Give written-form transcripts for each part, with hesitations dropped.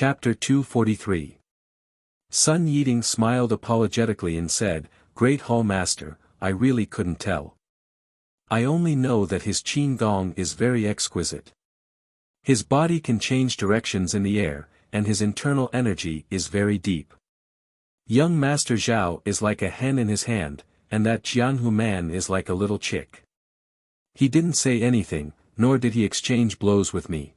Chapter 243. Sun Yiding smiled apologetically and said, "Great Hall Master, I really couldn't tell. I only know that his Qin Gong is very exquisite. His body can change directions in the air, and his internal energy is very deep. Young Master Zhao is like a hen in his hand, and that Jianhu man is like a little chick." He didn't say anything, nor did he exchange blows with me.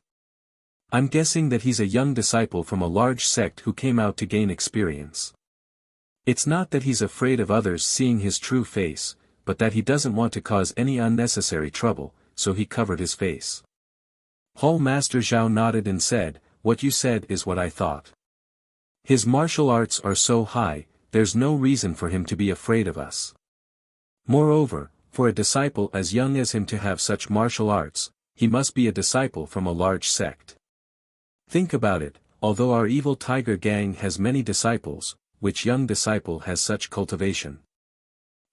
I'm guessing that he's a young disciple from a large sect who came out to gain experience. It's not that he's afraid of others seeing his true face, but that he doesn't want to cause any unnecessary trouble, so he covered his face. Hall Master Zhao nodded and said, "What you said is what I thought. His martial arts are so high, there's no reason for him to be afraid of us. Moreover, for a disciple as young as him to have such martial arts, he must be a disciple from a large sect. Think about it, although our evil tiger gang has many disciples, which young disciple has such cultivation?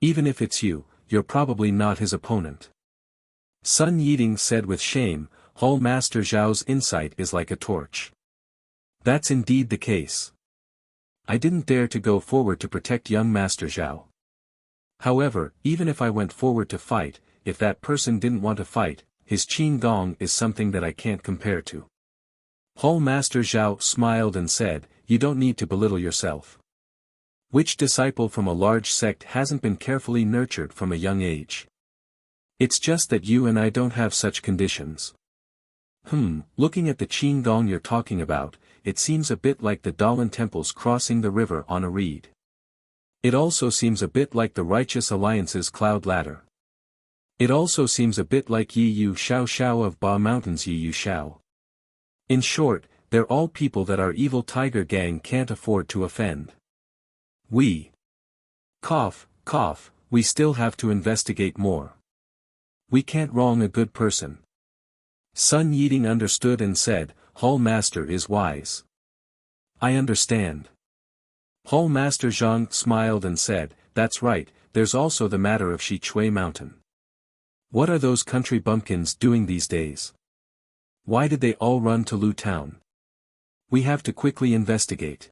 Even if it's you, you're probably not his opponent." Sun Yiding said with shame, "Hall Master Zhao's insight is like a torch. That's indeed the case. I didn't dare to go forward to protect young Master Zhao. However, even if I went forward to fight, if that person didn't want to fight, his Qin Gong is something that I can't compare to." Hall Master Zhao smiled and said, "You don't need to belittle yourself. Which disciple from a large sect hasn't been carefully nurtured from a young age? It's just that you and I don't have such conditions. Looking at the Qin Gong you're talking about, it seems a bit like the Dalan temples crossing the river on a reed. It also seems a bit like the Righteous Alliance's cloud ladder. It also seems a bit like Yi Yu Xiao Xiao of Ba Mountain's Yi Yu Xiao. In short, they're all people that our evil tiger gang can't afford to offend. We still have to investigate more. We can't wrong a good person." Sun Yiding understood and said, "Hall Master is wise. I understand." Hall Master Zhang smiled and said, "That's right, there's also the matter of Shi Chui Mountain. What are those country bumpkins doing these days? Why did they all run to Lu Town? We have to quickly investigate."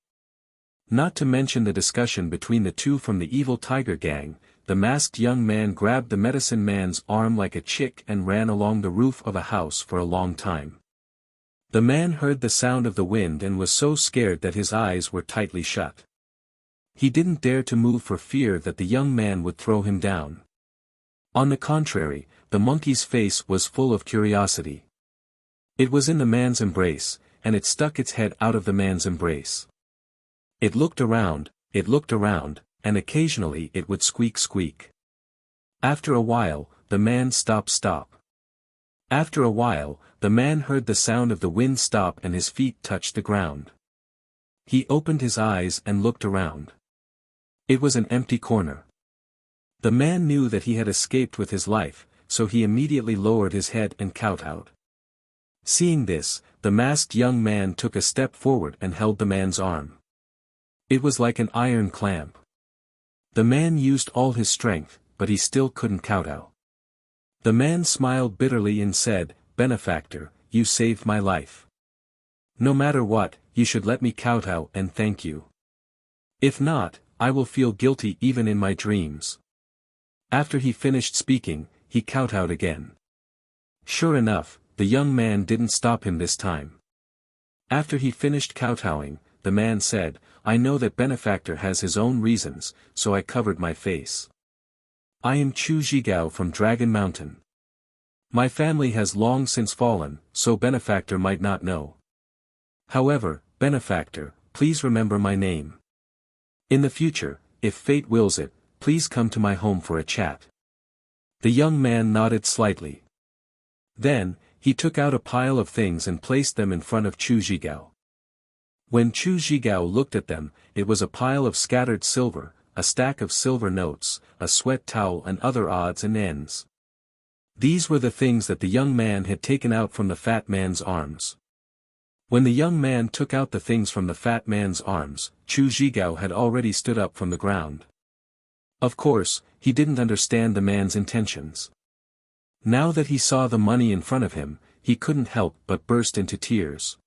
Not to mention the discussion between the two from the evil tiger gang, the masked young man grabbed the medicine man's arm like a chick and ran along the roof of a house for a long time. The man heard the sound of the wind and was so scared that his eyes were tightly shut. He didn't dare to move for fear that the young man would throw him down. On the contrary, the monkey's face was full of curiosity. It was in the man's embrace, and it stuck its head out of the man's embrace. It looked around, and occasionally it would squeak. After a while, the man stopped. After a while, the man heard the sound of the wind stop and his feet touched the ground. He opened his eyes and looked around. It was an empty corner. The man knew that he had escaped with his life, so he immediately lowered his head and kowtowed. Seeing this, the masked young man took a step forward and held the man's arm. It was like an iron clamp. The man used all his strength, but he still couldn't kowtow. The man smiled bitterly and said, "Benefactor, you saved my life. No matter what, you should let me kowtow and thank you. If not, I will feel guilty even in my dreams." After he finished speaking, he kowtowed again. Sure enough, the young man didn't stop him this time. After he finished kowtowing, the man said, "I know that Benefactor has his own reasons, so I covered my face. I am Chu Zhigao from Dragon Mountain. My family has long since fallen, so Benefactor might not know. However, Benefactor, please remember my name. In the future, if fate wills it, please come to my home for a chat." The young man nodded slightly. Then, he took out a pile of things and placed them in front of Chu Zhigao. When Chu Zhigao looked at them, it was a pile of scattered silver, a stack of silver notes, a sweat towel and other odds and ends. These were the things that the young man had taken out from the fat man's arms. When the young man took out the things from the fat man's arms, Chu Zhigao had already stood up from the ground. Of course, he didn't understand the man's intentions. Now that he saw the money in front of him, he couldn't help but burst into tears.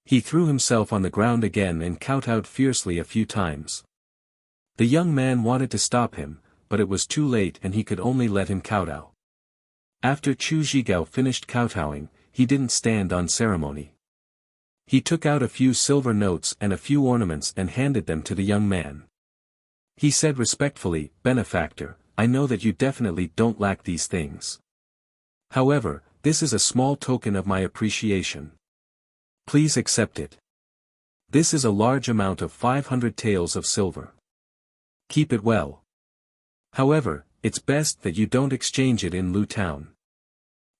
He threw himself on the ground again and kowtowed fiercely a few times. The young man wanted to stop him, but it was too late and he could only let him kowtow. After Chu Zhigao finished kowtowing, he didn't stand on ceremony. He took out a few silver notes and a few ornaments and handed them to the young man. He said respectfully, "Benefactor, I know that you definitely don't lack these things. However, this is a small token of my appreciation. Please accept it. This is a large amount of 500 taels of silver. Keep it well. However, it's best that you don't exchange it in Lu Town.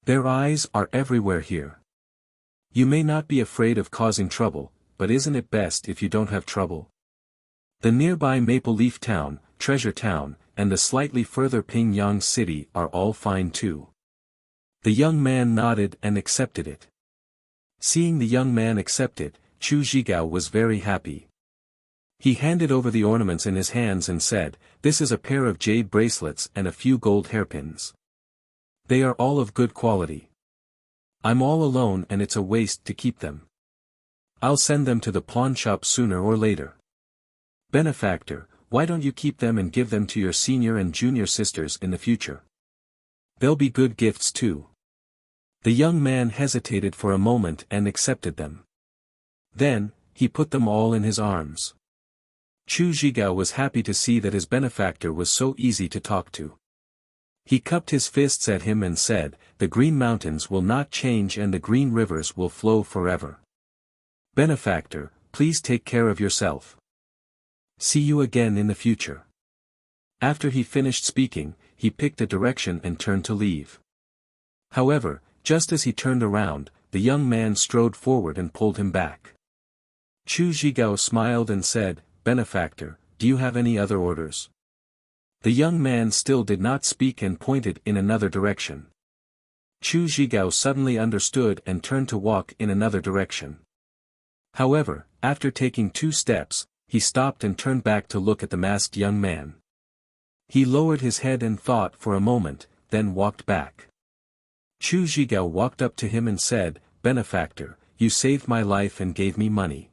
Their eyes are everywhere here. You may not be afraid of causing trouble, but isn't it best if you don't have trouble? The nearby Maple Leaf Town, Treasure Town, and the slightly further Pingyang City are all fine too." The young man nodded and accepted it. Seeing the young man accept it, Chu Zhigao was very happy. He handed over the ornaments in his hands and said, "This is a pair of jade bracelets and a few gold hairpins. They are all of good quality. I'm all alone and it's a waste to keep them. I'll send them to the pawn shop sooner or later. Benefactor, why don't you keep them and give them to your senior and junior sisters in the future? They'll be good gifts too." The young man hesitated for a moment and accepted them. Then, he put them all in his arms. Chu Zhigao was happy to see that his benefactor was so easy to talk to. He cupped his fists at him and said, "The green mountains will not change and the green rivers will flow forever. Benefactor, please take care of yourself. See you again in the future." After he finished speaking, he picked a direction and turned to leave. However, just as he turned around, the young man strode forward and pulled him back. Chu Zhigao smiled and said, "Benefactor, do you have any other orders?" The young man still did not speak and pointed in another direction. Chu Zhigao suddenly understood and turned to walk in another direction. However, after taking 2 steps, he stopped and turned back to look at the masked young man. He lowered his head and thought for a moment, then walked back. Chu Zhigao walked up to him and said, "Benefactor, you saved my life and gave me money.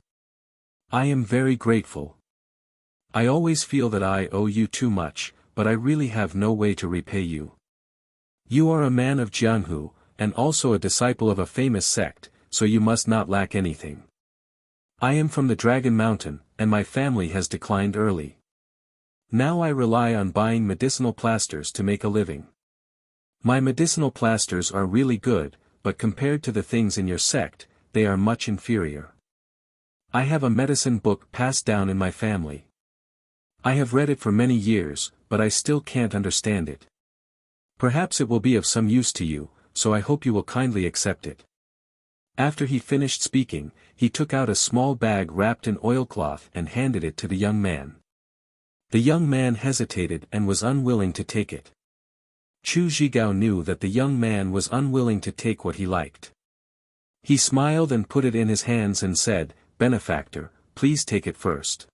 I am very grateful. I always feel that I owe you too much, but I really have no way to repay you. You are a man of Jianghu, and also a disciple of a famous sect, so you must not lack anything. I am from the Dragon Mountain, and my family has declined early. Now I rely on buying medicinal plasters to make a living. My medicinal plasters are really good, but compared to the things in your sect, they are much inferior. I have a medicine book passed down in my family. I have read it for many years, but I still can't understand it. Perhaps it will be of some use to you, so I hope you will kindly accept it." After he finished speaking, he took out a small bag wrapped in oilcloth and handed it to the young man. The young man hesitated and was unwilling to take it. Chu Zhigao knew that the young man was unwilling to take what he liked. He smiled and put it in his hands and said, "Benefactor, please take it first.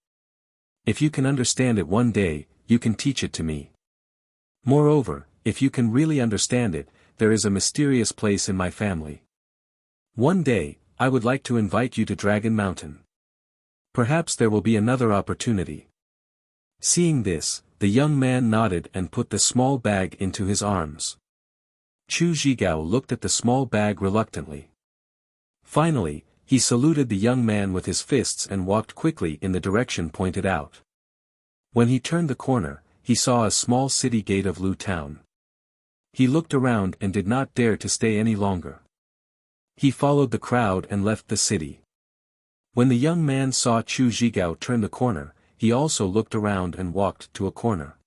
If you can understand it one day, you can teach it to me. Moreover, if you can really understand it, there is a mysterious place in my family. One day, I would like to invite you to Dragon Mountain. Perhaps there will be another opportunity." Seeing this, the young man nodded and put the small bag into his arms. Chu Zhigao looked at the small bag reluctantly. Finally, he saluted the young man with his fists and walked quickly in the direction pointed out. When he turned the corner, he saw a small city gate of Lu Town. He looked around and did not dare to stay any longer. He followed the crowd and left the city. When the young man saw Chu Zhigao turn the corner, he also looked around and walked to a corner.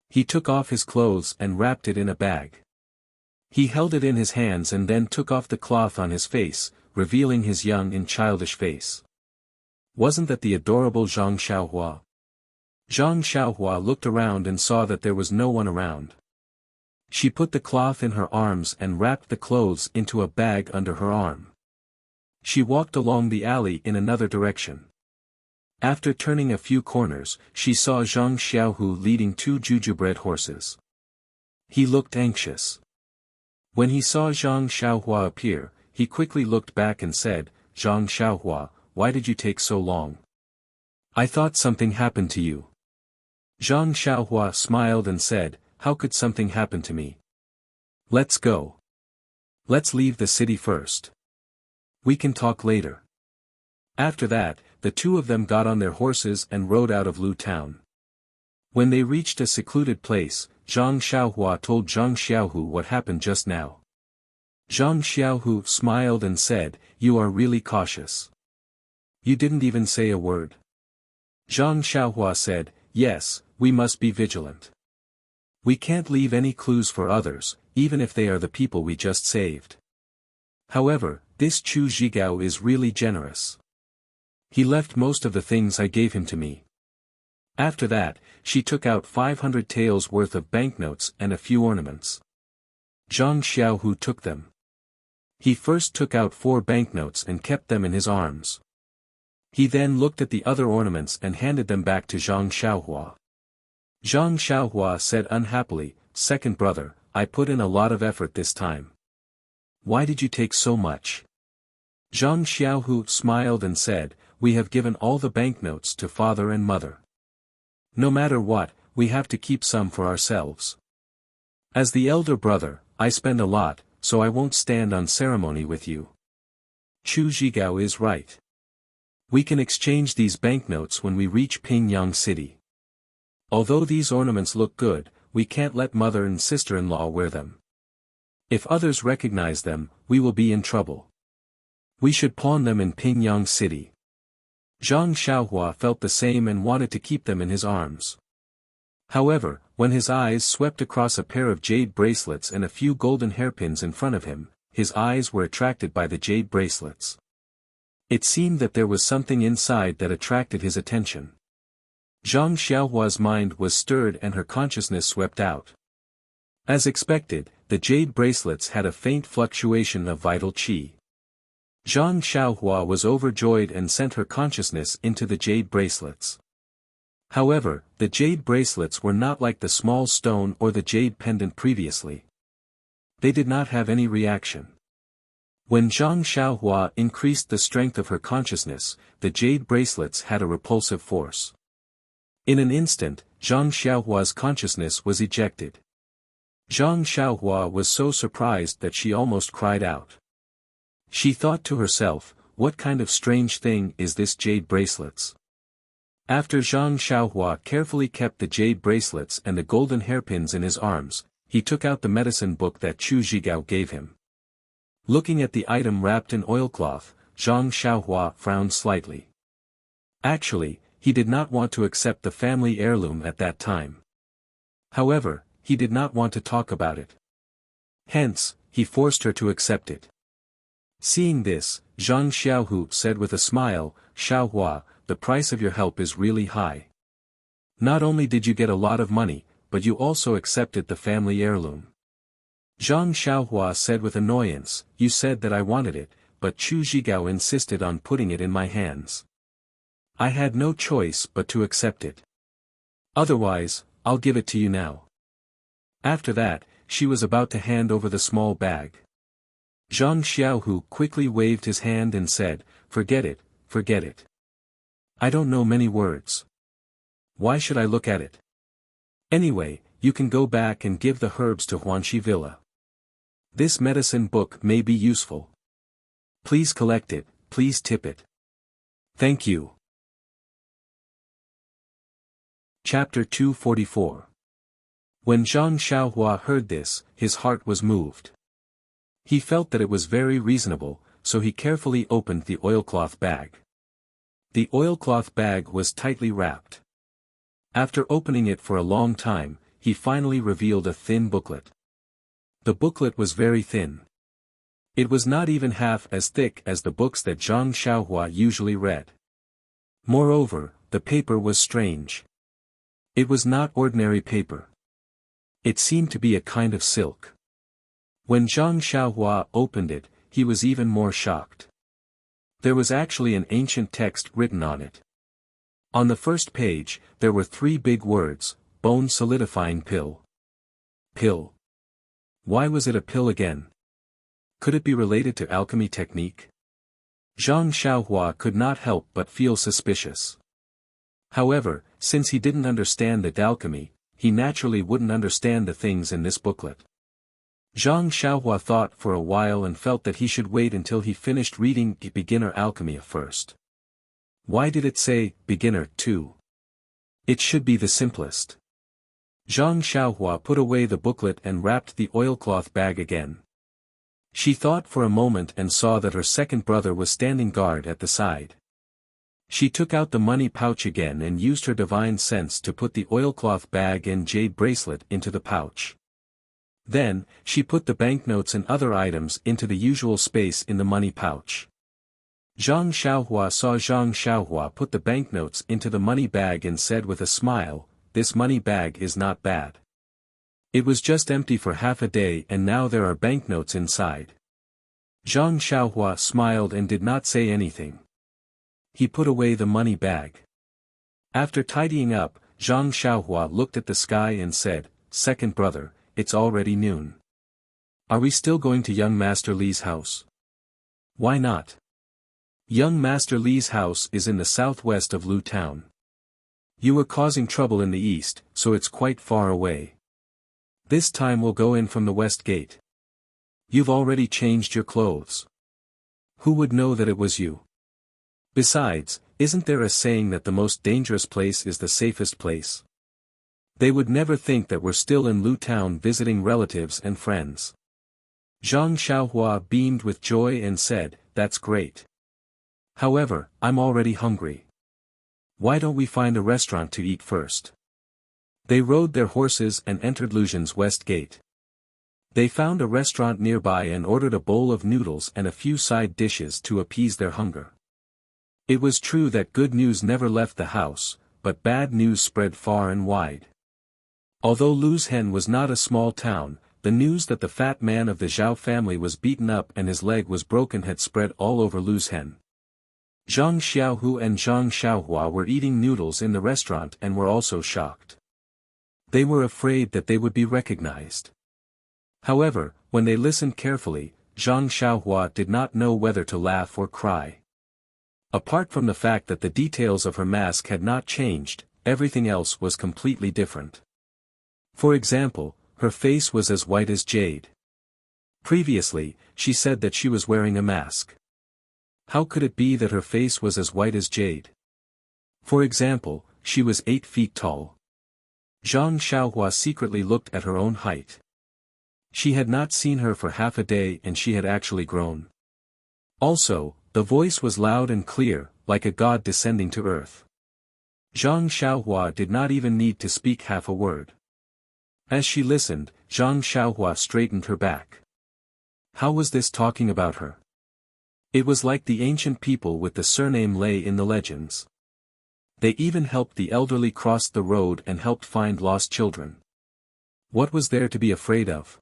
He took off his clothes and wrapped it in a bag. He held it in his hands and then took off the cloth on his face, revealing his young and childish face. Wasn't that the adorable Zhang Xiaohua? Zhang Xiaohua looked around and saw that there was no one around. She put the cloth in her arms and wrapped the clothes into a bag under her arm. She walked along the alley in another direction. After turning a few corners, she saw Zhang Xiaohu leading 2 jujubred horses. He looked anxious. When he saw Zhang Xiaohua appear, he quickly looked back and said, Zhang Xiaohua, why did you take so long? I thought something happened to you. Zhang Xiaohua smiled and said, how could something happen to me? Let's go. Let's leave the city first. We can talk later. After that, the two of them got on their horses and rode out of Lu town. When they reached a secluded place, Zhang Xiaohua told Zhang Xiaohu what happened just now. Zhang Xiaohu smiled and said, you are really cautious. You didn't even say a word. Zhang Xiaohua said, yes, we must be vigilant. We can't leave any clues for others, even if they are the people we just saved. However, this Chu Zhigao is really generous. He left most of the things I gave him to me. After that, she took out 500 taels worth of banknotes and a few ornaments. Zhang Xiaohu took them. He first took out 4 banknotes and kept them in his arms. He then looked at the other ornaments and handed them back to Zhang Xiaohua. Zhang Xiaohua said unhappily, second brother, I put in a lot of effort this time. Why did you take so much? Zhang Xiaohu smiled and said, we have given all the banknotes to father and mother. No matter what, we have to keep some for ourselves. As the elder brother, I spend a lot, so I won't stand on ceremony with you. Chu Zhigao is right. We can exchange these banknotes when we reach Pingyang City. Although these ornaments look good, we can't let mother and sister-in-law wear them. If others recognize them, we will be in trouble. We should pawn them in Pingyang City. Zhang Xiaohua felt the same and wanted to keep them in his arms. However, when his eyes swept across a pair of jade bracelets and a few golden hairpins in front of him, his eyes were attracted by the jade bracelets. It seemed that there was something inside that attracted his attention. Zhang Xiaohua's mind was stirred and her consciousness swept out. As expected, the jade bracelets had a faint fluctuation of vital qi. Zhang Xiaohua was overjoyed and sent her consciousness into the jade bracelets. However, the jade bracelets were not like the small stone or the jade pendant previously. They did not have any reaction. When Zhang Xiaohua increased the strength of her consciousness, the jade bracelets had a repulsive force. In an instant, Zhang Xiaohua's consciousness was ejected. Zhang Xiaohua was so surprised that she almost cried out. She thought to herself, what kind of strange thing is this jade bracelets? After Zhang Xiaohua carefully kept the jade bracelets and the golden hairpins in his arms, he took out the medicine book that Chu Zhigao gave him. Looking at the item wrapped in oilcloth, Zhang Xiaohua frowned slightly. Actually, he did not want to accept the family heirloom at that time. However, he did not want to talk about it. Hence, he forced her to accept it. Seeing this, Zhang Xiaohu said with a smile, Xiaohua, the price of your help is really high. Not only did you get a lot of money, but you also accepted the family heirloom. Zhang Xiaohua said with annoyance, you said that I wanted it, but Chu Zhigao insisted on putting it in my hands. I had no choice but to accept it. Otherwise, I'll give it to you now. After that, she was about to hand over the small bag. Zhang Xiaohu quickly waved his hand and said, forget it, forget it. I don't know many words. Why should I look at it? Anyway, you can go back and give the herbs to Huanxi Villa. This medicine book may be useful. Please collect it, please tip it. Thank you. Chapter 244. When Zhang Xiaohua heard this, his heart was moved. He felt that it was very reasonable, so he carefully opened the oilcloth bag. The oilcloth bag was tightly wrapped. After opening it for a long time, he finally revealed a thin booklet. The booklet was very thin. It was not even half as thick as the books that Zhang Xiaohua usually read. Moreover, the paper was strange. It was not ordinary paper. It seemed to be a kind of silk. When Zhang Xiaohua opened it, he was even more shocked. There was actually an ancient text written on it. On the first page, there were 3 big words, bone solidifying pill. Pill. Why was it a pill again? Could it be related to alchemy technique? Zhang Xiaohua could not help but feel suspicious. However, since he didn't understand the alchemy, he naturally wouldn't understand the things in this booklet. Zhang Xiaohua thought for a while and felt that he should wait until he finished reading Beginner Alchemy first. Why did it say, Beginner 2? It should be the simplest. Zhang Xiaohua put away the booklet and wrapped the oilcloth bag again. She thought for a moment and saw that her second brother was standing guard at the side. She took out the money pouch again and used her divine sense to put the oilcloth bag and jade bracelet into the pouch. Then, she put the banknotes and other items into the usual space in the money pouch. Zhang Xiaohua saw Zhang Xiaohua put the banknotes into the money bag and said with a smile, "This money bag is not bad. It was just empty for half a day and now there are banknotes inside." Zhang Xiaohua smiled and did not say anything. He put away the money bag. After tidying up, Zhang Xiaohua looked at the sky and said, "Second brother, it's already noon. Are we still going to young Master Li's house?" "Why not? Young Master Li's house is in the southwest of Lu town. You were causing trouble in the east, so it's quite far away. This time we'll go in from the west gate. You've already changed your clothes. Who would know that it was you? Besides, isn't there a saying that the most dangerous place is the safest place? They would never think that we're still in Lu town visiting relatives and friends." Zhang Xiaohua beamed with joy and said, "That's great. However, I'm already hungry. Why don't we find a restaurant to eat first?" They rode their horses and entered Luxian's west gate. They found a restaurant nearby and ordered a bowl of noodles and a few side dishes to appease their hunger. It was true that good news never left the house, but bad news spread far and wide. Although Luzhen was not a small town, the news that the fat man of the Zhao family was beaten up and his leg was broken had spread all over Luzhen. Zhang Xiaohu and Zhang Xiaohua were eating noodles in the restaurant and were also shocked. They were afraid that they would be recognized. However, when they listened carefully, Zhang Xiaohua did not know whether to laugh or cry. Apart from the fact that the details of her mask had not changed, everything else was completely different. For example, her face was as white as jade. Previously, she said that she was wearing a mask. How could it be that her face was as white as jade? For example, she was 8 feet tall. Zhang Xiaohua secretly looked at her own height. She had not seen her for half a day and she had actually grown. Also, the voice was loud and clear, like a god descending to earth. Zhang Xiaohua did not even need to speak half a word. As she listened, Zhang Xiaohua straightened her back. How was this talking about her? It was like the ancient people with the surname Lei in the legends. They even helped the elderly cross the road and helped find lost children. What was there to be afraid of?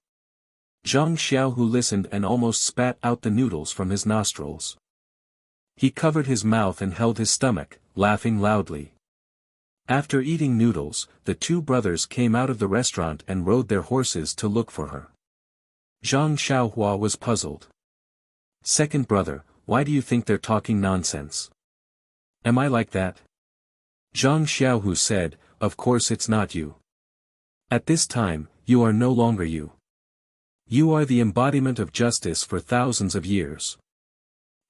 Zhang Xiaohu listened and almost spat out the noodles from his nostrils. He covered his mouth and held his stomach, laughing loudly. After eating noodles, the two brothers came out of the restaurant and rode their horses to look for her. Zhang Xiaohua was puzzled. "Second brother, why do you think they're talking nonsense? Am I like that?" Zhang Xiaohu said, "Of course it's not you. At this time, you are no longer you. You are the embodiment of justice for thousands of years.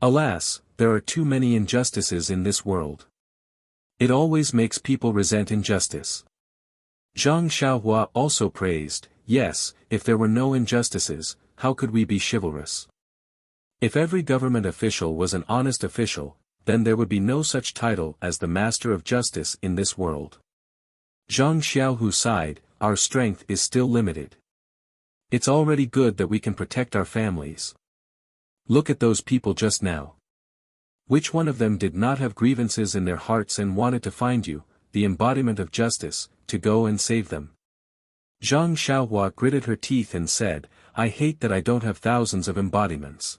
Alas, there are too many injustices in this world. It always makes people resent injustice." Zhang Xiaohua also praised, "Yes, if there were no injustices, how could we be chivalrous? If every government official was an honest official, then there would be no such title as the Master of Justice in this world." Zhang Xiaohu sighed, "Our strength is still limited. It's already good that we can protect our families. Look at those people just now. Which one of them did not have grievances in their hearts and wanted to find you, the embodiment of justice, to go and save them?" Zhang Xiaohua gritted her teeth and said, "I hate that I don't have thousands of embodiments.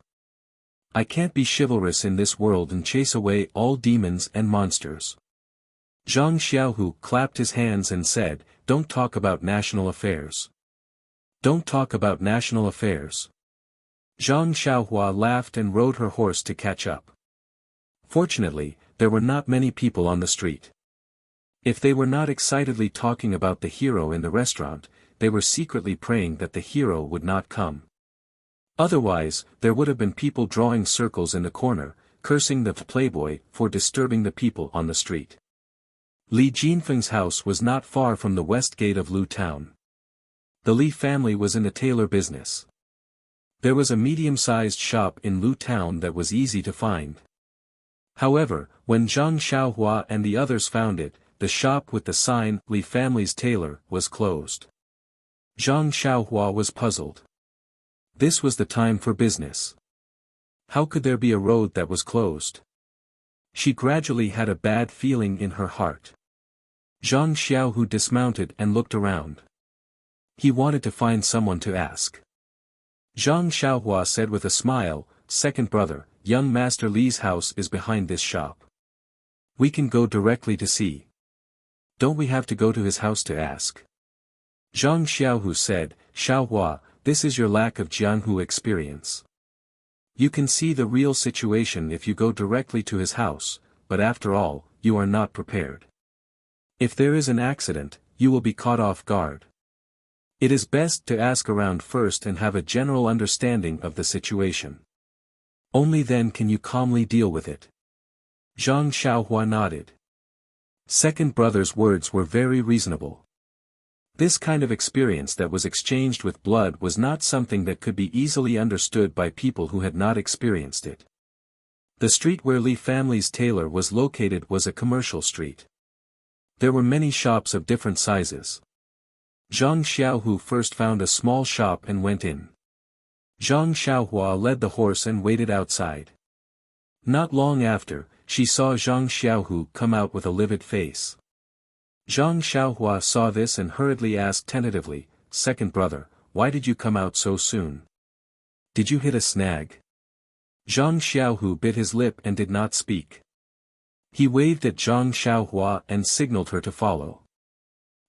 I can't be chivalrous in this world and chase away all demons and monsters." Zhang Xiaohu clapped his hands and said, "Don't talk about national affairs. Don't talk about national affairs." Zhang Xiaohua laughed and rode her horse to catch up. Fortunately, there were not many people on the street. If they were not excitedly talking about the hero in the restaurant, they were secretly praying that the hero would not come. Otherwise, there would have been people drawing circles in the corner, cursing the playboy for disturbing the people on the street. Li Jinfeng's house was not far from the west gate of Lu Town. The Li family was in the tailor business. There was a medium-sized shop in Lu Town that was easy to find. However, when Zhang Xiaohua and the others found it, the shop with the sign, Li family's tailor, was closed. Zhang Xiaohua was puzzled. This was the time for business. How could there be a road that was closed? She gradually had a bad feeling in her heart. Zhang Xiaohu dismounted and looked around. He wanted to find someone to ask. Zhang Xiaohua said with a smile, "Second brother, young Master Li's house is behind this shop. We can go directly to see. Don't we have to go to his house to ask?" Zhang Xiaohu said, "Xiaohua, this is your lack of Jianhu experience. You can see the real situation if you go directly to his house, but after all, you are not prepared. If there is an accident, you will be caught off guard. It is best to ask around first and have a general understanding of the situation. Only then can you calmly deal with it." Zhang Xiaohua nodded. Second brother's words were very reasonable. This kind of experience that was exchanged with blood was not something that could be easily understood by people who had not experienced it. The street where Li family's tailor was located was a commercial street. There were many shops of different sizes. Zhang Xiaohu first found a small shop and went in. Zhang Xiaohua led the horse and waited outside. Not long after, she saw Zhang Xiaohu come out with a livid face. Zhang Xiaohua saw this and hurriedly asked tentatively, "Second brother, why did you come out so soon? Did you hit a snag?" Zhang Xiaohu bit his lip and did not speak. He waved at Zhang Xiaohua and signaled her to follow.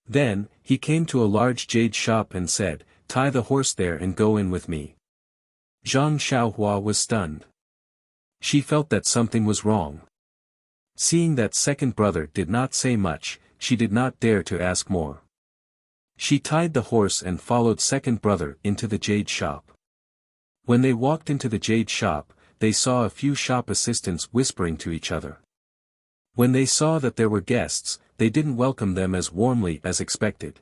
Then, he came to a large jade shop and said, "Tie the horse there and go in with me." Zhang Xiaohua was stunned. She felt that something was wrong. Seeing that second brother did not say much, she did not dare to ask more. She tied the horse and followed second brother into the jade shop. When they walked into the jade shop, they saw a few shop assistants whispering to each other. When they saw that there were guests, they didn't welcome them as warmly as expected.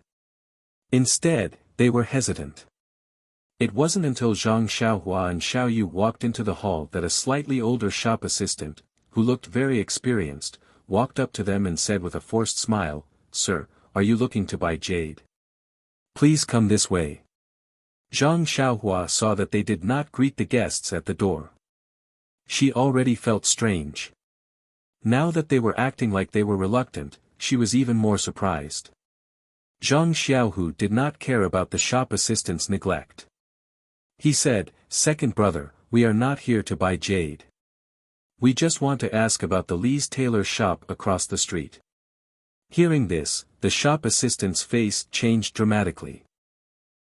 Instead, they were hesitant. It wasn't until Zhang Xiaohua and Xiaoyu walked into the hall that a slightly older shop assistant, who looked very experienced, walked up to them and said with a forced smile, "Sir, are you looking to buy jade? Please come this way." Zhang Xiaohua saw that they did not greet the guests at the door. She already felt strange. Now that they were acting like they were reluctant, she was even more surprised. Zhang Xiaohu did not care about the shop assistant's neglect. He said, "Second brother, we are not here to buy jade. We just want to ask about the Li's tailor shop across the street." Hearing this, the shop assistant's face changed dramatically.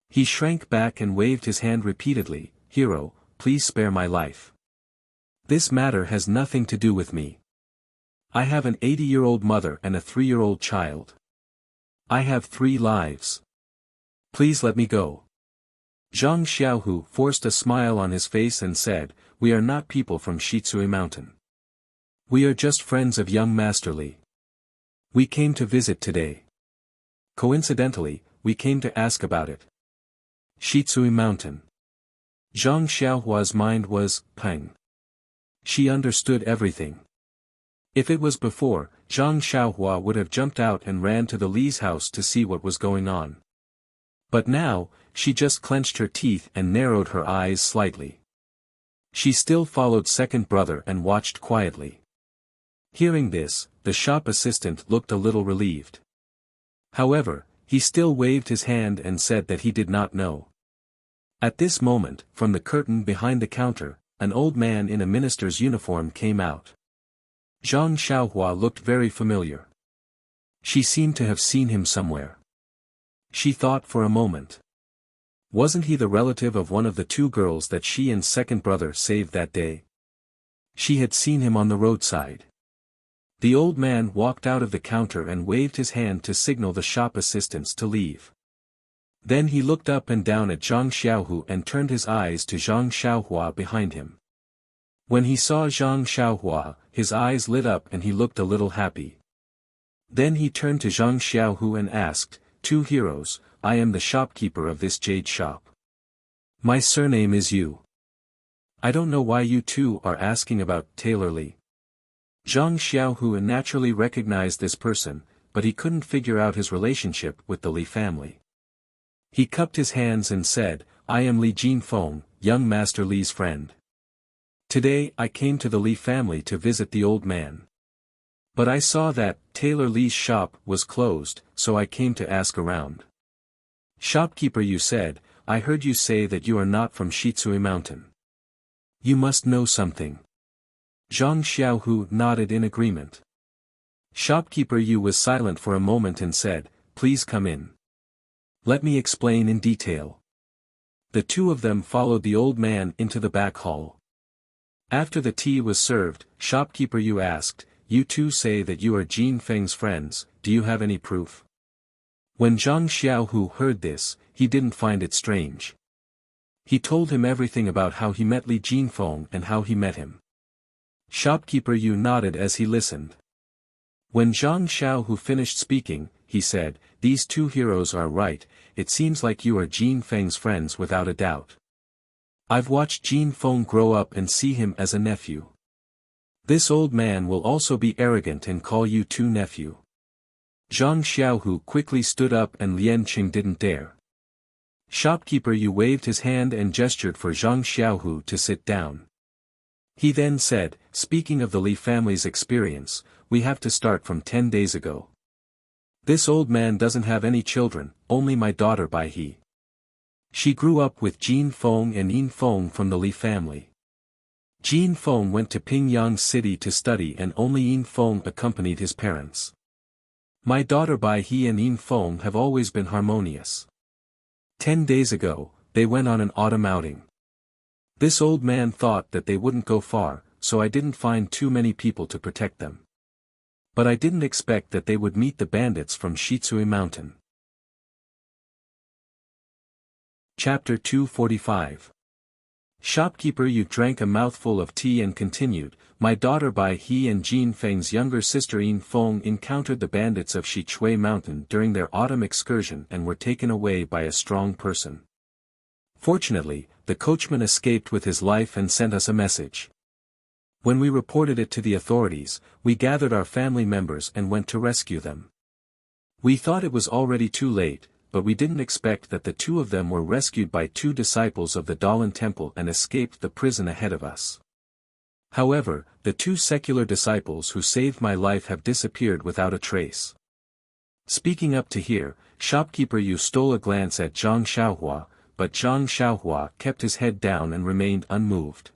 He shrank back and waved his hand repeatedly, "Hero, please spare my life. This matter has nothing to do with me. I have an 80-year-old mother and a 3-year-old child. I have 3 lives. Please let me go." Zhang Xiaohu forced a smile on his face and said, "We are not people from Shitsui Mountain. We are just friends of young Master Li. We came to visit today. Coincidentally, we came to ask about it." Shitsui Mountain. Zhang Xiaohua's mind was pang. She understood everything. If it was before, Zhang Xiaohua would have jumped out and ran to the Li's house to see what was going on. But now, she just clenched her teeth and narrowed her eyes slightly. She still followed second brother and watched quietly. Hearing this, the shop assistant looked a little relieved. However, he still waved his hand and said that he did not know. At this moment, from the curtain behind the counter, an old man in a minister's uniform came out. Zhang Xiaohua looked very familiar. She seemed to have seen him somewhere. She thought for a moment. Wasn't he the relative of one of the 2 girls that she and second brother saved that day? She had seen him on the roadside. The old man walked out of the counter and waved his hand to signal the shop assistants to leave. Then he looked up and down at Zhang Xiaohu and turned his eyes to Zhang Xiaohua behind him. When he saw Zhang Xiaohua, his eyes lit up and he looked a little happy. Then he turned to Zhang Xiaohu and asked, "Two heroes, I am the shopkeeper of this jade shop. My surname is Yu. I don't know why you two are asking about Taylor Li." Zhang Xiaohu naturally recognized this person, but he couldn't figure out his relationship with the Li family. He cupped his hands and said, "I am Li Jinfeng, young Master Li's friend. Today I came to the Li family to visit the old man. But I saw that Taylor Li's shop was closed, so I came to ask around." "Shopkeeper," you said, "I heard you say that you are not from Shitsui Mountain. You must know something." Zhang Xiaohu nodded in agreement. Shopkeeper Yu was silent for a moment and said, "Please come in. Let me explain in detail." The two of them followed the old man into the back hall. After the tea was served, Shopkeeper Yu asked, "You two say that you are Jin Feng's friends, do you have any proof?" When Zhang Xiaohu heard this, he didn't find it strange. He told him everything about how he met Li Jinfeng and how he met him. Shopkeeper Yu nodded as he listened. When Zhang Xiaohu finished speaking, he said, "These two heroes are right, it seems like you are Jin Feng's friends without a doubt. I've watched Jin Feng grow up and see him as a nephew. This old man will also be arrogant and call you two nephew." Zhang Xiaohu quickly stood up and Lian Qing didn't dare. Shopkeeper Yu waved his hand and gestured for Zhang Xiaohu to sit down. He then said, "Speaking of the Li family's experience, we have to start from 10 days ago. This old man doesn't have any children, only my daughter Bai He. She grew up with Jin Feng and Yin Feng from the Li family. Jin Feng went to Pingyang City to study and only Yin Feng accompanied his parents. My daughter Bai He and Yin Feng have always been harmonious. 10 days ago, they went on an autumn outing. This old man thought that they wouldn't go far, so I didn't find too many people to protect them. But I didn't expect that they would meet the bandits from Shitsui Mountain." Chapter 245. Shopkeeper Yu drank a mouthful of tea and continued, "My daughter Bai He and Jin Feng's younger sister Yin Feng encountered the bandits of Shitsui Mountain during their autumn excursion and were taken away by a strong person. Fortunately, the coachman escaped with his life and sent us a message. When we reported it to the authorities, we gathered our family members and went to rescue them. We thought it was already too late, but we didn't expect that the two of them were rescued by two disciples of the Dalan Temple and escaped the prison ahead of us. However, the two secular disciples who saved my life have disappeared without a trace." Speaking up to here, Shopkeeper Yu stole a glance at Zhang Xiaohua, but Zhang Xiaohua kept his head down and remained unmoved.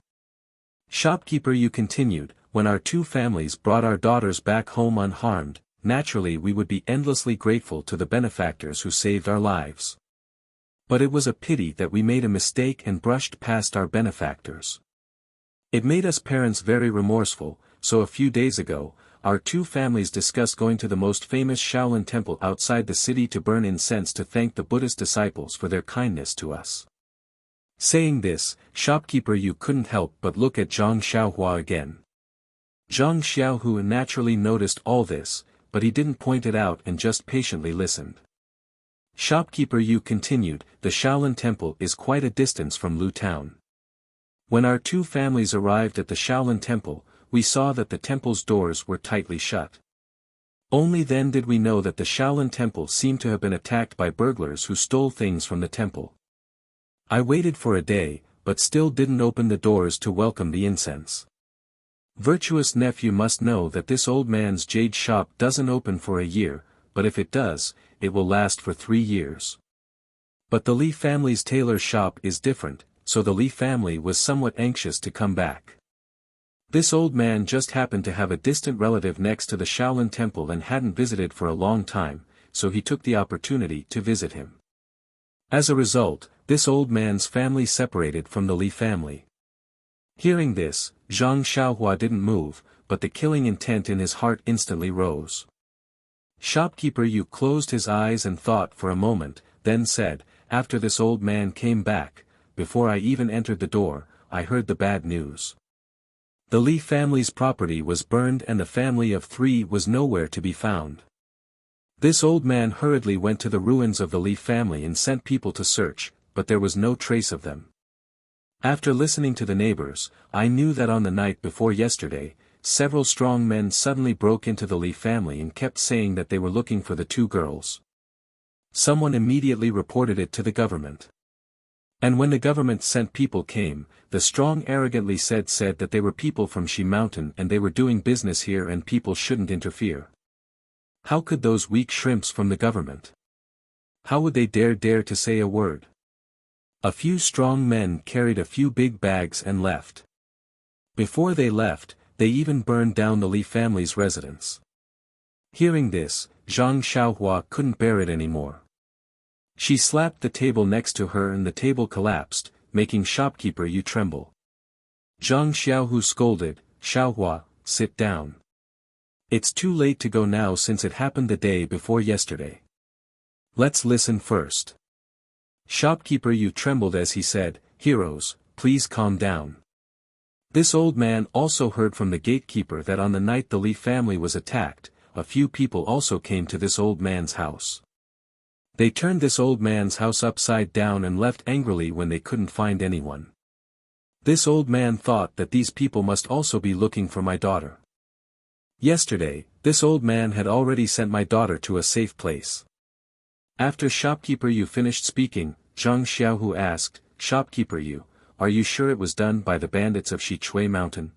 Shopkeeper Yu continued, "When our two families brought our daughters back home unharmed, naturally we would be endlessly grateful to the benefactors who saved our lives. But it was a pity that we made a mistake and brushed past our benefactors. It made us parents very remorseful, so a few days ago, our two families discussed going to the most famous Shaolin temple outside the city to burn incense to thank the Buddhist disciples for their kindness to us." Saying this, Shopkeeper Yu couldn't help but look at Zhang Xiaohua again. Zhang Xiaohu naturally noticed all this, but he didn't point it out and just patiently listened. Shopkeeper Yu continued, "The Shaolin temple is quite a distance from Lu town. When our two families arrived at the Shaolin temple, we saw that the temple's doors were tightly shut. Only then did we know that the Shaolin temple seemed to have been attacked by burglars who stole things from the temple. I waited for a day, but still didn't open the doors to welcome the incense. Virtuous nephew must know that this old man's jade shop doesn't open for a year, but if it does, it will last for 3 years. But the Li family's tailor shop is different, so the Li family was somewhat anxious to come back. This old man just happened to have a distant relative next to the Shaolin temple and hadn't visited for a long time, so he took the opportunity to visit him. As a result, this old man's family separated from the Li family. Hearing this, Zhang Xiaohua didn't move, but the killing intent in his heart instantly rose. Shopkeeper Yu closed his eyes and thought for a moment, then said, "After this old man came back, before I even entered the door, I heard the bad news. The Li family's property was burned and the family of 3 was nowhere to be found. This old man hurriedly went to the ruins of the Li family and sent people to search, but there was no trace of them. After listening to the neighbors, I knew that on the night before yesterday, several strong men suddenly broke into the Li family and kept saying that they were looking for the 2 girls. Someone immediately reported it to the government. And when the government sent people came, the strong arrogantly said that they were people from Shi Mountain and they were doing business here and people shouldn't interfere. How could those weak shrimps from the government? How would they dare to say a word? A few strong men carried a few big bags and left. Before they left, they even burned down the Li family's residence." Hearing this, Zhang Xiaohua couldn't bear it anymore. She slapped the table next to her and the table collapsed, making Shopkeeper Yu tremble. Zhang Xiaohu scolded, "Xiaohua, sit down. It's too late to go now since it happened the day before yesterday. Let's listen first." Shopkeeper Yu trembled as he said, "Heroes, please calm down. This old man also heard from the gatekeeper that on the night the Li family was attacked, a few people also came to this old man's house. They turned this old man's house upside down and left angrily when they couldn't find anyone. This old man thought that these people must also be looking for my daughter. Yesterday, this old man had already sent my daughter to a safe place." After Shopkeeper Yu finished speaking, Zhang Xiaohu asked, "Shopkeeper Yu, are you sure it was done by the bandits of Xichui Mountain?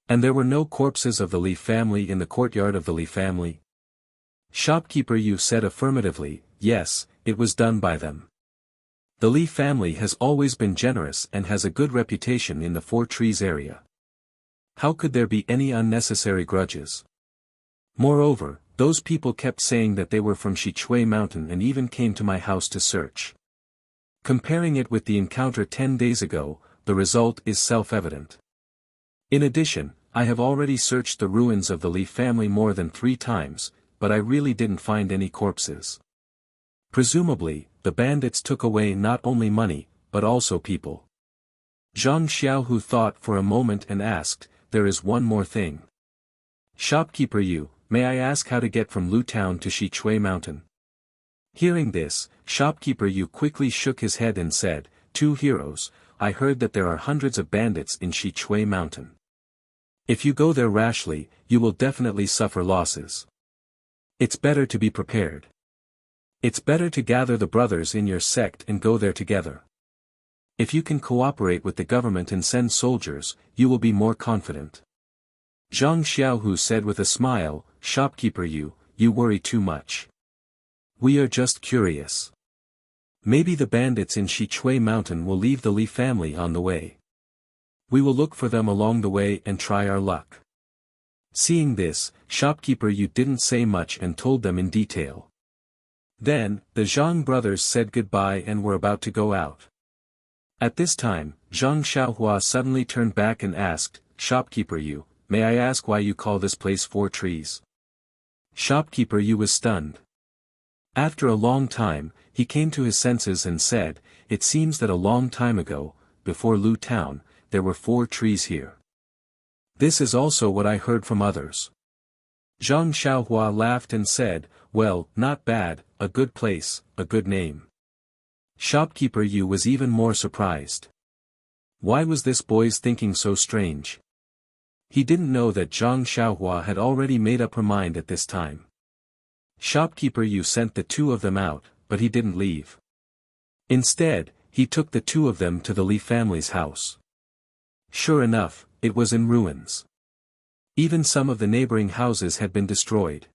And there were no corpses of the Li family in the courtyard of the Li family?" Shopkeeper Yu said affirmatively, "Yes, it was done by them. The Li family has always been generous and has a good reputation in the 4 Trees area. How could there be any unnecessary grudges? Moreover, those people kept saying that they were from Xichui Mountain and even came to my house to search. Comparing it with the encounter 10 days ago, the result is self-evident. In addition, I have already searched the ruins of the Li family more than 3 times, but I really didn't find any corpses. Presumably, the bandits took away not only money, but also people." Zhang Xiaohu thought for a moment and asked, "There is one more thing. Shopkeeper Yu, may I ask how to get from Lu Town to Xichui Mountain?" Hearing this, Shopkeeper Yu quickly shook his head and said, "Two heroes, I heard that there are hundreds of bandits in Xichui Mountain. If you go there rashly, you will definitely suffer losses. It's better to be prepared. It's better to gather the brothers in your sect and go there together. If you can cooperate with the government and send soldiers, you will be more confident." Zhang Xiaohu said with a smile, "Shopkeeper Yu, you worry too much. We are just curious. Maybe the bandits in Xichui Mountain will leave the Li family on the way. We will look for them along the way and try our luck." Seeing this, Shopkeeper Yu didn't say much and told them in detail. Then, the Zhang brothers said goodbye and were about to go out. At this time, Zhang Xiaohua suddenly turned back and asked, "Shopkeeper Yu, may I ask why you call this place 4 Trees?" Shopkeeper Yu was stunned. After a long time, he came to his senses and said, "It seems that a long time ago, before Lu Town, there were 4 trees here. This is also what I heard from others." Zhang Xiaohua laughed and said, "Well, not bad, a good place, a good name." Shopkeeper Yu was even more surprised. Why was this boy's thinking so strange? He didn't know that Zhang Xiaohua had already made up her mind at this time. Shopkeeper Yu sent the 2 of them out, but he didn't leave. Instead, he took the 2 of them to the Li family's house. Sure enough, it was in ruins. Even some of the neighboring houses had been destroyed.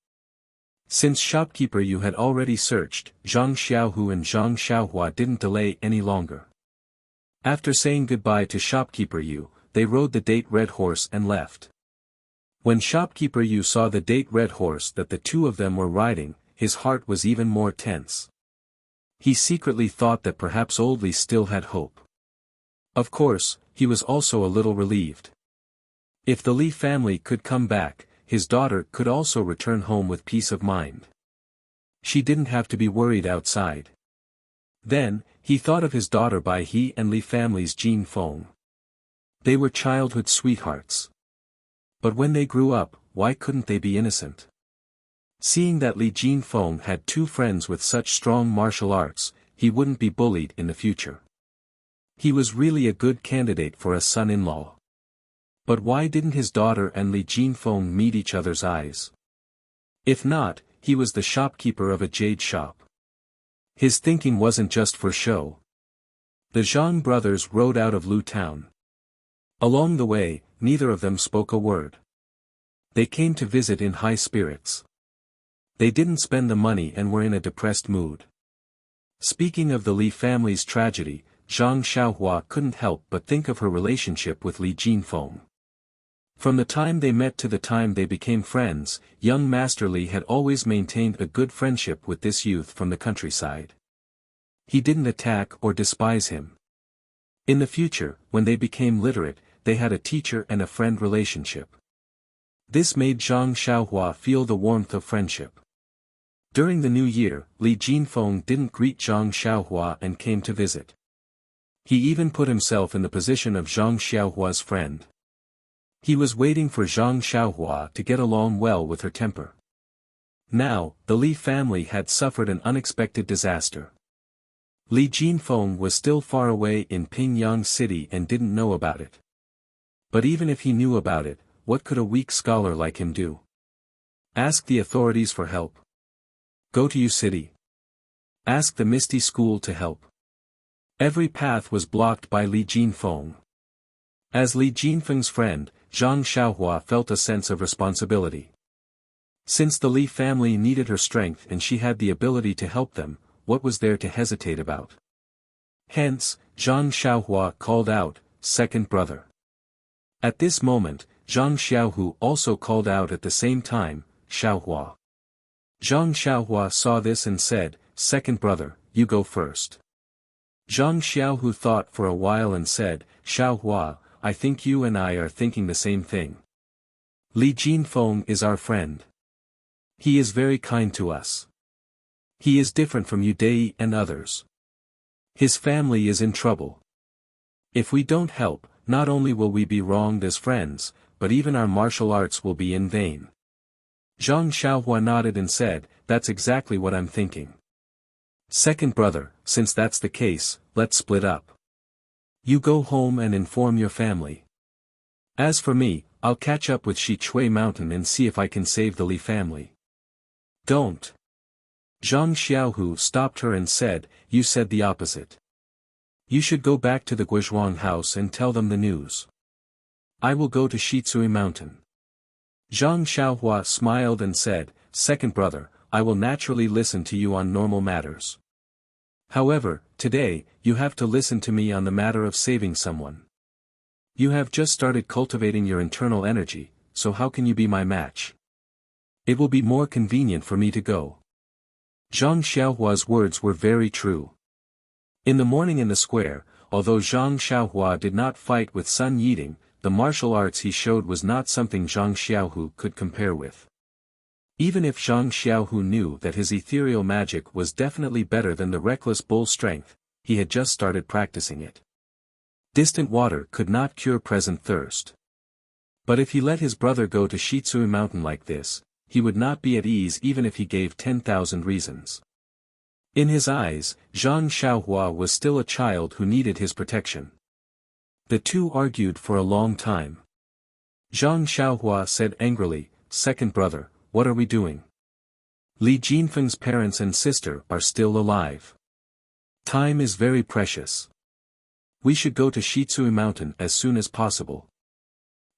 Since Shopkeeper Yu had already searched, Zhang Xiaohu and Zhang Xiaohua didn't delay any longer. After saying goodbye to Shopkeeper Yu, they rode the date red horse and left. When Shopkeeper Yu saw the date red horse that the 2 of them were riding, his heart was even more tense. He secretly thought that perhaps Old Li still had hope. Of course, he was also a little relieved. If the Li family could come back, his daughter could also return home with peace of mind. She didn't have to be worried outside. Then, he thought of his daughter by he and Li family's Jin Feng. They were childhood sweethearts. But when they grew up, why couldn't they be innocent? Seeing that Li Jinfeng had two friends with such strong martial arts, he wouldn't be bullied in the future. He was really a good candidate for a son-in-law. But why didn't his daughter and Li Jinfeng meet each other's eyes? If not, he was the shopkeeper of a jade shop. His thinking wasn't just for show. The Zhang brothers rode out of Lu town. Along the way, neither of them spoke a word. They came to visit in high spirits. They didn't spend the money and were in a depressed mood. Speaking of the Li family's tragedy, Zhang Xiaohua couldn't help but think of her relationship with Li Jinfeng. From the time they met to the time they became friends, young Master Li had always maintained a good friendship with this youth from the countryside. He didn't attack or despise him. In the future, when they became literate, they had a teacher and a friend relationship. This made Zhang Xiaohua feel the warmth of friendship. During the new year, Li Jinfeng didn't greet Zhang Xiaohua and came to visit. He even put himself in the position of Zhang Xiaohua's friend. He was waiting for Zhang Xiaohua to get along well with her temper. Now, the Li family had suffered an unexpected disaster. Li Jinfeng was still far away in Pingyang City and didn't know about it. But even if he knew about it, what could a weak scholar like him do? Ask the authorities for help. Go to Yu City. Ask the Misty School to help. Every path was blocked by Li Jinfeng. As Li Jinfeng's friend, Zhang Xiaohua felt a sense of responsibility. Since the Li family needed her strength and she had the ability to help them, what was there to hesitate about? Hence, Zhang Xiaohua called out, "Second brother." At this moment, Zhang Xiaohu also called out at the same time, "Xiaohua." Zhang Xiaohua saw this and said, "Second brother, you go first." Zhang Xiaohu thought for a while and said, "Xiaohua, I think you and I are thinking the same thing. Li Jinfeng is our friend. He is very kind to us. He is different from you Deity and others. His family is in trouble. If we don't help, not only will we be wronged as friends, but even our martial arts will be in vain." Zhang Xiaohua nodded and said, "That's exactly what I'm thinking. Second brother, since that's the case, let's split up. You go home and inform your family. As for me, I'll catch up with Shichui Mountain and see if I can save the Li family." "Don't." Zhang Xiaohu stopped her and said, "You said the opposite. You should go back to the Guizhuang house and tell them the news. I will go to Shichui Mountain." Zhang Xiaohua smiled and said, "Second brother, I will naturally listen to you on normal matters. However, today, you have to listen to me on the matter of saving someone. You have just started cultivating your internal energy, so how can you be my match? It will be more convenient for me to go." Zhang Xiaohua's words were very true. In the morning in the square, although Zhang Xiaohua did not fight with Sun Yiding, the martial arts he showed was not something Zhang Xiaohu could compare with. Even if Zhang Xiaohu knew that his ethereal magic was definitely better than the reckless bull strength, he had just started practicing it. Distant water could not cure present thirst. But if he let his brother go to Shichui Mountain like this, he would not be at ease even if he gave 10,000 reasons. In his eyes, Zhang Xiaohua was still a child who needed his protection. The two argued for a long time. Zhang Xiaohua said angrily, "Second brother, what are we doing? Li Jinfeng's parents and sister are still alive. Time is very precious. We should go to Shichui Mountain as soon as possible.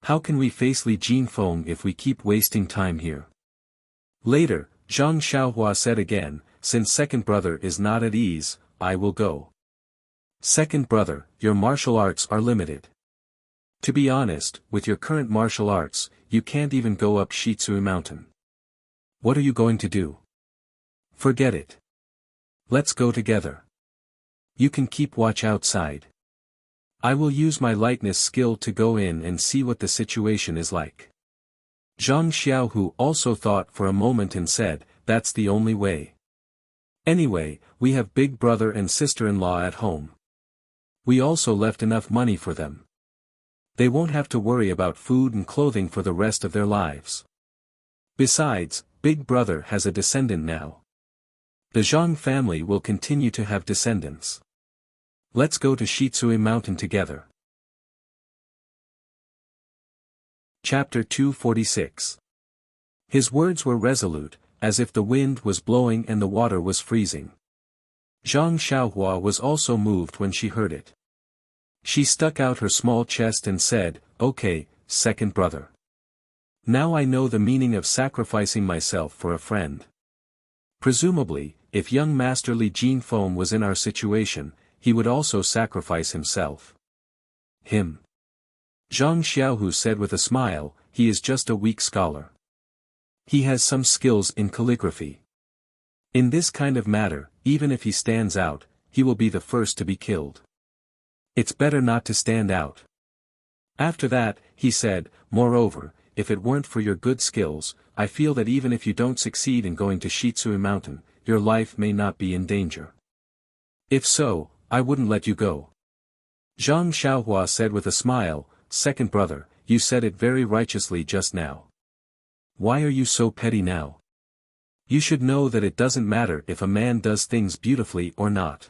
How can we face Li Jinfeng if we keep wasting time here?" Later, Zhang Xiaohua said again, "Since second brother is not at ease, I will go. Second brother, your martial arts are limited. To be honest, with your current martial arts, you can't even go up Shichui Mountain. What are you going to do? Forget it. Let's go together. You can keep watch outside. I will use my lightness skill to go in and see what the situation is like. Zhang Xiaohu also thought for a moment and said, that's the only way. Anyway, we have big brother and sister-in-law at home. We also left enough money for them. They won't have to worry about food and clothing for the rest of their lives. Besides, big brother has a descendant now. The Zhang family will continue to have descendants. Let's go to Shitsui Mountain together. Chapter 246. His words were resolute, as if the wind was blowing and the water was freezing. Zhang Xiaohua was also moved when she heard it. She stuck out her small chest and said, okay, second brother. Now I know the meaning of sacrificing myself for a friend. Presumably, if young Master Li Jinfeng was in our situation, he would also sacrifice himself. Him. Zhang Xiaohu said with a smile, he is just a weak scholar. He has some skills in calligraphy. In this kind of matter, even if he stands out, he will be the first to be killed. It's better not to stand out. After that, he said, moreover, if it weren't for your good skills, I feel that even if you don't succeed in going to Shitsui Mountain, your life may not be in danger. If so, I wouldn't let you go. Zhang Xiaohua said with a smile, second brother, you said it very righteously just now. Why are you so petty now? You should know that it doesn't matter if a man does things beautifully or not.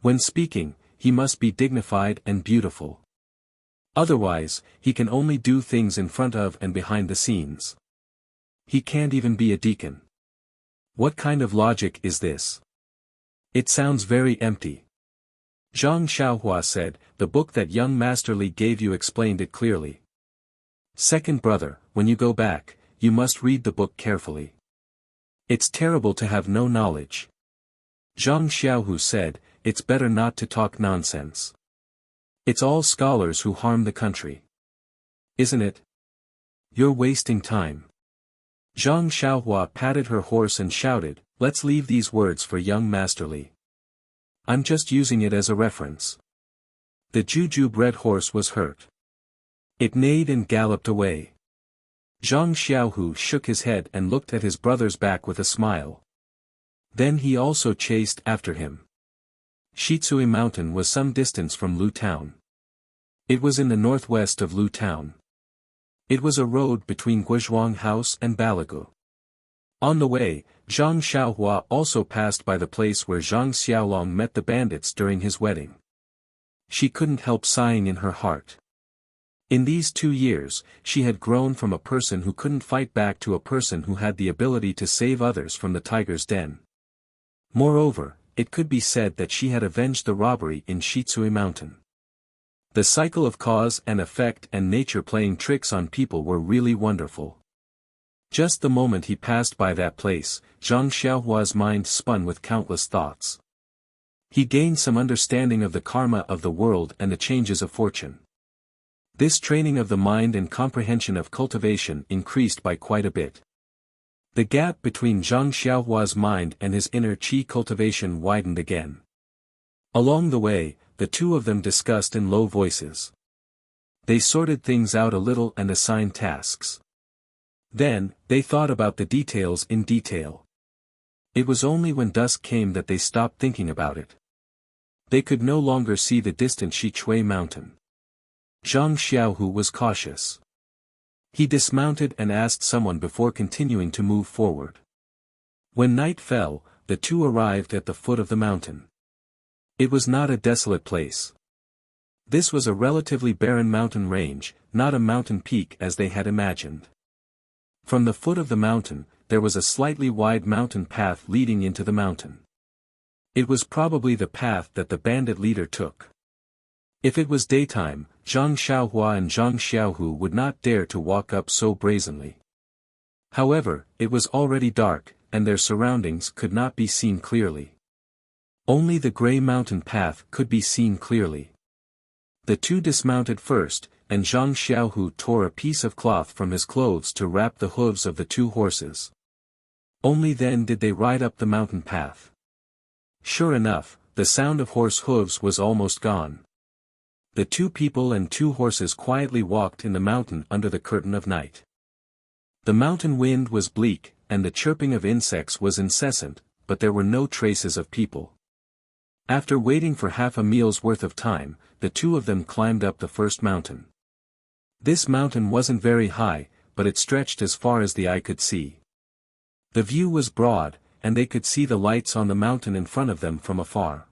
When speaking, he must be dignified and beautiful. Otherwise, he can only do things in front of and behind the scenes. He can't even be a deacon. What kind of logic is this? It sounds very empty. Zhang Xiaohua said, the book that young Master Li gave you explained it clearly. Second brother, when you go back, you must read the book carefully. It's terrible to have no knowledge. Zhang Xiaohu said, it's better not to talk nonsense. It's all scholars who harm the country. Isn't it? You're wasting time. Zhang Xiaohua patted her horse and shouted, let's leave these words for young Master Li. I'm just using it as a reference. The jujube red horse was hurt. It neighed and galloped away. Zhang Xiaohu shook his head and looked at his brother's back with a smile. Then he also chased after him. Shitsui Mountain was some distance from Lu Town. It was in the northwest of Lu Town. It was a road between Guizhuang House and Balagu. On the way, Zhang Xiaohua also passed by the place where Zhang Xiaolong met the bandits during his wedding. She couldn't help sighing in her heart. In these 2 years, she had grown from a person who couldn't fight back to a person who had the ability to save others from the tiger's den. Moreover, it could be said that she had avenged the robbery in Shitsui Mountain. The cycle of cause and effect and nature playing tricks on people were really wonderful. Just the moment he passed by that place, Zhang Xiaohua's mind spun with countless thoughts. He gained some understanding of the karma of the world and the changes of fortune. This training of the mind and comprehension of cultivation increased by quite a bit. The gap between Zhang Xiaohua's mind and his inner qi cultivation widened again. Along the way, the two of them discussed in low voices. They sorted things out a little and assigned tasks. Then, they thought about the details in detail. It was only when dusk came that they stopped thinking about it. They could no longer see the distant Shichui Mountain. Zhang Xiaohu was cautious. He dismounted and asked someone before continuing to move forward. When night fell, the two arrived at the foot of the mountain. It was not a desolate place. This was a relatively barren mountain range, not a mountain peak as they had imagined. From the foot of the mountain, there was a slightly wide mountain path leading into the mountain. It was probably the path that the bandit leader took. If it was daytime, Zhang Xiaohua and Zhang Xiaohu would not dare to walk up so brazenly. However, it was already dark, and their surroundings could not be seen clearly. Only the gray mountain path could be seen clearly. The two dismounted first, and Zhang Xiaohu tore a piece of cloth from his clothes to wrap the hooves of the two horses. Only then did they ride up the mountain path. Sure enough, the sound of horse hooves was almost gone. The 2 people and 2 horses quietly walked in the mountain under the curtain of night. The mountain wind was bleak, and the chirping of insects was incessant, but there were no traces of people. After waiting for half a meal's worth of time, the 2 of them climbed up the first mountain. This mountain wasn't very high, but it stretched as far as the eye could see. The view was broad, and they could see the lights on the mountain in front of them from afar.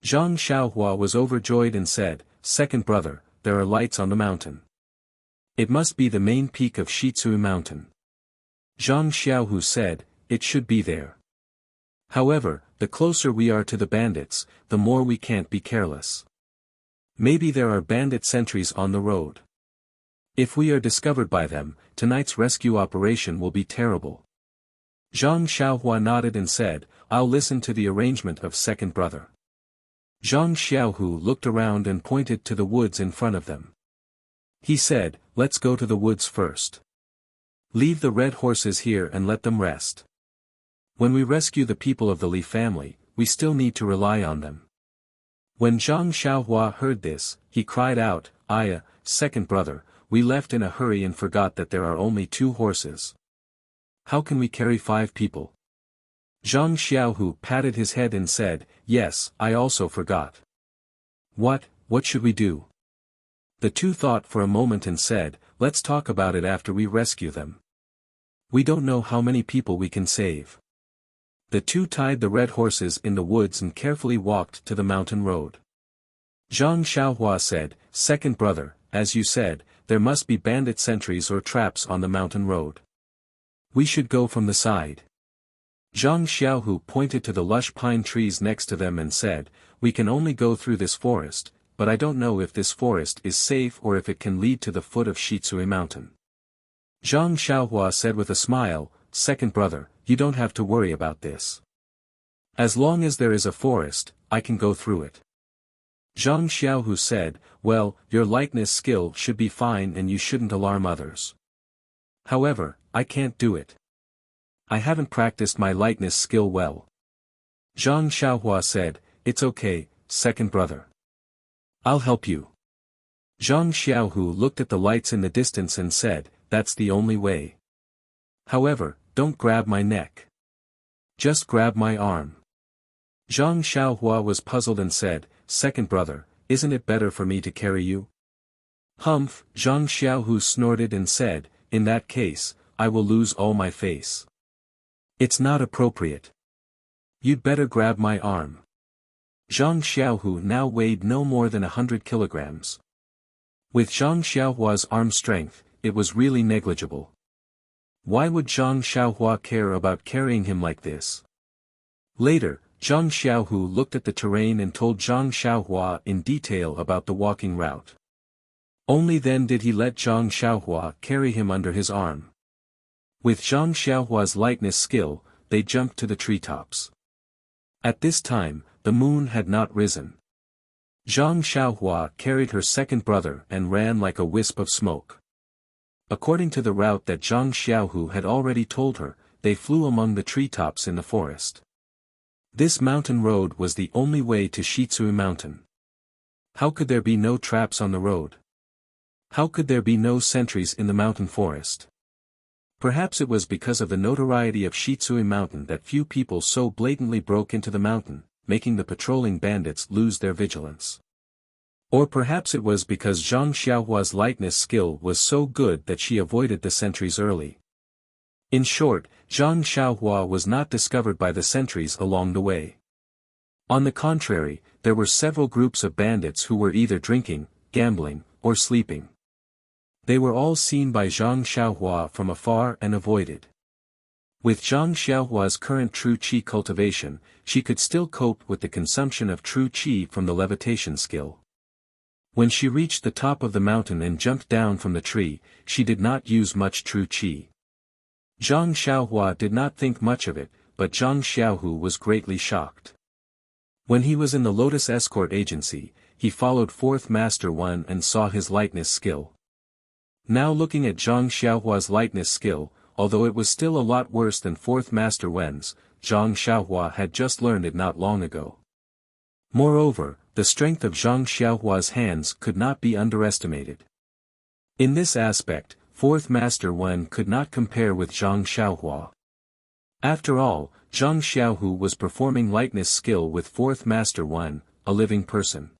Zhang Xiaohua was overjoyed and said, "Second brother, there are lights on the mountain. It must be the main peak of Shitsui Mountain." Zhang Xiaohu said, "It should be there. However, the closer we are to the bandits, the more we can't be careless. Maybe there are bandit sentries on the road. If we are discovered by them, tonight's rescue operation will be terrible." Zhang Xiaohua nodded and said, "I'll listen to the arrangement of second brother." Zhang Xiaohu looked around and pointed to the woods in front of them. He said, "Let's go to the woods first. Leave the red horses here and let them rest. When we rescue the people of the Li family, we still need to rely on them." When Zhang Xiaohua heard this, he cried out, "Ayah, second brother, we left in a hurry and forgot that there are only 2 horses. How can we carry 5 people?" Zhang Xiaohu patted his head and said, "Yes, I also forgot. What should we do?" The 2 thought for a moment and said, "Let's talk about it after we rescue them. We don't know how many people we can save." The 2 tied the red horses in the woods and carefully walked to the mountain road. Zhang Xiaohua said, "Second brother, as you said, there must be bandit sentries or traps on the mountain road. We should go from the side." Zhang Xiaohu pointed to the lush pine trees next to them and said, "We can only go through this forest, but I don't know if this forest is safe or if it can lead to the foot of Shitsui Mountain." Zhang Xiaohua said with a smile, "Second brother, you don't have to worry about this. As long as there is a forest, I can go through it." Zhang Xiaohu said, "Well, your lightness skill should be fine and you shouldn't alarm others. However, I can't do it. I haven't practiced my lightness skill well." Zhang Xiaohua said, "It's okay, second brother. I'll help you." Zhang Xiaohu looked at the lights in the distance and said, "That's the only way. However, don't grab my neck. Just grab my arm." Zhang Xiaohua was puzzled and said, "Second brother, isn't it better for me to carry you?" "Humph," Zhang Xiaohu snorted and said, "In that case, I will lose all my face. It's not appropriate. You'd better grab my arm." Zhang Xiaohu now weighed no more than 100 kilograms. With Zhang Xiaohua's arm strength, it was really negligible. Why would Zhang Xiaohua care about carrying him like this? Later, Zhang Xiaohu looked at the terrain and told Zhang Xiaohua in detail about the walking route. Only then did he let Zhang Xiaohua carry him under his arm. With Zhang Xiaohua's lightness skill, they jumped to the treetops. At this time, the moon had not risen. Zhang Xiaohua carried her second brother and ran like a wisp of smoke. According to the route that Zhang Xiaohu had already told her, they flew among the treetops in the forest. This mountain road was the only way to Shitsui Mountain. How could there be no traps on the road? How could there be no sentries in the mountain forest? Perhaps it was because of the notoriety of Shitsui Mountain that few people so blatantly broke into the mountain, making the patrolling bandits lose their vigilance. Or perhaps it was because Zhang Xiaohua's lightness skill was so good that she avoided the sentries early. In short, Zhang Xiaohua was not discovered by the sentries along the way. On the contrary, there were several groups of bandits who were either drinking, gambling, or sleeping. They were all seen by Zhang Xiaohua from afar and avoided. With Zhang Xiaohua's current true qi cultivation, she could still cope with the consumption of true qi from the levitation skill. When she reached the top of the mountain and jumped down from the tree, she did not use much true qi. Zhang Xiaohua did not think much of it, but Zhang Xiaohu was greatly shocked. When he was in the Lotus Escort Agency, he followed Fourth Master Wen and saw his lightness skill. Now looking at Zhang Xiaohua's lightness skill, although it was still a lot worse than Fourth Master Wen's, Zhang Xiaohua had just learned it not long ago. Moreover, the strength of Zhang Xiaohua's hands could not be underestimated. In this aspect, Fourth Master Wen could not compare with Zhang Xiaohua. After all, Zhang Xiaohu was performing lightness skill with Fourth Master Wen, a living person.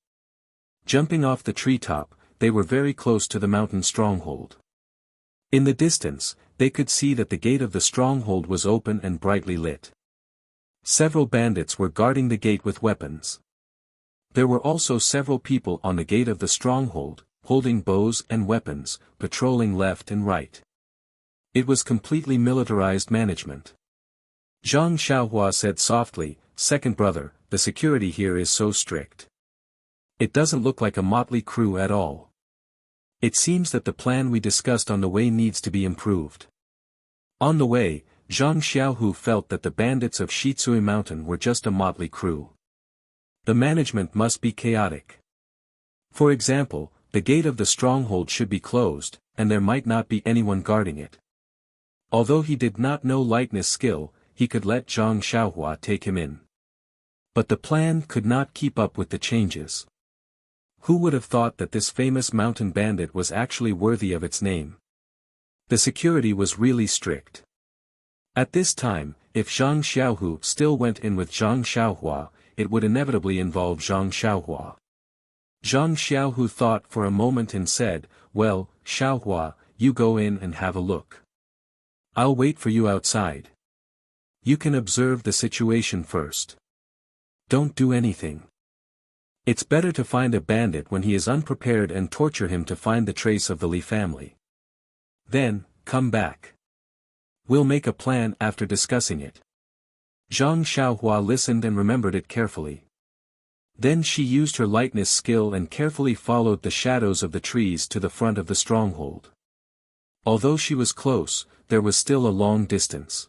Jumping off the treetop, they were very close to the mountain stronghold. In the distance, they could see that the gate of the stronghold was open and brightly lit. Several bandits were guarding the gate with weapons. There were also several people on the gate of the stronghold, holding bows and weapons, patrolling left and right. It was completely militarized management. Zhang Xiaohua said softly, "Second brother, the security here is so strict. It doesn't look like a motley crew at all. It seems that the plan we discussed on the way needs to be improved." On the way, Zhang Xiaohu felt that the bandits of Shitsui Mountain were just a motley crew. The management must be chaotic. For example, the gate of the stronghold should be closed, and there might not be anyone guarding it. Although he did not know lightness skill, he could let Zhang Xiaohua take him in. But the plan could not keep up with the changes. Who would have thought that this famous mountain bandit was actually worthy of its name? The security was really strict. At this time, if Zhang Xiaohu still went in with Zhang Xiaohua, it would inevitably involve Zhang Xiaohua. Zhang Xiaohu thought for a moment and said, "Well, Xiaohua, you go in and have a look. I'll wait for you outside. You can observe the situation first. Don't do anything. It's better to find a bandit when he is unprepared and torture him to find the trace of the Li family. Then, come back. We'll make a plan after discussing it." Zhang Xiaohua listened and remembered it carefully. Then she used her lightness skill and carefully followed the shadows of the trees to the front of the stronghold. Although she was close, there was still a long distance.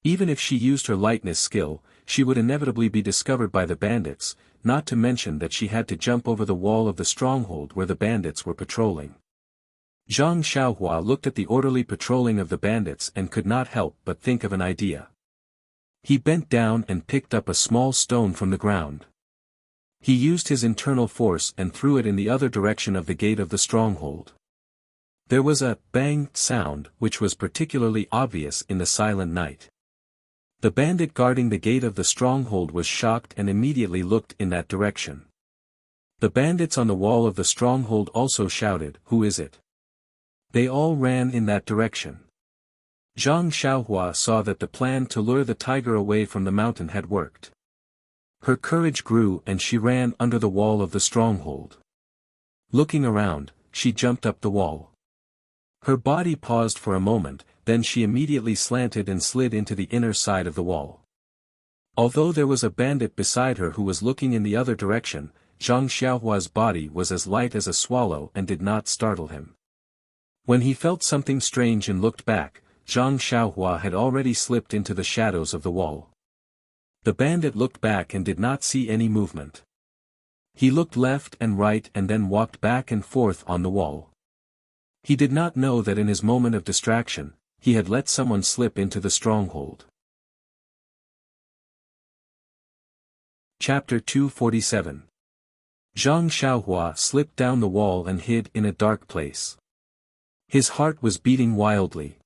Even if she used her lightness skill, she would inevitably be discovered by the bandits, not to mention that she had to jump over the wall of the stronghold where the bandits were patrolling. Zhang Xiaohua looked at the orderly patrolling of the bandits and could not help but think of an idea. He bent down and picked up a small stone from the ground. He used his internal force and threw it in the other direction of the gate of the stronghold. There was a bang sound which was particularly obvious in the silent night. The bandit guarding the gate of the stronghold was shocked and immediately looked in that direction. The bandits on the wall of the stronghold also shouted, "Who is it?" They all ran in that direction. Zhang Xiaohua saw that the plan to lure the tiger away from the mountain had worked. Her courage grew and she ran under the wall of the stronghold. Looking around, she jumped up the wall. Her body paused for a moment, then she immediately slanted and slid into the inner side of the wall. Although there was a bandit beside her who was looking in the other direction, Zhang Xiaohua's body was as light as a swallow and did not startle him. When he felt something strange and looked back, Zhang Xiaohua had already slipped into the shadows of the wall. The bandit looked back and did not see any movement. He looked left and right and then walked back and forth on the wall. He did not know that in his moment of distraction, he had let someone slip into the stronghold. Chapter 247. Zhang Xiaohua slipped down the wall and hid in a dark place. His heart was beating wildly.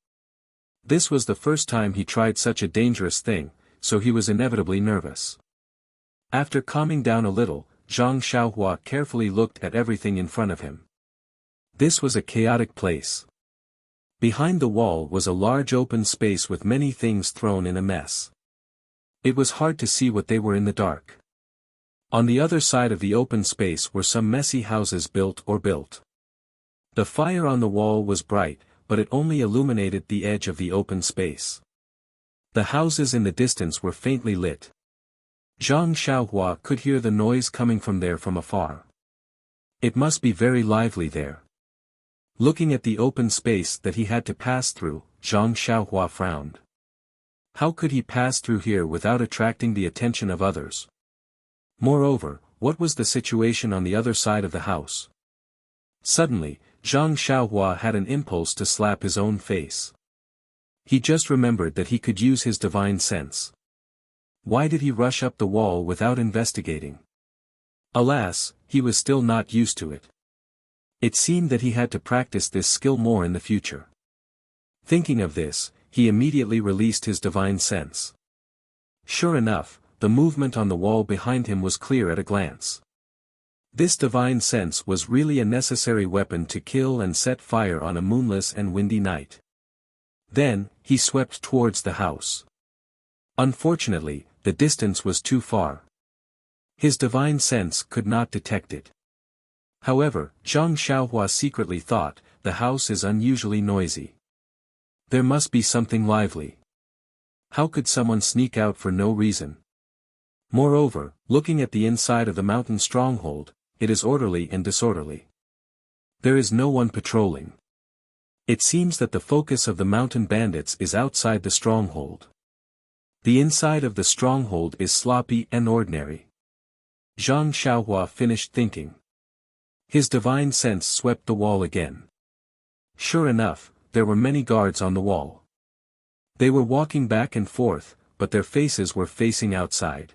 This was the first time he tried such a dangerous thing, so he was inevitably nervous. After calming down a little, Zhang Xiaohua carefully looked at everything in front of him. This was a chaotic place. Behind the wall was a large open space with many things thrown in a mess. It was hard to see what they were in the dark. On the other side of the open space were some messy houses built. The fire on the wall was bright, but it only illuminated the edge of the open space. The houses in the distance were faintly lit. Zhang Xiaohua could hear the noise coming from there from afar. It must be very lively there. Looking at the open space that he had to pass through, Zhang Xiaohua frowned. How could he pass through here without attracting the attention of others? Moreover, what was the situation on the other side of the house? Suddenly, Zhang Xiaohua had an impulse to slap his own face. He just remembered that he could use his divine sense. Why did he rush up the wall without investigating? Alas, he was still not used to it. It seemed that he had to practice this skill more in the future. Thinking of this, he immediately released his divine sense. Sure enough, the movement on the wall behind him was clear at a glance. This divine sense was really a necessary weapon to kill and set fire on a moonless and windy night. Then, he swept towards the house. Unfortunately, the distance was too far. His divine sense could not detect it. However, Zhang Xiaohua secretly thought, the house is unusually noisy. There must be something lively. How could someone sneak out for no reason? Moreover, looking at the inside of the mountain stronghold, it is orderly and disorderly. There is no one patrolling. It seems that the focus of the mountain bandits is outside the stronghold. The inside of the stronghold is sloppy and ordinary. Zhang Xiaohua finished thinking. His divine sense swept the wall again. Sure enough, there were many guards on the wall. They were walking back and forth, but their faces were facing outside.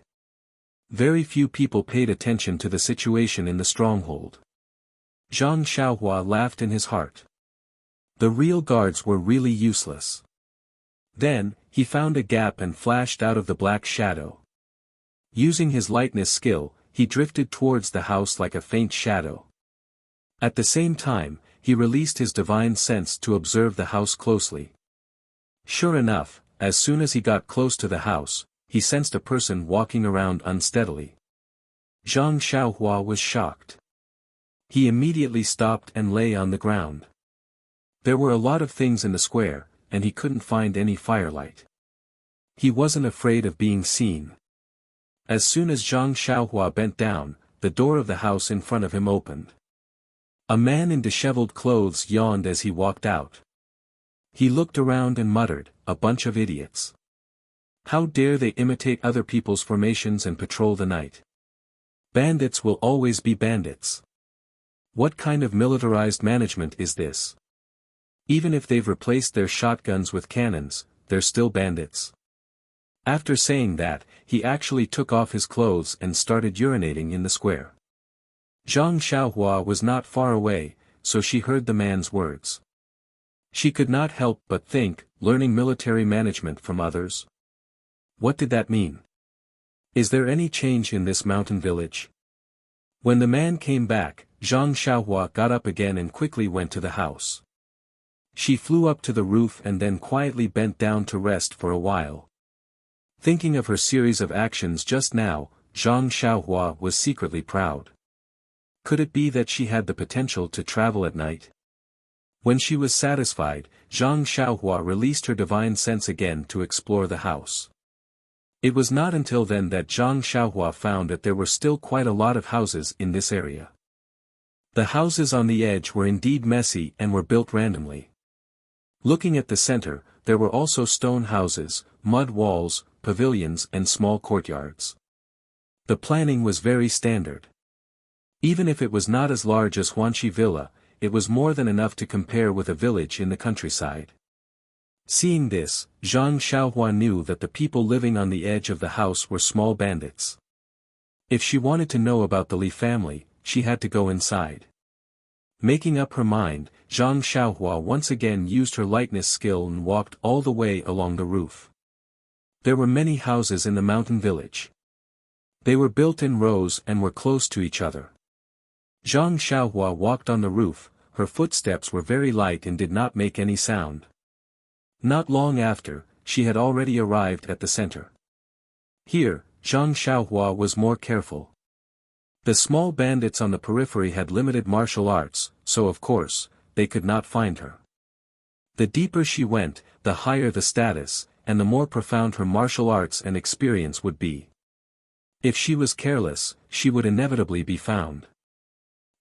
Very few people paid attention to the situation in the stronghold. Zhang Xiaohua laughed in his heart. The real guards were really useless. Then, he found a gap and flashed out of the black shadow. Using his lightness skill, he drifted towards the house like a faint shadow. At the same time, he released his divine sense to observe the house closely. Sure enough, as soon as he got close to the house, he sensed a person walking around unsteadily. Zhang Xiaohua was shocked. He immediately stopped and lay on the ground. There were a lot of things in the square, and he couldn't find any firelight. He wasn't afraid of being seen. As soon as Zhang Xiaohua bent down, the door of the house in front of him opened. A man in disheveled clothes yawned as he walked out. He looked around and muttered, "A bunch of idiots. How dare they imitate other people's formations and patrol the night? Bandits will always be bandits. What kind of militarized management is this? Even if they've replaced their shotguns with cannons, they're still bandits." After saying that, he actually took off his clothes and started urinating in the square. Zhang Xiaohua was not far away, so she heard the man's words. She could not help but think, learning military management from others? What did that mean? Is there any change in this mountain village? When the man came back, Zhang Xiaohua got up again and quickly went to the house. She flew up to the roof and then quietly bent down to rest for a while. Thinking of her series of actions just now, Zhang Xiaohua was secretly proud. Could it be that she had the potential to travel at night? When she was satisfied, Zhang Xiaohua released her divine sense again to explore the house. It was not until then that Zhang Xiaohua found that there were still quite a lot of houses in this area. The houses on the edge were indeed messy and were built randomly. Looking at the center, there were also stone houses, mud walls, pavilions and small courtyards. The planning was very standard. Even if it was not as large as Huanxi Villa, it was more than enough to compare with a village in the countryside. Seeing this, Zhang Xiaohua knew that the people living on the edge of the house were small bandits. If she wanted to know about the Li family, she had to go inside. Making up her mind, Zhang Xiaohua once again used her lightness skill and walked all the way along the roof. There were many houses in the mountain village. They were built in rows and were close to each other. Zhang Xiaohua walked on the roof, her footsteps were very light and did not make any sound. Not long after, she had already arrived at the center. Here, Zhang Xiaohua was more careful. The small bandits on the periphery had limited martial arts, so of course, they could not find her. The deeper she went, the higher the status, and the more profound her martial arts and experience would be. If she was careless, she would inevitably be found.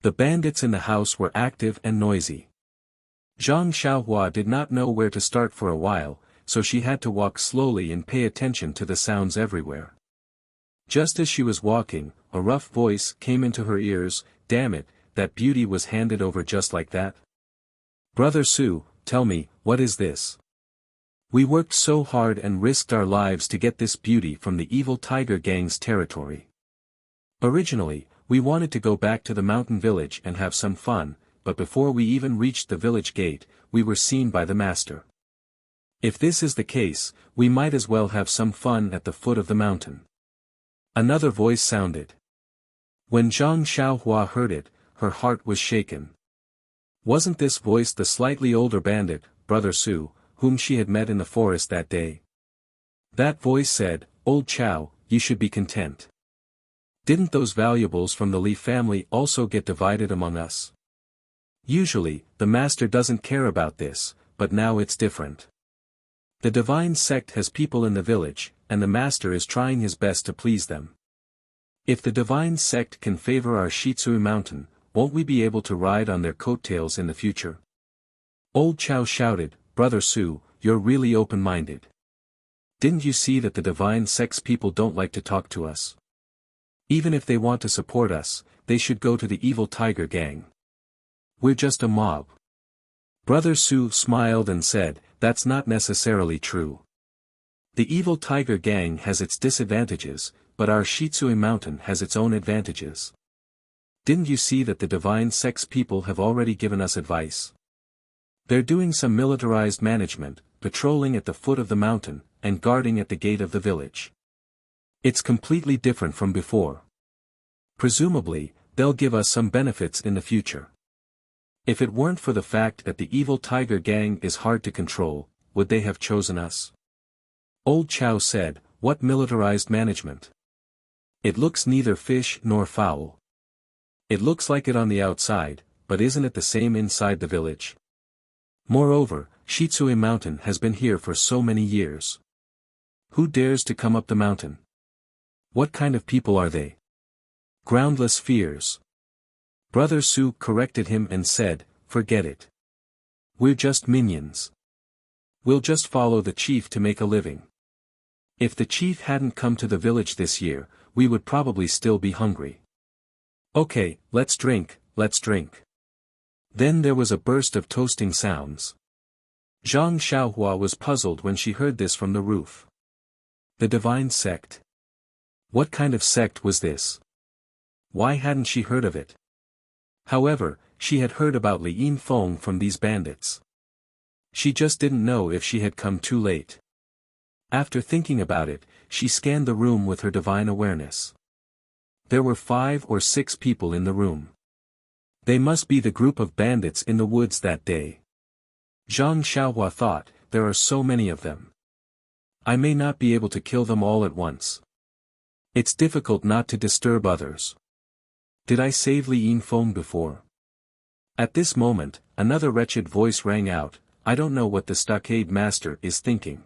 The bandits in the house were active and noisy. Zhang Xiaohua did not know where to start for a while, so she had to walk slowly and pay attention to the sounds everywhere. Just as she was walking, a rough voice came into her ears, "Damn it, that beauty was handed over just like that? Brother Su, tell me, what is this? We worked so hard and risked our lives to get this beauty from the evil tiger gang's territory." Originally, We wanted to go back to the mountain village and have some fun, but before we even reached the village gate, we were seen by the master. If this is the case, we might as well have some fun at the foot of the mountain. Another voice sounded. When Zhang Xiaohua heard it, her heart was shaken. Wasn't this voice the slightly older bandit, Brother Su, whom she had met in the forest that day? That voice said, "Old Chow, you should be content. Didn't those valuables from the Li family also get divided among us?" Usually, the master doesn't care about this, but now it's different. The divine sect has people in the village, and the master is trying his best to please them. If the divine sect can favor our Shitsui mountain, won't we be able to ride on their coattails in the future? Old Chow shouted, "Brother Su, you're really open-minded. Didn't you see that the divine sect's people don't like to talk to us? Even if they want to support us, they should go to the evil tiger gang. We're just a mob." Brother Su smiled and said, "That's not necessarily true. The evil tiger gang has its disadvantages, but our Shitsui mountain has its own advantages. Didn't you see that the divine sect's people have already given us advice? They're doing some militarized management, patrolling at the foot of the mountain, and guarding at the gate of the village. It's completely different from before. Presumably, they'll give us some benefits in the future. If it weren't for the fact that the evil tiger gang is hard to control, would they have chosen us?" Old Chow said, "What militarized management? It looks neither fish nor fowl. It looks like it on the outside, but isn't it the same inside the village? Moreover, Shitsui Mountain has been here for so many years. Who dares to come up the mountain? What kind of people are they? Groundless fears." Brother Su corrected him and said, "Forget it. We're just minions. We'll just follow the chief to make a living. If the chief hadn't come to the village this year, we would probably still be hungry. Okay, let's drink, let's drink." Then there was a burst of toasting sounds. Zhang Xiaohua was puzzled when she heard this from the roof. The divine sect. What kind of sect was this? Why hadn't she heard of it? However, she had heard about Li Yinfeng from these bandits. She just didn't know if she had come too late. After thinking about it, she scanned the room with her divine awareness. There were 5 or 6 people in the room. They must be the group of bandits in the woods that day. Zhang Xiaohua thought, there are so many of them. I may not be able to kill them all at once. It's difficult not to disturb others. Did I save Li Yinfeng before? At this moment, another wretched voice rang out, "I don't know what the stockade master is thinking.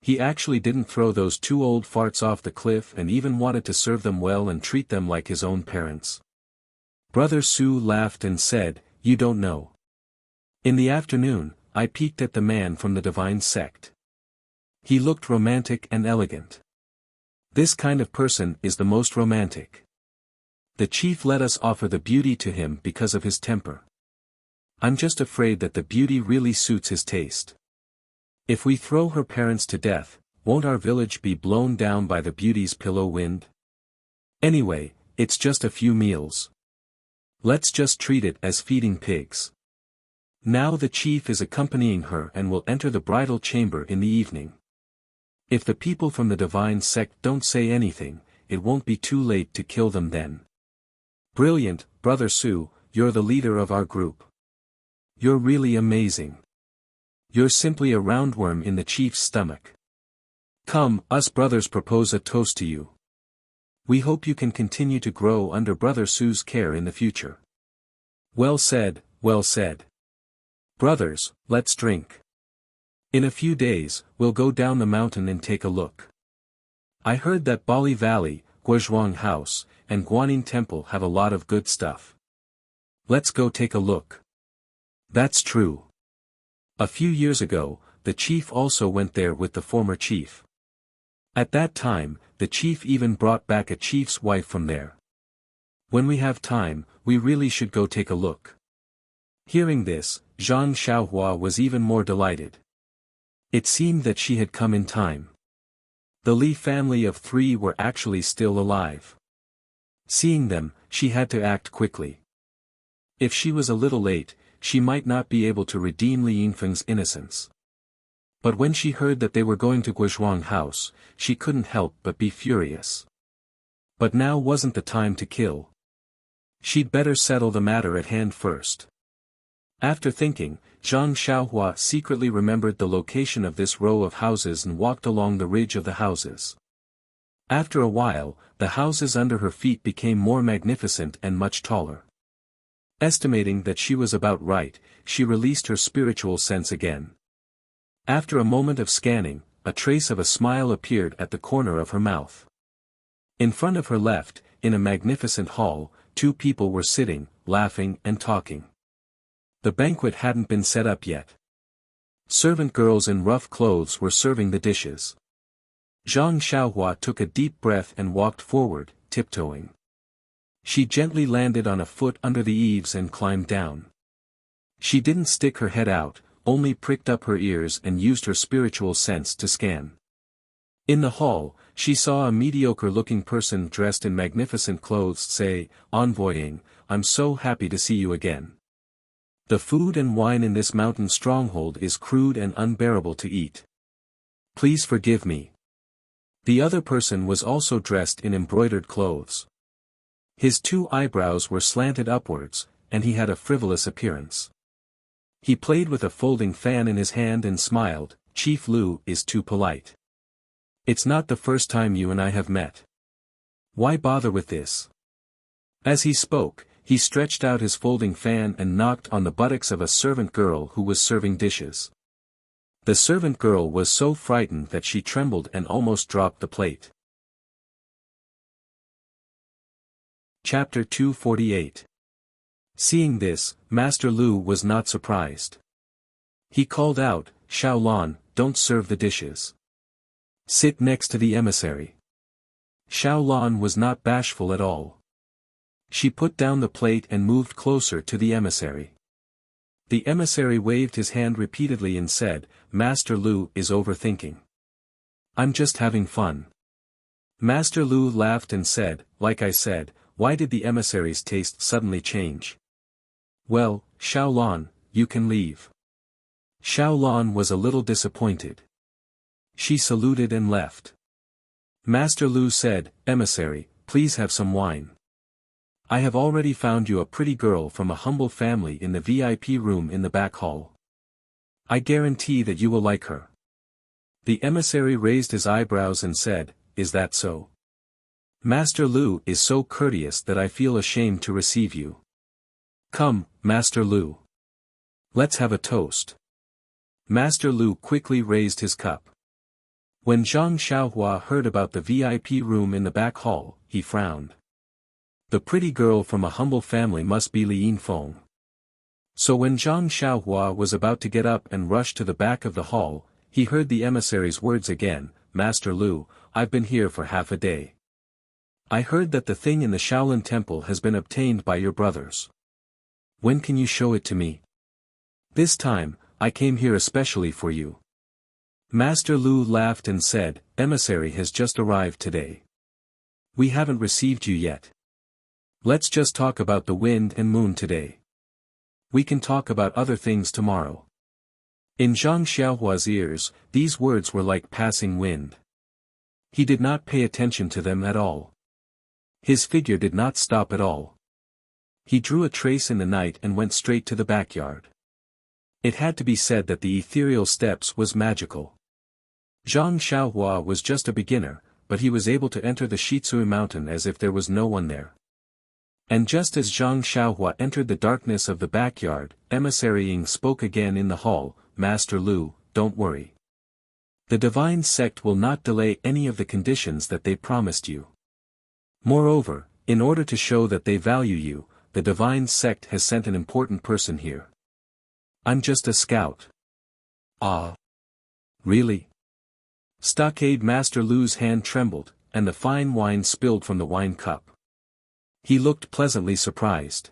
He actually didn't throw those 2 old farts off the cliff and even wanted to serve them well and treat them like his own parents." Brother Su laughed and said, "You don't know. In the afternoon, I peeked at the man from the divine sect. He looked romantic and elegant. This kind of person is the most romantic. The chief let us offer the beauty to him because of his temper. I'm just afraid that the beauty really suits his taste. If we throw her parents to death, won't our village be blown down by the beauty's pillow wind? Anyway, it's just a few meals. Let's just treat it as feeding pigs." Now the chief is accompanying her and will enter the bridal chamber in the evening. If the people from the divine sect don't say anything, it won't be too late to kill them then. Brilliant, Brother Su, you're the leader of our group. You're really amazing. You're simply a roundworm in the chief's stomach. Come, us brothers propose a toast to you. We hope you can continue to grow under Brother Su's care in the future. Well said, well said. Brothers, let's drink. In a few days, we'll go down the mountain and take a look. I heard that Bali Valley, Guozhuang House, and Guanyin Temple have a lot of good stuff. Let's go take a look. That's true. A few years ago, the chief also went there with the former chief. At that time, the chief even brought back a chief's wife from there. When we have time, we really should go take a look. Hearing this, Zhang Xiaohua was even more delighted. It seemed that she had come in time. The Li family of 3 were actually still alive. Seeing them, she had to act quickly. If she was a little late, she might not be able to redeem Li Yingfeng's innocence. But when she heard that they were going to Guozhuang House, she couldn't help but be furious. But now wasn't the time to kill. She'd better settle the matter at hand first. After thinking, Zhang Xiaohua secretly remembered the location of this row of houses and walked along the ridge of the houses. After a while, the houses under her feet became more magnificent and much taller. Estimating that she was about right, she released her spiritual sense again. After a moment of scanning, a trace of a smile appeared at the corner of her mouth. In front of her left, in a magnificent hall, 2 people were sitting, laughing and talking. The banquet hadn't been set up yet. Servant girls in rough clothes were serving the dishes. Zhang Xiaohua took a deep breath and walked forward, tiptoeing. She gently landed on a foot under the eaves and climbed down. She didn't stick her head out, only pricked up her ears and used her spiritual sense to scan. In the hall, she saw a mediocre-looking person dressed in magnificent clothes say, "Envoying, I'm so happy to see you again. The food and wine in this mountain stronghold is crude and unbearable to eat. Please forgive me." The other person was also dressed in embroidered clothes. His 2 eyebrows were slanted upwards, and he had a frivolous appearance. He played with a folding fan in his hand and smiled. "Chief Lu is too polite. It's not the first time you and I have met. Why bother with this?" As he spoke, he stretched out his folding fan and knocked on the buttocks of a servant girl who was serving dishes. The servant girl was so frightened that she trembled and almost dropped the plate. Chapter 248. Seeing this, Master Lu was not surprised. He called out, "Xiaolan, don't serve the dishes. Sit next to the emissary." Xiaolan was not bashful at all. She put down the plate and moved closer to the emissary. The emissary waved his hand repeatedly and said, "Master Lu is overthinking. I'm just having fun." Master Lu laughed and said, "Like I said, why did the emissary's taste suddenly change? Well, Xiaolan, you can leave." Xiaolan was a little disappointed. She saluted and left. Master Lu said, "Emissary, please have some wine. I have already found you a pretty girl from a humble family in the VIP room in the back hall. I guarantee that you will like her." The emissary raised his eyebrows and said, "Is that so? Master Lu is so courteous that I feel ashamed to receive you. Come, Master Lu. Let's have a toast." Master Lu quickly raised his cup. When Zhang Xiaohua heard about the VIP room in the back hall, he frowned. The pretty girl from a humble family must be Li Yingfeng. So when Zhang Xiaohua was about to get up and rush to the back of the hall, he heard the emissary's words again, "Master Lu, I've been here for half a day. I heard that the thing in the Shaolin Temple has been obtained by your brothers. When can you show it to me? This time, I came here especially for you." Master Lu laughed and said, "Emissary has just arrived today. We haven't received you yet. Let's just talk about the wind and moon today. We can talk about other things tomorrow." In Zhang Xiaohua's ears, these words were like passing wind. He did not pay attention to them at all. His figure did not stop at all. He drew a trace in the night and went straight to the backyard. It had to be said that the ethereal steps was magical. Zhang Xiaohua was just a beginner, but he was able to enter the Shitsui mountain as if there was no one there. And just as Zhang Xiaohua entered the darkness of the backyard, Emissary Ying spoke again in the hall, "Master Lu, don't worry. The divine sect will not delay any of the conditions that they promised you. Moreover, in order to show that they value you, the divine sect has sent an important person here. I'm just a scout." "Ah. Really?" Stockade Master Lu's hand trembled, and the fine wine spilled from the wine cup. He looked pleasantly surprised.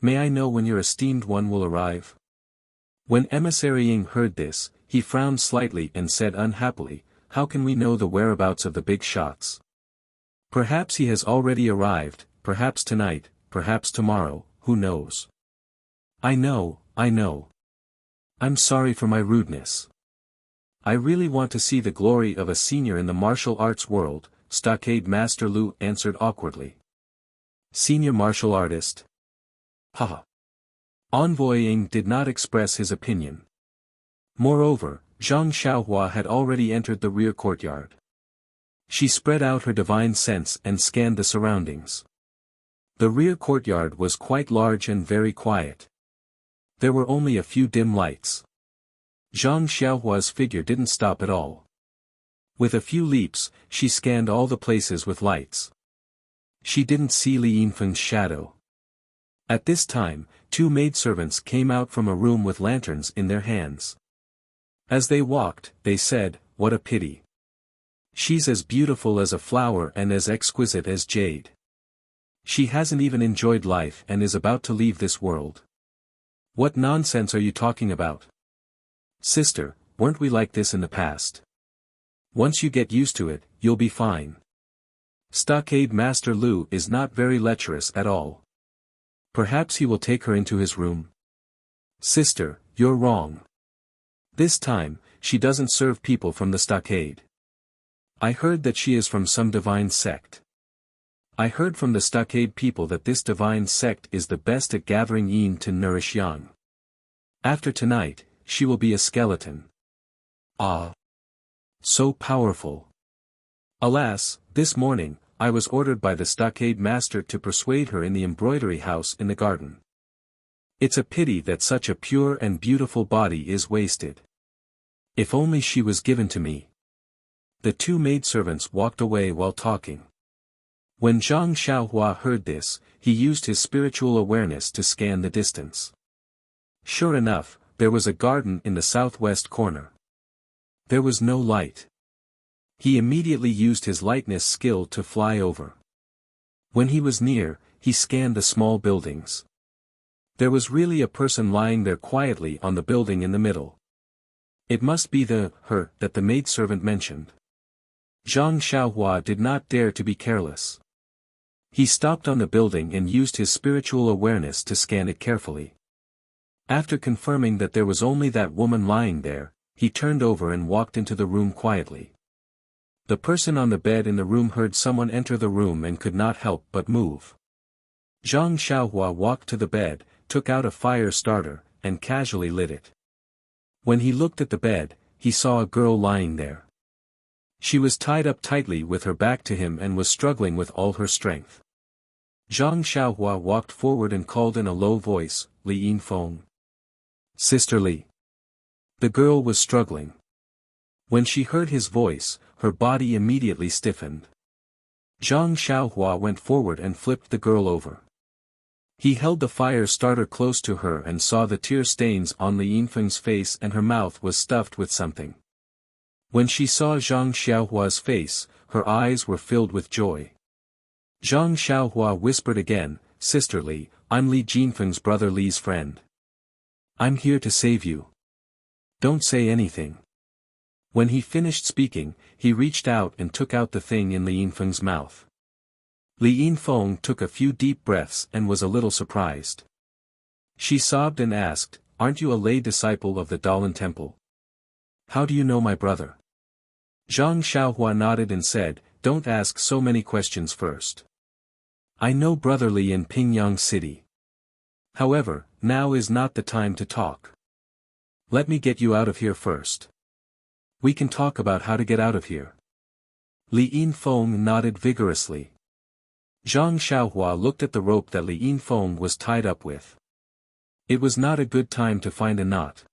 "May I know when your esteemed one will arrive?" When Emissary Ying heard this, he frowned slightly and said unhappily, "How can we know the whereabouts of the big shots? Perhaps he has already arrived, perhaps tonight, perhaps tomorrow, who knows? I know. I'm sorry for my rudeness. I really want to see the glory of a senior in the martial arts world, Stockade Master Lu answered awkwardly. Senior martial artist? Haha. Envoy Ying did not express his opinion. Moreover, Zhang Xiaohua had already entered the rear courtyard. She spread out her divine sense and scanned the surroundings. The rear courtyard was quite large and very quiet. There were only a few dim lights. Zhang Xiaohua's figure didn't stop at all. With a few leaps, she scanned all the places with lights. She didn't see Li Yinfeng's shadow. At this time, two maidservants came out from a room with lanterns in their hands. As they walked, they said, "What a pity. She's as beautiful as a flower and as exquisite as jade. She hasn't even enjoyed life and is about to leave this world." "What nonsense are you talking about? Sister, weren't we like this in the past? Once you get used to it, you'll be fine. Stockade Master Lu is not very lecherous at all. Perhaps he will take her into his room." "Sister, you're wrong. This time, she doesn't serve people from the stockade. I heard that she is from some divine sect. I heard from the stockade people that this divine sect is the best at gathering yin to nourish yang. After tonight, she will be a skeleton." "Ah. So powerful. Alas, this morning, I was ordered by the stockade master to persuade her in the embroidery house in the garden. It's a pity that such a pure and beautiful body is wasted. If only she was given to me." The two maidservants walked away while talking. When Zhang Xiaohua heard this, he used his spiritual awareness to scan the distance. Sure enough, there was a garden in the southwest corner. There was no light. He immediately used his lightness skill to fly over. When he was near, he scanned the small buildings. There was really a person lying there quietly on the building in the middle. It must be her that the maidservant mentioned. Zhang Xiaohua did not dare to be careless. He stopped on the building and used his spiritual awareness to scan it carefully. After confirming that there was only that woman lying there, he turned over and walked into the room quietly. The person on the bed in the room heard someone enter the room and could not help but move. Zhang Xiaohua walked to the bed, took out a fire starter, and casually lit it. When he looked at the bed, he saw a girl lying there. She was tied up tightly with her back to him and was struggling with all her strength. Zhang Xiaohua walked forward and called in a low voice, "Li Yinfeng." "Sister Li." The girl was struggling. When she heard his voice, her body immediately stiffened. Zhang Xiaohua went forward and flipped the girl over. He held the fire starter close to her and saw the tear stains on Li Yinfeng's face, and her mouth was stuffed with something. When she saw Zhang Xiaohua's face, her eyes were filled with joy. Zhang Xiaohua whispered again, "Sister Li, I'm Li Jinfeng's brother Li's friend. I'm here to save you. Don't say anything." When he finished speaking, he reached out and took out the thing in Li Yinfeng's mouth. Li Yinfeng took a few deep breaths and was a little surprised. She sobbed and asked, "Aren't you a lay disciple of the Dalan Temple? How do you know my brother?" Zhang Xiaohua nodded and said, "Don't ask so many questions first. I know Brother Li in Pingyang City. However, now is not the time to talk. Let me get you out of here first. We can talk about how to get out of here." Li Yinfeng nodded vigorously. Zhang Xiaohua looked at the rope that Li Yinfeng was tied up with. It was not a good time to find a knot.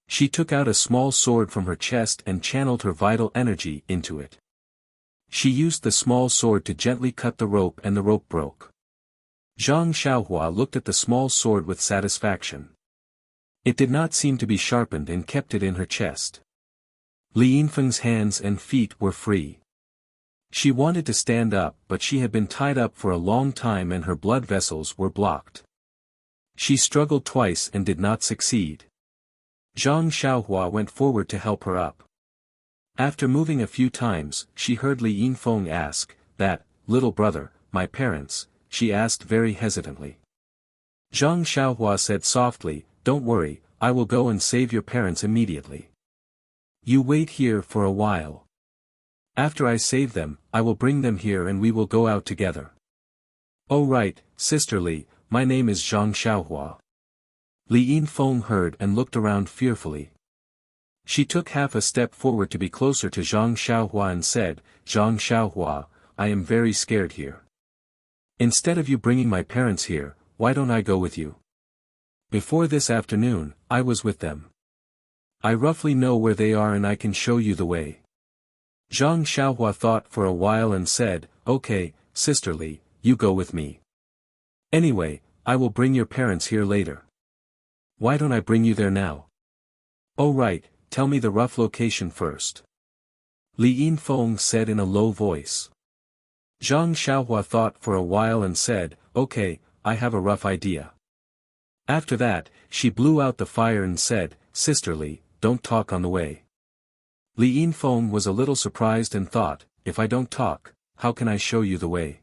She took out a small sword from her chest and channeled her vital energy into it. She used the small sword to gently cut the rope, and the rope broke. Zhang Xiaohua looked at the small sword with satisfaction. It did not seem to be sharpened and kept it in her chest. Li Yinfeng's hands and feet were free. She wanted to stand up, but she had been tied up for a long time and her blood vessels were blocked. She struggled twice and did not succeed. Zhang Xiaohua went forward to help her up. After moving a few times, she heard Li Yinfeng ask, little brother, my parents?" she asked very hesitantly. Zhang Xiaohua said softly, "Don't worry, I will go and save your parents immediately. You wait here for a while. After I save them, I will bring them here and we will go out together." "Oh right, Sister Li, my name is Zhang Xiaohua." Li Yinfeng heard and looked around fearfully. She took half a step forward to be closer to Zhang Xiaohua and said, "Zhang Xiaohua, I am very scared here. Instead of you bringing my parents here, why don't I go with you? Before this afternoon, I was with them. I roughly know where they are and I can show you the way." Zhang Xiaohua thought for a while and said, "Okay, Sister Li, you go with me. Anyway, I will bring your parents here later. Why don't I bring you there now?" "Oh right, tell me the rough location first," Li Yinfeng said in a low voice. Zhang Xiaohua thought for a while and said, "Okay, I have a rough idea." After that, she blew out the fire and said, "Sister Li, don't talk on the way." Li Yinfeng was a little surprised and thought, "If I don't talk, how can I show you the way?"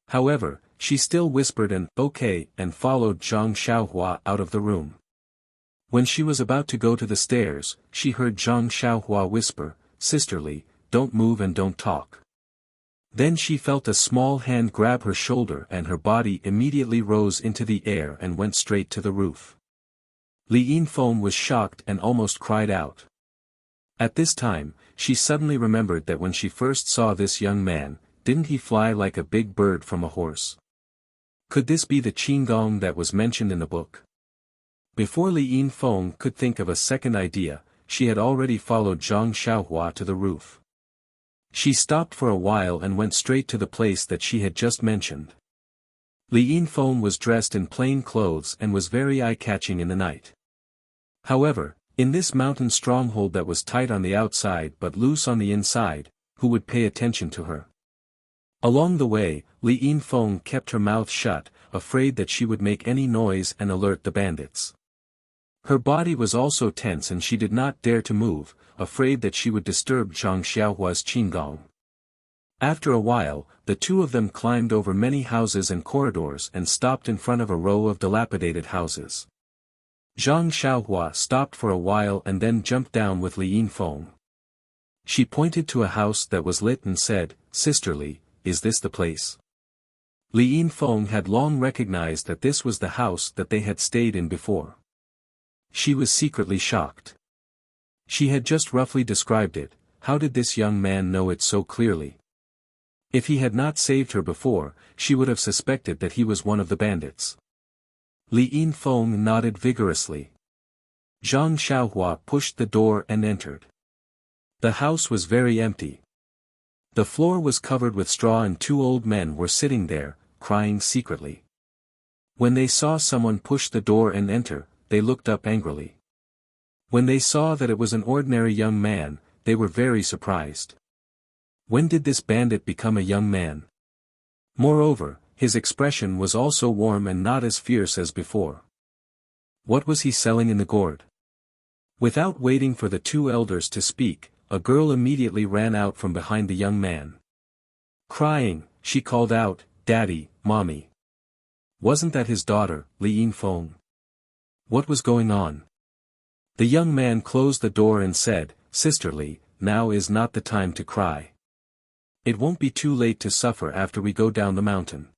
However, she still whispered an "okay" and followed Zhang Xiaohua out of the room. When she was about to go to the stairs, she heard Zhang Xiaohua whisper, "Sister Li, don't move and don't talk." Then she felt a small hand grab her shoulder and her body immediately rose into the air and went straight to the roof. Li Yinfeng was shocked and almost cried out. At this time, she suddenly remembered that when she first saw this young man, didn't he fly like a big bird from a horse? Could this be the Qinggong that was mentioned in the book? Before Li Yinfeng could think of a second idea, she had already followed Zhang Xiaohua to the roof. She stopped for a while and went straight to the place that she had just mentioned. Li Yinfeng was dressed in plain clothes and was very eye-catching in the night. However, in this mountain stronghold that was tight on the outside but loose on the inside, who would pay attention to her? Along the way, Li Yinfeng kept her mouth shut, afraid that she would make any noise and alert the bandits. Her body was also tense and she did not dare to move, afraid that she would disturb Zhang Xiaohua's Qinggong. After a while, the two of them climbed over many houses and corridors and stopped in front of a row of dilapidated houses. Zhang Xiaohua stopped for a while and then jumped down with Li Yinfeng. She pointed to a house that was lit and said, "Sister Li, is this the place?" Li Yinfeng had long recognized that this was the house that they had stayed in before. She was secretly shocked. She had just roughly described it, how did this young man know it so clearly? If he had not saved her before, she would have suspected that he was one of the bandits. Li Yinfeng nodded vigorously. Zhang Xiaohua pushed the door and entered. The house was very empty. The floor was covered with straw and two old men were sitting there, crying secretly. When they saw someone push the door and enter, they looked up angrily. When they saw that it was an ordinary young man, they were very surprised. When did this bandit become a young man? Moreover, his expression was also warm and not as fierce as before. What was he selling in the gourd? Without waiting for the two elders to speak, a girl immediately ran out from behind the young man. Crying, she called out, "Daddy, Mommy." Wasn't that his daughter, Li Yinfeng? What was going on? The young man closed the door and said, "Sister Li, now is not the time to cry. It won't be too late to suffer after we go down the mountain."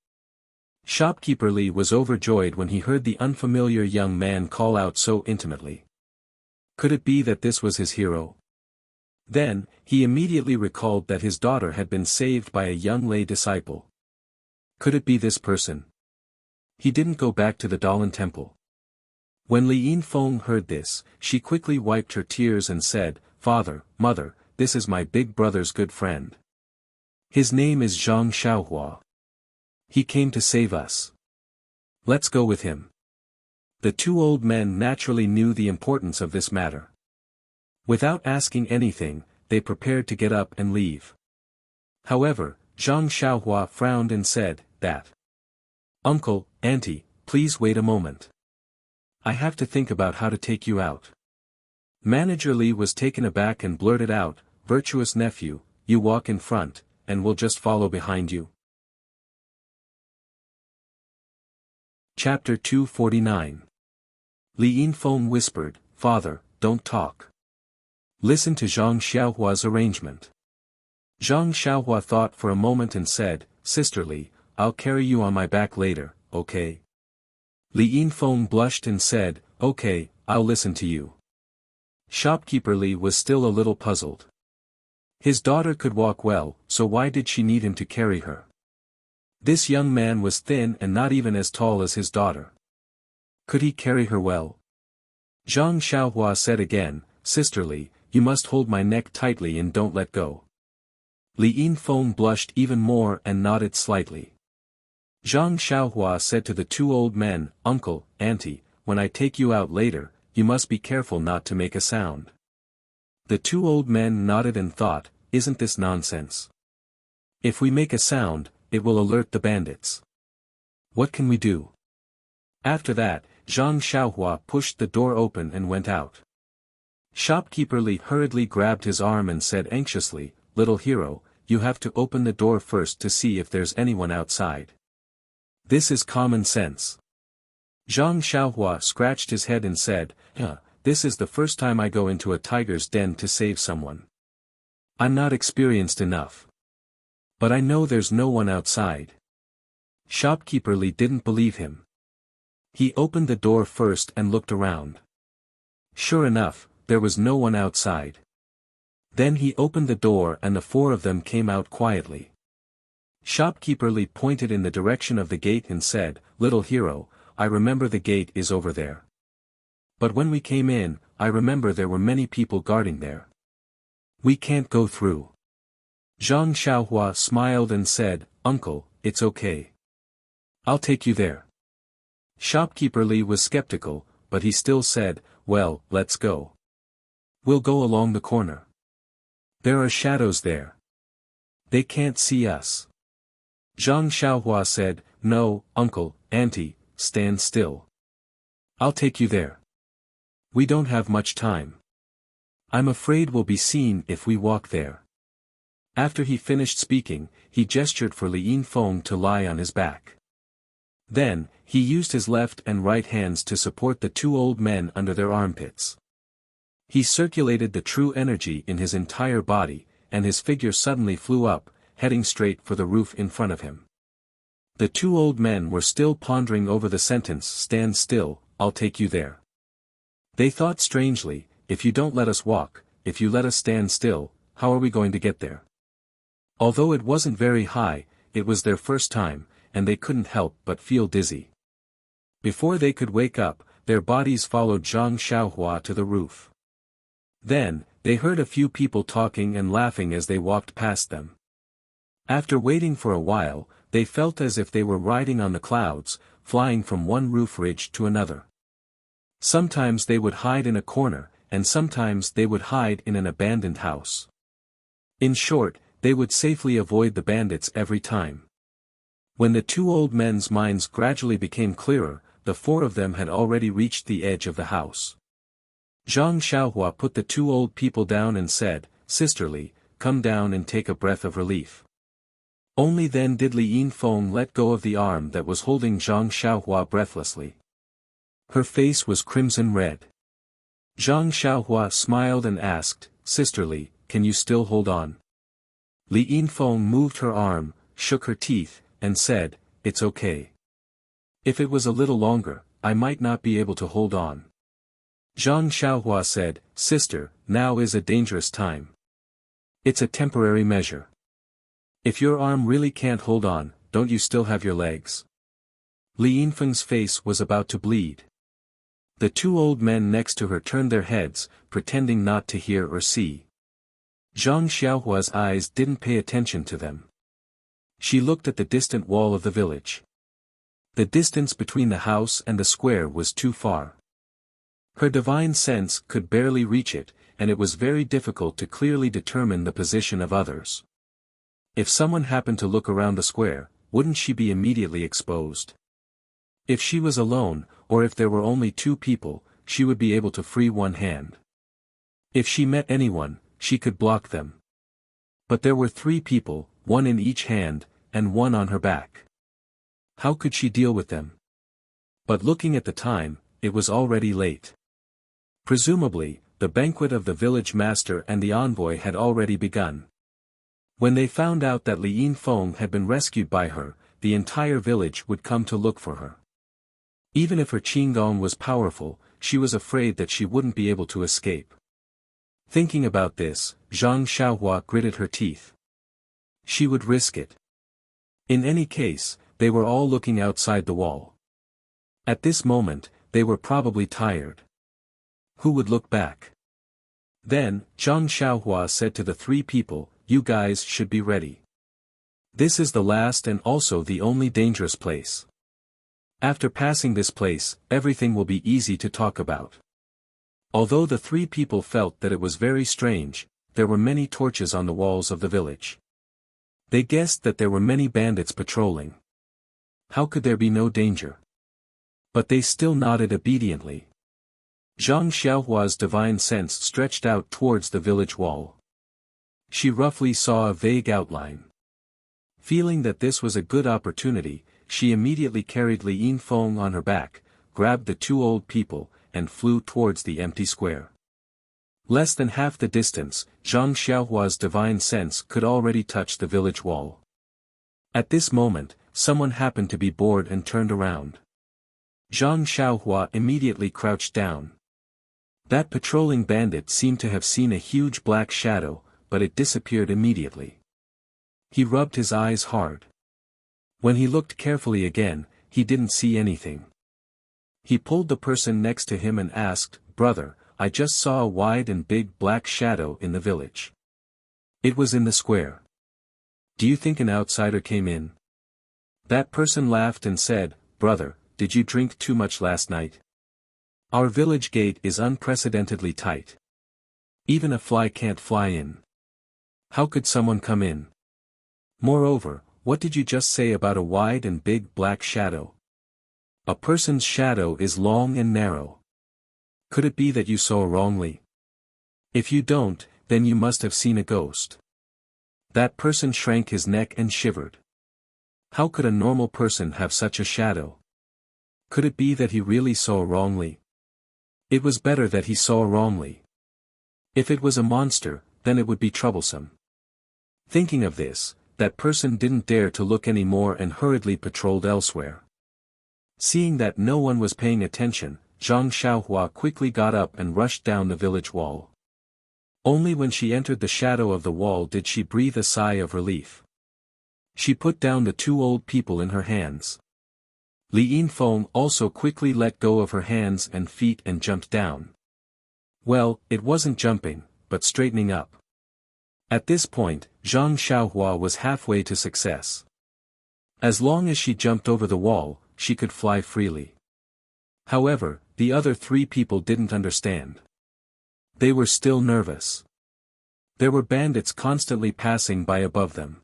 Shopkeeper Li was overjoyed when he heard the unfamiliar young man call out so intimately. Could it be that this was his hero? Then, he immediately recalled that his daughter had been saved by a young lay disciple. Could it be this person? He didn't go back to the Dalan temple. When Li Yinfeng heard this, she quickly wiped her tears and said, "Father, Mother, this is my big brother's good friend. His name is Zhang Xiaohua. He came to save us. Let's go with him." The two old men naturally knew the importance of this matter. Without asking anything, they prepared to get up and leave. However, Zhang Xiaohua frowned and said, "That. Uncle, Auntie, please wait a moment. I have to think about how to take you out." Manager Li was taken aback and blurted out, "Virtuous nephew, you walk in front, and we'll just follow behind you." Chapter 249. Li Yinfeng whispered, "Father, don't talk. Listen to Zhang Xiaohua's arrangement." Zhang Xiaohua thought for a moment and said, "Sister Li, I'll carry you on my back later, okay?" Li Yinfeng blushed and said, "Okay, I'll listen to you." Shopkeeper Li was still a little puzzled. His daughter could walk well, so why did she need him to carry her? This young man was thin and not even as tall as his daughter. Could he carry her well? Zhang Xiaohua said again, "Sister Li, you must hold my neck tightly and don't let go." Li Yinfeng blushed even more and nodded slightly. Zhang Xiaohua said to the two old men, "Uncle, auntie, when I take you out later, you must be careful not to make a sound." The two old men nodded and thought, "Isn't this nonsense? If we make a sound, it will alert the bandits. What can we do?" After that, Zhang Xiaohua pushed the door open and went out. Shopkeeper Li hurriedly grabbed his arm and said anxiously, "Little hero, you have to open the door first to see if there's anyone outside. This is common sense." Zhang Xiaohua scratched his head and said, This is the first time I go into a tiger's den to save someone. I'm not experienced enough. But I know there's no one outside." Shopkeeper Li didn't believe him. He opened the door first and looked around. Sure enough, there was no one outside. Then he opened the door and the four of them came out quietly. Shopkeeper Li pointed in the direction of the gate and said, "Little hero, I remember the gate is over there. But when we came in, I remember there were many people guarding there. We can't go through." Zhang Xiaohua smiled and said, "Uncle, it's okay. I'll take you there." Shopkeeper Li was skeptical, but he still said, "Well, let's go. We'll go along the corner. There are shadows there. They can't see us." Zhang Xiaohua said, "No, uncle, auntie, stand still. I'll take you there. We don't have much time. I'm afraid we'll be seen if we walk there." After he finished speaking, he gestured for Li Yinfeng to lie on his back. Then, he used his left and right hands to support the two old men under their armpits. He circulated the true energy in his entire body, and his figure suddenly flew up, heading straight for the roof in front of him. The two old men were still pondering over the sentence, "Stand still, I'll take you there." They thought strangely, if you don't let us walk, if you let us stand still, how are we going to get there? Although it wasn't very high, it was their first time, and they couldn't help but feel dizzy. Before they could wake up, their bodies followed Zhang Xiaohua to the roof. Then, they heard a few people talking and laughing as they walked past them. After waiting for a while, they felt as if they were riding on the clouds, flying from one roof ridge to another. Sometimes they would hide in a corner, and sometimes they would hide in an abandoned house. In short, they would safely avoid the bandits every time. When the two old men's minds gradually became clearer, the four of them had already reached the edge of the house. Zhang Xiaohua put the two old people down and said, "Sister Li, come down and take a breath of relief." Only then did Li Yinfeng let go of the arm that was holding Zhang Xiaohua breathlessly. Her face was crimson red. Zhang Xiaohua smiled and asked, "Sister Li, can you still hold on?" Li Yinfeng moved her arm, shook her teeth, and said, "It's okay. If it was a little longer, I might not be able to hold on." Zhang Xiaohua said, "Sister, now is a dangerous time. It's a temporary measure. If your arm really can't hold on, don't you still have your legs?" Li Yinfeng's face was about to bleed. The two old men next to her turned their heads, pretending not to hear or see. Zhang Xiaohua's eyes didn't pay attention to them. She looked at the distant wall of the village. The distance between the house and the square was too far. Her divine sense could barely reach it, and it was very difficult to clearly determine the position of others. If someone happened to look around the square, wouldn't she be immediately exposed? If she was alone, or if there were only two people, she would be able to free one hand. If she met anyone, she could block them. But there were three people, one in each hand, and one on her back. How could she deal with them? But looking at the time, it was already late. Presumably, the banquet of the village master and the envoy had already begun. When they found out that Lian Feng had been rescued by her, the entire village would come to look for her. Even if her qinggong was powerful, she was afraid that she wouldn't be able to escape. Thinking about this, Zhang Xiaohua gritted her teeth. She would risk it. In any case, they were all looking outside the wall. At this moment, they were probably tired. Who would look back? Then, Zhang Xiaohua said to the three people, "You guys should be ready. This is the last and also the only dangerous place. After passing this place, everything will be easy to talk about." Although the three people felt that it was very strange, there were many torches on the walls of the village. They guessed that there were many bandits patrolling. How could there be no danger? But they still nodded obediently. Zhang Xiaohua's divine sense stretched out towards the village wall. She roughly saw a vague outline. Feeling that this was a good opportunity, she immediately carried Lian Feng on her back, grabbed the two old people, and flew towards the empty square. Less than half the distance, Zhang Xiaohua's divine sense could already touch the village wall. At this moment, someone happened to be bored and turned around. Zhang Xiaohua immediately crouched down. That patrolling bandit seemed to have seen a huge black shadow, but it disappeared immediately. He rubbed his eyes hard. When he looked carefully again, he didn't see anything. He pulled the person next to him and asked, "Brother, I just saw a wide and big black shadow in the village. It was in the square. Do you think an outsider came in?" That person laughed and said, "Brother, did you drink too much last night? Our village gate is unprecedentedly tight. Even a fly can't fly in. How could someone come in? Moreover, what did you just say about a wide and big black shadow? A person's shadow is long and narrow. Could it be that you saw wrongly? If you don't, then you must have seen a ghost." That person shrank his neck and shivered. How could a normal person have such a shadow? Could it be that he really saw wrongly? It was better that he saw wrongly. If it was a monster, then it would be troublesome. Thinking of this, that person didn't dare to look any more and hurriedly patrolled elsewhere. Seeing that no one was paying attention, Zhang Xiaohua quickly got up and rushed down the village wall. Only when she entered the shadow of the wall did she breathe a sigh of relief. She put down the two old people in her hands. Lian Feng also quickly let go of her hands and feet and jumped down. Well, it wasn't jumping, but straightening up. At this point, Zhang Xiaohua was halfway to success. As long as she jumped over the wall, she could fly freely. However, the other three people didn't understand. They were still nervous. There were bandits constantly passing by above them.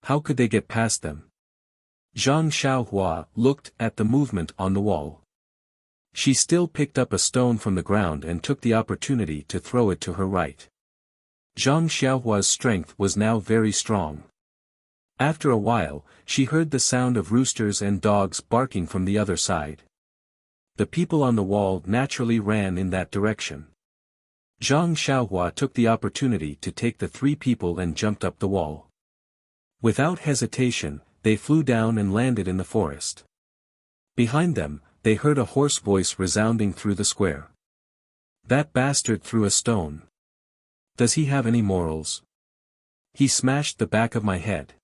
How could they get past them? Zhang Xiaohua looked at the movement on the wall. She still picked up a stone from the ground and took the opportunity to throw it to her right. Zhang Xiaohua's strength was now very strong. After a while, she heard the sound of roosters and dogs barking from the other side. The people on the wall naturally ran in that direction. Zhang Xiaohua took the opportunity to take the three people and jumped up the wall. Without hesitation, they flew down and landed in the forest. Behind them, they heard a hoarse voice resounding through the square. "That bastard threw a stone. Does he have any morals? He smashed the back of my head.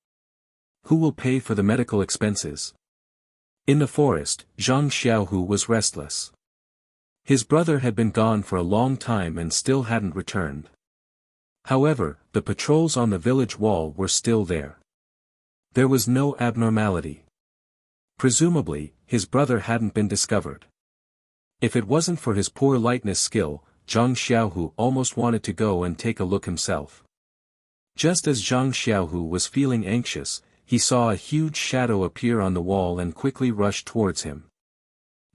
Who will pay for the medical expenses?" In the forest, Zhang Xiaohu was restless. His brother had been gone for a long time and still hadn't returned. However, the patrols on the village wall were still there. There was no abnormality. Presumably, his brother hadn't been discovered. If it wasn't for his poor lightness skill, Zhang Xiaohu almost wanted to go and take a look himself. Just as Zhang Xiaohu was feeling anxious, he saw a huge shadow appear on the wall and quickly rushed towards him.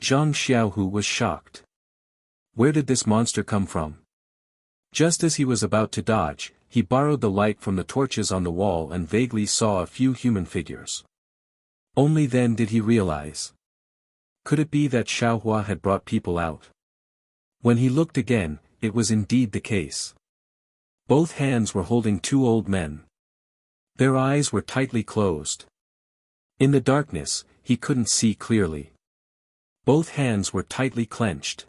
Zhang Xiaohu was shocked. Where did this monster come from? Just as he was about to dodge, he borrowed the light from the torches on the wall and vaguely saw a few human figures. Only then did he realize. Could it be that Xiaohua had brought people out? When he looked again, it was indeed the case. Both hands were holding two old men. Their eyes were tightly closed. In the darkness, he couldn't see clearly. Both hands were tightly clenched.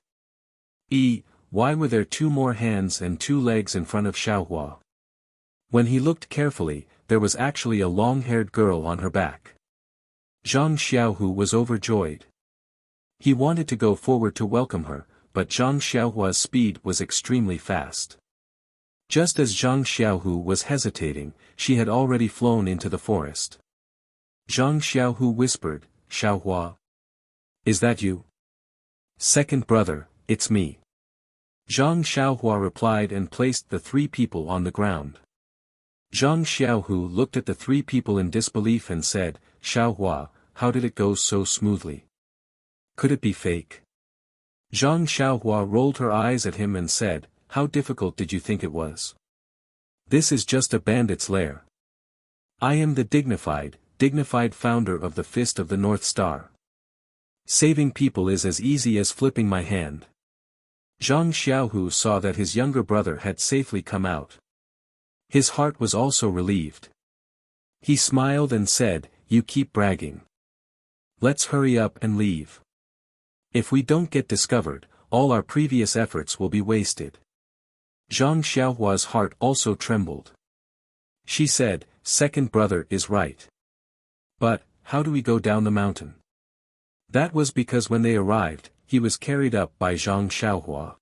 Why were there two more hands and two legs in front of Xiaohua? When he looked carefully, there was actually a long-haired girl on her back. Zhang Xiaohu was overjoyed. He wanted to go forward to welcome her, but Zhang Xiaohua's speed was extremely fast. Just as Zhang Xiaohu was hesitating, she had already flown into the forest. Zhang Xiaohu whispered, "Xiaohua. Is that you?" "Second brother, it's me." Zhang Xiaohua replied and placed the three people on the ground. Zhang Xiaohu looked at the three people in disbelief and said, "Xiaohua, how did it go so smoothly? Could it be fake?" Zhang Xiaohua rolled her eyes at him and said, "How difficult did you think it was? This is just a bandit's lair. I am the dignified founder of the Fist of the North Star. Saving people is as easy as flipping my hand." Zhang Xiaohu saw that his younger brother had safely come out. His heart was also relieved. He smiled and said, "You keep bragging. Let's hurry up and leave. If we don't get discovered, all our previous efforts will be wasted." Zhang Xiaohua's heart also trembled. She said, "Second brother is right. But, how do we go down the mountain?" That was because when they arrived, he was carried up by Zhang Xiaohua.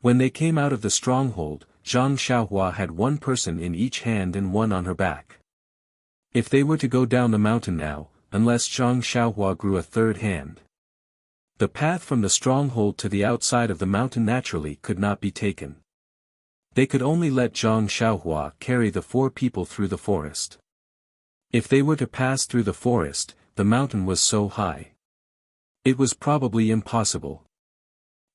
When they came out of the stronghold, Zhang Xiaohua had one person in each hand and one on her back. If they were to go down the mountain now, unless Zhang Xiaohua grew a third hand, the path from the stronghold to the outside of the mountain naturally could not be taken. They could only let Zhang Xiaohua carry the four people through the forest. If they were to pass through the forest, the mountain was so high. It was probably impossible.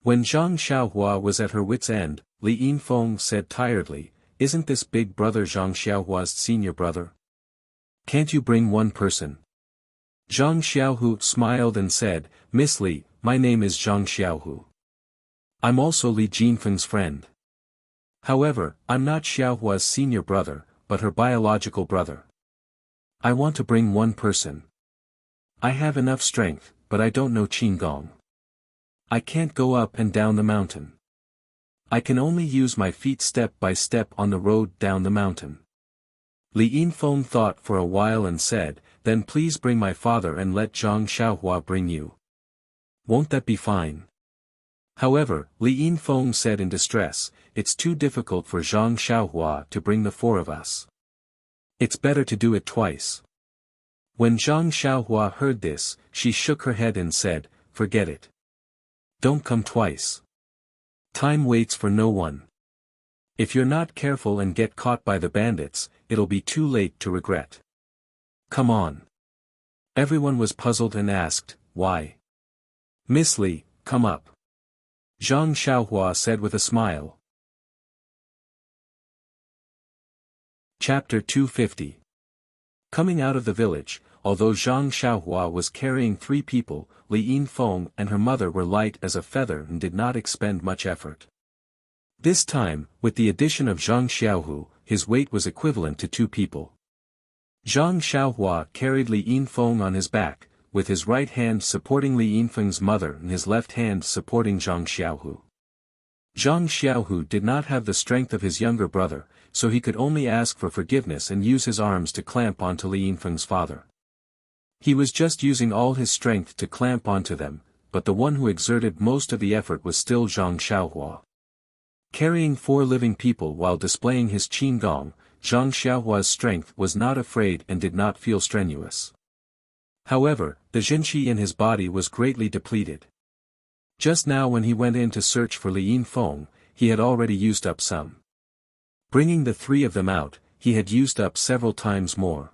When Zhang Xiaohua was at her wit's end, Li Yinfeng said tiredly, "Isn't this big brother Zhang Xiaohua's senior brother? Can't you bring one person?" Zhang Xiaohu smiled and said, "Miss Li, my name is Zhang Xiaohu. I'm also Li Jinfeng's friend. However, I'm not Xiaohua's senior brother, but her biological brother. I want to bring one person. I have enough strength, but I don't know Qigong. I can't go up and down the mountain. I can only use my feet step by step on the road down the mountain." Li Yinfeng thought for a while and said, "Then please bring my father and let Zhang Xiaohua bring you. Won't that be fine?" However, Li Yinfeng said in distress, "It's too difficult for Zhang Xiaohua to bring the four of us. It's better to do it twice." When Zhang Xiaohua heard this, she shook her head and said, "Forget it. Don't come twice. Time waits for no one. If you're not careful and get caught by the bandits, it'll be too late to regret. Come on." Everyone was puzzled and asked, "Why?" "Miss Li, come up," Zhang Xiaohua said with a smile. Chapter 250. Coming out of the village, although Zhang Xiaohua was carrying three people, Li Yinfeng and her mother were light as a feather and did not expend much effort. This time, with the addition of Zhang Xiaohu, his weight was equivalent to two people. Zhang Xiaohua carried Li Yinfeng on his back, with his right hand supporting Li Yinfeng's mother and his left hand supporting Zhang Xiaohu. Zhang Xiaohu did not have the strength of his younger brother, so he could only ask for forgiveness and use his arms to clamp onto Li Yinfeng's father. He was just using all his strength to clamp onto them, but the one who exerted most of the effort was still Zhang Xiaohua. Carrying four living people while displaying his Qigong, Zhang Xiaohua's strength was not afraid and did not feel strenuous. However, the Jinqi in his body was greatly depleted. Just now when he went in to search for Li Yinfeng, he had already used up some. Bringing the three of them out, he had used up several times more.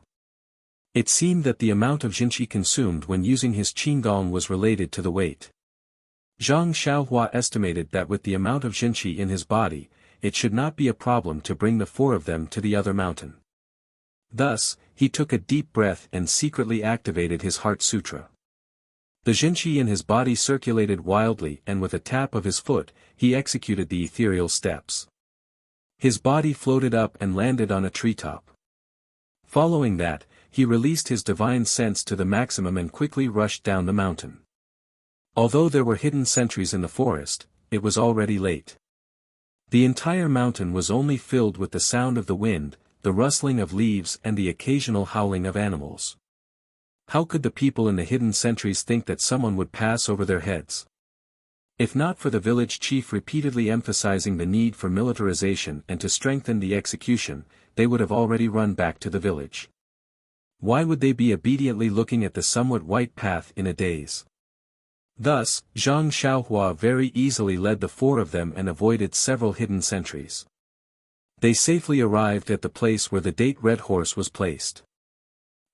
It seemed that the amount of Jinqi consumed when using his Qigong was related to the weight. Zhang Xiaohua estimated that with the amount of Jinqi in his body, it should not be a problem to bring the four of them to the other mountain. Thus, he took a deep breath and secretly activated his Heart Sutra. The Jinchi in his body circulated wildly, and with a tap of his foot, he executed the ethereal steps. His body floated up and landed on a treetop. Following that, he released his divine sense to the maximum and quickly rushed down the mountain. Although there were hidden sentries in the forest, it was already late. The entire mountain was only filled with the sound of the wind, the rustling of leaves and the occasional howling of animals. How could the people in the hidden sentries think that someone would pass over their heads? If not for the village chief repeatedly emphasizing the need for militarization and to strengthen the execution, they would have already run back to the village. Why would they be obediently looking at the somewhat white path in a daze? Thus, Zhang Xiaohua very easily led the four of them and avoided several hidden sentries. They safely arrived at the place where the date red horse was placed.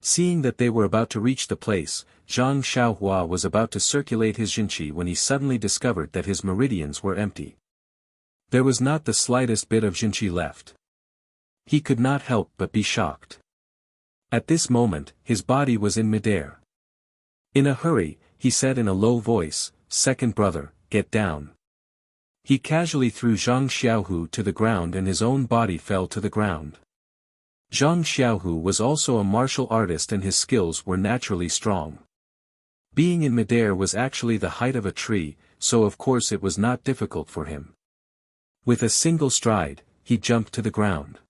Seeing that they were about to reach the place, Zhang Xiaohua was about to circulate his Jinqi when he suddenly discovered that his meridians were empty. There was not the slightest bit of Jinqi left. He could not help but be shocked. At this moment, his body was in midair. In a hurry, he said in a low voice, "Second brother, get down." He casually threw Zhang Xiaohu to the ground and his own body fell to the ground. Zhang Xiaohu was also a martial artist and his skills were naturally strong. Being in midair was actually the height of a tree, so of course it was not difficult for him. With a single stride, he jumped to the ground.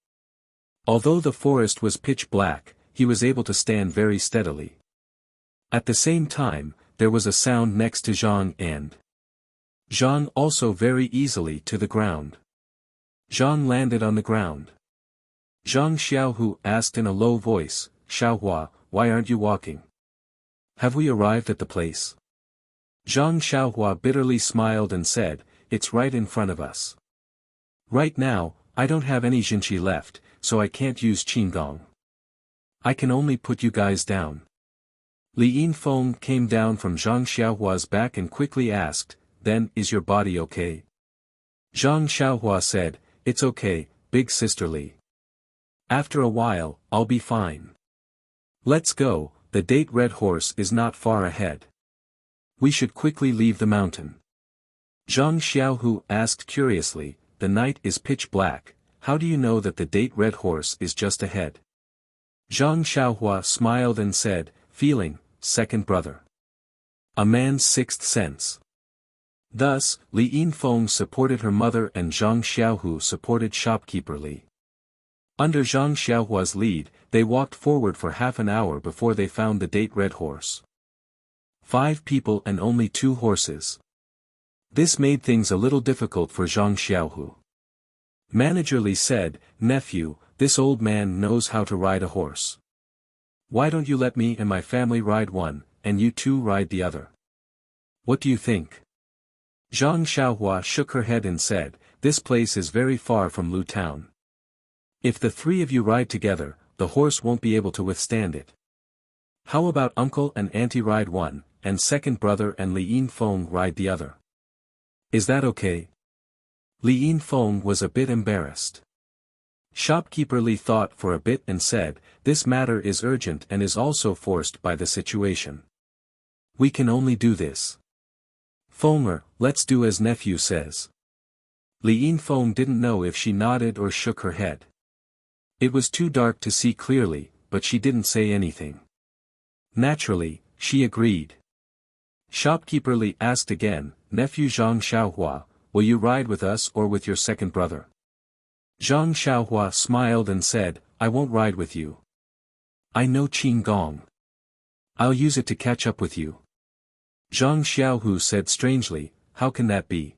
Although the forest was pitch black, he was able to stand very steadily. At the same time, there was a sound next to Zhang and Zhang also very easily to the ground. Zhang landed on the ground. Zhang Xiaohu asked in a low voice, "Xiaohua, why aren't you walking? Have we arrived at the place?" Zhang Xiaohua bitterly smiled and said, "It's right in front of us. Right now, I don't have any Jinqi left, so I can't use Qinggong. I can only put you guys down." Li Yinfeng came down from Zhang Xiaohua's back and quickly asked, "Then, is your body okay?" Zhang Xiaohua said, "It's okay, big sister Li. After a while, I'll be fine. Let's go, the date red horse is not far ahead. We should quickly leave the mountain." Zhang Xiaohu asked curiously, "The night is pitch black, how do you know that the date red horse is just ahead?" Zhang Xiaohua smiled and said, "Feeling, second brother. A man's sixth sense." Thus, Li Yinfeng supported her mother and Zhang Xiaohu supported shopkeeper Li. Under Zhang Xiaohua's lead, they walked forward for half an hour before they found the date red horse. 5 people and only 2 horses. This made things a little difficult for Zhang Xiaohu. Manager Li said, "Nephew, this old man knows how to ride a horse. Why don't you let me and my family ride one, and you two ride the other? What do you think?" Zhang Xiaohua shook her head and said, "This place is very far from Lu Town. If the 3 of you ride together, the horse won't be able to withstand it. How about uncle and auntie ride one, and second brother and Li Yinfeng ride the other? Is that okay?" Li Yinfeng was a bit embarrassed. Shopkeeper Li thought for a bit and said, "This matter is urgent and is also forced by the situation. We can only do this. Fenger, let's do as nephew says." Li Yinfeng didn't know if she nodded or shook her head. It was too dark to see clearly, but she didn't say anything. Naturally, she agreed. Shopkeeper Li asked again, "Nephew Zhang Xiaohua, will you ride with us or with your second brother?" Zhang Xiaohua smiled and said, "I won't ride with you. I know Qinggong. I'll use it to catch up with you." Zhang Xiaohu said strangely, "How can that be?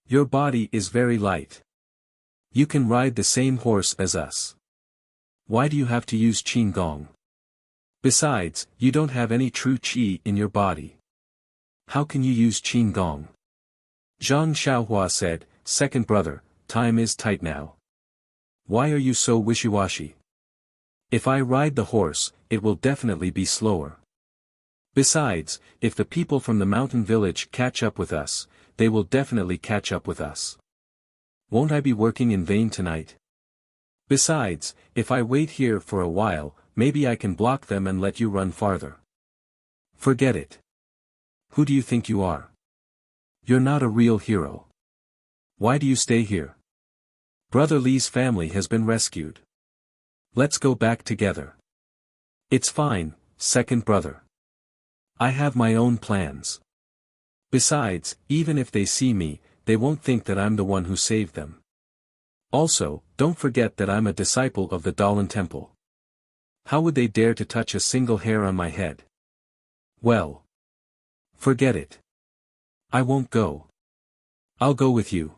Your body is very light. You can ride the same horse as us. Why do you have to use Qinggong? Besides, you don't have any true qi in your body. How can you use Qinggong?" Zhang Xiaohua said, "Second brother, time is tight now. Why are you so wishy-washy? If I ride the horse, it will definitely be slower. Besides, if the people from the mountain village catch up with us, they will definitely catch up with us. Won't I be working in vain tonight? Besides, if I wait here for a while, maybe I can block them and let you run farther. Forget it. Who do you think you are? You're not a real hero. Why do you stay here? Brother Li's family has been rescued. Let's go back together. It's fine, second brother. I have my own plans. Besides, even if they see me, they won't think that I'm the one who saved them. Also, don't forget that I'm a disciple of the Dalan Temple. How would they dare to touch a single hair on my head? Well. Forget it. I won't go. I'll go with you.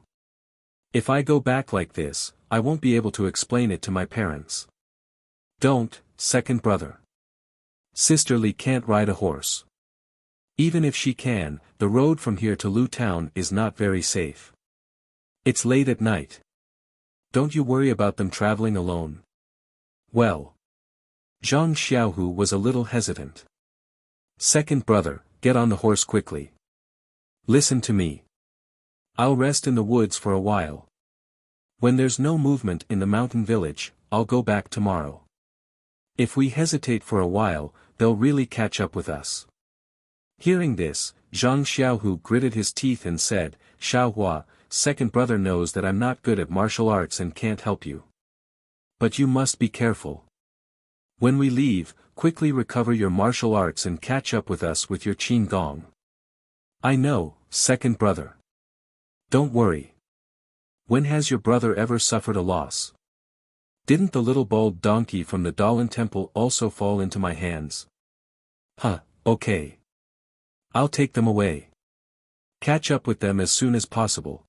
If I go back like this, I won't be able to explain it to my parents. Don't, second brother. Sister Li can't ride a horse. Even if she can, the road from here to Lu Town is not very safe. It's late at night. Don't you worry about them traveling alone. Well. Zhang Xiaohu was a little hesitant. Second brother, get on the horse quickly. Listen to me. I'll rest in the woods for a while. When there's no movement in the mountain village, I'll go back tomorrow. If we hesitate for a while, they'll really catch up with us. Hearing this, Zhang Xiaohu gritted his teeth and said, Xiaohua, second brother knows that I'm not good at martial arts and can't help you. But you must be careful. When we leave, quickly recover your martial arts and catch up with us with your qin gong. I know, second brother. Don't worry. When has your brother ever suffered a loss? Didn't the little bald donkey from the Dalan Temple also fall into my hands? Okay. I'll take them away. Catch up with them as soon as possible.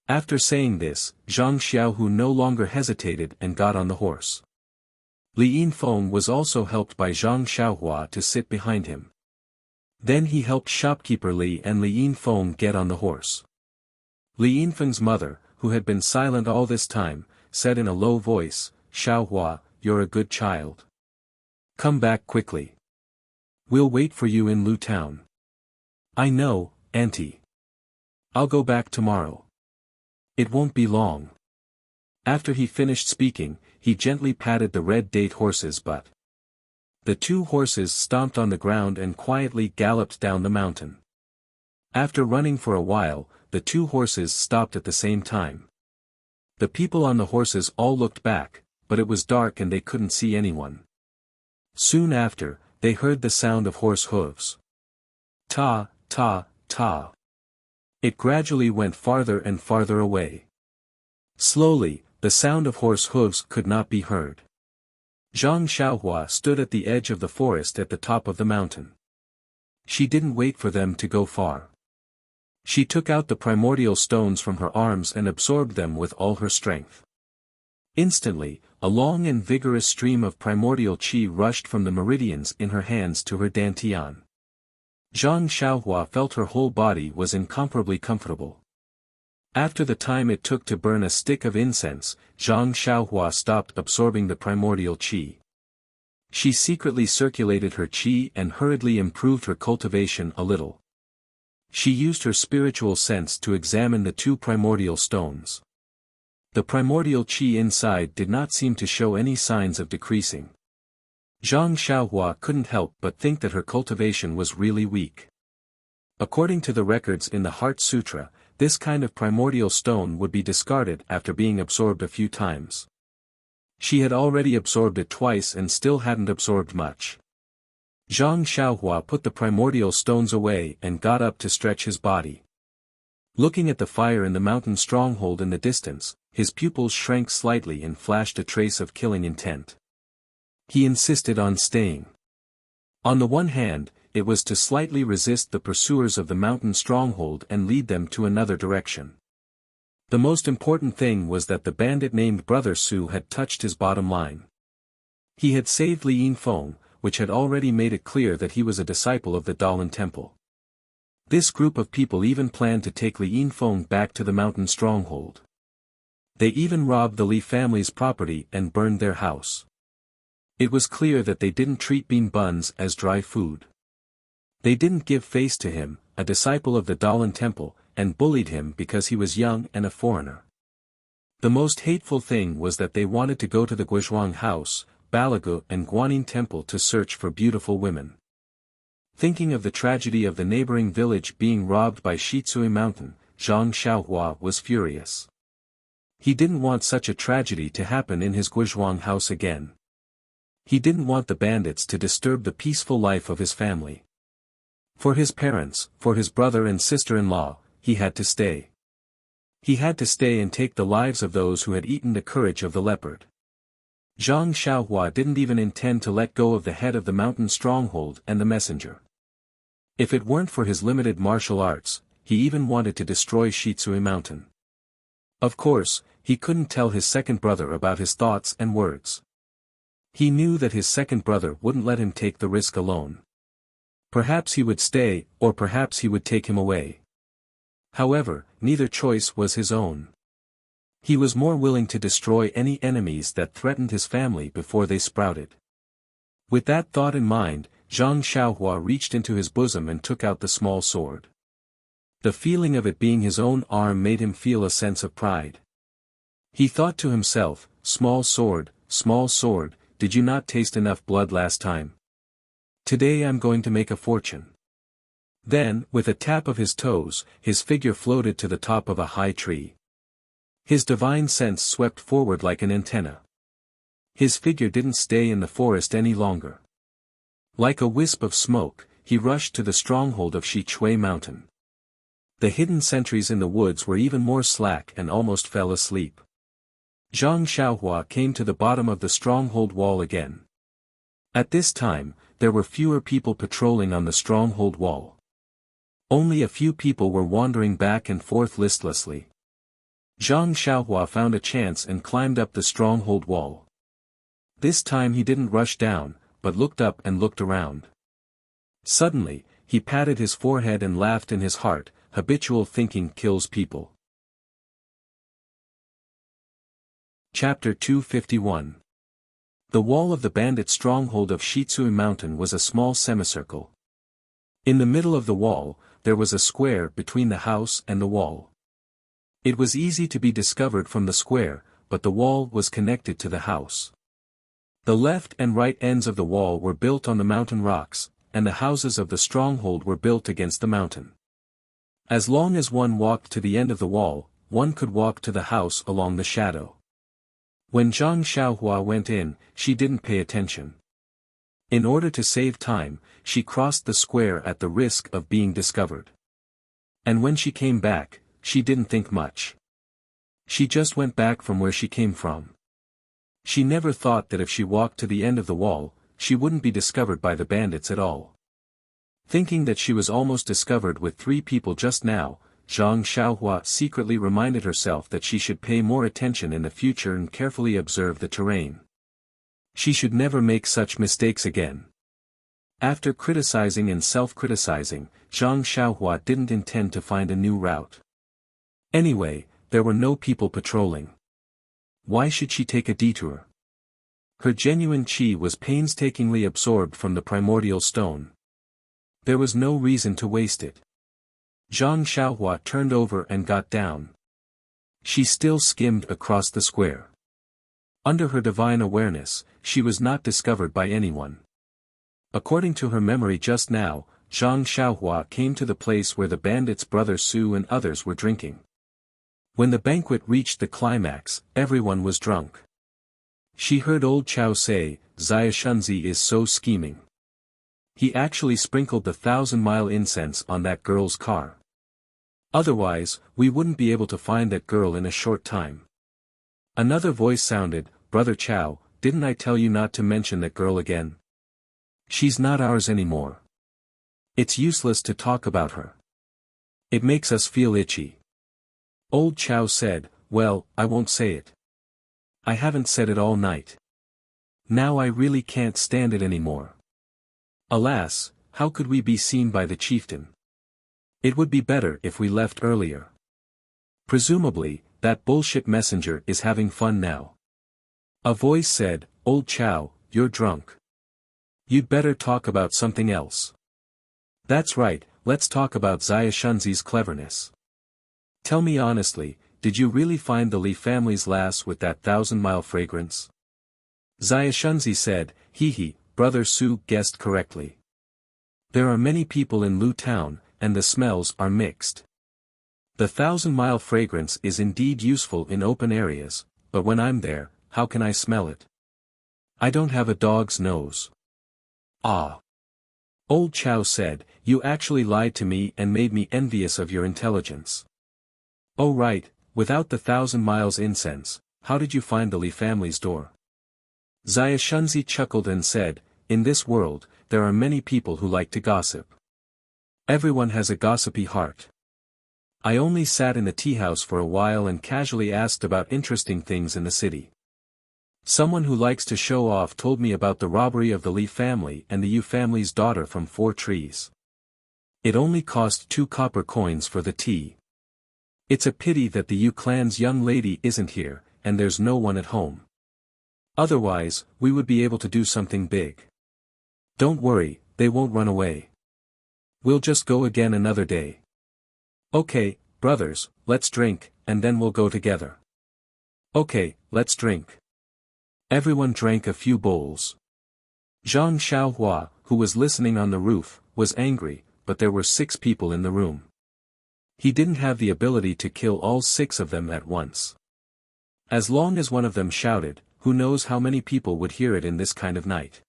After saying this, Zhang Xiaohu no longer hesitated and got on the horse. Li Yinfeng was also helped by Zhang Xiaohua to sit behind him. Then he helped shopkeeper Li and Li Yinfeng get on the horse. Li Yinfeng's mother, who had been silent all this time, said in a low voice, Xiaohua, you're a good child. Come back quickly. We'll wait for you in Lu Town. I know, auntie. I'll go back tomorrow. It won't be long. After he finished speaking, he gently patted the red date horse's butt. The two horses stomped on the ground and quietly galloped down the mountain. After running for a while, the two horses stopped at the same time. The people on the horses all looked back, but it was dark and they couldn't see anyone. Soon after, they heard the sound of horse hooves. Ta, ta, ta. It gradually went farther and farther away. Slowly, the sound of horse hooves could not be heard. Zhang Xiaohua stood at the edge of the forest at the top of the mountain. She didn't wait for them to go far. She took out the primordial stones from her arms and absorbed them with all her strength. Instantly, a long and vigorous stream of primordial qi rushed from the meridians in her hands to her dantian. Zhang Xiaohua felt her whole body was incomparably comfortable. After the time it took to burn a stick of incense, Zhang Xiaohua stopped absorbing the primordial qi. She secretly circulated her qi and hurriedly improved her cultivation a little. She used her spiritual sense to examine the two primordial stones. The primordial qi inside did not seem to show any signs of decreasing. Zhang Xiaohua couldn't help but think that her cultivation was really weak. According to the records in the Heart Sutra, this kind of primordial stone would be discarded after being absorbed a few times. She had already absorbed it twice and still hadn't absorbed much. Zhang Xiaohua put the primordial stones away and got up to stretch his body. Looking at the fire in the mountain stronghold in the distance, his pupils shrank slightly and flashed a trace of killing intent. He insisted on staying. On the one hand, it was to slightly resist the pursuers of the mountain stronghold and lead them to another direction. The most important thing was that the bandit named Brother Su had touched his bottom line. He had saved Li Yinfeng, which had already made it clear that he was a disciple of the Dalan Temple. This group of people even planned to take Li Yinfeng back to the mountain stronghold. They even robbed the Li family's property and burned their house. It was clear that they didn't treat bean buns as dry food. They didn't give face to him, a disciple of the Dalan Temple, and bullied him because he was young and a foreigner. The most hateful thing was that they wanted to go to the Guizhuang house, Balagu and Guanyin Temple to search for beautiful women. Thinking of the tragedy of the neighboring village being robbed by Shitsui Mountain, Zhang Xiaohua was furious. He didn't want such a tragedy to happen in his Guizhuang house again. He didn't want the bandits to disturb the peaceful life of his family. For his parents, for his brother and sister-in-law, he had to stay. He had to stay and take the lives of those who had eaten the courage of the leopard. Zhang Xiaohua didn't even intend to let go of the head of the mountain stronghold and the messenger. If it weren't for his limited martial arts, he even wanted to destroy Shitsui Mountain. Of course, he couldn't tell his second brother about his thoughts and words. He knew that his second brother wouldn't let him take the risk alone. Perhaps he would stay, or perhaps he would take him away. However, neither choice was his own. He was more willing to destroy any enemies that threatened his family before they sprouted. With that thought in mind, Zhang Xiaohua reached into his bosom and took out the small sword. The feeling of it being his own arm made him feel a sense of pride. He thought to himself, small sword, did you not taste enough blood last time? Today I'm going to make a fortune. Then, with a tap of his toes, his figure floated to the top of a high tree. His divine sense swept forward like an antenna. His figure didn't stay in the forest any longer. Like a wisp of smoke, he rushed to the stronghold of Shitsui Mountain. The hidden sentries in the woods were even more slack and almost fell asleep. Zhang Xiaohua came to the bottom of the stronghold wall again. At this time, there were fewer people patrolling on the stronghold wall. Only a few people were wandering back and forth listlessly. Zhang Xiaohua found a chance and climbed up the stronghold wall. This time he didn't rush down, but looked up and looked around. Suddenly, he patted his forehead and laughed in his heart. Habitual thinking kills people. Chapter 251. The wall of the bandit stronghold of Shitsui Mountain was a small semicircle. In the middle of the wall, there was a square between the house and the wall. It was easy to be discovered from the square, but the wall was connected to the house. The left and right ends of the wall were built on the mountain rocks, and the houses of the stronghold were built against the mountain. As long as one walked to the end of the wall, one could walk to the house along the shadow. When Zhang Xiaohua went in, she didn't pay attention. In order to save time, she crossed the square at the risk of being discovered. And when she came back, she didn't think much. She just went back from where she came from. She never thought that if she walked to the end of the wall, she wouldn't be discovered by the bandits at all. Thinking that she was almost discovered with 3 people just now, Zhang Xiaohua secretly reminded herself that she should pay more attention in the future and carefully observe the terrain. She should never make such mistakes again. After criticizing and self-criticizing, Zhang Xiaohua didn't intend to find a new route. Anyway, there were no people patrolling. Why should she take a detour? Her genuine qi was painstakingly absorbed from the primordial stone. There was no reason to waste it. Zhang Xiaohua turned over and got down. She still skimmed across the square. Under her divine awareness, she was not discovered by anyone. According to her memory just now, Zhang Xiaohua came to the place where the bandits' brother Su and others were drinking. When the banquet reached the climax, everyone was drunk. She heard old Chao say, "Xia Shunzi is so scheming. He actually sprinkled the 1,000-mile incense on that girl's car. Otherwise, we wouldn't be able to find that girl in a short time." Another voice sounded, "Brother Chao, didn't I tell you not to mention that girl again? She's not ours anymore. It's useless to talk about her. It makes us feel itchy." Old Chao said, "Well, I won't say it. I haven't said it all night. Now I really can't stand it anymore. Alas, how could we be seen by the chieftain? It would be better if we left earlier. Presumably, that bullshit messenger is having fun now." A voice said, "Old Chao, you're drunk. You'd better talk about something else." "That's right, let's talk about Xia Shunzi's cleverness. Tell me honestly, did you really find the Li family's lass with that 1,000-mile fragrance?" Xia Shunzi said, "Brother Su guessed correctly. There are many people in Lu Town, and the smells are mixed. The 1,000-mile fragrance is indeed useful in open areas, but when I'm there, how can I smell it? I don't have a dog's nose. Ah. Old Chow said, you actually lied to me and made me envious of your intelligence. Oh right, without the 1,000 miles incense, how did you find the Li family's door? Xia Shunzi chuckled and said, in this world, there are many people who like to gossip. Everyone has a gossipy heart. I only sat in the tea house for a while and casually asked about interesting things in the city. Someone who likes to show off told me about the robbery of the Li family and the Yu family's daughter from 4 trees. It only cost 2 copper coins for the tea. It's a pity that the Yu clan's young lady isn't here, and there's no one at home. Otherwise, we would be able to do something big. Don't worry, they won't run away. We'll just go again another day. Okay, brothers, let's drink, and then we'll go together. Okay, let's drink. Everyone drank a few bowls. Zhang Xiaohua, who was listening on the roof, was angry, but there were 6 people in the room. He didn't have the ability to kill all 6 of them at once. As long as one of them shouted, who knows how many people would hear it in this kind of night.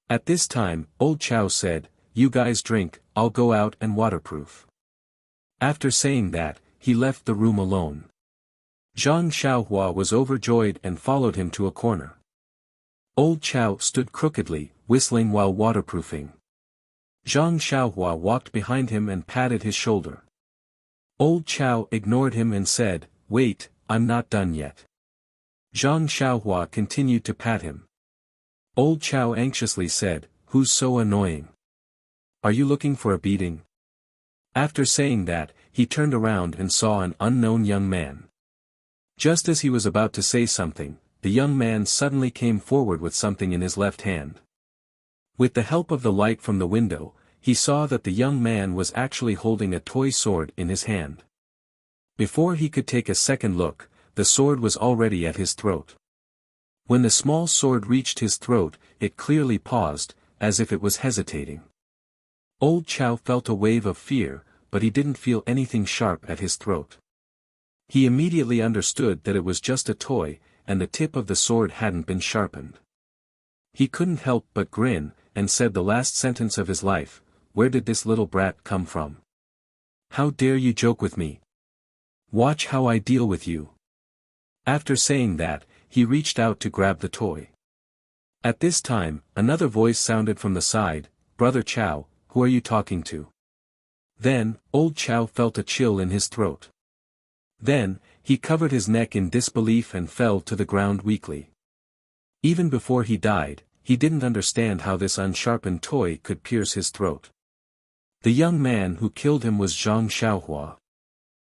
At this time, Old Chow said, you guys drink, I'll go out and waterproof. After saying that, he left the room alone. Zhang Xiaohua was overjoyed and followed him to a corner. Old Chow stood crookedly, whistling while waterproofing. Zhang Xiaohua walked behind him and patted his shoulder. Old Chow ignored him and said, wait, I'm not done yet. Zhang Xiaohua continued to pat him. Old Chow anxiously said, who's so annoying? Are you looking for a beating? After saying that, he turned around and saw an unknown young man. Just as he was about to say something, the young man suddenly came forward with something in his left hand. With the help of the light from the window, he saw that the young man was actually holding a toy sword in his hand. Before he could take a second look, the sword was already at his throat. When the small sword reached his throat, it clearly paused, as if it was hesitating. Old Chow felt a wave of fear, but he didn't feel anything sharp at his throat. He immediately understood that it was just a toy, and the tip of the sword hadn't been sharpened. He couldn't help but grin, and said the last sentence of his life, where did this little brat come from? How dare you joke with me? Watch how I deal with you. After saying that, he reached out to grab the toy. At this time, another voice sounded from the side, Brother Chow, who are you talking to? Then, Old Chow felt a chill in his throat. Then, he covered his neck in disbelief and fell to the ground weakly. Even before he died, he didn't understand how this unsharpened toy could pierce his throat. The young man who killed him was Zhang Xiaohua.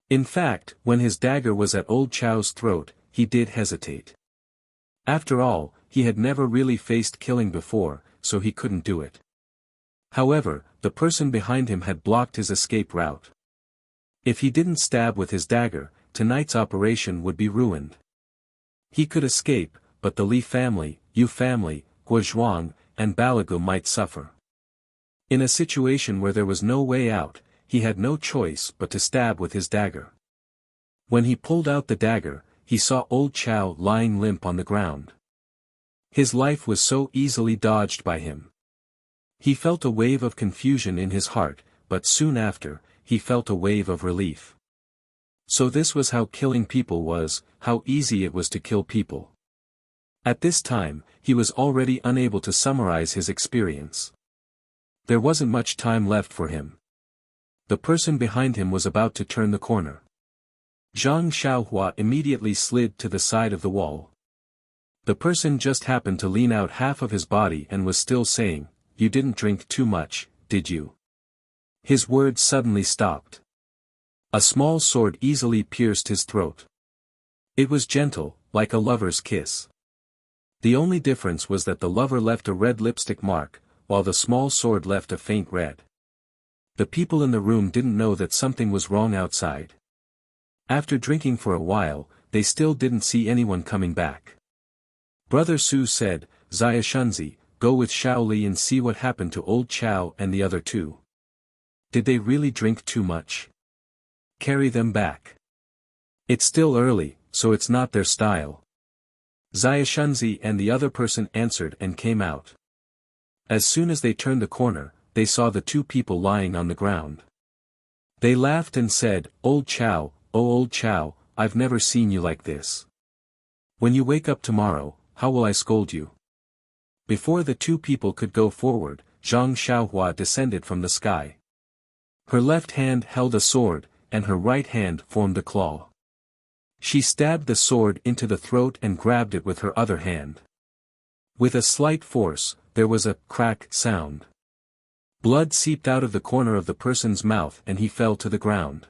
In fact, when his dagger was at Old Chow's throat, he did hesitate. After all, he had never really faced killing before, so he couldn't do it. However, the person behind him had blocked his escape route. If he didn't stab with his dagger, tonight's operation would be ruined. He could escape, but the Li family, Yu family, Guozhuang, and Balagu might suffer. In a situation where there was no way out, he had no choice but to stab with his dagger. When he pulled out the dagger, he saw Old Chow lying limp on the ground. His life was so easily dodged by him. He felt a wave of confusion in his heart, but soon after, he felt a wave of relief. So this was how killing people was, how easy it was to kill people. At this time, he was already unable to summarize his experience. There wasn't much time left for him. The person behind him was about to turn the corner. Zhang Xiaohua immediately slid to the side of the wall. The person just happened to lean out half of his body and was still saying, "You didn't drink too much, did you?" His words suddenly stopped. A small sword easily pierced his throat. It was gentle, like a lover's kiss. The only difference was that the lover left a red lipstick mark, while the small sword left a faint red. The people in the room didn't know that something was wrong outside. After drinking for a while, they still didn't see anyone coming back. Brother Su said, "Xia Shunzi, go with Shaoli and see what happened to old Chow and the other two. Did they really drink too much? Carry them back. It's still early, so it's not their style. Xiaoshunzi and the other person answered and came out. As soon as they turned the corner, they saw the two people lying on the ground. They laughed and said, "Old Chow, oh old Chow, I've never seen you like this. When you wake up tomorrow, how will I scold you?" Before the two people could go forward, Zhang Xiaohua descended from the sky. Her left hand held a sword, and her right hand formed a claw. She stabbed the sword into the throat and grabbed it with her other hand. With a slight force, there was a crack sound. Blood seeped out of the corner of the person's mouth and he fell to the ground.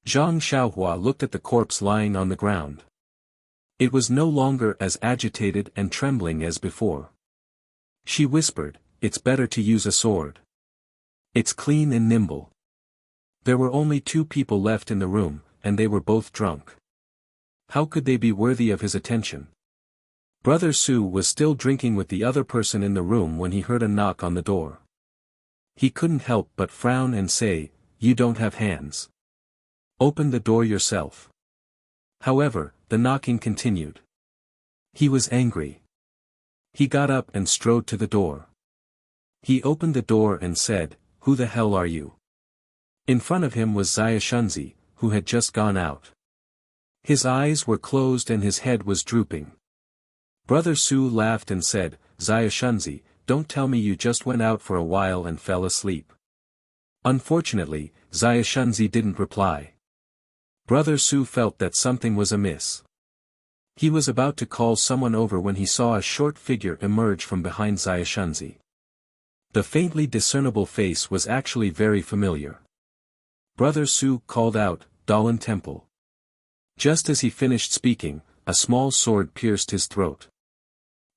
Zhang Xiaohua looked at the corpse lying on the ground. It was no longer as agitated and trembling as before. She whispered, "It's better to use a sword. It's clean and nimble." There were only two people left in the room, and they were both drunk. How could they be worthy of his attention? Brother Su was still drinking with the other person in the room when he heard a knock on the door. He couldn't help but frown and say, "You don't have hands. Open the door yourself." However, the knocking continued. He was angry. He got up and strode to the door. He opened the door and said, "Who the hell are you?" In front of him was Xiaoshunzi, who had just gone out. His eyes were closed and his head was drooping. Brother Su laughed and said, "Xiaoshunzi, don't tell me you just went out for a while and fell asleep." Unfortunately, Xiaoshunzi didn't reply. Brother Su felt that something was amiss. He was about to call someone over when he saw a short figure emerge from behind Xiaoshunzi. The faintly discernible face was actually very familiar. Brother Su called out, "Dalan Temple." Just as he finished speaking, a small sword pierced his throat.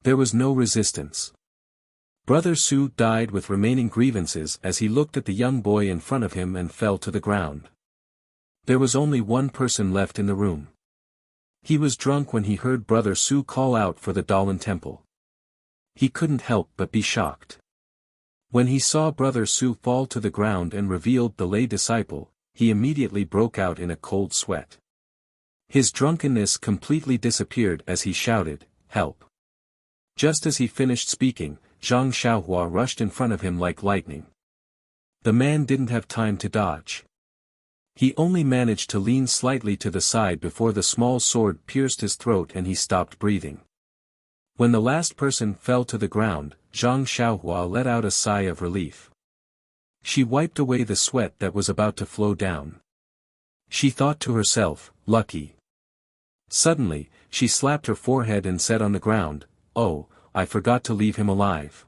There was no resistance. Brother Su died with remaining grievances as he looked at the young boy in front of him and fell to the ground. There was only one person left in the room. He was drunk when he heard Brother Su call out for the Dalan Temple. He couldn't help but be shocked. When he saw Brother Su fall to the ground and revealed the lay disciple, he immediately broke out in a cold sweat. His drunkenness completely disappeared as he shouted, "Help!" Just as he finished speaking, Zhang Xiaohua rushed in front of him like lightning. The man didn't have time to dodge. He only managed to lean slightly to the side before the small sword pierced his throat and he stopped breathing. When the last person fell to the ground, Zhang Xiaohua let out a sigh of relief. She wiped away the sweat that was about to flow down. She thought to herself, "Lucky." Suddenly, she slapped her forehead and said on the ground, "Oh, I forgot to leave him alive.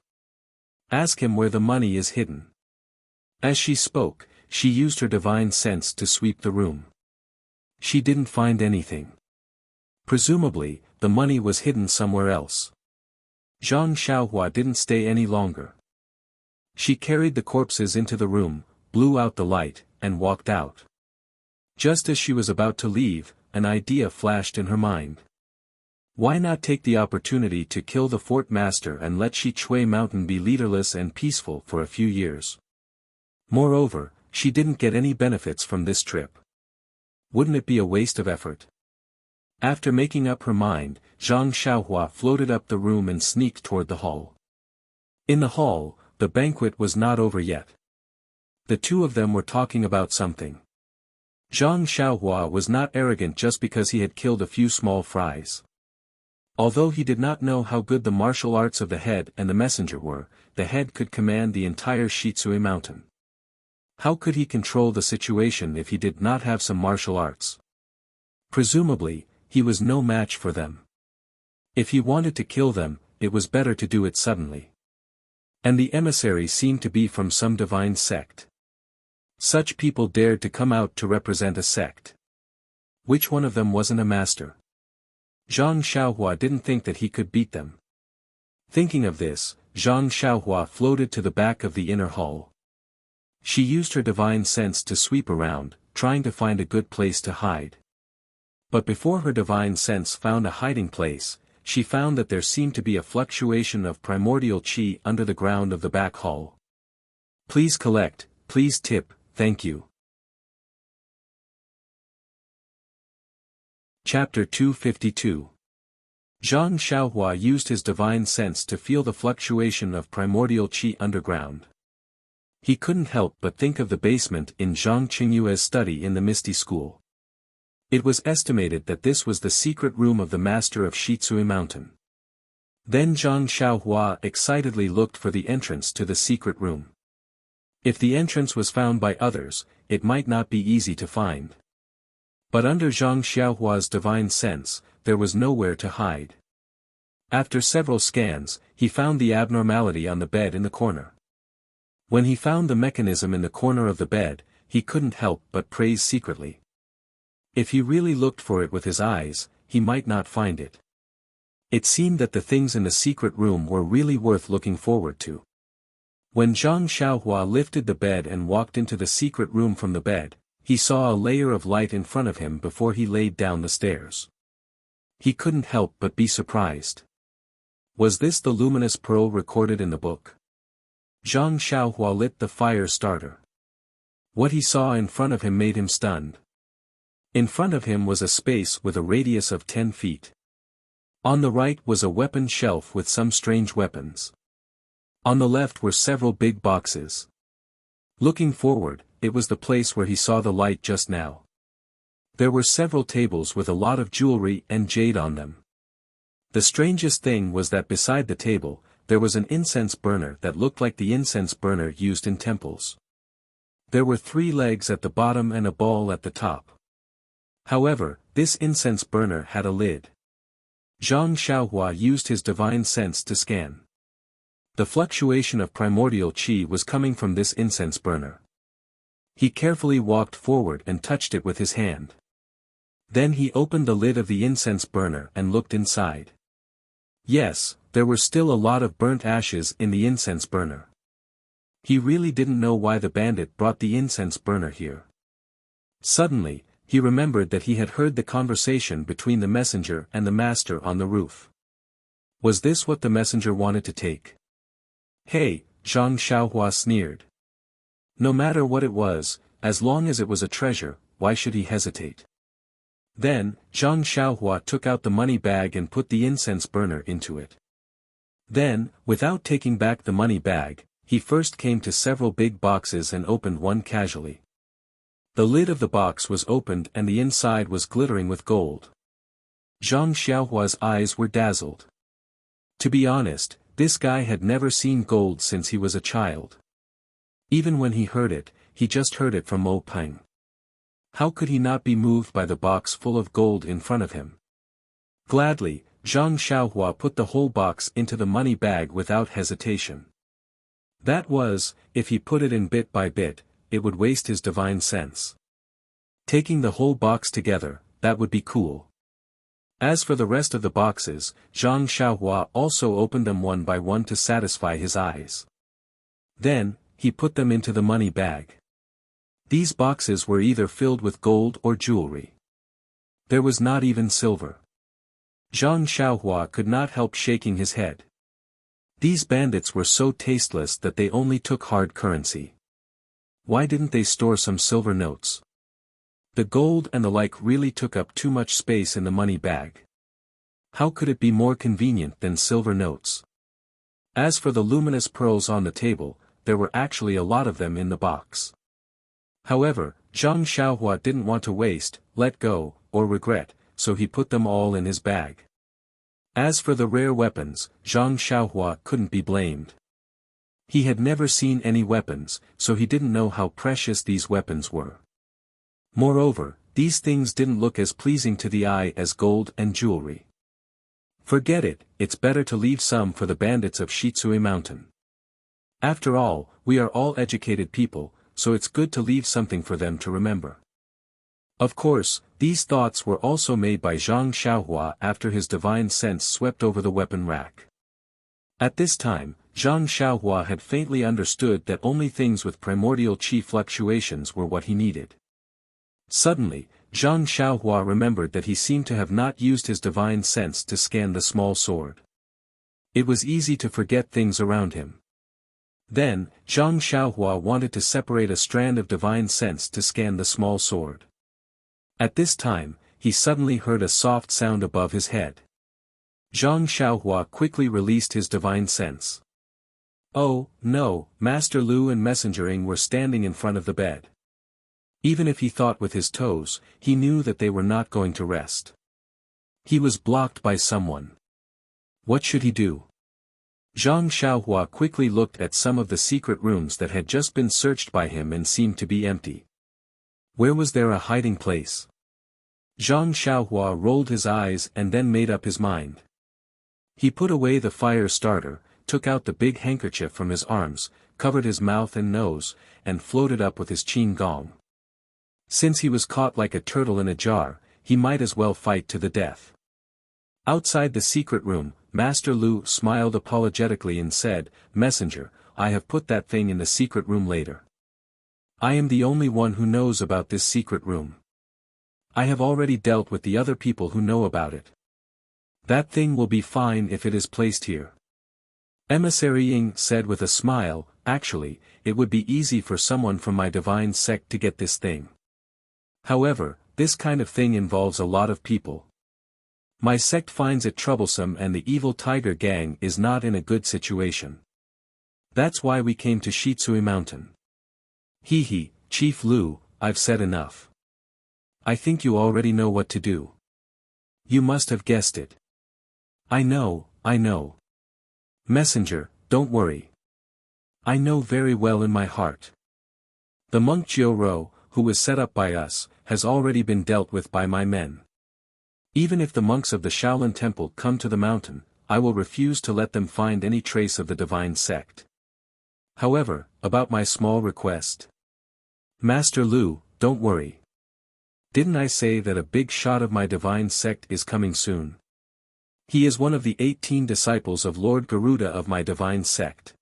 Ask him where the money is hidden." As she spoke, she used her divine sense to sweep the room. She didn't find anything. Presumably, the money was hidden somewhere else. Zhang Xiaohua didn't stay any longer. She carried the corpses into the room, blew out the light, and walked out. Just as she was about to leave, an idea flashed in her mind. Why not take the opportunity to kill the fort master and let Shi Chui Mountain be leaderless and peaceful for a few years? Moreover, she didn't get any benefits from this trip. Wouldn't it be a waste of effort? After making up her mind, Zhang Xiaohua floated up the room and sneaked toward the hall. In the hall, the banquet was not over yet. The two of them were talking about something. Zhang Xiaohua was not arrogant just because he had killed a few small fries. Although he did not know how good the martial arts of the head and the messenger were, the head could command the entire Shitsui mountain. How could he control the situation if he did not have some martial arts? Presumably, he was no match for them. If he wanted to kill them, it was better to do it suddenly. And the emissary seemed to be from some divine sect. Such people dared to come out to represent a sect. Which one of them wasn't a master? Zhang Xiaohua didn't think that he could beat them. Thinking of this, Zhang Xiaohua floated to the back of the inner hall. She used her divine sense to sweep around, trying to find a good place to hide. But before her divine sense found a hiding place, she found that there seemed to be a fluctuation of primordial chi under the ground of the back hall. Please collect, please tip, thank you. Chapter 252. Zhang Xiaohua used his divine sense to feel the fluctuation of primordial qi underground. He couldn't help but think of the basement in Zhang Qingyue's study in the Misty School. It was estimated that this was the secret room of the master of Shitsui Mountain. Then Zhang Xiaohua excitedly looked for the entrance to the secret room. If the entrance was found by others, it might not be easy to find. But under Zhang Xiaohua's divine sense, there was nowhere to hide. After several scans, he found the abnormality on the bed in the corner. When he found the mechanism in the corner of the bed, he couldn't help but praise secretly. If he really looked for it with his eyes, he might not find it. It seemed that the things in the secret room were really worth looking forward to. When Zhang Xiaohua lifted the bed and walked into the secret room from the bed, he saw a layer of light in front of him before he laid down the stairs. He couldn't help but be surprised. Was this the luminous pearl recorded in the book? Zhang Xiaohua lit the fire starter. What he saw in front of him made him stunned. In front of him was a space with a radius of 10 feet. On the right was a weapon shelf with some strange weapons. On the left were several big boxes. Looking forward, it was the place where he saw the light just now. There were several tables with a lot of jewelry and jade on them. The strangest thing was that beside the table, there was an incense burner that looked like the incense burner used in temples. There were 3 legs at the bottom and a ball at the top. However, this incense burner had a lid. Zhang Xiaohua used his divine sense to scan. The fluctuation of primordial qi was coming from this incense burner. He carefully walked forward and touched it with his hand. Then he opened the lid of the incense burner and looked inside. Yes, there were still a lot of burnt ashes in the incense burner. He really didn't know why the bandit brought the incense burner here. Suddenly, he remembered that he had heard the conversation between the messenger and the master on the roof. Was this what the messenger wanted to take? Hey, Zhang Xiaohua sneered. No matter what it was, as long as it was a treasure, why should he hesitate? Then, Zhang Xiaohua took out the money bag and put the incense burner into it. Then, without taking back the money bag, he first came to several big boxes and opened one casually. The lid of the box was opened and the inside was glittering with gold. Zhang Xiaohua's eyes were dazzled. To be honest, this guy had never seen gold since he was a child. Even when he heard it, he just heard it from Mo Peng. How could he not be moved by the box full of gold in front of him? Gladly, Zhang Xiaohua put the whole box into the money bag without hesitation. That was, if he put it in bit by bit, it would waste his divine sense. Taking the whole box together, that would be cool. As for the rest of the boxes, Zhang Xiaohua also opened them one by one to satisfy his eyes. Then, he put them into the money bag. These boxes were either filled with gold or jewelry. There was not even silver. Zhang Xiaohua could not help shaking his head. These bandits were so tasteless that they only took hard currency. Why didn't they store some silver notes? The gold and the like really took up too much space in the money bag. How could it be more convenient than silver notes? As for the luminous pearls on the table, there were actually a lot of them in the box. However, Zhang Xiaohua didn't want to waste, let go, or regret, so he put them all in his bag. As for the rare weapons, Zhang Xiaohua couldn't be blamed. He had never seen any weapons, so he didn't know how precious these weapons were. Moreover, these things didn't look as pleasing to the eye as gold and jewelry. Forget it, it's better to leave some for the bandits of Shitsui Mountain. After all, we are all educated people, so it's good to leave something for them to remember. Of course, these thoughts were also made by Zhang Xiaohua after his divine sense swept over the weapon rack. At this time, Zhang Xiaohua had faintly understood that only things with primordial qi fluctuations were what he needed. Suddenly, Zhang Xiaohua remembered that he seemed to have not used his divine sense to scan the small sword. It was easy to forget things around him. Then, Zhang Xiaohua wanted to separate a strand of divine sense to scan the small sword. At this time, he suddenly heard a soft sound above his head. Zhang Xiaohua quickly released his divine sense. Oh, no, Master Lu and Messenger Ing were standing in front of the bed. Even if he thought with his toes, he knew that they were not going to rest. He was blocked by someone. What should he do? Zhang Xiaohua quickly looked at some of the secret rooms that had just been searched by him and seemed to be empty. Where was there a hiding place? Zhang Xiaohua rolled his eyes and then made up his mind. He put away the fire starter, took out the big handkerchief from his arms, covered his mouth and nose, and floated up with his qin gong. Since he was caught like a turtle in a jar, he might as well fight to the death. Outside the secret room, Master Lu smiled apologetically and said, "Messenger, I have put that thing in the secret room later. I am the only one who knows about this secret room. I have already dealt with the other people who know about it. That thing will be fine if it is placed here." Emissary Ying said with a smile, "Actually, it would be easy for someone from my divine sect to get this thing. However, this kind of thing involves a lot of people. My sect finds it troublesome and the evil tiger gang is not in a good situation. That's why we came to Shitsui Mountain." "Hee, Chief Lu, I've said enough. I think you already know what to do. You must have guessed it." I know. "Messenger, don't worry. I know very well in my heart. The monk Jiao, who was set up by us, has already been dealt with by my men. Even if the monks of the Shaolin Temple come to the mountain, I will refuse to let them find any trace of the divine sect. However, about my small request. Master Lu, don't worry. Didn't I say that a big shot of my divine sect is coming soon? He is one of the 18 disciples of Lord Garuda of my divine sect.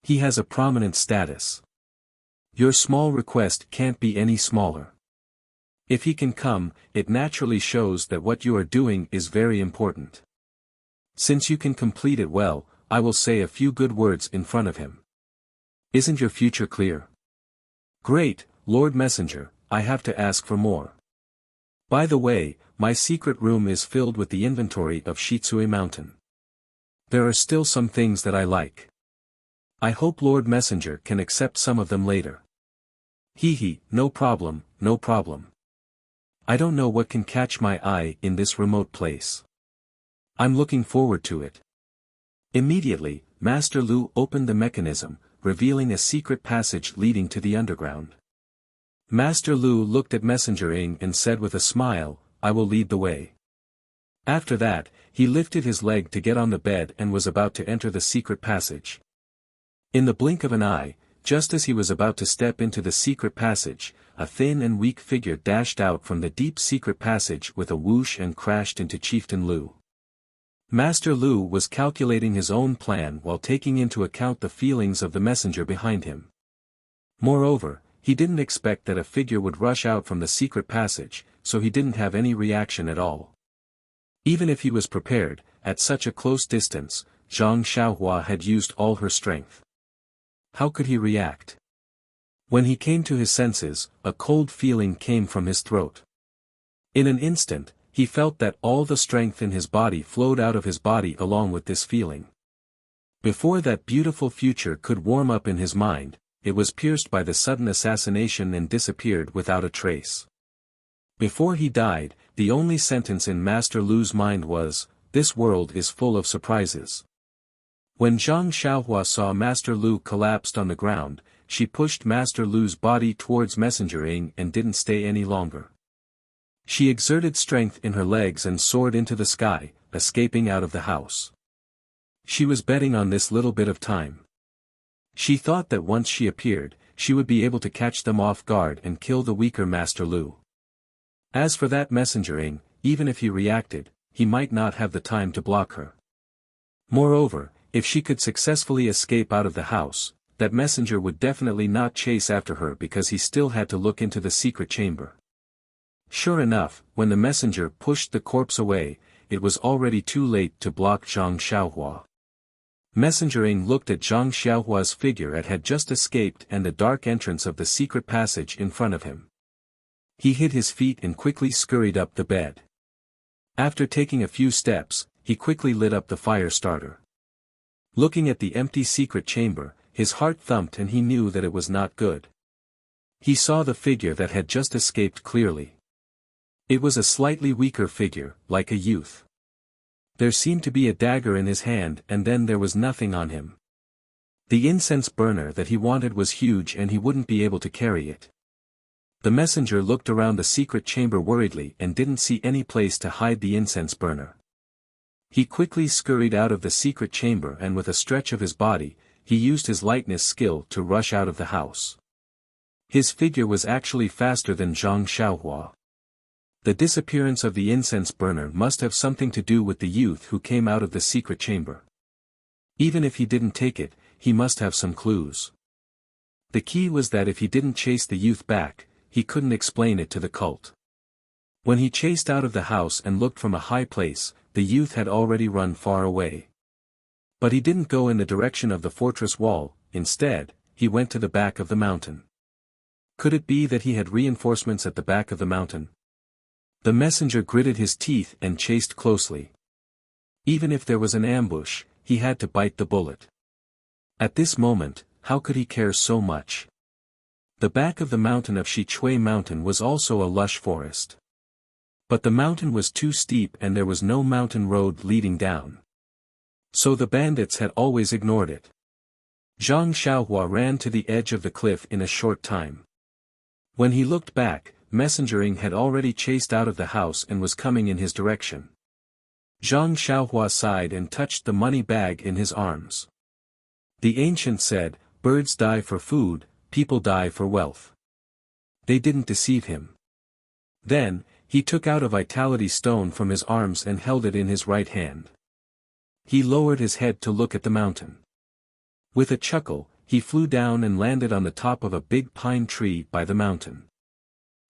He has a prominent status. Your small request can't be any smaller. If he can come, it naturally shows that what you are doing is very important. Since you can complete it well, I will say a few good words in front of him. Isn't your future clear?" "Great, Lord Messenger, I have to ask for more. By the way, my secret room is filled with the inventory of Shitsui Mountain. There are still some things that I like. I hope Lord Messenger can accept some of them later." Hee, no problem. I don't know what can catch my eye in this remote place. I'm looking forward to it. Immediately, Master Lu opened the mechanism, revealing a secret passage leading to the underground. Master Lu looked at Messenger Ing and said with a smile, "I will lead the way." After that, he lifted his leg to get on the bed and was about to enter the secret passage. In the blink of an eye, just as he was about to step into the secret passage, a thin and weak figure dashed out from the deep secret passage with a whoosh and crashed into Chieftain Lu. Master Lu was calculating his own plan while taking into account the feelings of the messenger behind him. Moreover, he didn't expect that a figure would rush out from the secret passage, so he didn't have any reaction at all. Even if he was prepared, at such a close distance, Zhang Xiaohua had used all her strength. How could he react? When he came to his senses, a cold feeling came from his throat. In an instant, he felt that all the strength in his body flowed out of his body along with this feeling. Before that beautiful future could warm up in his mind, it was pierced by the sudden assassination and disappeared without a trace. Before he died, the only sentence in Master Lu's mind was, "This world is full of surprises." When Zhang Xiaohua saw Master Lu collapsed on the ground, she pushed Master Lu's body towards Messenger Ing and didn't stay any longer. She exerted strength in her legs and soared into the sky, escaping out of the house. She was betting on this little bit of time. She thought that once she appeared, she would be able to catch them off guard and kill the weaker Master Lu. As for that Messenger Ing, even if he reacted, he might not have the time to block her. Moreover, if she could successfully escape out of the house, that messenger would definitely not chase after her because he still had to look into the secret chamber. Sure enough, when the messenger pushed the corpse away, it was already too late to block Zhang Xiaohua. Messengering looked at Zhang Xiaohua's figure that had just escaped and the dark entrance of the secret passage in front of him. He hid his feet and quickly scurried up the bed. After taking a few steps, he quickly lit up the fire starter. Looking at the empty secret chamber, his heart thumped and he knew that it was not good. He saw the figure that had just escaped clearly. It was a slightly weaker figure, like a youth. There seemed to be a dagger in his hand and then there was nothing on him. The incense burner that he wanted was huge and he wouldn't be able to carry it. The messenger looked around the secret chamber worriedly and didn't see any place to hide the incense burner. He quickly scurried out of the secret chamber and with a stretch of his body, he used his lightness skill to rush out of the house. His figure was actually faster than Zhang Xiaohua. The disappearance of the incense burner must have something to do with the youth who came out of the secret chamber. Even if he didn't take it, he must have some clues. The key was that if he didn't chase the youth back, he couldn't explain it to the cult. When he chased out of the house and looked from a high place, the youth had already run far away. But he didn't go in the direction of the fortress wall, instead, he went to the back of the mountain. Could it be that he had reinforcements at the back of the mountain? The messenger gritted his teeth and chased closely. Even if there was an ambush, he had to bite the bullet. At this moment, how could he care so much? The back of the mountain of Shichui Mountain was also a lush forest. But the mountain was too steep and there was no mountain road leading down. So the bandits had always ignored it. Zhang Xiaohua ran to the edge of the cliff in a short time. When he looked back, messengering had already chased out of the house and was coming in his direction. Zhang Xiaohua sighed and touched the money bag in his arms. The ancient said, "Birds die for food, people die for wealth." They didn't deceive him. Then, he took out a vitality stone from his arms and held it in his right hand. He lowered his head to look at the mountain. With a chuckle, he flew down and landed on the top of a big pine tree by the mountain.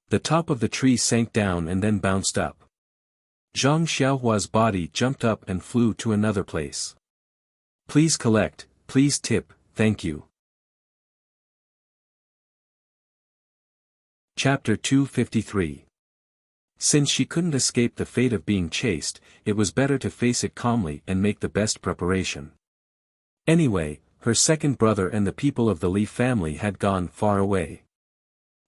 The top of the tree sank down and then bounced up. Zhang Xiaohua's body jumped up and flew to another place. "Please collect, please tip, thank you." Chapter 253. Since she couldn't escape the fate of being chased, it was better to face it calmly and make the best preparation. Anyway, her second brother and the people of the Li family had gone far away.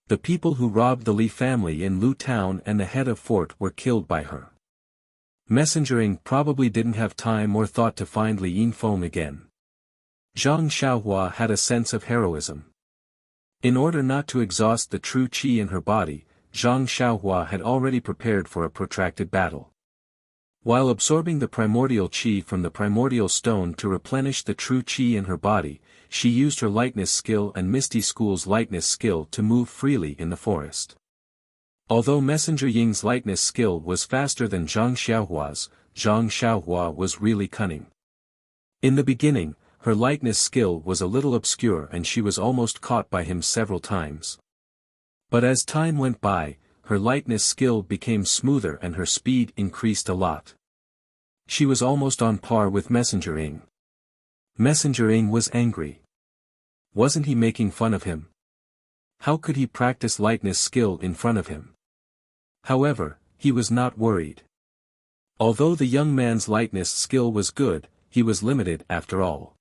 The people who robbed the Li family in Lu town and the head of fort were killed by her. Messengering probably didn't have time or thought to find Li Yinfeng again. Zhang Xiaohua had a sense of heroism. In order not to exhaust the true qi in her body, Zhang Xiaohua had already prepared for a protracted battle. While absorbing the primordial qi from the primordial stone to replenish the true qi in her body, she used her lightness skill and Misty School's lightness skill to move freely in the forest. Although Messenger Ying's lightness skill was faster than Zhang Xiaohua's, Zhang Xiaohua was really cunning. In the beginning, her lightness skill was a little obscure and she was almost caught by him several times. But as time went by, her lightness skill became smoother and her speed increased a lot. She was almost on par with Messenger Ying. Messenger Ying was angry. Wasn't he making fun of him? How could he practice lightness skill in front of him? However, he was not worried. Although the young man's lightness skill was good, he was limited after all.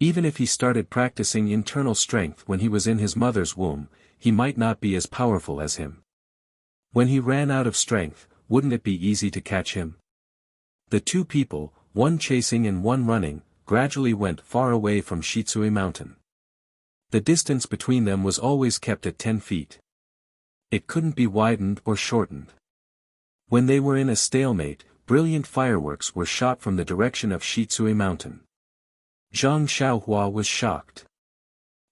Even if he started practicing internal strength when he was in his mother's womb, he might not be as powerful as him. When he ran out of strength, wouldn't it be easy to catch him? The two people, one chasing and one running, gradually went far away from Shichui Mountain. The distance between them was always kept at 10 feet. It couldn't be widened or shortened. When they were in a stalemate, brilliant fireworks were shot from the direction of Shichui Mountain. Zhang Xiaohua was shocked.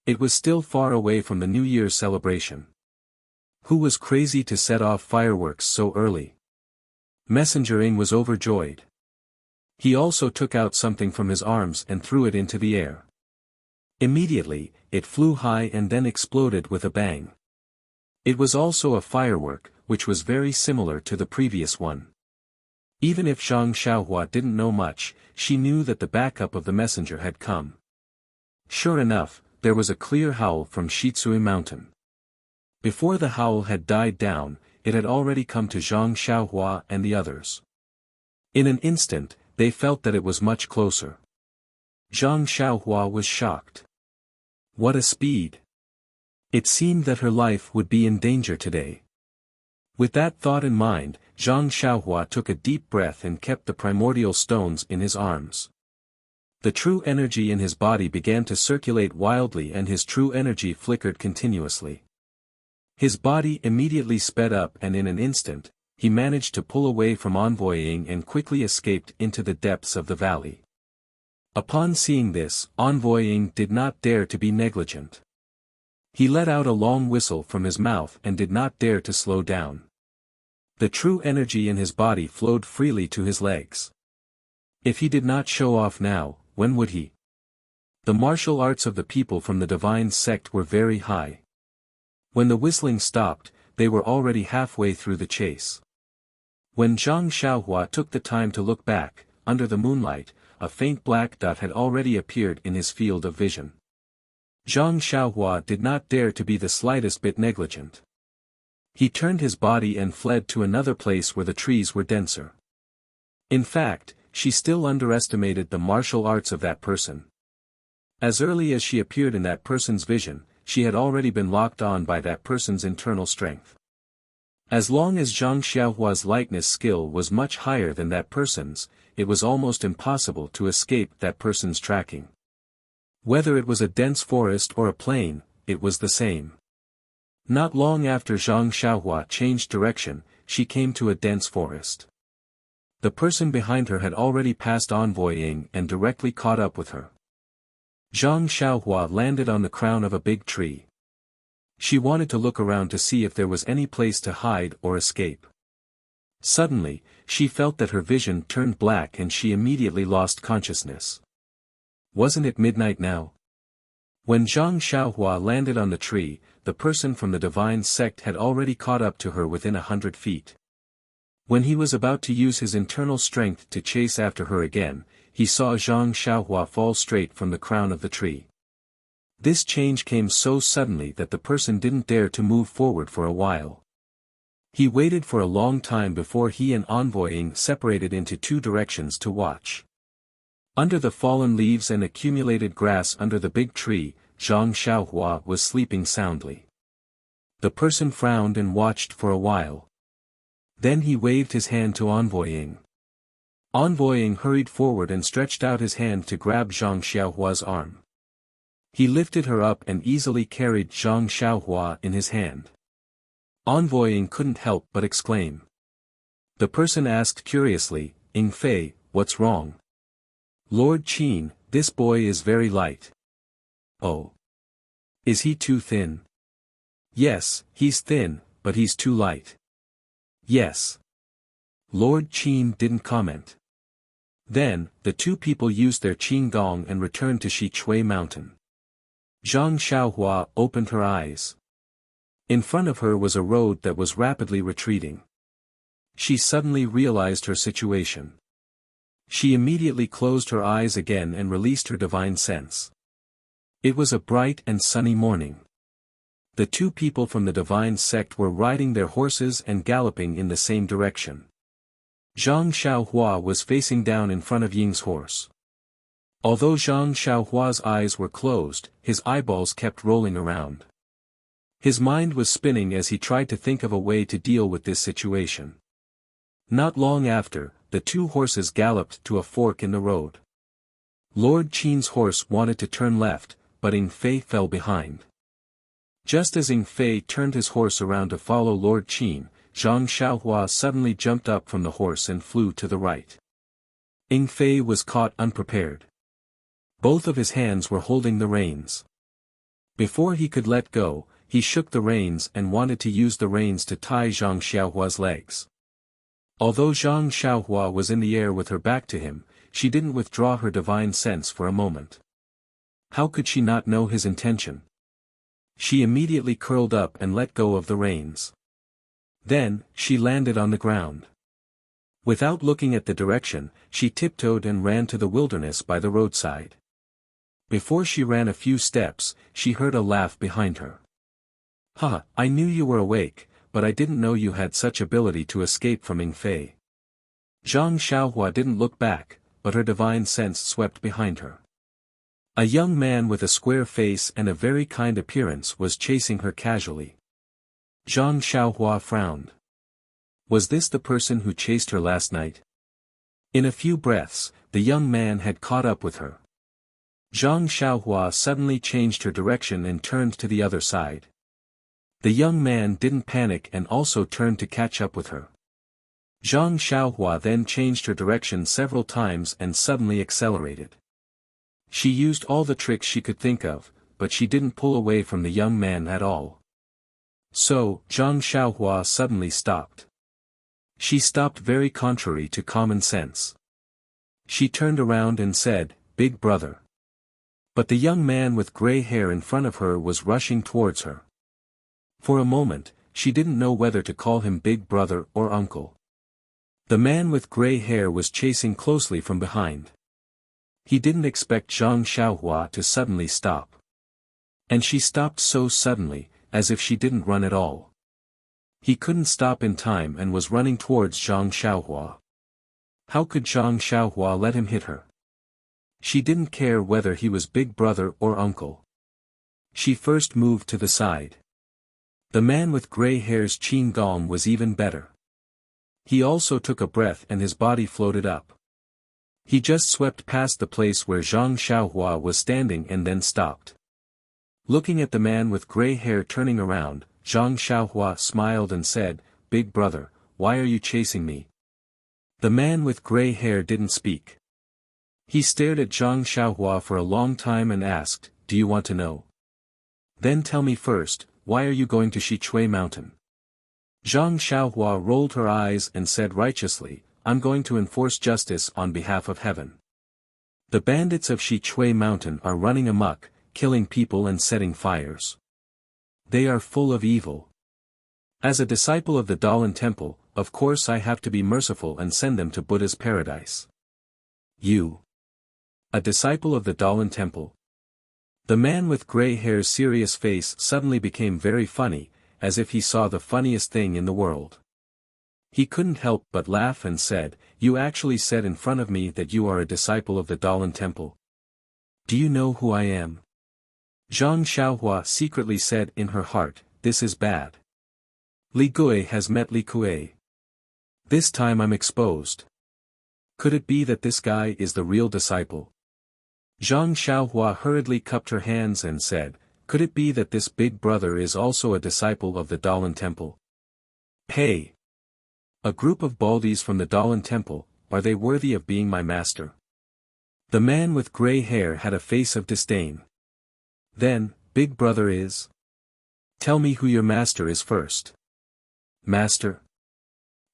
It was still far away from the New Year's celebration. Who was crazy to set off fireworks so early? Messenger Ying was overjoyed. He also took out something from his arms and threw it into the air. Immediately, it flew high and then exploded with a bang. It was also a firework, which was very similar to the previous one. Even if Zhang Xiaohua didn't know much, she knew that the backup of the messenger had come. Sure enough, there was a clear howl from Shitsui Mountain. Before the howl had died down, it had already come to Zhang Xiaohua and the others. In an instant, they felt that it was much closer. Zhang Xiaohua was shocked. What a speed! It seemed that her life would be in danger today. With that thought in mind, Zhang Xiaohua took a deep breath and kept the primordial stones in his arms. The true energy in his body began to circulate wildly and his true energy flickered continuously. His body immediately sped up and in an instant, he managed to pull away from Envoying and quickly escaped into the depths of the valley. Upon seeing this, Envoying did not dare to be negligent. He let out a long whistle from his mouth and did not dare to slow down. The true energy in his body flowed freely to his legs. If he did not show off now, when would he? The martial arts of the people from the divine sect were very high. When the whistling stopped, they were already halfway through the chase. When Zhang Xiaohua took the time to look back, under the moonlight, a faint black dot had already appeared in his field of vision. Zhang Xiaohua did not dare to be the slightest bit negligent. He turned his body and fled to another place where the trees were denser. In fact, she still underestimated the martial arts of that person. As early as she appeared in that person's vision, she had already been locked on by that person's internal strength. As long as Zhang Xiaohua's lightness skill was much higher than that person's, it was almost impossible to escape that person's tracking. Whether it was a dense forest or a plain, it was the same. Not long after Zhang Xiaohua changed direction, she came to a dense forest. The person behind her had already passed Envoying and directly caught up with her. Zhang Xiaohua landed on the crown of a big tree. She wanted to look around to see if there was any place to hide or escape. Suddenly, she felt that her vision turned black and she immediately lost consciousness. Wasn't it midnight now? When Zhang Xiaohua landed on the tree, the person from the divine sect had already caught up to her within 100 feet. When he was about to use his internal strength to chase after her again, he saw Zhang Xiaohua fall straight from the crown of the tree. This change came so suddenly that the person didn't dare to move forward for a while. He waited for a long time before he and Envoying separated into two directions to watch. Under the fallen leaves and accumulated grass under the big tree, Zhang Xiaohua was sleeping soundly. The person frowned and watched for a while. Then he waved his hand to Envoying. Envoying hurried forward and stretched out his hand to grab Zhang Xiaohua's arm. He lifted her up and easily carried Zhang Xiaohua in his hand. Envoying couldn't help but exclaim. The person asked curiously, "Ying Fei, what's wrong?" "Lord Qin, this boy is very light." "Oh. Is he too thin?" "Yes, he's thin, but he's too light." "Yes." Lord Qin didn't comment. Then, the two people used their qin gong and returned to Shichui Mountain. Zhang Xiaohua opened her eyes. In front of her was a road that was rapidly retreating. She suddenly realized her situation. She immediately closed her eyes again and released her divine sense. It was a bright and sunny morning. The two people from the divine sect were riding their horses and galloping in the same direction. Zhang Xiaohua was facing down in front of Ying's horse. Although Zhang Xiaohua's eyes were closed, his eyeballs kept rolling around. His mind was spinning as he tried to think of a way to deal with this situation. Not long after, the two horses galloped to a fork in the road. Lord Qin's horse wanted to turn left, but Ying Fei fell behind. Just as Ying Fei turned his horse around to follow Lord Qin, Zhang Xiaohua suddenly jumped up from the horse and flew to the right. Ying Fei was caught unprepared. Both of his hands were holding the reins. Before he could let go, he shook the reins and wanted to use the reins to tie Zhang Xiaohua's legs. Although Zhang Xiaohua was in the air with her back to him, she didn't withdraw her divine sense for a moment. How could she not know his intention? She immediately curled up and let go of the reins. Then, she landed on the ground. Without looking at the direction, she tiptoed and ran to the wilderness by the roadside. Before she ran a few steps, she heard a laugh behind her. "Ha, I knew you were awake, but I didn't know you had such ability to escape from Ing Fei." Zhang Xiaohua didn't look back, but her divine sense swept behind her. A young man with a square face and a very kind appearance was chasing her casually. Zhang Xiaohua frowned. Was this the person who chased her last night? In a few breaths, the young man had caught up with her. Zhang Xiaohua suddenly changed her direction and turned to the other side. The young man didn't panic and also turned to catch up with her. Zhang Xiaohua then changed her direction several times and suddenly accelerated. She used all the tricks she could think of, but she didn't pull away from the young man at all. So, Zhang Xiaohua suddenly stopped. She stopped very contrary to common sense. She turned around and said, "Big brother." But the young man with gray hair in front of her was rushing towards her. For a moment, she didn't know whether to call him big brother or uncle. The man with gray hair was chasing closely from behind. He didn't expect Zhang Xiaohua to suddenly stop. And she stopped so suddenly, as if she didn't run at all. He couldn't stop in time and was running towards Zhang Xiaohua. How could Zhang Xiaohua let him hit her? She didn't care whether he was big brother or uncle. She first moved to the side. The man with gray hair's Qin Gong was even better. He also took a breath and his body floated up. He just swept past the place where Zhang Xiaohua was standing and then stopped. Looking at the man with gray hair turning around, Zhang Xiaohua smiled and said, "Big brother, why are you chasing me?" The man with gray hair didn't speak. He stared at Zhang Xiaohua for a long time and asked, "Do you want to know? Then tell me first, why are you going to Shichui Mountain?" Zhang Xiaohua rolled her eyes and said righteously, "I'm going to enforce justice on behalf of heaven. The bandits of Shichui Mountain are running amok, killing people and setting fires. They are full of evil. As a disciple of the Dalan Temple, of course I have to be merciful and send them to Buddha's paradise." "You? A disciple of the Dalan Temple?" The man with gray hair's serious face suddenly became very funny, as if he saw the funniest thing in the world. He couldn't help but laugh and said, "You actually said in front of me that you are a disciple of the Dalan Temple. Do you know who I am?" Zhang Xiaohua secretly said in her heart, "This is bad. Li Gui has met Li Kuei. This time I'm exposed. Could it be that this guy is the real disciple?" Zhang Xiaohua hurriedly cupped her hands and said, "Could it be that this big brother is also a disciple of the Dalan Temple? Hey! A group of baldies from the Dalan Temple, are they worthy of being my master?" The man with gray hair had a face of disdain. "Then, big brother is? Tell me who your master is first." "Master?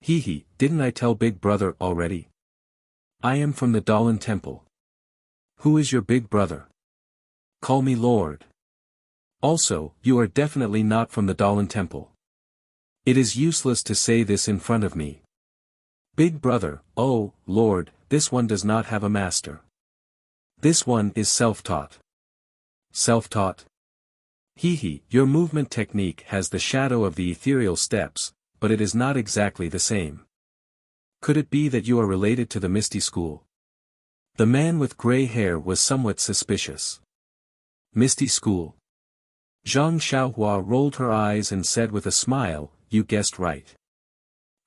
Hee, didn't I tell big brother already? I am from the Dalan Temple." "Who is your big brother?" "Call me Lord. Also, you are definitely not from the Dalan Temple. It is useless to say this in front of me. Big brother, oh, Lord, this one does not have a master. This one is self-taught." "Self-taught? Hee, your movement technique has the shadow of the ethereal steps, but it is not exactly the same. Could it be that you are related to the Misty School?" The man with gray hair was somewhat suspicious. "Misty School?" Zhang Xiaohua rolled her eyes and said with a smile, "You guessed right.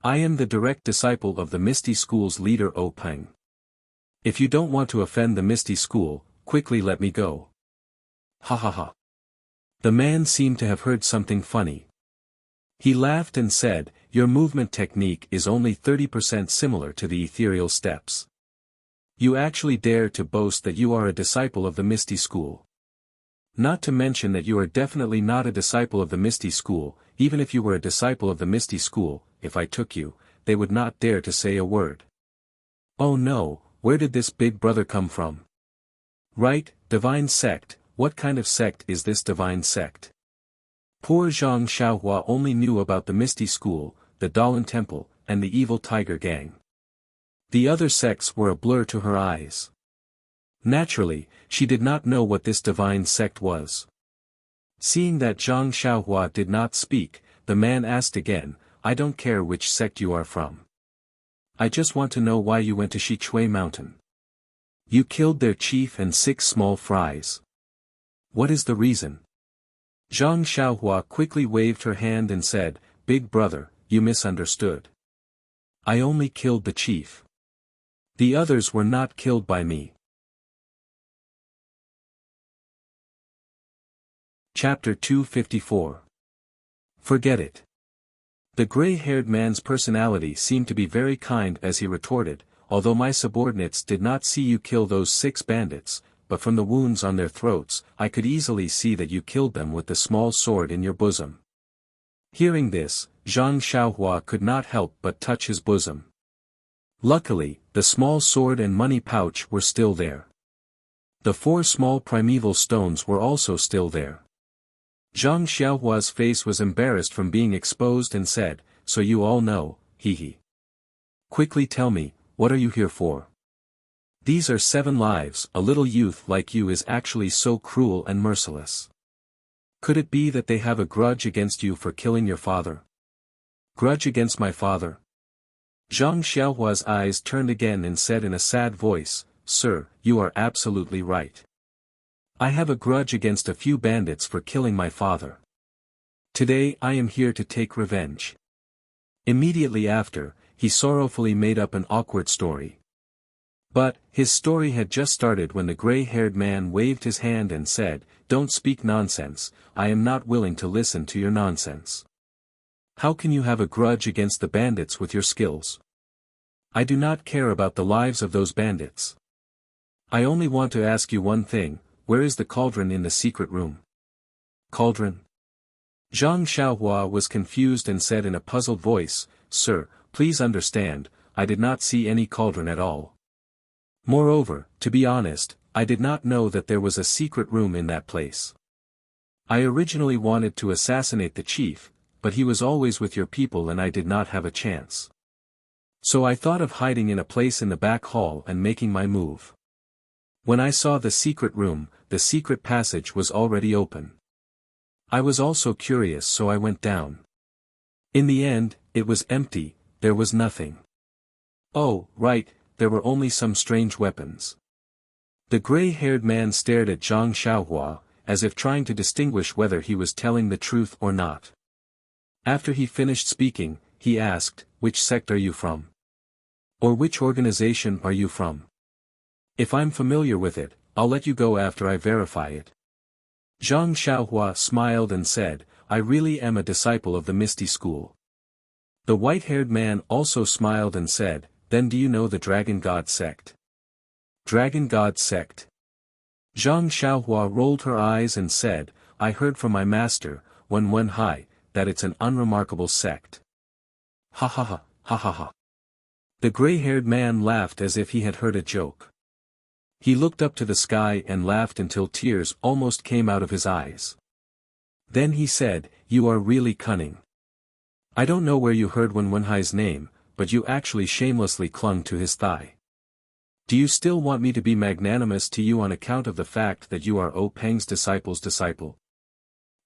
I am the direct disciple of the Misty School's leader O Peng. If you don't want to offend the Misty School, quickly let me go." "Ha ha ha." The man seemed to have heard something funny. He laughed and said, "Your movement technique is only 30% similar to the ethereal steps. You actually dare to boast that you are a disciple of the Misty School. Not to mention that you are definitely not a disciple of the Misty School. Even if you were a disciple of the Misty School, if I took you, they would not dare to say a word. Oh no, where did this big brother come from? Right, divine sect, what kind of sect is this divine sect? Poor Zhang Xiaohua only knew about the Misty School, the Dalan Temple, and the evil Tiger Gang. The other sects were a blur to her eyes. Naturally, she did not know what this divine sect was. Seeing that Zhang Xiaohua did not speak, the man asked again, I don't care which sect you are from. I just want to know why you went to Shichui Mountain. You killed their chief and 6 small fries. What is the reason? Zhang Xiaohua quickly waved her hand and said, Big brother, you misunderstood. I only killed the chief. The others were not killed by me. Chapter 254. Forget it. The gray-haired man's personality seemed to be very kind as he retorted, although my subordinates did not see you kill those 6 bandits, but from the wounds on their throats, I could easily see that you killed them with the small sword in your bosom. Hearing this, Zhang Xiaohua could not help but touch his bosom. Luckily, the small sword and money pouch were still there. The 4 small primeval stones were also still there. Zhang Xiaohua's face was embarrassed from being exposed and said, So you all know, hee. Quickly tell me, what are you here for? These are 7 lives. A little youth like you is actually so cruel and merciless. Could it be that they have a grudge against you for killing your father? Grudge against my father? Zhang Xiaohua's eyes turned again and said in a sad voice, Sir, you are absolutely right. I have a grudge against a few bandits for killing my father. Today I am here to take revenge. Immediately after, he sorrowfully made up an awkward story. But, his story had just started when the gray-haired man waved his hand and said, Don't speak nonsense, I am not willing to listen to your nonsense. How can you have a grudge against the bandits with your skills? I do not care about the lives of those bandits. I only want to ask you one thing, where is the cauldron in the secret room? Cauldron? Zhang Xiaohua was confused and said in a puzzled voice, Sir, please understand, I did not see any cauldron at all. Moreover, to be honest, I did not know that there was a secret room in that place. I originally wanted to assassinate the chief, but he was always with your people and I did not have a chance. So I thought of hiding in a place in the back hall and making my move. When I saw the secret room, the secret passage was already open. I was also curious so I went down. In the end, it was empty, there was nothing. Oh, right, there were only some strange weapons. The gray-haired man stared at Zhang Xiaohua, as if trying to distinguish whether he was telling the truth or not. After he finished speaking, he asked, Which sect are you from? Or which organization are you from? If I'm familiar with it, I'll let you go after I verify it. Zhang Xiaohua smiled and said, I really am a disciple of the Misty School. The white-haired man also smiled and said, Then do you know the Dragon God sect? Dragon God sect? Zhang Xiaohua rolled her eyes and said, I heard from my master, Wen Hai, that it's an unremarkable sect. Ha ha ha, ha ha ha. The gray-haired man laughed as if he had heard a joke. He looked up to the sky and laughed until tears almost came out of his eyes. Then he said, You are really cunning. I don't know where you heard Wen Hai's name, but you actually shamelessly clung to his thigh. Do you still want me to be magnanimous to you on account of the fact that you are O Peng's disciple's disciple?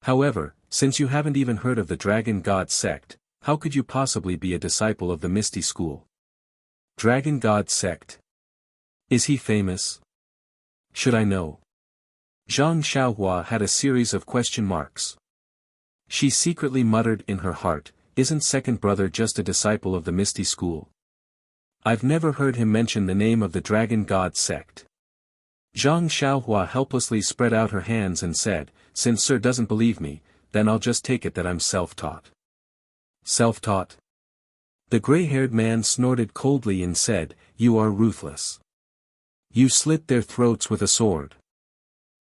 However, since you haven't even heard of the Dragon God sect, how could you possibly be a disciple of the Misty School? Dragon God sect? Is he famous? Should I know? Zhang Xiaohua had a series of question marks. She secretly muttered in her heart, Isn't second brother just a disciple of the Misty School? I've never heard him mention the name of the Dragon God sect. Zhang Xiaohua helplessly spread out her hands and said, Since sir doesn't believe me, then I'll just take it that I'm self-taught. Self-taught? The gray-haired man snorted coldly and said, You are ruthless. You slit their throats with a sword.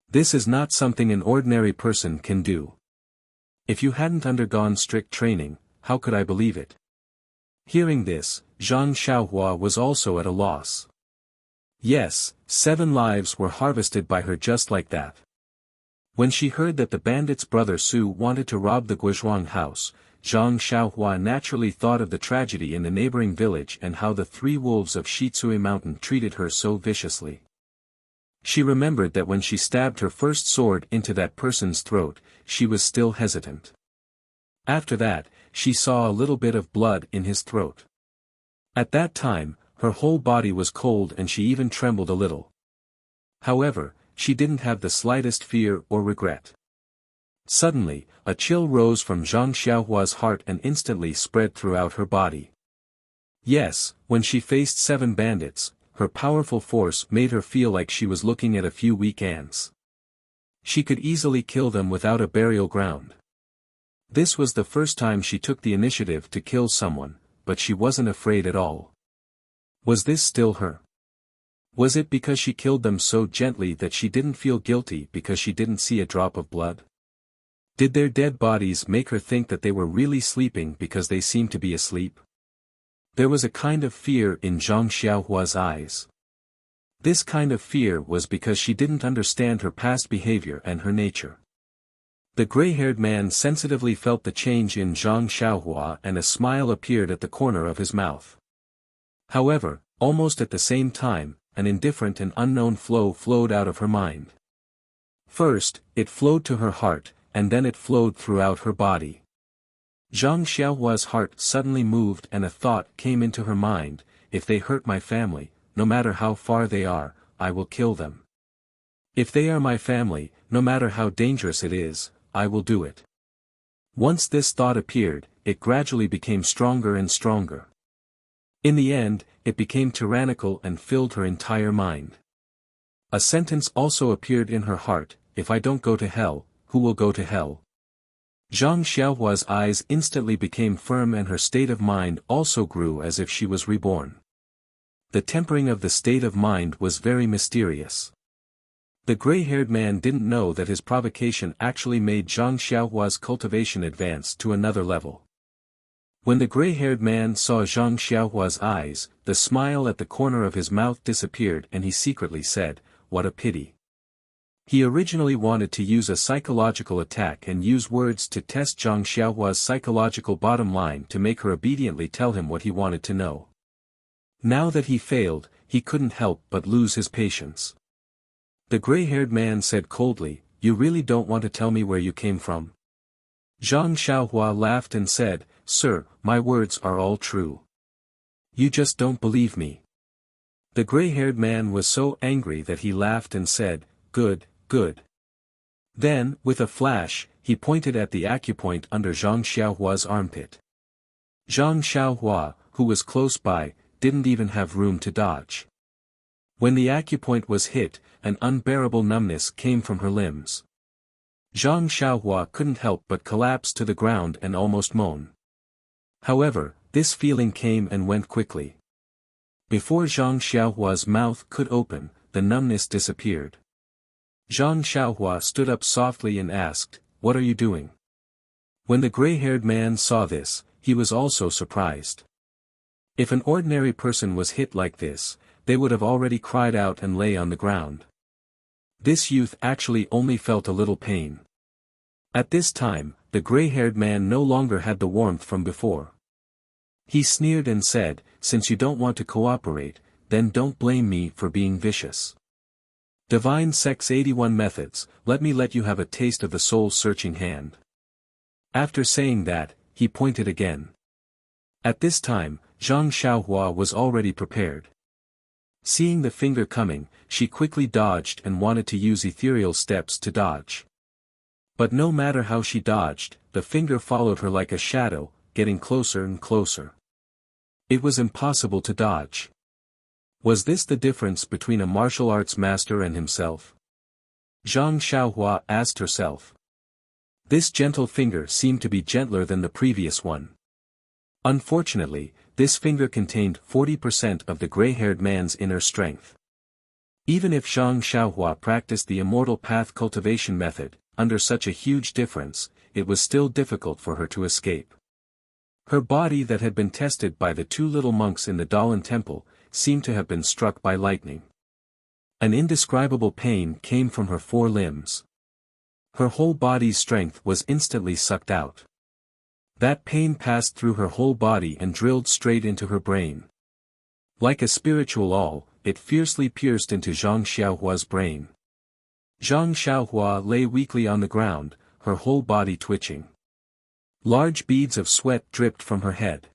This is not something an ordinary person can do. If you hadn't undergone strict training, how could I believe it? Hearing this, Zhang Xiaohua was also at a loss. Yes, 7 lives were harvested by her just like that. When she heard that the bandit's brother Su wanted to rob the Guizhuang house, Zhang Xiaohua naturally thought of the tragedy in the neighboring village and how the 3 wolves of Shitsui Mountain treated her so viciously. She remembered that when she stabbed her first sword into that person's throat, she was still hesitant. After that, she saw a little bit of blood in his throat. At that time, her whole body was cold and she even trembled a little. However, she didn't have the slightest fear or regret. Suddenly, a chill rose from Zhang Xiaohua's heart and instantly spread throughout her body. Yes, when she faced 7 bandits, her powerful force made her feel like she was looking at a few weak ants. She could easily kill them without a burial ground. This was the first time she took the initiative to kill someone, but she wasn't afraid at all. Was this still her? Was it because she killed them so gently that she didn't feel guilty because she didn't see a drop of blood? Did their dead bodies make her think that they were really sleeping because they seemed to be asleep? There was a kind of fear in Zhang Xiaohua's eyes. This kind of fear was because she didn't understand her past behavior and her nature. The gray-haired man sensitively felt the change in Zhang Xiaohua and a smile appeared at the corner of his mouth. However, almost at the same time, an indifferent and unknown flow flowed out of her mind. First, it flowed to her heart, and then it flowed throughout her body. Zhang Xiaohua's heart suddenly moved and a thought came into her mind: if they hurt my family, no matter how far they are, I will kill them. If they are my family, no matter how dangerous it is, I will do it. Once this thought appeared, it gradually became stronger and stronger. In the end, it became tyrannical and filled her entire mind. A sentence also appeared in her heart: if I don't go to hell, who will go to hell? Zhang Xiaohua's eyes instantly became firm and her state of mind also grew as if she was reborn. The tempering of the state of mind was very mysterious. The gray-haired man didn't know that his provocation actually made Zhang Xiaohua's cultivation advance to another level. When the gray-haired man saw Zhang Xiaohua's eyes, the smile at the corner of his mouth disappeared and he secretly said, "What a pity." He originally wanted to use a psychological attack and use words to test Zhang Xiaohua's psychological bottom line to make her obediently tell him what he wanted to know. Now that he failed, he couldn't help but lose his patience. The gray-haired man said coldly, "You really don't want to tell me where you came from?" Zhang Xiaohua laughed and said, "Sir, my words are all true. You just don't believe me." The gray-haired man was so angry that he laughed and said, "Good, good." Then, with a flash, he pointed at the acupoint under Zhang Xiaohua's armpit. Zhang Xiaohua, who was close by, didn't even have room to dodge. When the acupoint was hit, an unbearable numbness came from her limbs. Zhang Xiaohua couldn't help but collapse to the ground and almost moan. However, this feeling came and went quickly. Before Zhang Xiaohua's mouth could open, the numbness disappeared. Zhang Xiaohua stood up softly and asked, "What are you doing?" When the gray-haired man saw this, he was also surprised. If an ordinary person was hit like this, they would have already cried out and lay on the ground. This youth actually only felt a little pain. At this time, the gray-haired man no longer had the warmth from before. He sneered and said, "Since you don't want to cooperate, then don't blame me for being vicious. Divine Sex 81 Methods, let me let you have a taste of the soul-searching hand." After saying that, he pointed again. At this time, Zhang Xiaohua was already prepared. Seeing the finger coming, she quickly dodged and wanted to use ethereal steps to dodge. But no matter how she dodged, the finger followed her like a shadow, getting closer and closer. It was impossible to dodge. Was this the difference between a martial arts master and himself? Zhang Xiaohua asked herself. This gentle finger seemed to be gentler than the previous one. Unfortunately, this finger contained 40% of the gray-haired man's inner strength. Even if Zhang Xiaohua practiced the immortal path cultivation method, under such a huge difference, it was still difficult for her to escape. Her body that had been tested by the 2 little monks in the Dalan temple, seemed to have been struck by lightning. An indescribable pain came from her 4 limbs. Her whole body's strength was instantly sucked out. That pain passed through her whole body and drilled straight into her brain. Like a spiritual awl, it fiercely pierced into Zhang Xiaohua's brain. Zhang Xiaohua lay weakly on the ground, her whole body twitching. Large beads of sweat dripped from her head.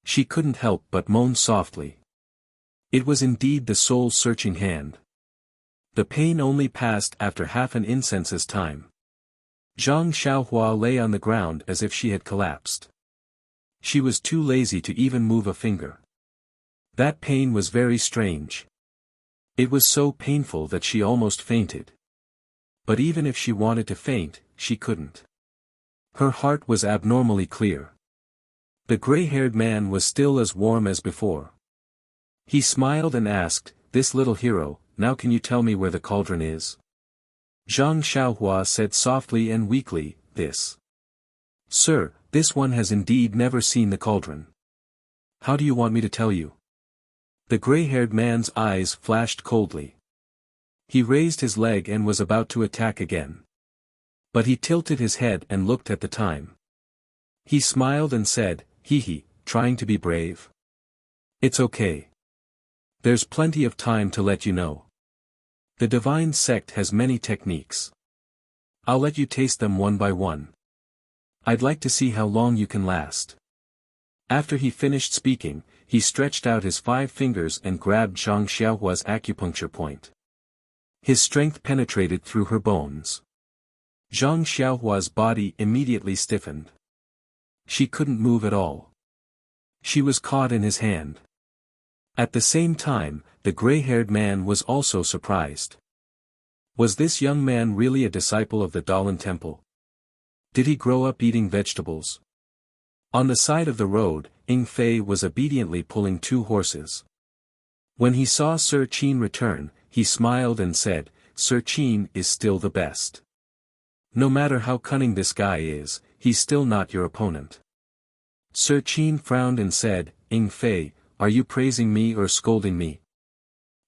She couldn't help but moan softly. It was indeed the soul-searching hand. The pain only passed after half an incense's time. Zhang Xiaohua lay on the ground as if she had collapsed. She was too lazy to even move a finger. That pain was very strange. It was so painful that she almost fainted. But even if she wanted to faint, she couldn't. Her heart was abnormally clear. The gray-haired man was still as warm as before. He smiled and asked, "This little hero, now can you tell me where the cauldron is?" Zhang Xiaohua said softly and weakly, "This. Sir, this one has indeed never seen the cauldron. How do you want me to tell you?" The gray-haired man's eyes flashed coldly. He raised his leg and was about to attack again. But he tilted his head and looked at the time. He smiled and said, "Hee, trying to be brave? It's okay. There's plenty of time to let you know. The divine sect has many techniques. I'll let you taste them one by one. I'd like to see how long you can last." After he finished speaking, he stretched out his 5 fingers and grabbed Zhang Xiaohua's acupuncture point. His strength penetrated through her bones. Zhang Xiaohua's body immediately stiffened. She couldn't move at all. She was caught in his hand. At the same time, the gray-haired man was also surprised. Was this young man really a disciple of the Dalan Temple? Did he grow up eating vegetables? On the side of the road, Ying Fei was obediently pulling 2 horses. When he saw Sir Qin return, he smiled and said, "Sir Qin is still the best. No matter how cunning this guy is, he's still not your opponent." Sir Qin frowned and said, "Ying Fei, are you praising me or scolding me?"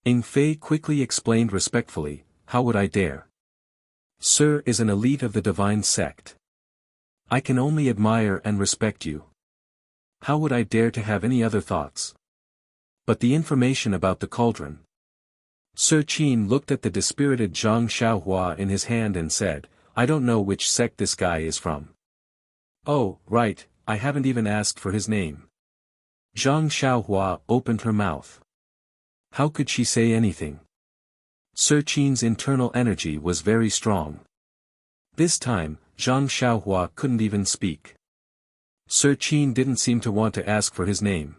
Ying Fei quickly explained respectfully, "How would I dare? Sir is an elite of the divine sect. I can only admire and respect you. How would I dare to have any other thoughts? But the information about the cauldron." Sir Qin looked at the dispirited Zhang Xiaohua in his hand and said, "I don't know which sect this guy is from." "Oh, right, I haven't even asked for his name." Zhang Xiaohua opened her mouth. How could she say anything? Sir Qin's internal energy was very strong. This time, Zhang Xiaohua couldn't even speak. Sir Qin didn't seem to want to ask for his name.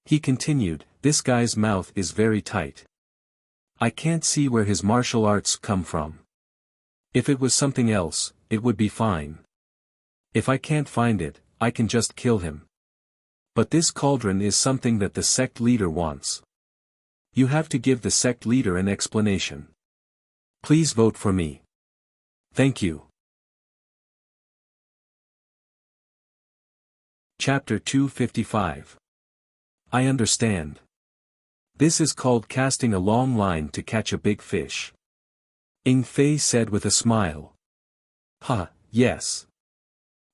He continued, "This guy's mouth is very tight. I can't see where his martial arts come from. If it was something else, it would be fine. If I can't find it, I can just kill him. But this cauldron is something that the sect leader wants. You have to give the sect leader an explanation. Please vote for me. Thank you." Chapter 255. I understand. This is called casting a long line to catch a big fish. Ying Fei said with a smile. Yes.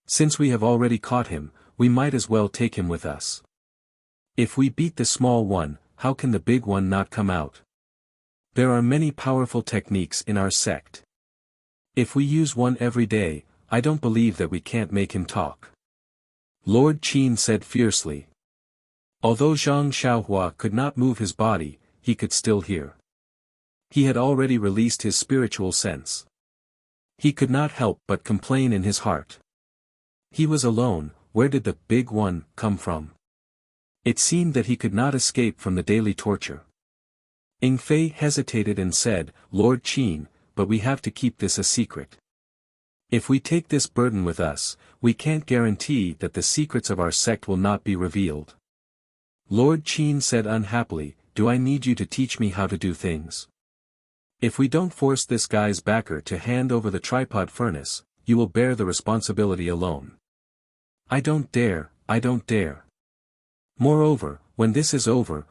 Since we have already caught him, we might as well take him with us. If we beat the small one, how can the big one not come out? There are many powerful techniques in our sect. If we use one every day, I don't believe that we can't make him talk. Lord Qin said fiercely. Although Zhang Xiaohua could not move his body, he could still hear. He had already released his spiritual sense. He could not help but complain in his heart. He was alone. Where did the big one come from? It seemed that he could not escape from the daily torture. Ying Fei hesitated and said, "Lord Qin, but we have to keep this a secret. If we take this burden with us, we can't guarantee that the secrets of our sect will not be revealed." Lord Qin said unhappily, "Do I need you to teach me how to do things? If we don't force this guy's backer to hand over the tripod furnace, you will bear the responsibility alone." I don't dare. Moreover, when this is over,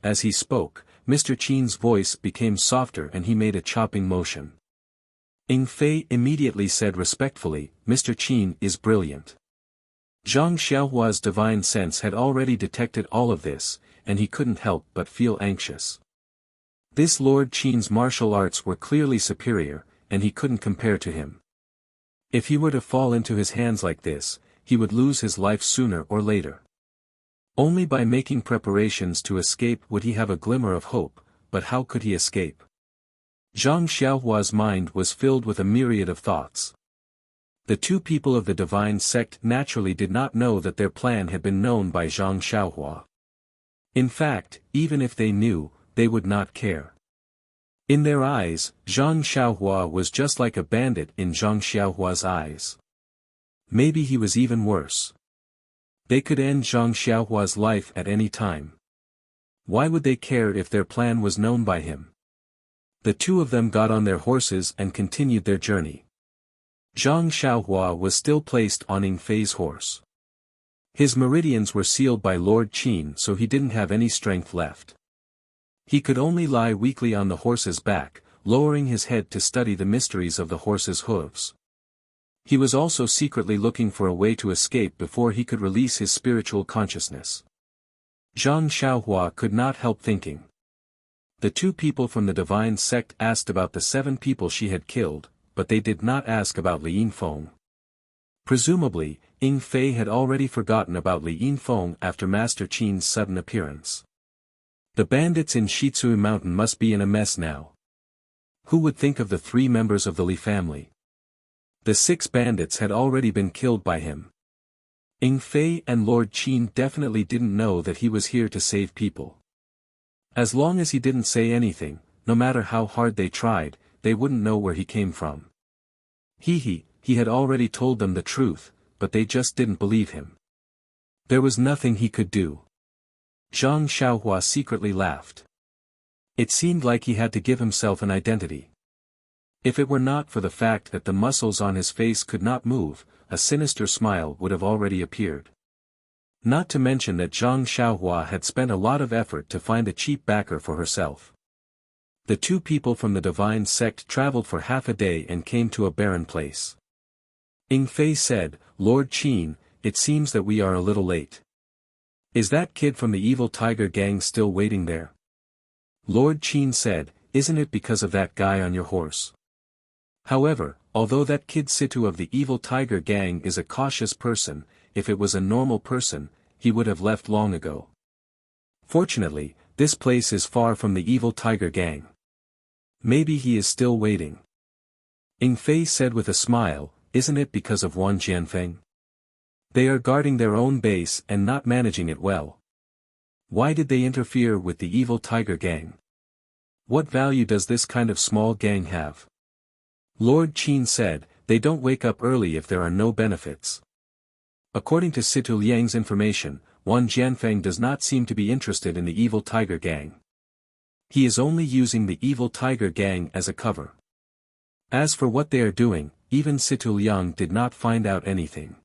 as he spoke, Mr. Qin's voice became softer and he made a chopping motion. Ing Fei immediately said respectfully, Mr. Qin is brilliant. Zhang Xiaohua's divine sense had already detected all of this, and he couldn't help but feel anxious. This Lord Qin's martial arts were clearly superior, and he couldn't compare to him. If he were to fall into his hands like this, he would lose his life sooner or later. Only by making preparations to escape would he have a glimmer of hope, but how could he escape? Zhang Xiaohua's mind was filled with a myriad of thoughts. The two people of the divine sect naturally did not know that their plan had been known by Zhang Xiaohua. In fact, even if they knew, they would not care. In their eyes, Zhang Xiaohua was just like a bandit in Zhang Xiaohua's eyes. Maybe he was even worse. They could end Zhang Xiaohua's life at any time. Why would they care if their plan was known by him? The two of them got on their horses and continued their journey. Zhang Xiaohua was still placed on Ing Fei's horse. His meridians were sealed by Lord Qin, so he didn't have any strength left. He could only lie weakly on the horse's back, lowering his head to study the mysteries of the horse's hooves. He was also secretly looking for a way to escape before he could release his spiritual consciousness. Zhang Xiaohua could not help thinking. The two people from the divine sect asked about the 7 people she had killed, but they did not ask about Li Yinfeng. Presumably, Ing Fei had already forgotten about Li Yinfeng after Master Qin's sudden appearance. The bandits in Shizui Mountain must be in a mess now. Who would think of the 3 members of the Li family? The 6 bandits had already been killed by him. Ing Fei and Lord Qin definitely didn't know that he was here to save people. As long as he didn't say anything, no matter how hard they tried, they wouldn't know where he came from. He had already told them the truth, but they just didn't believe him. There was nothing he could do. Zhang Xiaohua secretly laughed. It seemed like he had to give himself an identity. If it were not for the fact that the muscles on his face could not move, a sinister smile would have already appeared. Not to mention that Zhang Xiaohua had spent a lot of effort to find a cheap backer for herself. The two people from the divine sect traveled for half a day and came to a barren place. Ing Fei said, Lord Qin, it seems that we are a little late. Is that kid from the evil tiger gang still waiting there? Lord Qin said, isn't it because of that guy on your horse? However, although that kid Situ of the evil tiger gang is a cautious person, if it was a normal person, he would have left long ago. Fortunately, this place is far from the evil tiger gang. Maybe he is still waiting. Ing Fei said with a smile, isn't it because of Wan Jianfeng? They are guarding their own base and not managing it well. Why did they interfere with the evil tiger gang? What value does this kind of small gang have? Lord Qin said, they don't wake up early if there are no benefits. According to Situ Liang's information, Wan Jianfeng does not seem to be interested in the evil tiger gang. He is only using the evil tiger gang as a cover. As for what they are doing, even Situ Liang did not find out anything.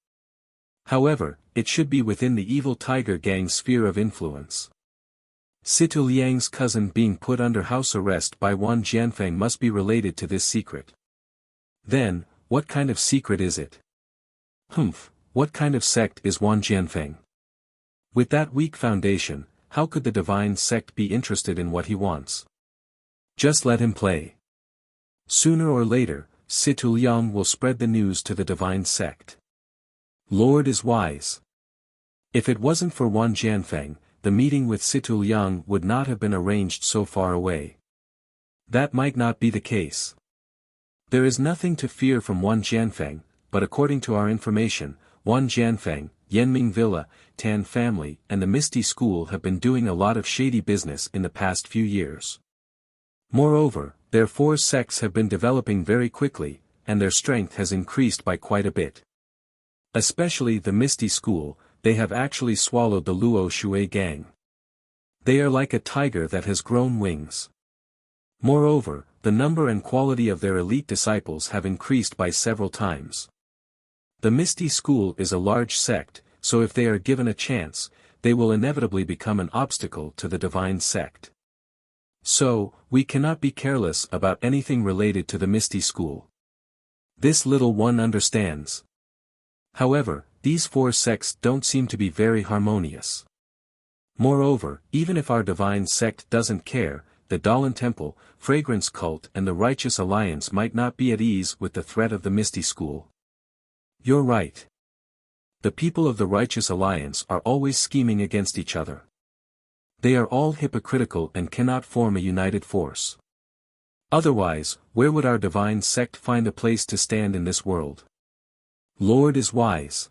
However, it should be within the evil tiger gang's sphere of influence. Situ Liang's cousin being put under house arrest by Wan Jianfeng must be related to this secret. Then, what kind of secret is it? What kind of sect is Wan Jianfeng? With that weak foundation, how could the divine sect be interested in what he wants? Just let him play. Sooner or later, Situ Liang will spread the news to the divine sect. Lord is wise. If it wasn't for Wan Jianfeng, the meeting with Situ Liang would not have been arranged so far away. That might not be the case. There is nothing to fear from Wan Jianfeng, but according to our information, Wan Jianfeng, Yanming Villa, Tan family, and the Misty School have been doing a lot of shady business in the past few years. Moreover, their 4 sects have been developing very quickly, and their strength has increased by quite a bit. Especially the Misty School, they have actually swallowed the Luo Shui gang. They are like a tiger that has grown wings. Moreover, the number and quality of their elite disciples have increased by several times. The Misty School is a large sect, so if they are given a chance, they will inevitably become an obstacle to the divine sect. So, we cannot be careless about anything related to the Misty School. This little one understands. However, these four sects don't seem to be very harmonious. Moreover, even if our divine sect doesn't care, the Dalan Temple, Fragrance Cult and the Righteous Alliance might not be at ease with the threat of the Misty School. You're right. The people of the Righteous Alliance are always scheming against each other. They are all hypocritical and cannot form a united force. Otherwise, where would our divine sect find a place to stand in this world? Lord is wise.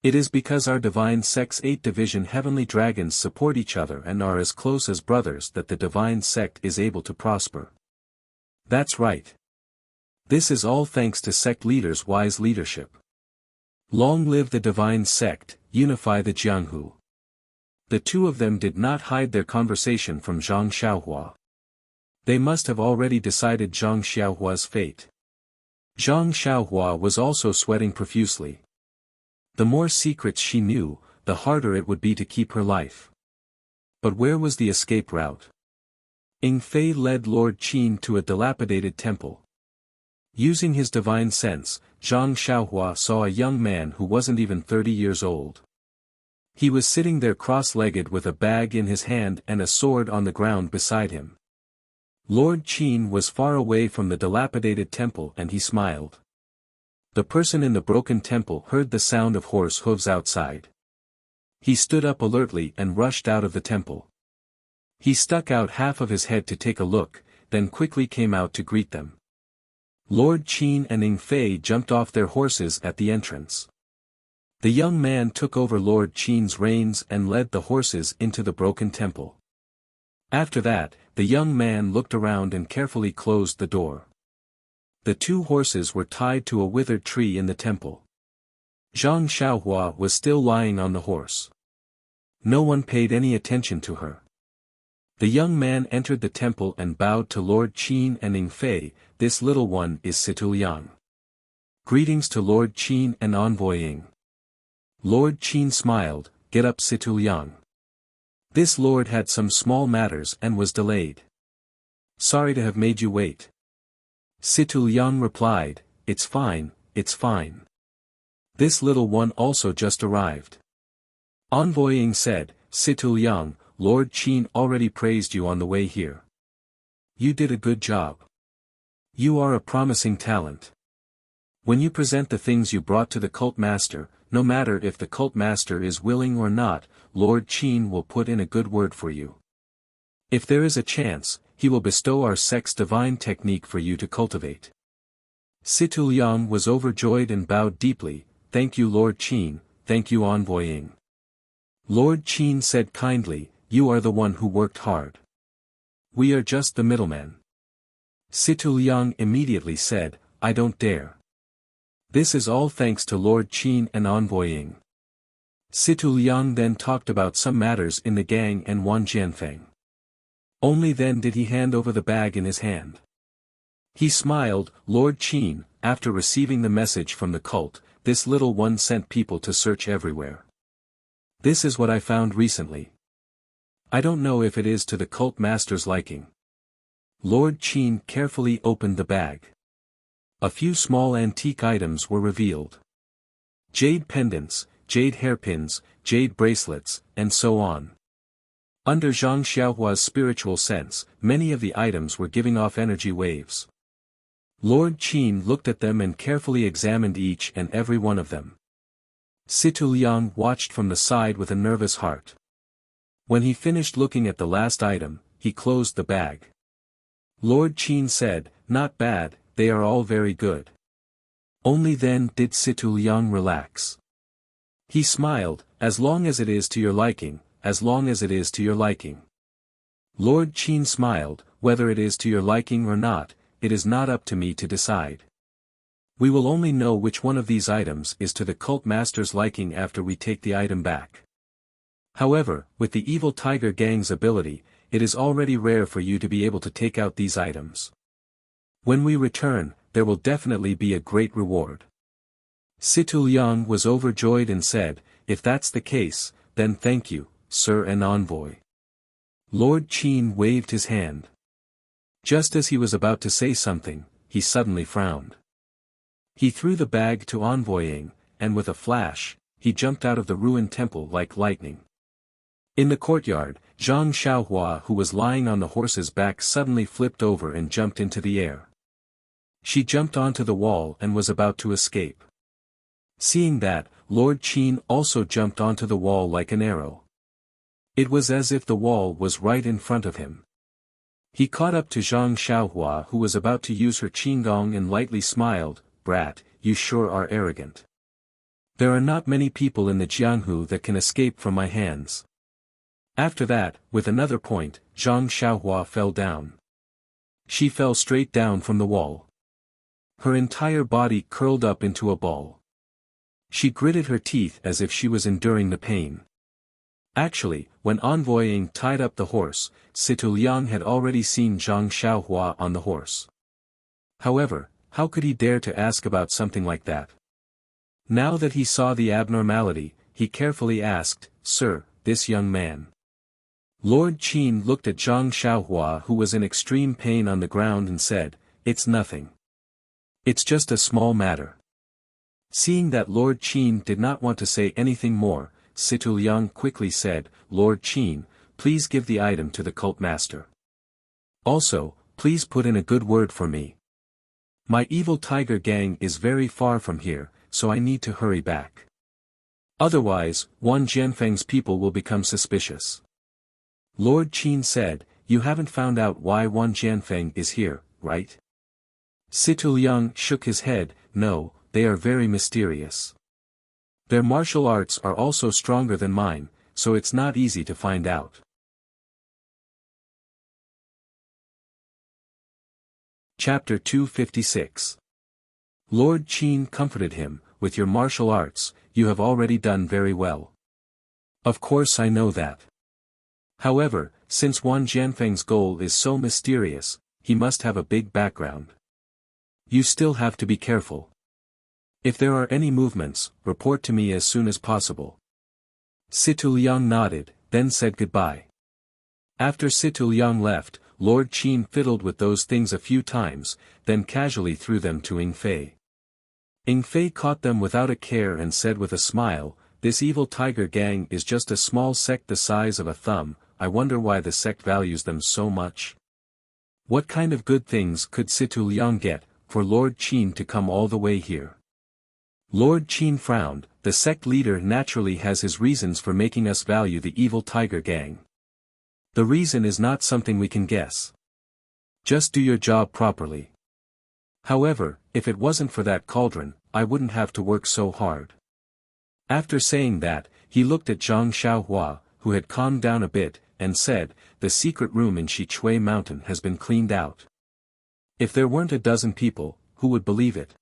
It is because our divine sect's 8 division heavenly dragons support each other and are as close as brothers that the divine sect is able to prosper. That's right. This is all thanks to sect leaders' wise leadership. Long live the divine sect, unify the Jianghu. The two of them did not hide their conversation from Zhang Xiaohua. They must have already decided Zhang Xiaohua's fate. Zhang Xiaohua was also sweating profusely. The more secrets she knew, the harder it would be to keep her life. But where was the escape route? Ying Fei led Lord Qin to a dilapidated temple. Using his divine sense, Zhang Xiaohua saw a young man who wasn't even 30 years old. He was sitting there cross-legged with a bag in his hand and a sword on the ground beside him. Lord Qin was far away from the dilapidated temple and he smiled. The person in the broken temple heard the sound of horse hooves outside. He stood up alertly and rushed out of the temple. He stuck out half of his head to take a look, then quickly came out to greet them. Lord Qin and Ying Fei jumped off their horses at the entrance. The young man took over Lord Qin's reins and led the horses into the broken temple. After that, the young man looked around and carefully closed the door. The 2 horses were tied to a withered tree in the temple. Zhang Xiaohua was still lying on the horse. No one paid any attention to her. The young man entered the temple and bowed to Lord Qin and Ying Fei. This little one is Situ Liang. Greetings to Lord Qin and Envoy Ying. Lord Qin smiled, get up Situ Liang. This lord had some small matters and was delayed. Sorry to have made you wait. Situ Liang replied, it's fine, it's fine. This little one also just arrived. Envoy Ying said, Situ Liang, Lord Qin already praised you on the way here. You did a good job. You are a promising talent. When you present the things you brought to the cult master, no matter if the cult master is willing or not, Lord Qin will put in a good word for you. If there is a chance, he will bestow our sect's divine technique for you to cultivate. Situ Liang was overjoyed and bowed deeply, thank you Lord Qin, thank you Envoy Ying. Lord Qin said kindly, you are the one who worked hard. We are just the middlemen. Situ Liang immediately said, I don't dare. This is all thanks to Lord Qin and Envoy Ying. Situ Liang then talked about some matters in the gang and Wan Jianfeng. Only then did he hand over the bag in his hand. He smiled, Lord Qin, after receiving the message from the cult, this little one sent people to search everywhere. This is what I found recently. I don't know if it is to the cult master's liking. Lord Qin carefully opened the bag. A few small antique items were revealed. Jade pendants, jade hairpins, jade bracelets, and so on. Under Zhang Xiaohua's spiritual sense, many of the items were giving off energy waves. Lord Qin looked at them and carefully examined each and every one of them. Situ Liang watched from the side with a nervous heart. When he finished looking at the last item, he closed the bag. Lord Qin said, not bad, they are all very good. Only then did Situ Liang relax. He smiled, as long as it is to your liking, as long as it is to your liking. Lord Qin smiled, whether it is to your liking or not, it is not up to me to decide. We will only know which one of these items is to the cult master's liking after we take the item back. However, with the evil tiger gang's ability, it is already rare for you to be able to take out these items. When we return, there will definitely be a great reward. Situ Liang was overjoyed and said, if that's the case, then thank you, sir and envoy. Lord Qin waved his hand. Just as he was about to say something, he suddenly frowned. He threw the bag to Envoying, and with a flash, he jumped out of the ruined temple like lightning. In the courtyard, Zhang Xiaohua, who was lying on the horse's back, suddenly flipped over and jumped into the air. She jumped onto the wall and was about to escape. Seeing that, Lord Qin also jumped onto the wall like an arrow. It was as if the wall was right in front of him. He caught up to Zhang Xiaohua, who was about to use her qinggong, and lightly smiled, "Brat, you sure are arrogant. There are not many people in the Jianghu that can escape from my hands." After that, with another point, Zhang Xiaohua fell down. She fell straight down from the wall. Her entire body curled up into a ball. She gritted her teeth as if she was enduring the pain. Actually, when Envoying tied up the horse, Situ Liang had already seen Zhang Xiaohua on the horse. However, how could he dare to ask about something like that? Now that he saw the abnormality, he carefully asked, "Sir, this young man." Lord Qin looked at Zhang Xiaohua, who was in extreme pain on the ground, and said, "It's nothing. It's just a small matter." Seeing that Lord Qin did not want to say anything more, Situ Liang quickly said, "Lord Qin, please give the item to the cult master. Also, please put in a good word for me. My evil tiger gang is very far from here, so I need to hurry back. Otherwise, Wan Jianfeng's people will become suspicious." Lord Qin said, "You haven't found out why Wan Jianfeng is here, right?" Situ Liang shook his head, "No, they are very mysterious. Their martial arts are also stronger than mine, so it's not easy to find out." Chapter 256. Lord Qin comforted him, "With your martial arts, you have already done very well. Of course I know that. However, since Wan Jianfeng's goal is so mysterious, he must have a big background. You still have to be careful. If there are any movements, report to me as soon as possible." Situ Liang nodded, then said goodbye. After Situ Liang left, Lord Qin fiddled with those things a few times, then casually threw them to Ing Fei. Ing Fei caught them without a care and said with a smile, "This evil tiger gang is just a small sect the size of a thumb. I wonder why the sect values them so much. What kind of good things could Situ Liang get, for Lord Qin to come all the way here?" Lord Qin frowned. "The sect leader naturally has his reasons for making us value the evil tiger gang. The reason is not something we can guess. Just do your job properly. However, if it wasn't for that cauldron, I wouldn't have to work so hard." After saying that, he looked at Zhang Xiaohua, who had calmed down a bit, and said, "The secret room in Xichui Mountain has been cleaned out. If there weren't a dozen people, who would believe it?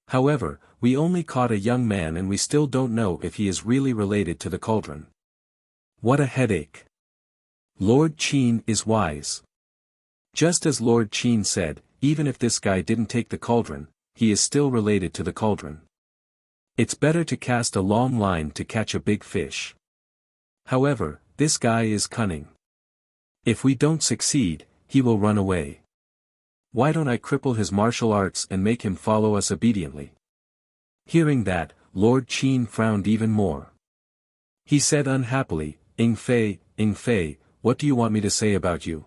However, we only caught a young man and we still don't know if he is really related to the cauldron. What a headache. Lord Qin is wise. Just as Lord Qin said, even if this guy didn't take the cauldron, he is still related to the cauldron. It's better to cast a long line to catch a big fish. However, this guy is cunning. If we don't succeed, he will run away. Why don't I cripple his martial arts and make him follow us obediently?" Hearing that, Lord Qin frowned even more. He said unhappily, Ing Fei, what do you want me to say about you?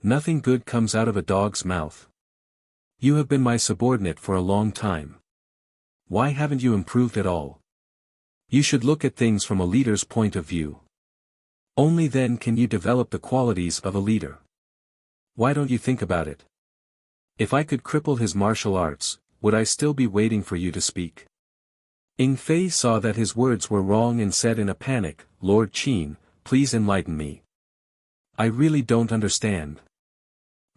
Nothing good comes out of a dog's mouth. You have been my subordinate for a long time. Why haven't you improved at all? You should look at things from a leader's point of view. Only then can you develop the qualities of a leader. Why don't you think about it? If I could cripple his martial arts, would I still be waiting for you to speak?" Ing Fei saw that his words were wrong and said in a panic, "Lord Qin, please enlighten me. I really don't understand."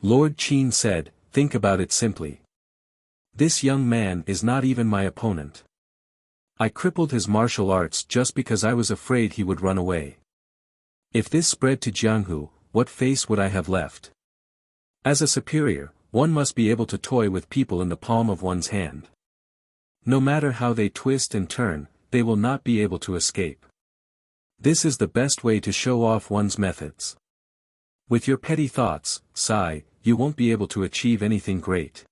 Lord Qin said, "Think about it simply. This young man is not even my opponent. I crippled his martial arts just because I was afraid he would run away. If this spread to Jianghu, what face would I have left? As a superior, one must be able to toy with people in the palm of one's hand. No matter how they twist and turn, they will not be able to escape. This is the best way to show off one's methods. With your petty thoughts, Sai, you won't be able to achieve anything great.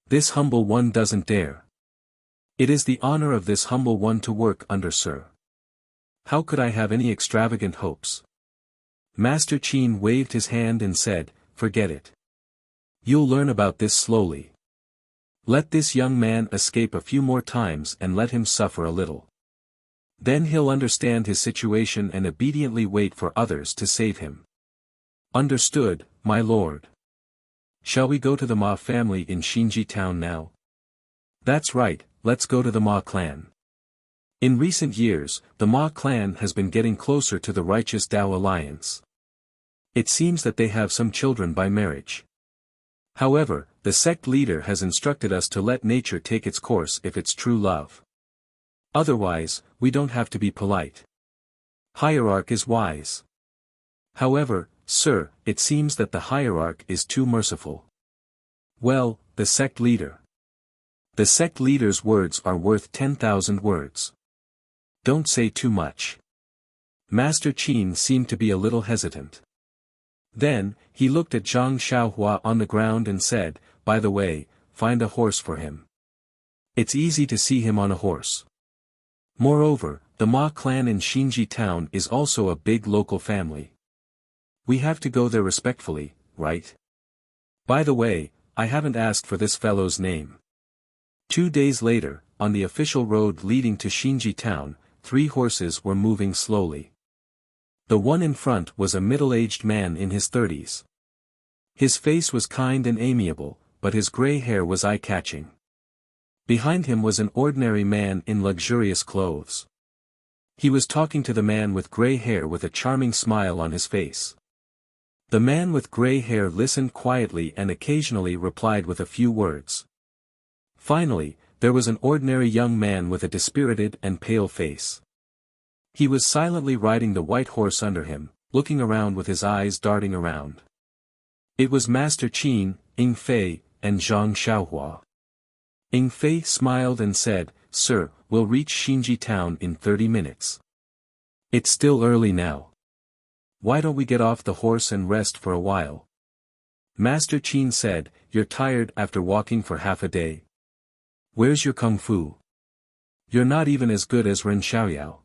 This humble one doesn't dare. It is the honor of this humble one to work under Sir. How could I have any extravagant hopes? Master Qin waved his hand and said, forget it. You'll learn about this slowly. Let this young man escape a few more times and let him suffer a little. Then he'll understand his situation and obediently wait for others to save him. Understood, my lord. Shall we go to the Ma family in Xinji town now? That's right, let's go to the Ma clan. In recent years, the Ma clan has been getting closer to the righteous Dao alliance. It seems that they have some children by marriage. However, the sect leader has instructed us to let nature take its course if it's true love. Otherwise, we don't have to be polite. Hierarch is wise. However, sir, it seems that the hierarch is too merciful. Well, the sect leader. The sect leader's words are worth 10,000 words. Don't say too much. Master Qin seemed to be a little hesitant. Then, he looked at Zhang Xiaohua on the ground and said, by the way, find a horse for him. It's easy to see him on a horse. Moreover, the Ma clan in Xinji town is also a big local family. We have to go there respectfully, right? By the way, I haven't asked for this fellow's name. 2 days later, on the official road leading to Xinji town, 3 horses were moving slowly. The one in front was a middle-aged man in his 30s. His face was kind and amiable, but his gray hair was eye-catching. Behind him was an ordinary man in luxurious clothes. He was talking to the man with gray hair with a charming smile on his face. The man with gray hair listened quietly and occasionally replied with a few words. Finally, there was an ordinary young man with a dispirited and pale face. He was silently riding the white horse under him, looking around with his eyes darting around. It was Master Qin, Ying Fei, and Zhang Xiaohua. Ying Fei smiled and said, Sir, we'll reach Xinji town in 30 minutes. It's still early now. Why don't we get off the horse and rest for a while? Master Qin said, You're tired after walking for half a day. Where's your kung fu? You're not even as good as Ren Xiaoyao.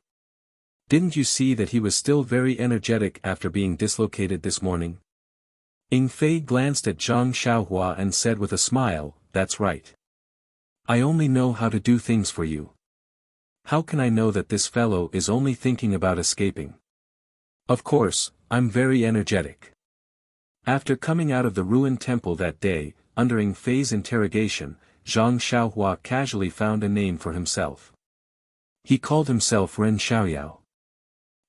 Didn't you see that he was still very energetic after being dislocated this morning? Ying Fei glanced at Zhang Xiaohua and said with a smile, That's right. I only know how to do things for you. How can I know that this fellow is only thinking about escaping? Of course, I'm very energetic. After coming out of the ruined temple that day, under Ying Fei's interrogation, Zhang Xiaohua casually found a name for himself. He called himself Ren Xiaoyao.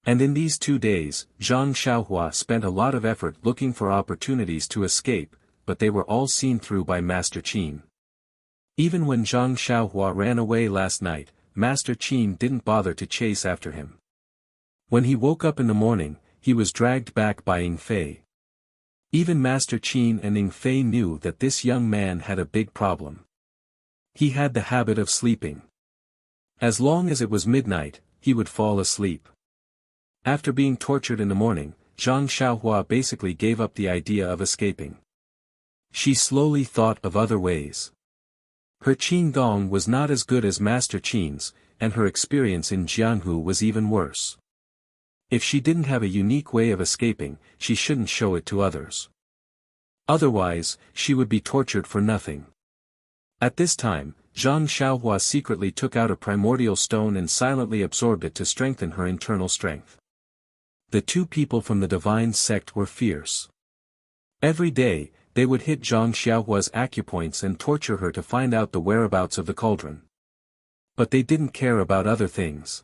And in these 2 days, Zhang Xiaohua spent a lot of effort looking for opportunities to escape, but they were all seen through by Master Qin. Even when Zhang Xiaohua ran away last night, Master Qin didn't bother to chase after him. When he woke up in the morning, he was dragged back by Ying Fei. Even Master Qin and Ying Fei knew that this young man had a big problem. He had the habit of sleeping. As long as it was midnight, he would fall asleep. After being tortured in the morning, Zhang Xiaohua basically gave up the idea of escaping. She slowly thought of other ways. Her Qin Gong was not as good as Master Qin's, and her experience in Jianhu was even worse. If she didn't have a unique way of escaping, she shouldn't show it to others. Otherwise, she would be tortured for nothing. At this time, Zhang Xiaohua secretly took out a primordial stone and silently absorbed it to strengthen her internal strength. The 2 people from the divine sect were fierce. Every day, they would hit Zhang Xiaohua's acupoints and torture her to find out the whereabouts of the cauldron. But they didn't care about other things.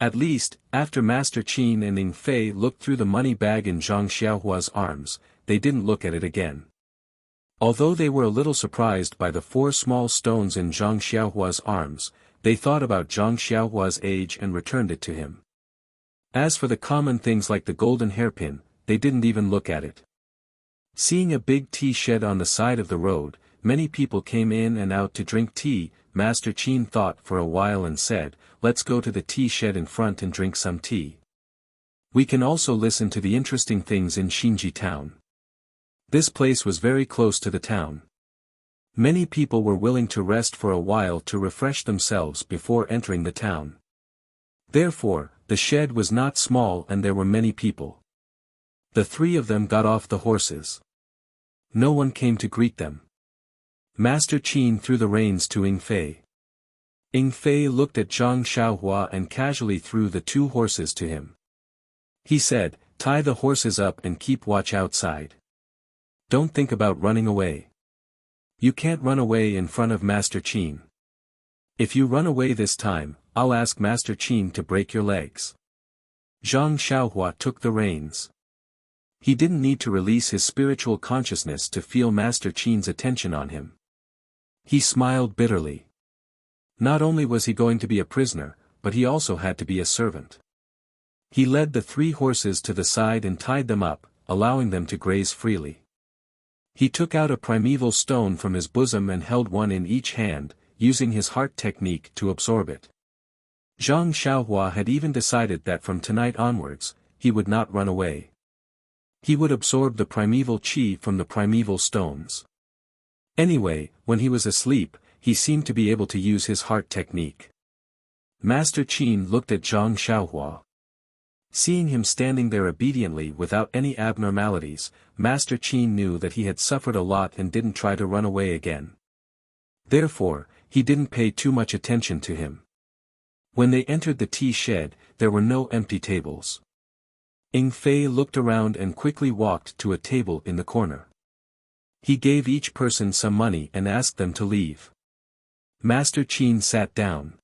At least, after Master Qin and Ying Fei looked through the money bag in Zhang Xiaohua's arms, they didn't look at it again. Although they were a little surprised by the 4 small stones in Zhang Xiaohua's arms, they thought about Zhang Xiaohua's age and returned it to him. As for the common things like the golden hairpin, they didn't even look at it. Seeing a big tea shed on the side of the road, many people came in and out to drink tea. Master Qin thought for a while and said, Let's go to the tea shed in front and drink some tea. We can also listen to the interesting things in Xinji town. This place was very close to the town. Many people were willing to rest for a while to refresh themselves before entering the town. Therefore, the shed was not small and there were many people. The three of them got off the horses. No one came to greet them. Master Qin threw the reins to Ing Fei. Ing Fei looked at Zhang Xiaohua and casually threw the two horses to him. He said, "Tie the horses up and keep watch outside. Don't think about running away. You can't run away in front of Master Qin. If you run away this time, I'll ask Master Qin to break your legs." Zhang Xiaohua took the reins. He didn't need to release his spiritual consciousness to feel Master Qin's attention on him. He smiled bitterly. Not only was he going to be a prisoner, but he also had to be a servant. He led the three horses to the side and tied them up, allowing them to graze freely. He took out a primeval stone from his bosom and held one in each hand, using his heart technique to absorb it. Zhang Xiaohua had even decided that from tonight onwards, he would not run away. He would absorb the primeval qi from the primeval stones. Anyway, when he was asleep, he seemed to be able to use his heart technique. Master Qin looked at Zhang Xiaohua. Seeing him standing there obediently without any abnormalities, Master Qin knew that he had suffered a lot and didn't try to run away again. Therefore, he didn't pay too much attention to him. When they entered the tea shed, there were no empty tables. Ing Fei looked around and quickly walked to a table in the corner. He gave each person some money and asked them to leave. Master Qin sat down.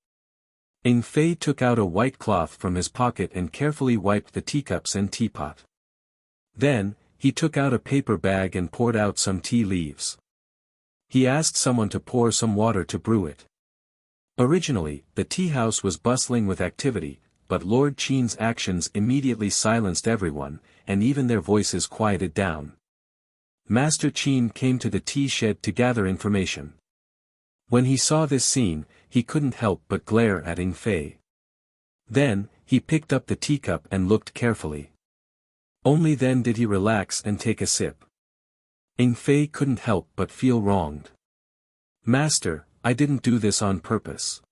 Ing Fei took out a white cloth from his pocket and carefully wiped the teacups and teapot. Then, he took out a paper bag and poured out some tea leaves. He asked someone to pour some water to brew it. Originally, the tea house was bustling with activity, but Lord Qin's actions immediately silenced everyone, and even their voices quieted down. Master Qin came to the tea shed to gather information. When he saw this scene, he couldn't help but glare at Ing Fei. Then, he picked up the teacup and looked carefully. Only then did he relax and take a sip. Ing Fei couldn't help but feel wronged. "Master, I didn't do this on purpose.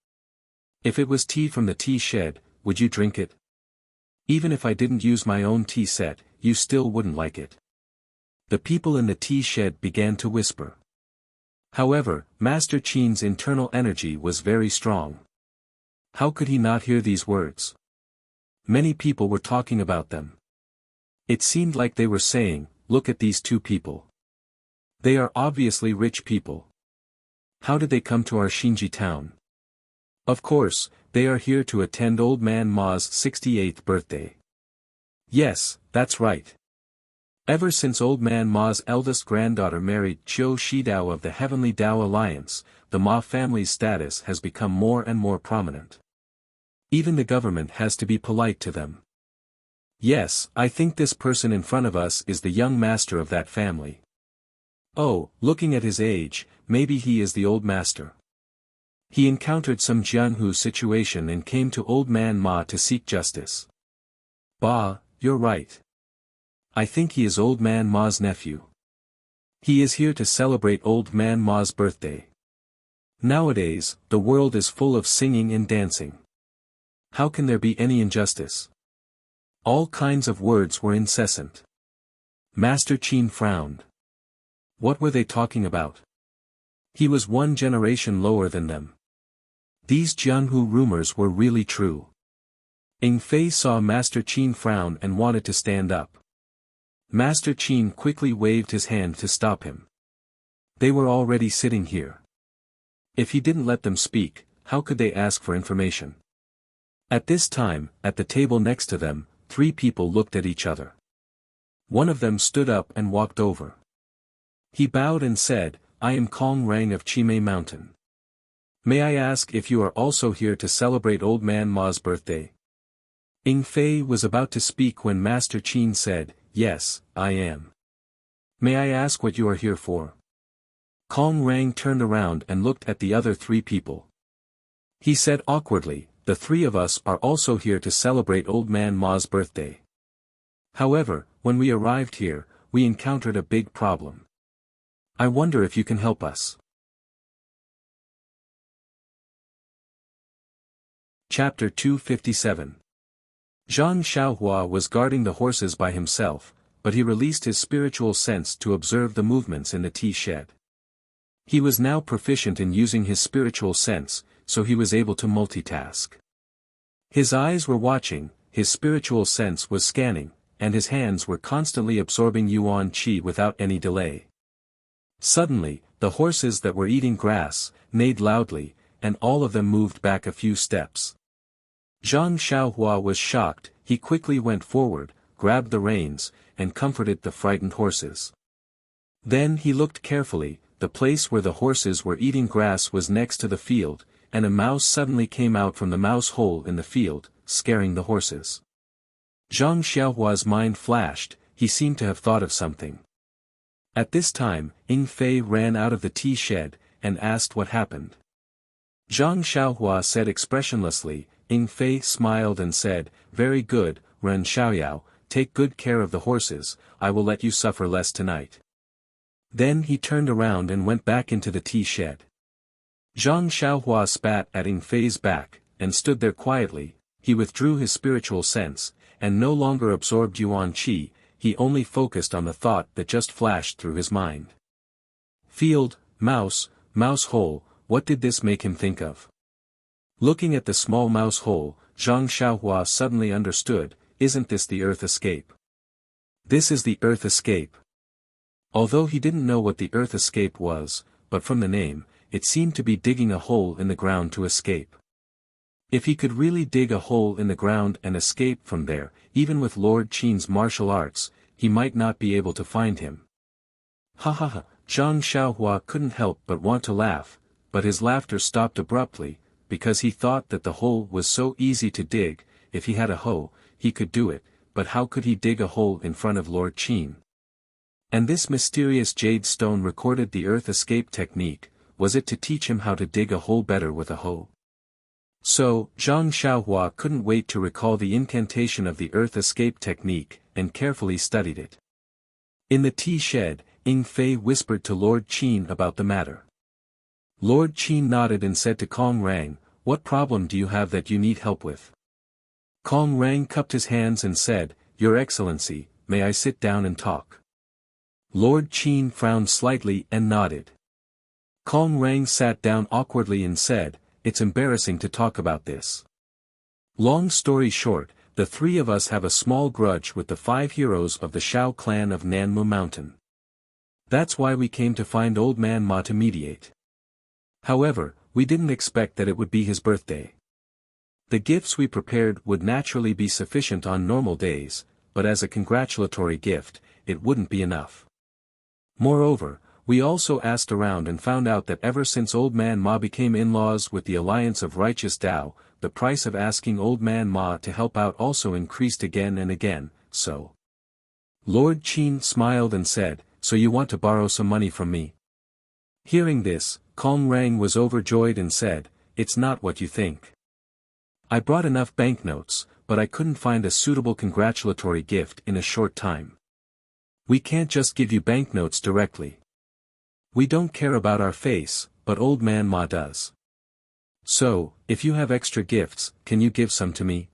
If it was tea from the tea shed, would you drink it? Even if I didn't use my own tea set, you still wouldn't like it." The people in the tea shed began to whisper. However, Master Qin's internal energy was very strong. How could he not hear these words? Many people were talking about them. It seemed like they were saying, "Look at these two people. They are obviously rich people. How did they come to our Xinji town? Of course, they are here to attend Old Man Ma's 68th birthday. Yes, that's right. Ever since Old Man Ma's eldest granddaughter married Qiu Shidao of the Heavenly Dao Alliance, the Ma family's status has become more and more prominent. Even the government has to be polite to them. Yes, I think this person in front of us is the young master of that family. Oh, looking at his age, maybe he is the old master. He encountered some Jianhu situation and came to Old Man Ma to seek justice. Bah, you're right. I think he is Old Man Ma's nephew. He is here to celebrate Old Man Ma's birthday. Nowadays, the world is full of singing and dancing. How can there be any injustice? All kinds of words were incessant. Master Qin frowned. What were they talking about? He was one generation lower than them. These Jianhu rumors were really true. Ing Fei saw Master Qin frown and wanted to stand up. Master Qin quickly waved his hand to stop him. They were already sitting here. If he didn't let them speak, how could they ask for information? At this time, at the table next to them, three people looked at each other. One of them stood up and walked over. He bowed and said, "I am Kong Rang of Chimei Mountain. May I ask if you are also here to celebrate Old Man Ma's birthday?" Ing Fei was about to speak when Master Qin said, "Yes, I am. May I ask what you are here for?" Kong Rang turned around and looked at the other three people. He said awkwardly, "The three of us are also here to celebrate Old Man Ma's birthday. However, when we arrived here, we encountered a big problem. I wonder if you can help us." Chapter 257. Zhang Xiaohua was guarding the horses by himself, but he released his spiritual sense to observe the movements in the tea shed. He was now proficient in using his spiritual sense, so he was able to multitask. His eyes were watching, his spiritual sense was scanning, and his hands were constantly absorbing yuan qi without any delay. Suddenly, the horses that were eating grass neighed loudly, and all of them moved back a few steps. Zhang Xiaohua was shocked. He quickly went forward, grabbed the reins, and comforted the frightened horses. Then he looked carefully. The place where the horses were eating grass was next to the field, and a mouse suddenly came out from the mouse hole in the field, scaring the horses. Zhang Xiaohua's mind flashed. He seemed to have thought of something. At this time, Ying Fei ran out of the tea shed, and asked what happened. Zhang Xiaohua said expressionlessly. Ying Fei smiled and said, "Very good, Ren Xiaoyao, take good care of the horses, I will let you suffer less tonight." Then he turned around and went back into the tea shed. Zhang Xiaohua spat at Ying Fei's back, and stood there quietly. He withdrew his spiritual sense, and no longer absorbed yuan qi. He only focused on the thought that just flashed through his mind. Field, mouse, mouse hole, what did this make him think of? Looking at the small mouse hole, Zhang Xiaohua suddenly understood, isn't this the Earth Escape? This is the Earth Escape. Although he didn't know what the Earth Escape was, but from the name, it seemed to be digging a hole in the ground to escape. If he could really dig a hole in the ground and escape from there, even with Lord Qin's martial arts, he might not be able to find him. Ha ha ha, Zhang Xiaohua couldn't help but want to laugh, but his laughter stopped abruptly, because he thought that the hole was so easy to dig. If he had a hoe, he could do it, but how could he dig a hole in front of Lord Qin? And this mysterious jade stone recorded the Earth Escape technique. Was it to teach him how to dig a hole better with a hoe? So, Zhang Xiaohua couldn't wait to recall the incantation of the Earth Escape technique, and carefully studied it. In the tea shed, Ying Fei whispered to Lord Qin about the matter. Lord Qin nodded and said to Kong Rang, "What problem do you have that you need help with?" Kong Rang cupped his hands and said, "Your Excellency, may I sit down and talk?" Lord Qin frowned slightly and nodded. Kong Rang sat down awkwardly and said, "It's embarrassing to talk about this. Long story short, the three of us have a small grudge with the 5 heroes of the Shao clan of Nanmu Mountain. That's why we came to find Old Man Ma to mediate. However, we didn't expect that it would be his birthday. The gifts we prepared would naturally be sufficient on normal days, but as a congratulatory gift, it wouldn't be enough. Moreover, we also asked around and found out that ever since Old Man Ma became in-laws with the Alliance of Righteous Tao, the price of asking Old Man Ma to help out also increased again and again, so." Lord Qin smiled and said, "So you want to borrow some money from me?" Hearing this, Kong Rang was overjoyed and said, "It's not what you think. I brought enough banknotes, but I couldn't find a suitable congratulatory gift in a short time. We can't just give you banknotes directly. We don't care about our face, but Old Man Ma does. So, if you have extra gifts, can you give some to me?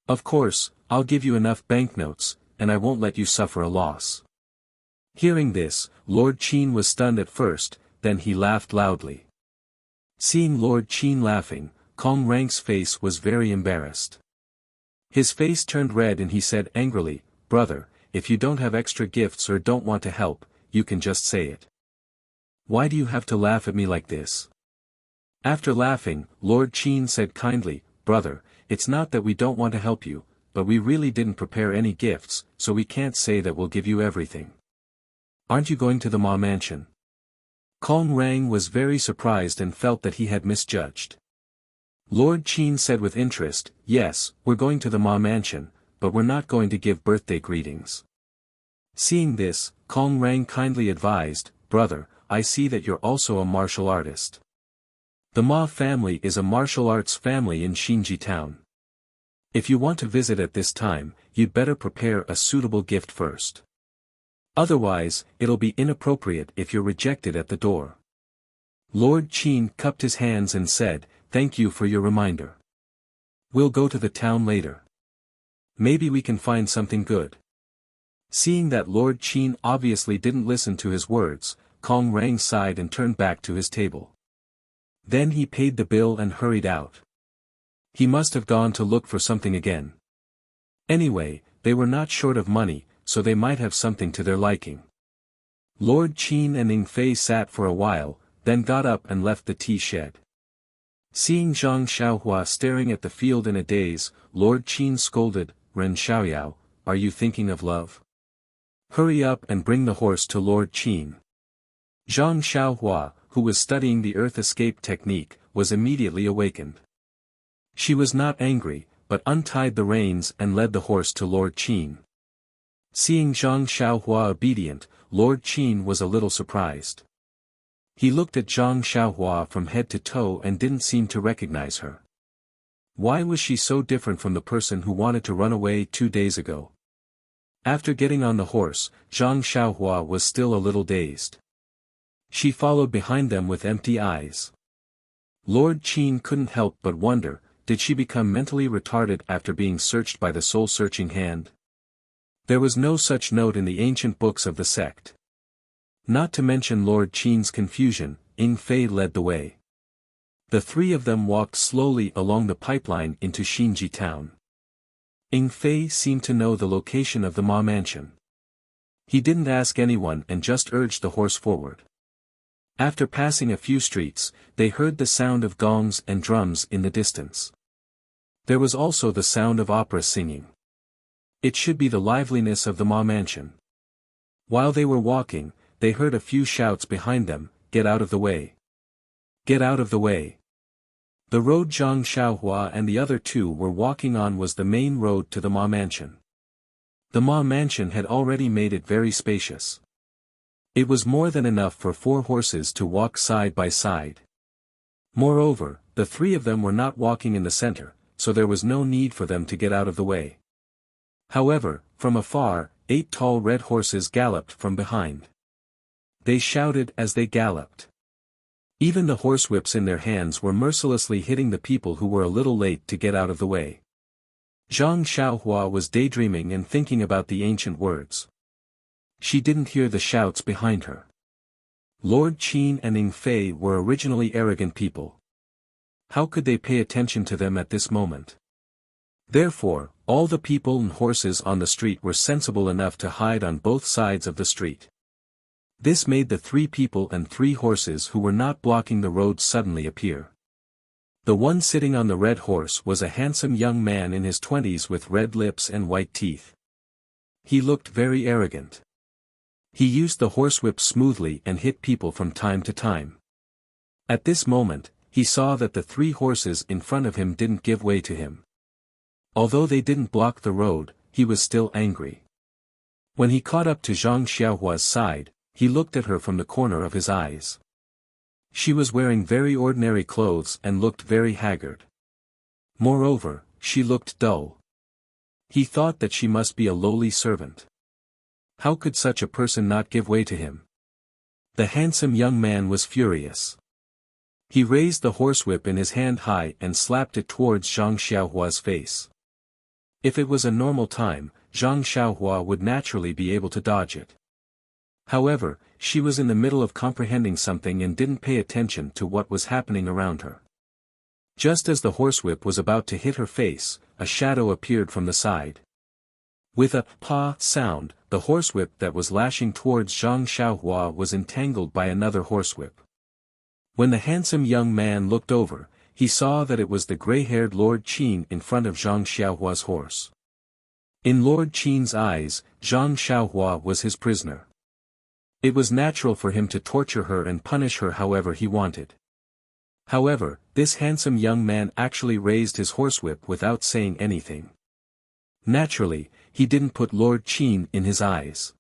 Of course, I'll give you enough banknotes, and I won't let you suffer a loss." Hearing this, Lord Qin was stunned at first, then he laughed loudly. Seeing Lord Qin laughing, Kong Rang's face was very embarrassed. His face turned red and he said angrily, "Brother, if you don't have extra gifts or don't want to help, you can just say it. Why do you have to laugh at me like this?" After laughing, Lord Qin said kindly, "Brother, it's not that we don't want to help you, but we really didn't prepare any gifts, so we can't say that we'll give you everything. Aren't you going to the Ma Mansion?" Kong Rang was very surprised and felt that he had misjudged. Lord Qin said with interest, "Yes, we're going to the Ma Mansion, but we're not going to give birthday greetings." Seeing this, Kong Rang kindly advised, "Brother, I see that you're also a martial artist. The Ma family is a martial arts family in Xinji town. If you want to visit at this time, you'd better prepare a suitable gift first. Otherwise, it'll be inappropriate if you're rejected at the door." Lord Qin cupped his hands and said, "Thank you for your reminder. We'll go to the town later. Maybe we can find something good. Seeing that Lord Qin obviously didn't listen to his words, Kong Rang sighed and turned back to his table. Then he paid the bill and hurried out. He must have gone to look for something again. Anyway, they were not short of money, so they might have something to their liking. Lord Qin and Ning Fei sat for a while, then got up and left the tea shed. Seeing Zhang Xiaohua staring at the field in a daze, Lord Qin scolded, "Ren Xiaoyao, are you thinking of love? Hurry up and bring the horse to Lord Qin." Zhang Xiaohua, who was studying the earth escape technique, was immediately awakened. She was not angry, but untied the reins and led the horse to Lord Qin. Seeing Zhang Xiaohua obedient, Lord Qin was a little surprised. He looked at Zhang Xiaohua from head to toe and didn't seem to recognize her. Why was she so different from the person who wanted to run away 2 days ago? After getting on the horse, Zhang Xiaohua was still a little dazed. She followed behind them with empty eyes. Lord Qin couldn't help but wonder, did she become mentally retarded after being searched by the soul-searching hand? There was no such note in the ancient books of the sect. Not to mention Lord Qin's confusion, Ning Fei led the way. The three of them walked slowly along the pipeline into Xinji town. Ning Fei seemed to know the location of the Ma mansion. He didn't ask anyone and just urged the horse forward. After passing a few streets, they heard the sound of gongs and drums in the distance. There was also the sound of opera singing. It should be the liveliness of the Ma mansion. While they were walking, they heard a few shouts behind them, "Get out of the way! Get out of the way!" The road Zhang Xiaohua and the other two were walking on was the main road to the Ma mansion. The Ma mansion had already made it very spacious. It was more than enough for 4 horses to walk side by side. Moreover, the 3 of them were not walking in the center, so there was no need for them to get out of the way. However, from afar, 8 tall red horses galloped from behind. They shouted as they galloped. Even the horsewhips in their hands were mercilessly hitting the people who were a little late to get out of the way. Zhang Xiaohua was daydreaming and thinking about the ancient words. She didn't hear the shouts behind her. Lord Qin and Ning Fei were originally arrogant people. How could they pay attention to them at this moment? Therefore, all the people and horses on the street were sensible enough to hide on both sides of the street. This made the 3 people and 3 horses who were not blocking the road suddenly appear. The one sitting on the red horse was a handsome young man in his 20s with red lips and white teeth. He looked very arrogant. He used the horsewhip smoothly and hit people from time to time. At this moment, he saw that the 3 horses in front of him didn't give way to him. Although they didn't block the road, he was still angry. When he caught up to Zhang Xiaohua's side, he looked at her from the corner of his eyes. She was wearing very ordinary clothes and looked very haggard. Moreover, she looked dull. He thought that she must be a lowly servant. How could such a person not give way to him? The handsome young man was furious. He raised the horsewhip in his hand high and slapped it towards Zhang Xiaohua's face. If it was a normal time, Zhang Xiaohua would naturally be able to dodge it. However, she was in the middle of comprehending something and didn't pay attention to what was happening around her. Just as the horsewhip was about to hit her face, a shadow appeared from the side. With a "pa" sound, the horsewhip that was lashing towards Zhang Xiaohua was entangled by another horsewhip. When the handsome young man looked over, he saw that it was the gray-haired Lord Qin in front of Zhang Xiaohua's horse. In Lord Qin's eyes, Zhang Xiaohua was his prisoner. It was natural for him to torture her and punish her however he wanted. However, this handsome young man actually raised his horsewhip without saying anything. Naturally, he didn't put Lord Qin in his eyes.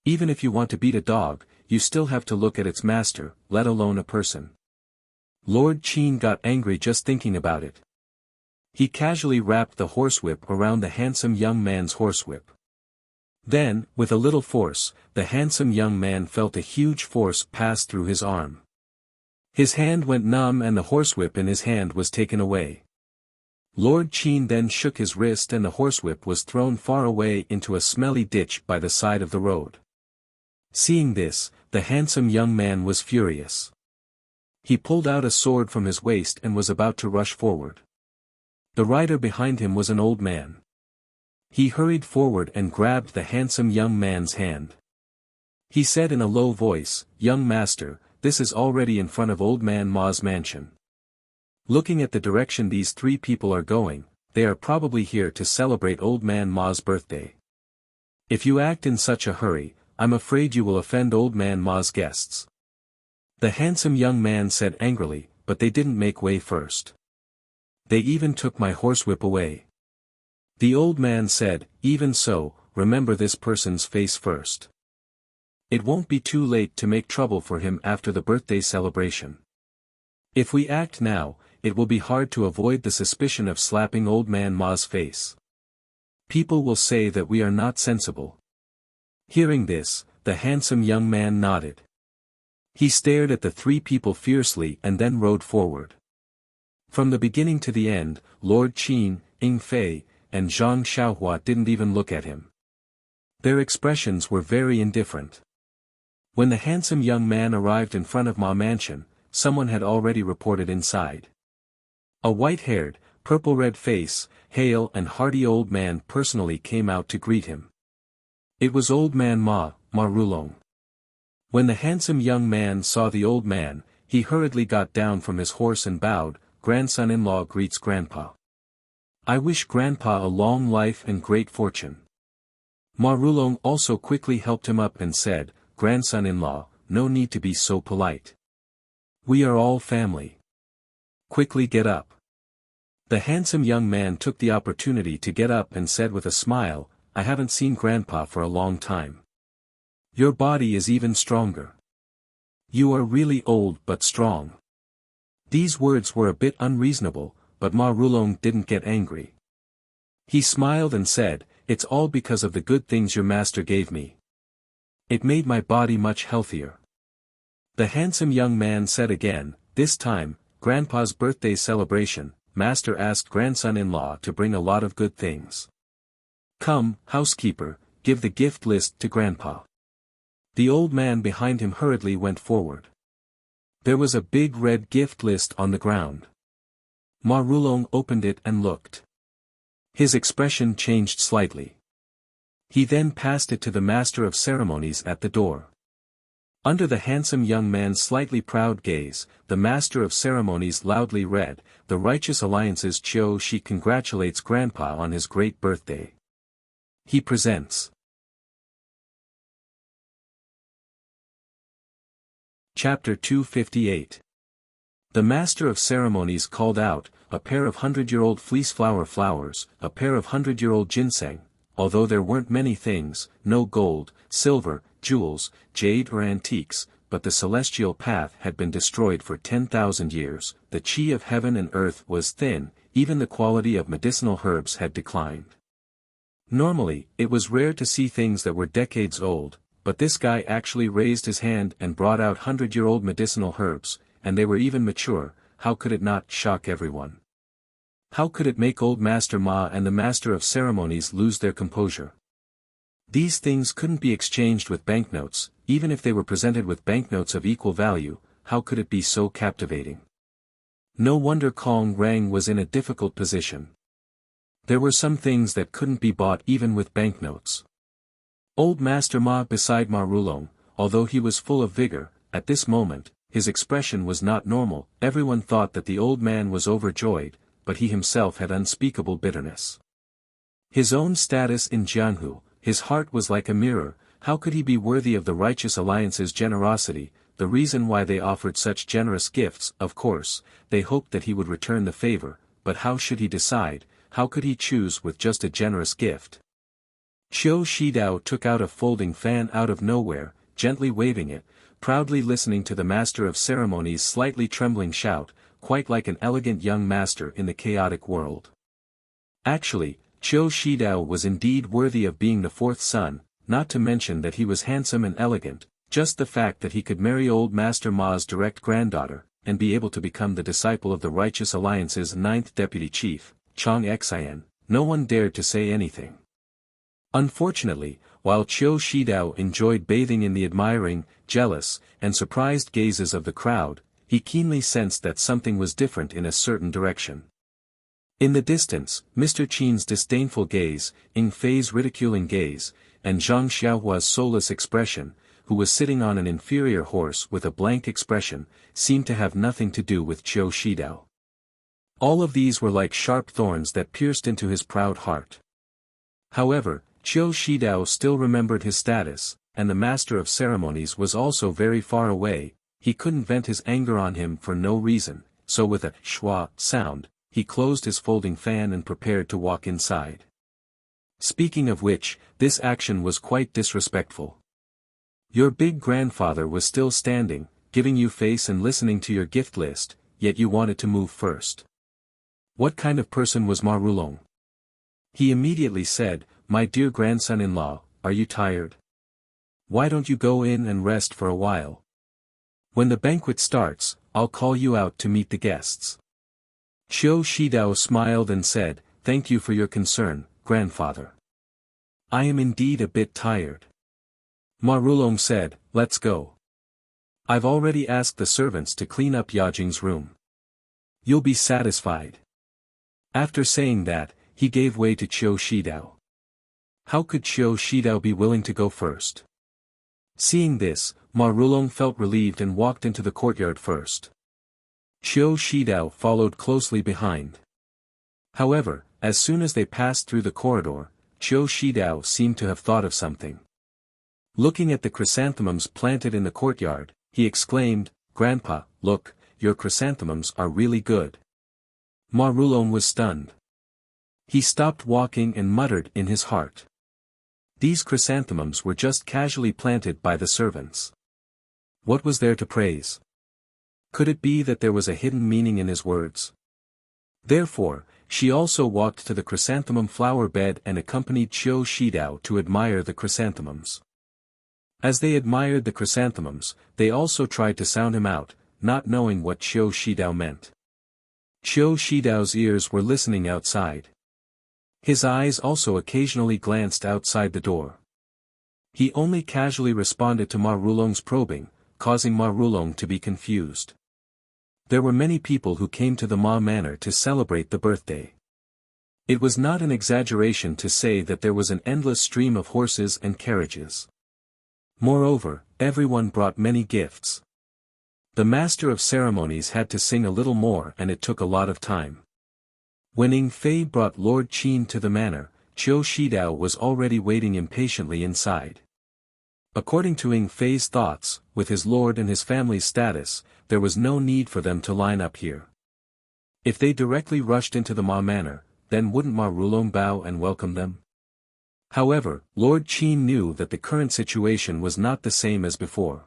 Even if you want to beat a dog, you still have to look at its master, let alone a person. Lord Qin got angry just thinking about it. He casually wrapped the horsewhip around the handsome young man's horsewhip. Then, with a little force, the handsome young man felt a huge force pass through his arm. His hand went numb and the horsewhip in his hand was taken away. Lord Qin then shook his wrist and the horsewhip was thrown far away into a smelly ditch by the side of the road. Seeing this, the handsome young man was furious. He pulled out a sword from his waist and was about to rush forward. The rider behind him was an old man. He hurried forward and grabbed the handsome young man's hand. He said in a low voice, "Young master, this is already in front of Old Man Ma's mansion. Looking at the direction these three people are going, they are probably here to celebrate Old Man Ma's birthday. If you act in such a hurry, I'm afraid you will offend Old Man Ma's guests." The handsome young man said angrily, "But they didn't make way first. They even took my horsewhip away." The old man said, "Even so, remember this person's face first. It won't be too late to make trouble for him after the birthday celebration. If we act now, it will be hard to avoid the suspicion of slapping Old Man Ma's face. People will say that we are not sensible." Hearing this, the handsome young man nodded. He stared at the three people fiercely and then rode forward. From the beginning to the end, Lord Qin, Ying Fei, and Zhang Xiaohua didn't even look at him. Their expressions were very indifferent. When the handsome young man arrived in front of Ma Mansion, someone had already reported inside. A white-haired, purple-red face, hale and hearty old man personally came out to greet him. It was Old Man Ma Rulong. When the handsome young man saw the old man, he hurriedly got down from his horse and bowed, "Grandson-in-law greets Grandpa. I wish Grandpa a long life and great fortune." Ma Rulong also quickly helped him up and said, "Grandson-in-law, no need to be so polite. We are all family. Quickly get up." The handsome young man took the opportunity to get up and said with a smile, "I haven't seen Grandpa for a long time. Your body is even stronger. You are really old but strong." These words were a bit unreasonable, but Ma Rulong didn't get angry. He smiled and said, "It's all because of the good things your master gave me. It made my body much healthier." The handsome young man said again, "This time, Grandpa's birthday celebration, Master asked grandson-in-law to bring a lot of good things. Come, housekeeper, give the gift list to Grandpa." The old man behind him hurriedly went forward. There was a big red gift list on the ground. Ma Rulong opened it and looked. His expression changed slightly. He then passed it to the master of ceremonies at the door. Under the handsome young man's slightly proud gaze, the master of ceremonies loudly read, "The Righteous Alliance's Chiu Shi congratulates Grandpa on his great birthday. He presents." Chapter 258. The master of ceremonies called out, "A pair of 100-year-old fleeceflower flowers, a pair of 100-year-old ginseng." Although there weren't many things, no gold, silver, jewels, jade or antiques, but the celestial path had been destroyed for 10,000 years, the chi of heaven and earth was thin, even the quality of medicinal herbs had declined. Normally, it was rare to see things that were decades old, but this guy actually raised his hand and brought out 100-year-old medicinal herbs, and they were even mature. How could it not shock everyone? How could it make old Master Ma and the Master of Ceremonies lose their composure? These things couldn't be exchanged with banknotes, even if they were presented with banknotes of equal value. How could it be so captivating? No wonder Kong Rang was in a difficult position. There were some things that couldn't be bought even with banknotes. Old Master Ma beside Ma Rulong, although he was full of vigor, at this moment, his expression was not normal. Everyone thought that the old man was overjoyed, but he himself had unspeakable bitterness. His own status in Jianghu, his heart was like a mirror. How could he be worthy of the Righteous Alliance's generosity? The reason why they offered such generous gifts, of course, they hoped that he would return the favor, but how should he decide? How could he choose with just a generous gift? Qiu Shidao took out a folding fan out of nowhere, gently waving it, proudly listening to the master of ceremonies' slightly trembling shout, quite like an elegant young master in the chaotic world. Actually, Qiu Shidao was indeed worthy of being the fourth son, not to mention that he was handsome and elegant. Just the fact that he could marry old Master Ma's direct granddaughter, and be able to become the disciple of the Righteous Alliance's 9th deputy chief, Chang Xian, no one dared to say anything. Unfortunately, while Qiu Shidao enjoyed bathing in the admiring, jealous, and surprised gazes of the crowd, he keenly sensed that something was different in a certain direction. In the distance, Mr. Qin's disdainful gaze, Ying Fei's ridiculing gaze, and Zhang Xiaohua's soulless expression, who was sitting on an inferior horse with a blank expression, seemed to have nothing to do with Qiu Shidao. All of these were like sharp thorns that pierced into his proud heart. However, Qiu Shidao still remembered his status, and the master of ceremonies was also very far away. He couldn't vent his anger on him for no reason, so with a schwa sound, he closed his folding fan and prepared to walk inside. Speaking of which, this action was quite disrespectful. Your big grandfather was still standing, giving you face and listening to your gift list, yet you wanted to move first. What kind of person was Ma Rulong? He immediately said, "My dear grandson-in-law, are you tired? Why don't you go in and rest for a while? When the banquet starts, I'll call you out to meet the guests." Qiu Shidao smiled and said, "Thank you for your concern, grandfather. I am indeed a bit tired." Ma Rulong said, "Let's go. I've already asked the servants to clean up Yajing's room. You'll be satisfied." After saying that, he gave way to Qiu Shidao. How could Qiu Shidao be willing to go first? Seeing this, Ma Rulong felt relieved and walked into the courtyard first. Qiu Shidao followed closely behind. However, as soon as they passed through the corridor, Qiu Shidao seemed to have thought of something. Looking at the chrysanthemums planted in the courtyard, he exclaimed, "Grandpa, look, your chrysanthemums are really good." Ma Rulong was stunned. He stopped walking and muttered in his heart. These chrysanthemums were just casually planted by the servants. What was there to praise? Could it be that there was a hidden meaning in his words? Therefore, she also walked to the chrysanthemum flower bed and accompanied Qiu Shidao to admire the chrysanthemums. As they admired the chrysanthemums, they also tried to sound him out, not knowing what Qiu Shidao meant. Qiu Shidao's ears were listening outside. His eyes also occasionally glanced outside the door. He only casually responded to Ma Rulong's probing, causing Ma Rulong to be confused. There were many people who came to the Ma Manor to celebrate the birthday. It was not an exaggeration to say that there was an endless stream of horses and carriages. Moreover, everyone brought many gifts. The master of ceremonies had to sing a little more and it took a lot of time. When Ying Fei brought Lord Qin to the manor, Qiu Shidao was already waiting impatiently inside. According to Ying Fei's thoughts, with his lord and his family's status, there was no need for them to line up here. If they directly rushed into the Ma Manor, then wouldn't Ma Rulong bow and welcome them? However, Lord Qin knew that the current situation was not the same as before.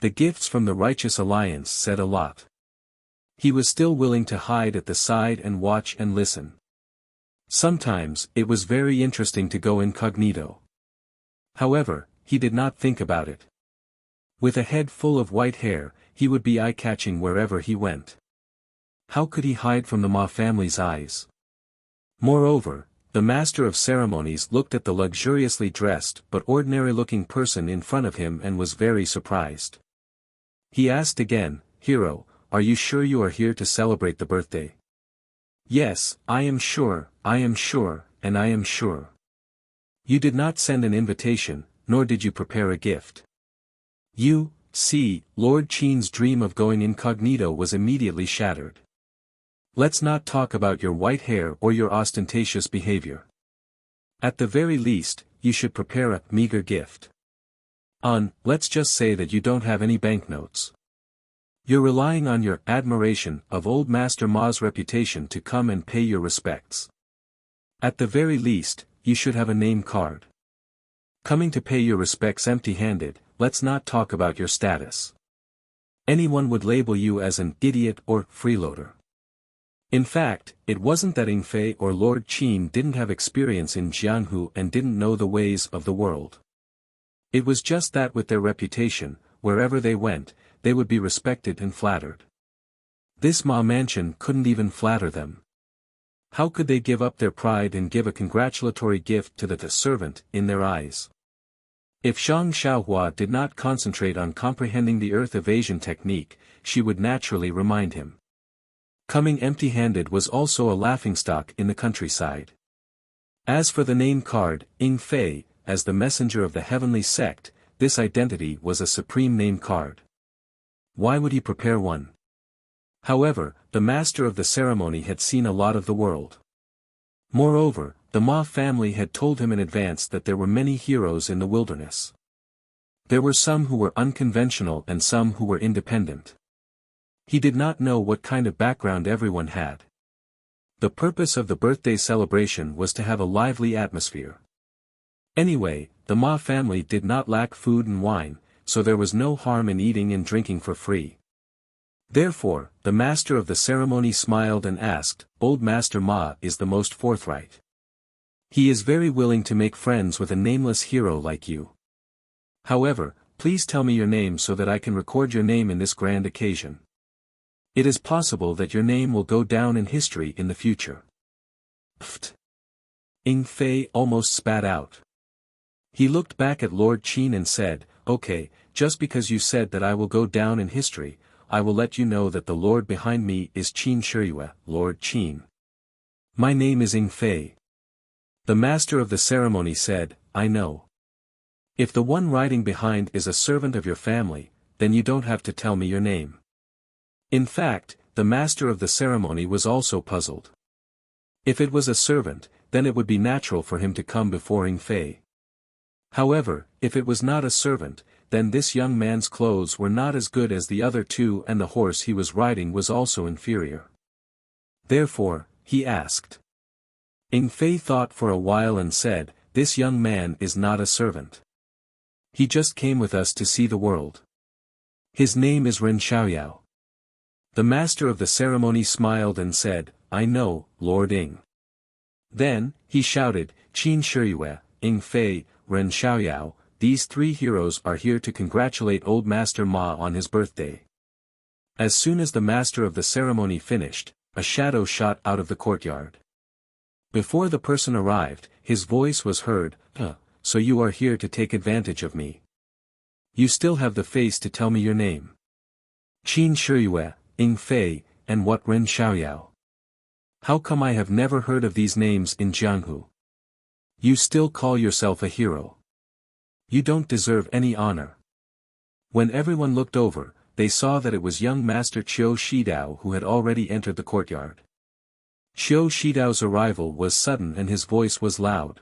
The gifts from the Righteous Alliance said a lot. He was still willing to hide at the side and watch and listen. Sometimes, it was very interesting to go incognito. However, he did not think about it. With a head full of white hair, he would be eye-catching wherever he went. How could he hide from the Ma family's eyes? Moreover, the master of ceremonies looked at the luxuriously dressed but ordinary-looking person in front of him and was very surprised. He asked again, "Hero, are you sure you are here to celebrate the birthday?" "Yes, I am sure, and I am sure." "You did not send an invitation, nor did you prepare a gift." You, see, Lord Qin's dream of going incognito was immediately shattered. "Let's not talk about your white hair or your ostentatious behavior. At the very least, you should prepare a meager gift. Let's just say that you don't have any banknotes. You're relying on your admiration of old Master Ma's reputation to come and pay your respects. At the very least, you should have a name card. Coming to pay your respects empty-handed, let's not talk about your status. Anyone would label you as an idiot or freeloader." In fact, it wasn't that Ying Fei or Lord Qin didn't have experience in Jianghu and didn't know the ways of the world. It was just that with their reputation, wherever they went, they would be respected and flattered. This Ma mansion couldn't even flatter them. How could they give up their pride and give a congratulatory gift to the servant in their eyes? If Zhang Xiaohua did not concentrate on comprehending the earth evasion technique, she would naturally remind him. Coming empty-handed was also a laughingstock in the countryside. As for the name card, Ying Fei, as the messenger of the heavenly sect, this identity was a supreme name card. Why would he prepare one? However, the master of the ceremony had seen a lot of the world. Moreover, the Ma family had told him in advance that there were many heroes in the wilderness. There were some who were unconventional and some who were independent. He did not know what kind of background everyone had. The purpose of the birthday celebration was to have a lively atmosphere. Anyway, the Ma family did not lack food and wine, so there was no harm in eating and drinking for free. Therefore, the master of the ceremony smiled and asked, "Old Master Ma is the most forthright. He is very willing to make friends with a nameless hero like you. However, please tell me your name so that I can record your name in this grand occasion. It is possible that your name will go down in history in the future." Pfft! Ying Fei almost spat out. He looked back at Lord Qin and said, "Okay, just because you said that I will go down in history, I will let you know that the lord behind me is Qin Shiyue, Lord Qin. My name is Ying Fei." The master of the ceremony said, "I know. If the one riding behind is a servant of your family, then you don't have to tell me your name." In fact, the master of the ceremony was also puzzled. If it was a servant, then it would be natural for him to come before Ying Fei. However, if it was not a servant, then this young man's clothes were not as good as the other two and the horse he was riding was also inferior. Therefore, he asked. Ying Fei thought for a while and said, "This young man is not a servant. He just came with us to see the world. His name is Ren Xiaoyao." The master of the ceremony smiled and said, "I know, Lord Ying." Then, he shouted, "Qin Shiyue, Ying Fei, Ren Xiaoyao, these three heroes are here to congratulate Old Master Ma on his birthday." As soon as the master of the ceremony finished, a shadow shot out of the courtyard. Before the person arrived, his voice was heard, "So you are here to take advantage of me. You still have the face to tell me your name. Qin Shiyue, Ying Fei, and what Ren Xiaoyao? How come I have never heard of these names in Jianghu? You still call yourself a hero. You don't deserve any honor." When everyone looked over, they saw that it was young Master Qiu Shidao who had already entered the courtyard. Qiu Shidao's arrival was sudden and his voice was loud.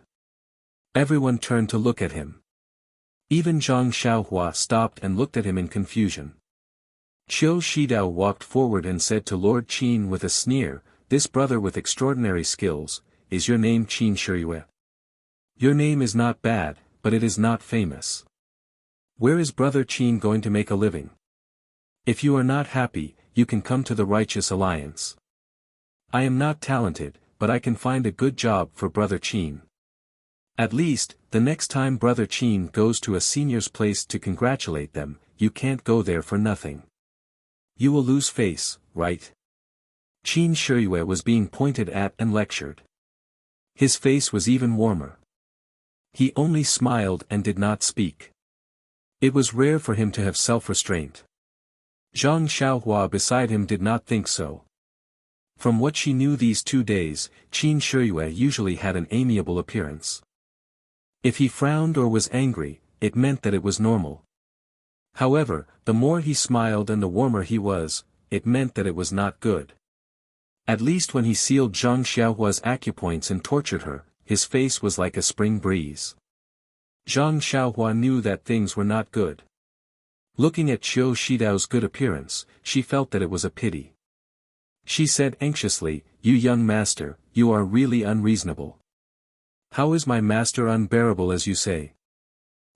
Everyone turned to look at him. Even Zhang Xiaohua stopped and looked at him in confusion. Qiu Shidao walked forward and said to Lord Qin with a sneer, "This brother with extraordinary skills, is your name Qin Shiyue? Your name is not bad, but it is not famous. Where is Brother Qin going to make a living? If you are not happy, you can come to the Righteous Alliance. I am not talented, but I can find a good job for Brother Qin. At least, the next time Brother Qin goes to a senior's place to congratulate them, you can't go there for nothing. You will lose face, right?" Qin Shiyue was being pointed at and lectured. His face was even warmer. He only smiled and did not speak. It was rare for him to have self-restraint. Zhang Xiaohua beside him did not think so. From what she knew these 2 days, Qin Shiyue usually had an amiable appearance. If he frowned or was angry, it meant that it was normal. However, the more he smiled and the warmer he was, it meant that it was not good. At least when he sealed Zhang Xiaohua's acupoints and tortured her, his face was like a spring breeze. Zhang Xiaohua knew that things were not good. Looking at Qiu Shidao's good appearance, she felt that it was a pity. She said anxiously, "You young master, you are really unreasonable. How is my master unbearable as you say?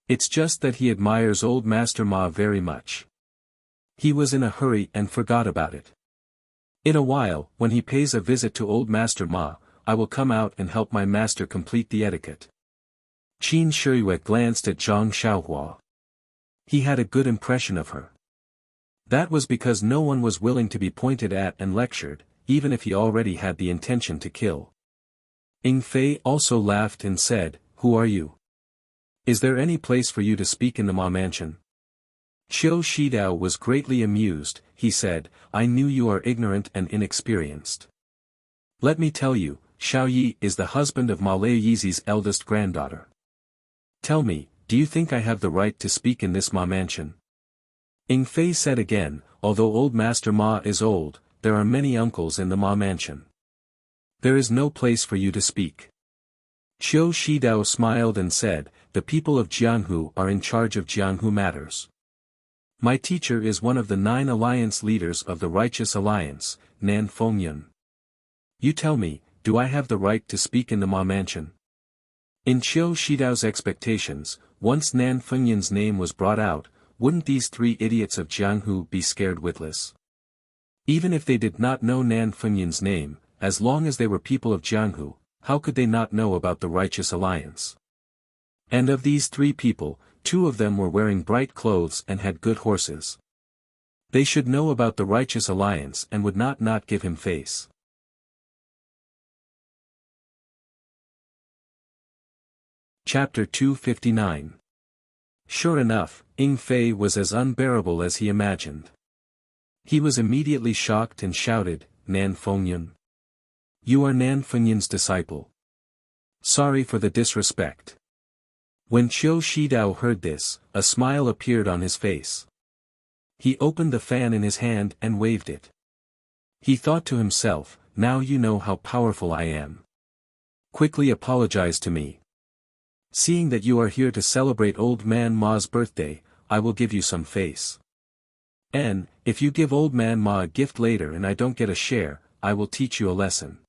It's just that he admires old Master Ma very much. He was in a hurry and forgot about it. In a while, when he pays a visit to old Master Ma, I will come out and help my master complete the etiquette." Qin Shiyue glanced at Zhang Xiaohua. He had a good impression of her. That was because no one was willing to be pointed at and lectured, even if he already had the intention to kill. Ying Fei also laughed and said, "Who are you? Is there any place for you to speak in the Ma mansion?" Qiu Shidao was greatly amused. He said, "I knew you are ignorant and inexperienced. Let me tell you, Xiao Yi is the husband of Ma Lei Yizi's eldest granddaughter. Tell me, do you think I have the right to speak in this Ma mansion?" Ying Fei said again, "Although old Master Ma is old, there are many uncles in the Ma mansion. There is no place for you to speak." Qiu Shidao smiled and said, "The people of Jianghu are in charge of Jianghu matters. My teacher is one of the 9 alliance leaders of the Righteous Alliance, Nan Fengyun. You tell me, do I have the right to speak in the Ma mansion?" In Qiu Shidao's expectations, once Nan Fengyun's name was brought out, wouldn't these 3 idiots of Jianghu be scared witless? Even if they did not know Nan Fengyun's name, as long as they were people of Jianghu, how could they not know about the Righteous Alliance? And of these 3 people, 2 of them were wearing bright clothes and had good horses. They should know about the Righteous Alliance and would not give him face. Chapter 259. Sure enough, Ying Fei was as unbearable as he imagined. He was immediately shocked and shouted, "Nan Fengyun! You are Nan Fengyun's disciple. Sorry for the disrespect." When Qiu Shidao heard this, a smile appeared on his face. He opened the fan in his hand and waved it. He thought to himself, "Now you know how powerful I am. Quickly apologize to me. Seeing that you are here to celebrate Old Man Ma's birthday, I will give you some face. And, if you give Old Man Ma a gift later and I don't get a share, I will teach you a lesson."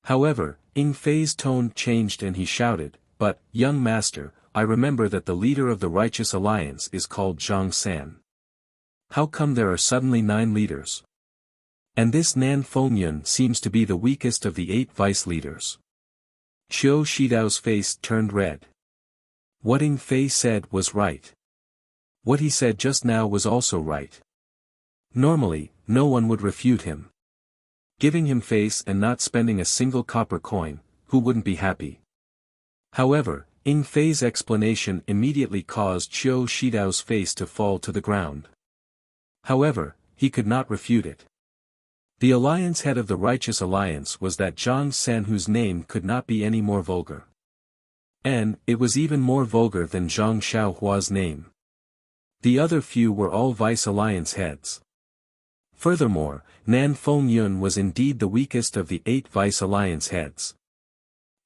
However, Ying Fei's tone changed and he shouted, "But, young master, I remember that the leader of the Righteous Alliance is called Zhang San. How come there are suddenly 9 leaders? And this Nan Fengyun seems to be the weakest of the 8 vice leaders." Qiu Shidao's face turned red. What Ying Fei said was right. What he said just now was also right. Normally, no one would refute him. Giving him face and not spending a single copper coin, who wouldn't be happy? However, Ying Fei's explanation immediately caused Qiu Shidao's face to fall to the ground. However, he could not refute it. The alliance head of the Righteous Alliance was that Zhang San, whose name could not be any more vulgar. And, it was even more vulgar than Zhang Xiaohua's name. The other few were all Vice Alliance heads. Furthermore, Nan Fengyun was indeed the weakest of the 8 Vice Alliance heads.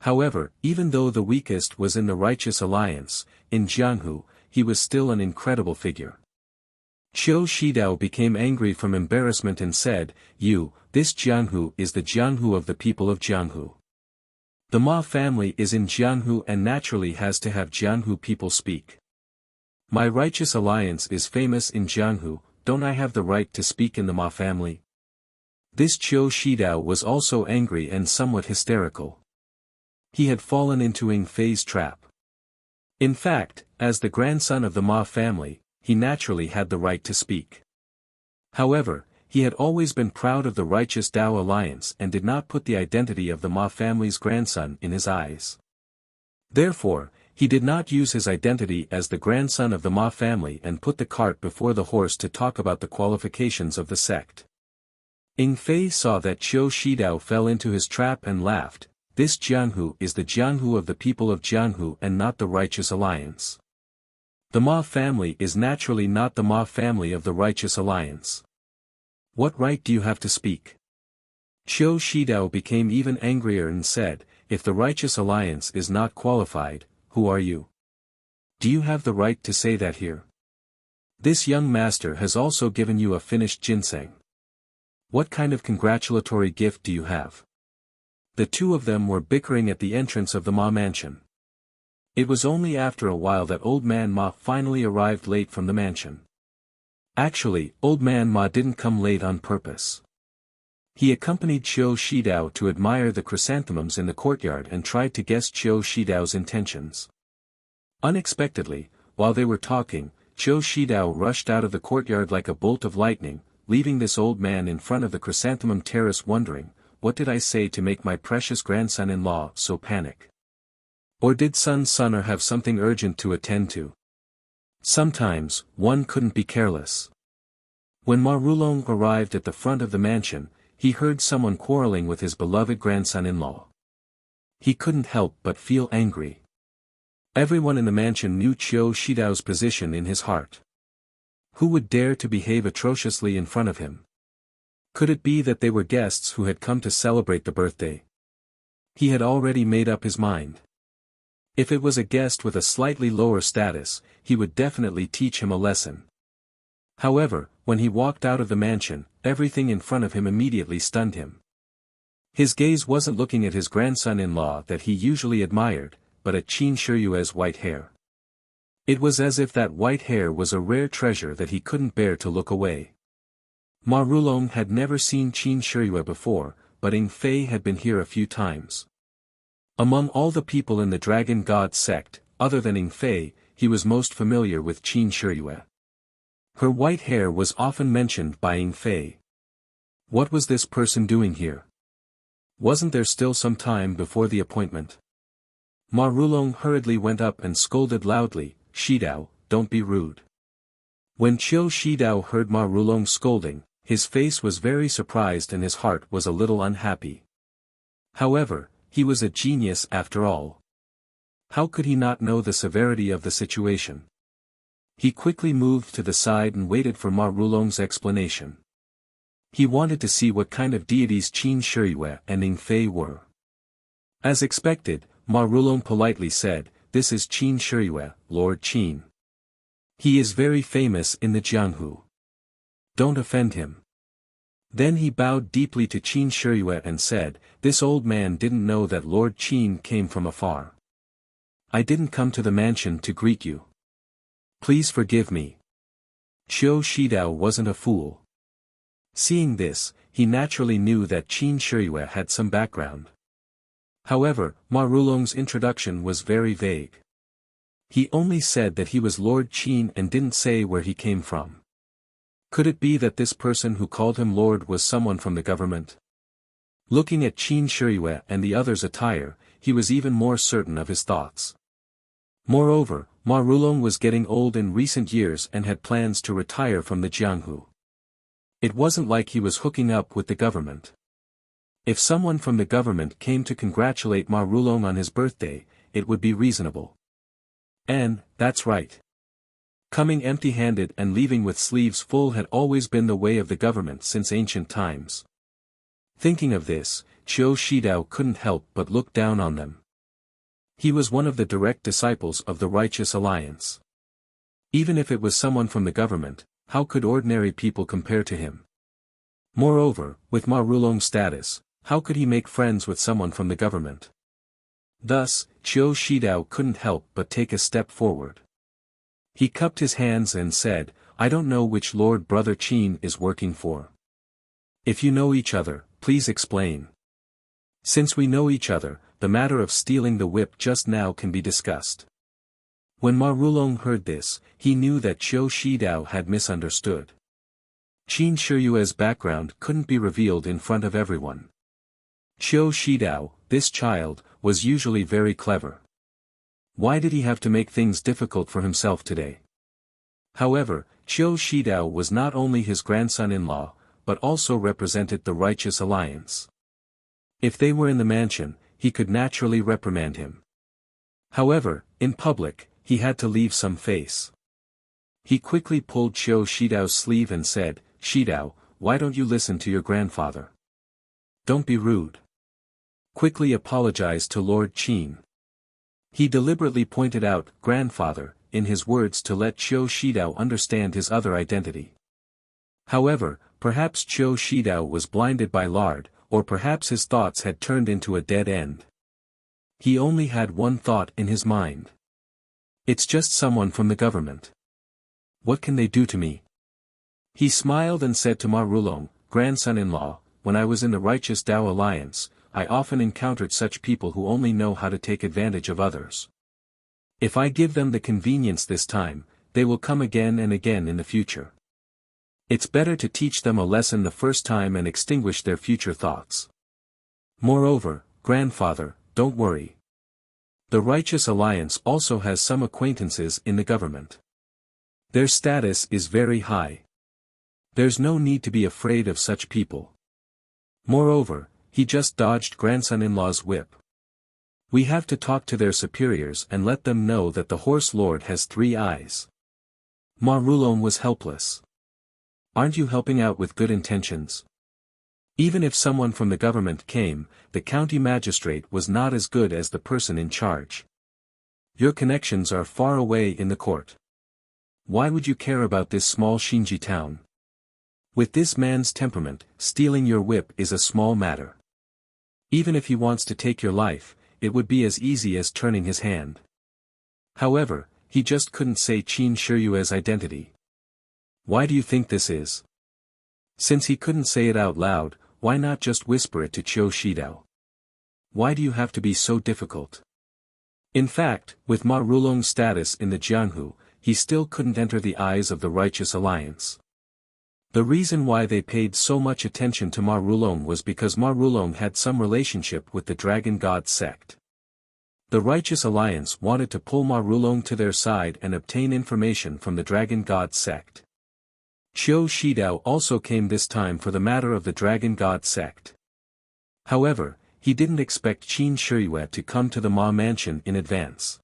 However, even though the weakest was in the Righteous Alliance, in Jianghu, he was still an incredible figure. Qiu Shidao became angry from embarrassment and said, "This Jianghu is the Jianghu of the people of Jianghu. The Ma family is in Jianghu and naturally has to have Jianghu people speak. My Righteous Alliance is famous in Jianghu, don't I have the right to speak in the Ma family?" This Qiu Shidao was also angry and somewhat hysterical. He had fallen into Ying Fei's trap. In fact, as the grandson of the Ma family, he naturally had the right to speak. However, he had always been proud of the Righteous Dao Alliance and did not put the identity of the Ma family's grandson in his eyes. Therefore, he did not use his identity as the grandson of the Ma family and put the cart before the horse to talk about the qualifications of the sect. Ying Fei saw that Qiu Shidao fell into his trap and laughed. This Jianghu is the Jianghu of the people of Jianghu and not the Righteous Alliance. The Ma family is naturally not the Ma family of the Righteous Alliance. What right do you have to speak? Qiu Shidao became even angrier and said, "If the Righteous Alliance is not qualified, who are you? Do you have the right to say that here? This young master has also given you a finished ginseng. What kind of congratulatory gift do you have?" The 2 of them were bickering at the entrance of the Ma mansion. It was only after a while that Old Man Ma finally arrived late from the mansion. Actually, Old Man Ma didn't come late on purpose. He accompanied Qiu Shidao to admire the chrysanthemums in the courtyard and tried to guess Qiu Shidao's intentions. Unexpectedly, while they were talking, Qiu Shidao rushed out of the courtyard like a bolt of lightning, leaving this old man in front of the chrysanthemum terrace wondering, what did I say to make my precious grandson-in-law so panic? Or did Sunner have something urgent to attend to? Sometimes, one couldn't be careless. When Ma Rulong arrived at the front of the mansion, he heard someone quarreling with his beloved grandson-in-law. He couldn't help but feel angry. Everyone in the mansion knew Qiu Shidao's position in his heart. Who would dare to behave atrociously in front of him? Could it be that they were guests who had come to celebrate the birthday? He had already made up his mind. If it was a guest with a slightly lower status, he would definitely teach him a lesson. However, when he walked out of the mansion, everything in front of him immediately stunned him. His gaze wasn't looking at his grandson-in-law that he usually admired, but at Qin Shiyue's white hair. It was as if that white hair was a rare treasure that he couldn't bear to look away. Ma Rulong had never seen Qin Shiyue before, but Ing Fei had been here a few times. Among all the people in the Dragon God sect, other than Ing Fei, he was most familiar with Qin Shiyue. Her white hair was often mentioned by Ing Fei. What was this person doing here? Wasn't there still some time before the appointment? Ma Rulong hurriedly went up and scolded loudly, "Shidao, don't be rude." When Qiu Shidao heard Ma Rulong scolding, his face was very surprised and his heart was a little unhappy. However, he was a genius after all. How could he not know the severity of the situation? He quickly moved to the side and waited for Ma Rulong's explanation. He wanted to see what kind of deities Qin Shiyue and Ing Fei were. As expected, Ma Rulong politely said, "This is Qin Shiyue, Lord Qin. He is very famous in the Jianghu. Don't offend him." Then he bowed deeply to Qin Shiyue and said, "This old man didn't know that Lord Qin came from afar. I didn't come to the mansion to greet you. Please forgive me." Qiu Shidao wasn't a fool. Seeing this, he naturally knew that Qin Shiyue had some background. However, Ma Rulong's introduction was very vague. He only said that he was Lord Qin and didn't say where he came from. Could it be that this person who called him Lord was someone from the government? Looking at Qin Shiyue and the others' attire, he was even more certain of his thoughts. Moreover, Ma Rulong was getting old in recent years and had plans to retire from the Jianghu. It wasn't like he was hooking up with the government. If someone from the government came to congratulate Ma Rulong on his birthday, it would be reasonable. And, that's right. Coming empty-handed and leaving with sleeves full had always been the way of the government since ancient times. Thinking of this, Qiu Shidao couldn't help but look down on them. He was one of the direct disciples of the Righteous Alliance. Even if it was someone from the government, how could ordinary people compare to him? Moreover, with Ma Rulong's status, how could he make friends with someone from the government? Thus, Qiu Shidao couldn't help but take a step forward. He cupped his hands and said, "I don't know which Lord Brother Qin is working for. If you know each other, please explain. Since we know each other, the matter of stealing the whip just now can be discussed." When Ma Rulong heard this, he knew that Qiu Shidao had misunderstood. Qin Shiyue's background couldn't be revealed in front of everyone. Qiu Shidao, this child, was usually very clever. Why did he have to make things difficult for himself today? However, Qiu Shidao was not only his grandson-in-law, but also represented the Righteous Alliance. If they were in the mansion, he could naturally reprimand him. However, in public, he had to leave some face. He quickly pulled Qiu Shidao's sleeve and said, "Shidao, why don't you listen to your grandfather? Don't be rude. Quickly apologize to Lord Qin." He deliberately pointed out "grandfather" in his words to let Qiu Shidao understand his other identity. However, perhaps Qiu Shidao was blinded by lard, or perhaps his thoughts had turned into a dead end. He only had one thought in his mind. It's just someone from the government. What can they do to me? He smiled and said to Ma Rulong, "Grandson-in-law, when I was in the Righteous Tao Alliance, I often encountered such people who only know how to take advantage of others. If I give them the convenience this time, they will come again and again in the future. It's better to teach them a lesson the first time and extinguish their future thoughts. Moreover, grandfather, don't worry. The Righteous Alliance also has some acquaintances in the government. Their status is very high. There's no need to be afraid of such people. Moreover, he just dodged grandson-in-law's whip. We have to talk to their superiors and let them know that the Horse Lord has 3 eyes. Ma Rulong was helpless. Aren't you helping out with good intentions? Even if someone from the government came, the county magistrate was not as good as the person in charge. Your connections are far away in the court. Why would you care about this small Shinji town? With this man's temperament, stealing your whip is a small matter. Even if he wants to take your life, it would be as easy as turning his hand. However, he just couldn't say Qin Shiyue's identity. Why do you think this is? Since he couldn't say it out loud, why not just whisper it to Qiu Shidao? Why do you have to be so difficult? In fact, with Ma Rulong's status in the Jianghu, he still couldn't enter the eyes of the Righteous Alliance. The reason why they paid so much attention to Ma Rulong was because Ma Rulong had some relationship with the Dragon God sect. The Righteous Alliance wanted to pull Ma Rulong to their side and obtain information from the Dragon God sect. Qiu Shidao also came this time for the matter of the Dragon God sect. However, he didn't expect Qin Shiyue to come to the Ma mansion in advance.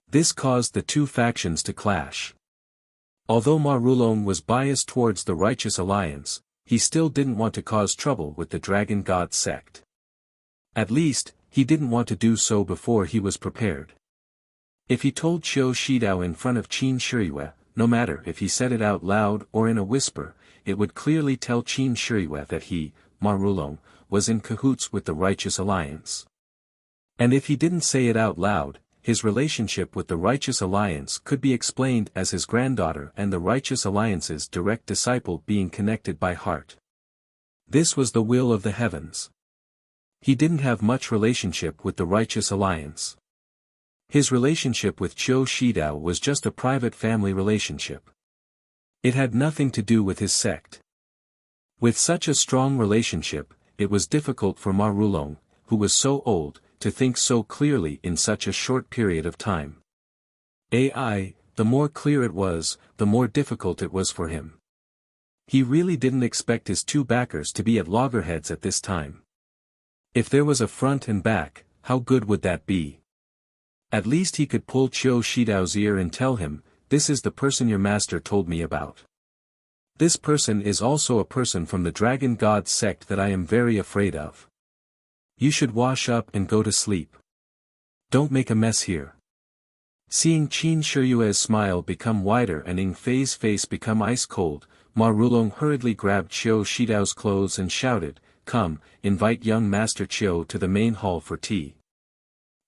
This caused the two factions to clash. Although Ma Rulong was biased towards the Righteous Alliance, he still didn't want to cause trouble with the Dragon God sect. At least, he didn't want to do so before he was prepared. If he told Qiu Shidao in front of Qin Shiyue, no matter if he said it out loud or in a whisper, it would clearly tell Qin Shiyue that he, Ma Rulong, was in cahoots with the Righteous Alliance. And if he didn't say it out loud, his relationship with the Righteous Alliance could be explained as his granddaughter and the Righteous Alliance's direct disciple being connected by heart. This was the will of the heavens. He didn't have much relationship with the Righteous Alliance. His relationship with Qiu Shidao was just a private family relationship. It had nothing to do with his sect. With such a strong relationship, it was difficult for Ma Rulong, who was so old, to think so clearly in such a short period of time. The more clear it was, the more difficult it was for him. He really didn't expect his two backers to be at loggerheads at this time. If there was a front and back, how good would that be? At least he could pull Qiu Shidao's ear and tell him, "This is the person your master told me about. This person is also a person from the Dragon God sect that I am very afraid of. You should wash up and go to sleep. Don't make a mess here." Seeing Qin Shiyue's smile become wider and Ing Fei's face become ice cold, Ma Rulong hurriedly grabbed Qiu Shidao's clothes and shouted, "Come, invite young Master Qiu to the main hall for tea."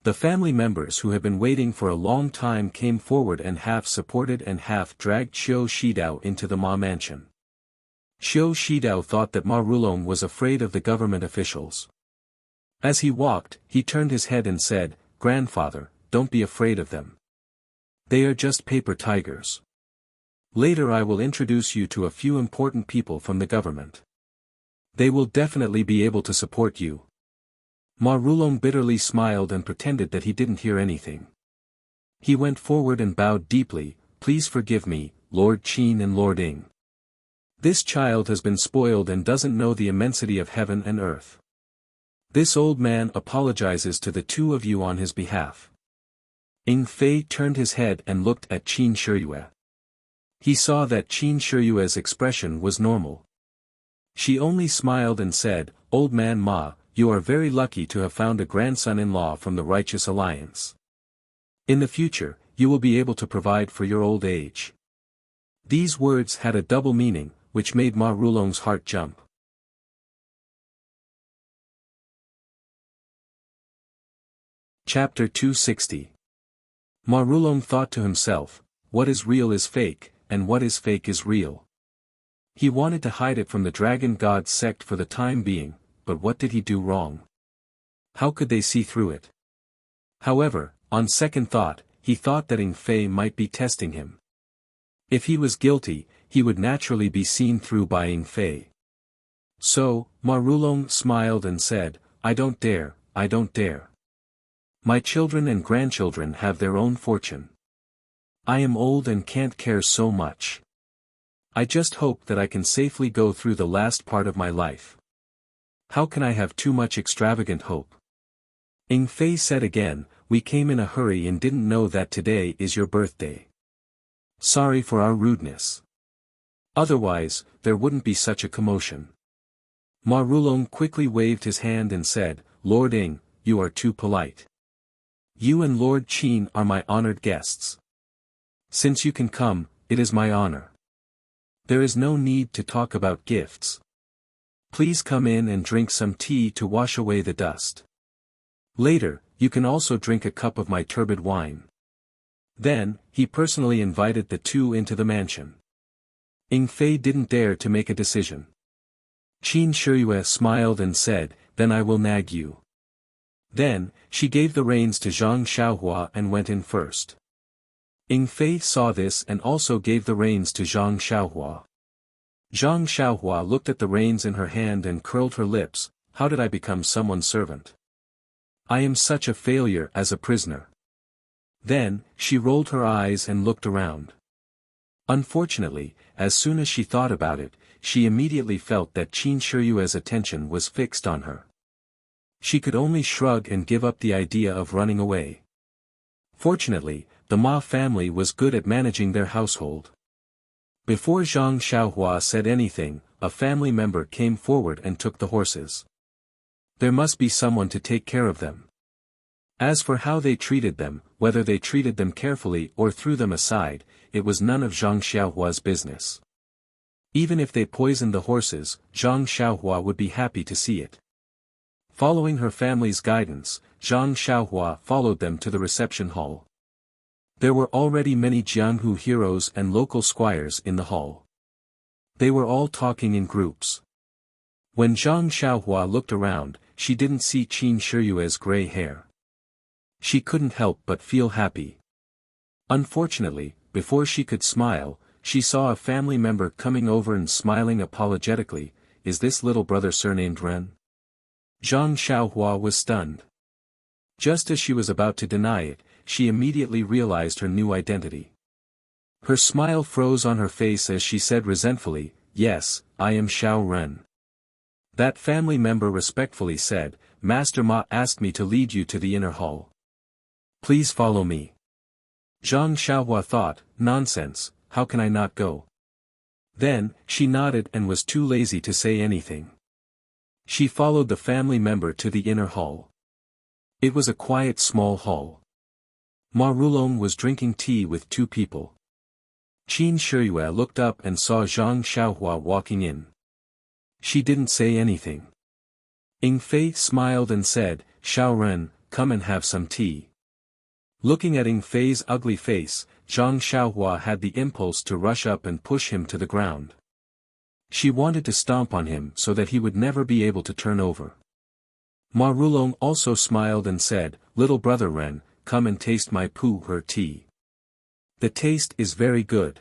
The family members who had been waiting for a long time came forward and half supported and half dragged Qiu Shidao into the Ma mansion. Qiu Shidao thought that Ma Rulong was afraid of the government officials. As he walked, he turned his head and said, "Grandfather, don't be afraid of them. They are just paper tigers. Later I will introduce you to a few important people from the government. They will definitely be able to support you." Ma Rulong bitterly smiled and pretended that he didn't hear anything. He went forward and bowed deeply, "Please forgive me, Lord Qin and Lord Ing. This child has been spoiled and doesn't know the immensity of heaven and earth. This old man apologizes to the two of you on his behalf." Ing Fei turned his head and looked at Qin Shiyue. He saw that Qin Shiyue's expression was normal. She only smiled and said, "Old man Ma, you are very lucky to have found a grandson-in-law from the Righteous Alliance. In the future, you will be able to provide for your old age." These words had a double meaning, which made Ma Rulong's heart jump. Chapter 260. Ma Rulong thought to himself, "What is real is fake, and what is fake is real." He wanted to hide it from the Dragon God sect for the time being, but what did he do wrong? How could they see through it? However, on second thought, he thought that Ing Fei might be testing him. If he was guilty, he would naturally be seen through by Ying Fei. So, Ma Rulong smiled and said, I don't dare, I don't dare. My children and grandchildren have their own fortune. I am old and can't care so much. I just hope that I can safely go through the last part of my life. How can I have too much extravagant hope? Ying Fei said again, we came in a hurry and didn't know that today is your birthday. Sorry for our rudeness. Otherwise, there wouldn't be such a commotion. Ma Rulong quickly waved his hand and said, Lord Ying, you are too polite. You and Lord Qin are my honored guests. Since you can come, it is my honor. There is no need to talk about gifts. Please come in and drink some tea to wash away the dust. Later, you can also drink a cup of my turbid wine. Then, he personally invited the two into the mansion. Ying Fei didn't dare to make a decision. Qin Shiyue smiled and said, then I will nag you. Then, she gave the reins to Zhang Xiaohua and went in first. Ying Fei saw this and also gave the reins to Zhang Xiaohua. Zhang Xiaohua looked at the reins in her hand and curled her lips, how did I become someone's servant? I am such a failure as a prisoner. Then, she rolled her eyes and looked around. Unfortunately, as soon as she thought about it, she immediately felt that Qin Shiyue's attention was fixed on her. She could only shrug and give up the idea of running away. Fortunately, the Ma family was good at managing their household. Before Zhang Xiaohua said anything, a family member came forward and took the horses. There must be someone to take care of them. As for how they treated them, whether they treated them carefully or threw them aside, it was none of Zhang Xiaohua's business. Even if they poisoned the horses, Zhang Xiaohua would be happy to see it. Following her family's guidance, Zhang Xiaohua followed them to the reception hall. There were already many Jianghu heroes and local squires in the hall. They were all talking in groups. When Zhang Xiaohua looked around, she didn't see Qin Shiyue's gray hair. She couldn't help but feel happy. Unfortunately, before she could smile, she saw a family member coming over and smiling apologetically, is this little brother surnamed Ren? Zhang Xiaohua was stunned. Just as she was about to deny it, she immediately realized her new identity. Her smile froze on her face as she said resentfully, yes, I am Xiao Ren. That family member respectfully said, Master Ma asked me to lead you to the inner hall. Please follow me. Zhang Xiaohua thought, nonsense, how can I not go? Then, she nodded and was too lazy to say anything. She followed the family member to the inner hall. It was a quiet small hall. Ma Rulong was drinking tea with two people. Qin Shiyue looked up and saw Zhang Xiaohua walking in. She didn't say anything. Ying Fei smiled and said, Xiao Ren, come and have some tea. Looking at Ying Fei's ugly face, Zhang Xiaohua had the impulse to rush up and push him to the ground. She wanted to stomp on him so that he would never be able to turn over. Ma Rulong also smiled and said, little brother Ren, come and taste my pu'er tea. The taste is very good.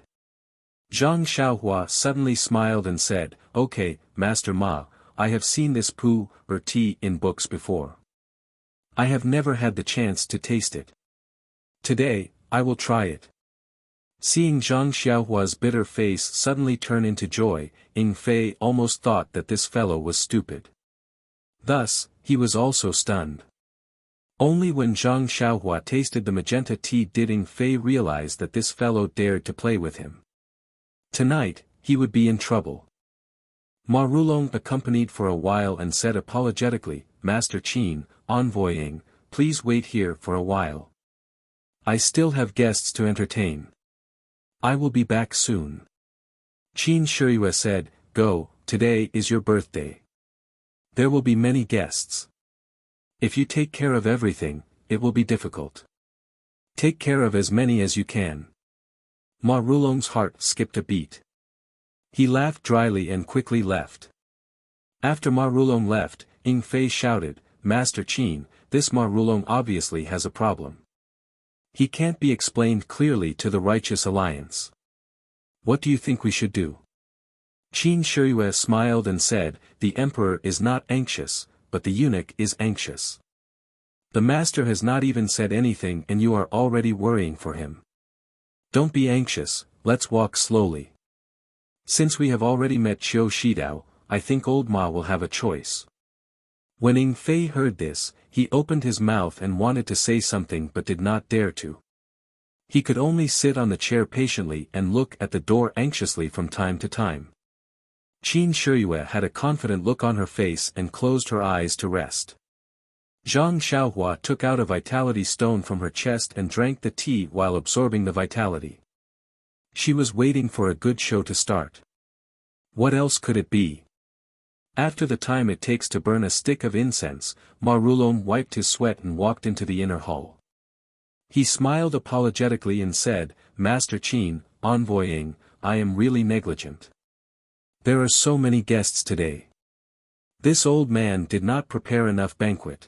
Zhang Xiaohua suddenly smiled and said, okay, Master Ma, I have seen this pu'er tea in books before. I have never had the chance to taste it. Today, I will try it. Seeing Zhang Xiaohua's bitter face suddenly turn into joy, Ying Fei almost thought that this fellow was stupid. Thus, he was also stunned. Only when Zhang Xiaohua tasted the magenta tea did Ying Fei realize that this fellow dared to play with him. Tonight, he would be in trouble. Ma Rulong accompanied for a while and said apologetically, Master Qin, envoy Ying, please wait here for a while. I still have guests to entertain. I will be back soon. Qin Shiyue said, go, today is your birthday. There will be many guests. If you take care of everything, it will be difficult. Take care of as many as you can. Ma Rulong's heart skipped a beat. He laughed dryly and quickly left. After Ma Rulong left, Ying Fei shouted, Master Qin, this Ma Rulong obviously has a problem. He can't be explained clearly to the Righteous Alliance. What do you think we should do? Qin Shiyue smiled and said, the emperor is not anxious, but the eunuch is anxious. The master has not even said anything and you are already worrying for him. Don't be anxious, let's walk slowly. Since we have already met Qiu Shidao, I think old Ma will have a choice. When Ing Fei heard this, he opened his mouth and wanted to say something but did not dare to. He could only sit on the chair patiently and look at the door anxiously from time to time. Qin Shiyue had a confident look on her face and closed her eyes to rest. Zhang Xiaohua took out a vitality stone from her chest and drank the tea while absorbing the vitality. She was waiting for a good show to start. What else could it be? After the time it takes to burn a stick of incense, Ma Rulong wiped his sweat and walked into the inner hall. He smiled apologetically and said, Master Qin, envoy Ing, I am really negligent. There are so many guests today. This old man did not prepare enough banquet.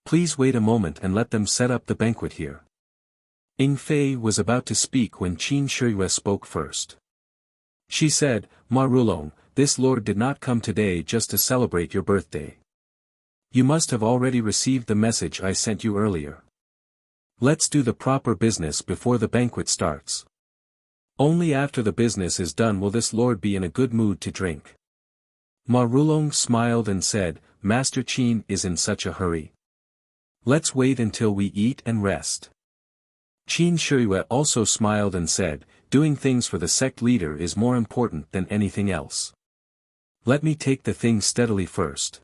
Please wait a moment and let them set up the banquet here. Ing Fei was about to speak when Qin Shiyue spoke first. She said, Ma Rulong, this lord did not come today just to celebrate your birthday. You must have already received the message I sent you earlier. Let's do the proper business before the banquet starts. Only after the business is done will this lord be in a good mood to drink. Ma Rulong smiled and said, Master Qin is in such a hurry. Let's wait until we eat and rest. Qin Shiyue also smiled and said, doing things for the sect leader is more important than anything else. Let me take the thing steadily first.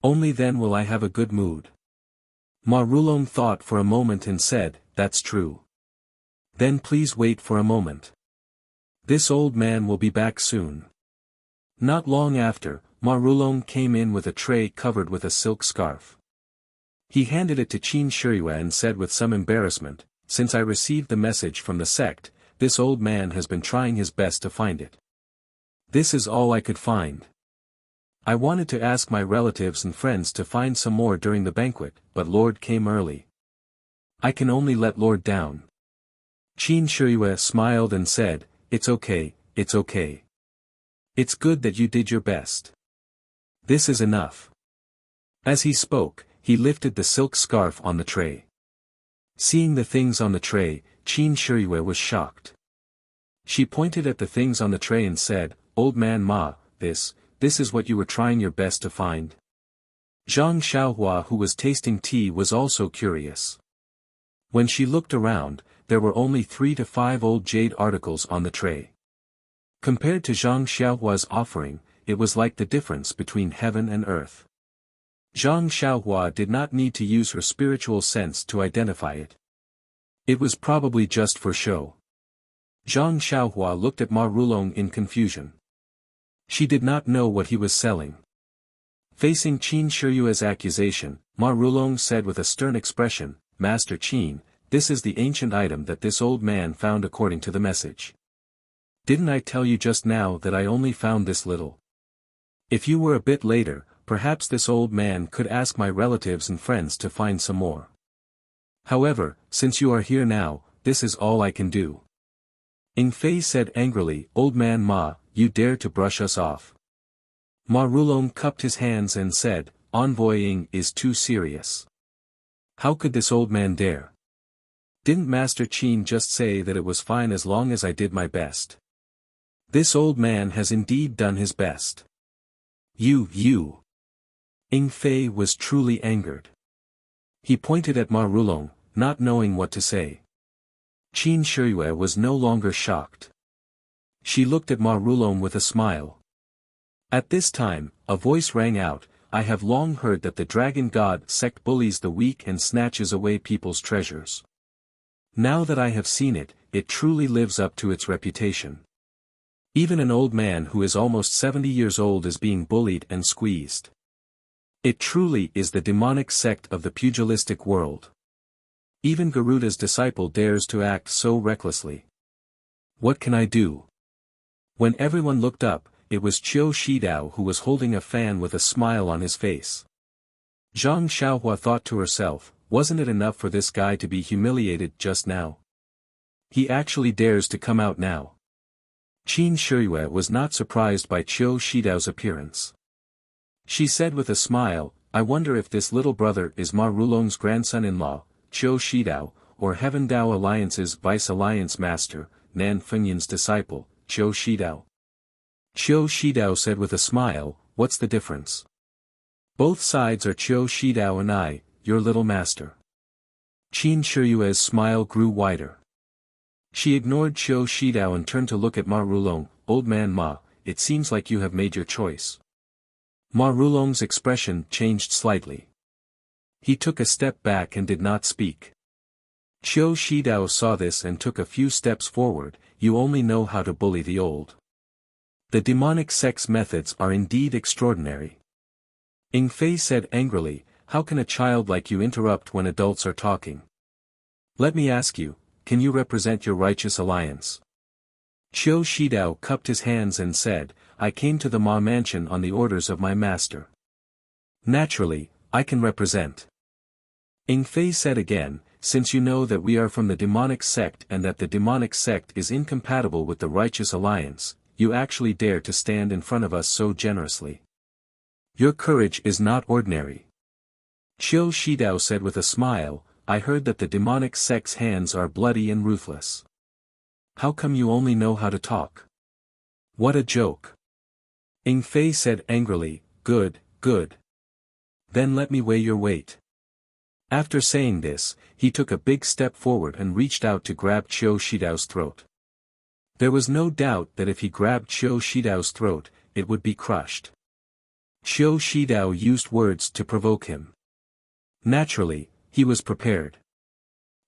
Only then will I have a good mood. Ma Rulong thought for a moment and said, that's true. Then please wait for a moment. This old man will be back soon. Not long after, Ma Rulong came in with a tray covered with a silk scarf. He handed it to Qin Shiyue and said with some embarrassment, since I received the message from the sect, this old man has been trying his best to find it. This is all I could find. I wanted to ask my relatives and friends to find some more during the banquet, but Lord came early. I can only let Lord down. Qin Shiyue smiled and said, it's okay, it's okay. It's good that you did your best. This is enough. As he spoke, he lifted the silk scarf on the tray. Seeing the things on the tray, Qin Shiyue was shocked. She pointed at the things on the tray and said, Old man Ma, this is what you were trying your best to find. Zhang Xiaohua who was tasting tea was also curious. When she looked around, there were only 3 to 5 old jade articles on the tray. Compared to Zhang Xiaohua's offering, it was like the difference between heaven and earth. Zhang Xiaohua did not need to use her spiritual sense to identify it. It was probably just for show. Zhang Xiaohua looked at Ma Rulong in confusion. She did not know what he was selling. Facing Qin Shiyue's accusation, Ma Rulong said with a stern expression, Master Qin, this is the ancient item that this old man found according to the message. Didn't I tell you just now that I only found this little? If you were a bit later, perhaps this old man could ask my relatives and friends to find some more. However, since you are here now, this is all I can do. Ing Fei said angrily, Old man Ma, you dare to brush us off. Ma Rulong cupped his hands and said, Envoying is too serious. How could this old man dare? Didn't Master Qin just say that it was fine as long as I did my best? This old man has indeed done his best. You. Ing Fei was truly angered. He pointed at Ma Rulong, not knowing what to say. Qin Shiyue was no longer shocked. She looked at Ma Rulong with a smile. At this time, a voice rang out, I have long heard that the Dragon God sect bullies the weak and snatches away people's treasures. Now that I have seen it, it truly lives up to its reputation. Even an old man who is almost 70 years old is being bullied and squeezed. It truly is the demonic sect of the pugilistic world. Even Garuda's disciple dares to act so recklessly. What can I do? When everyone looked up, it was Qiu Shidao who was holding a fan with a smile on his face. Zhang Xiaohua thought to herself, wasn't it enough for this guy to be humiliated just now? He actually dares to come out now. Qin Shiyue was not surprised by Qiu Shidao's appearance. She said with a smile, I wonder if this little brother is Ma Rulong's grandson-in-law, Qiu Shidao, or Heaven Dao Alliance's vice-alliance master, Nan Fengyan's disciple, Qiu Shidao. Qiu Shidao said with a smile, what's the difference? Both sides are Qiu Shidao and I, your little master. Qin Shiyue's smile grew wider. She ignored Qiu Shidao and turned to look at Ma Rulong, old man Ma, it seems like you have made your choice. Ma Rulong's expression changed slightly. He took a step back and did not speak. Qiu Shidao saw this and took a few steps forward, you only know how to bully the old. The demonic sex methods are indeed extraordinary. Ing Fei said angrily, how can a child like you interrupt when adults are talking? Let me ask you, can you represent your righteous alliance? Qiu Shidao cupped his hands and said, I came to the Ma mansion on the orders of my master. Naturally, I can represent. Ing Fei said again, since you know that we are from the demonic sect and that the demonic sect is incompatible with the righteous alliance, you actually dare to stand in front of us so generously. Your courage is not ordinary. Qiu Shidao said with a smile, I heard that the demonic sect's hands are bloody and ruthless. How come you only know how to talk? What a joke. Ing Fei said angrily, good, good. Then let me weigh your weight. After saying this, he took a big step forward and reached out to grab Qiu Shidao's throat. There was no doubt that if he grabbed Qiu Shidao's throat, it would be crushed. Qiu Shidao used words to provoke him. Naturally, he was prepared.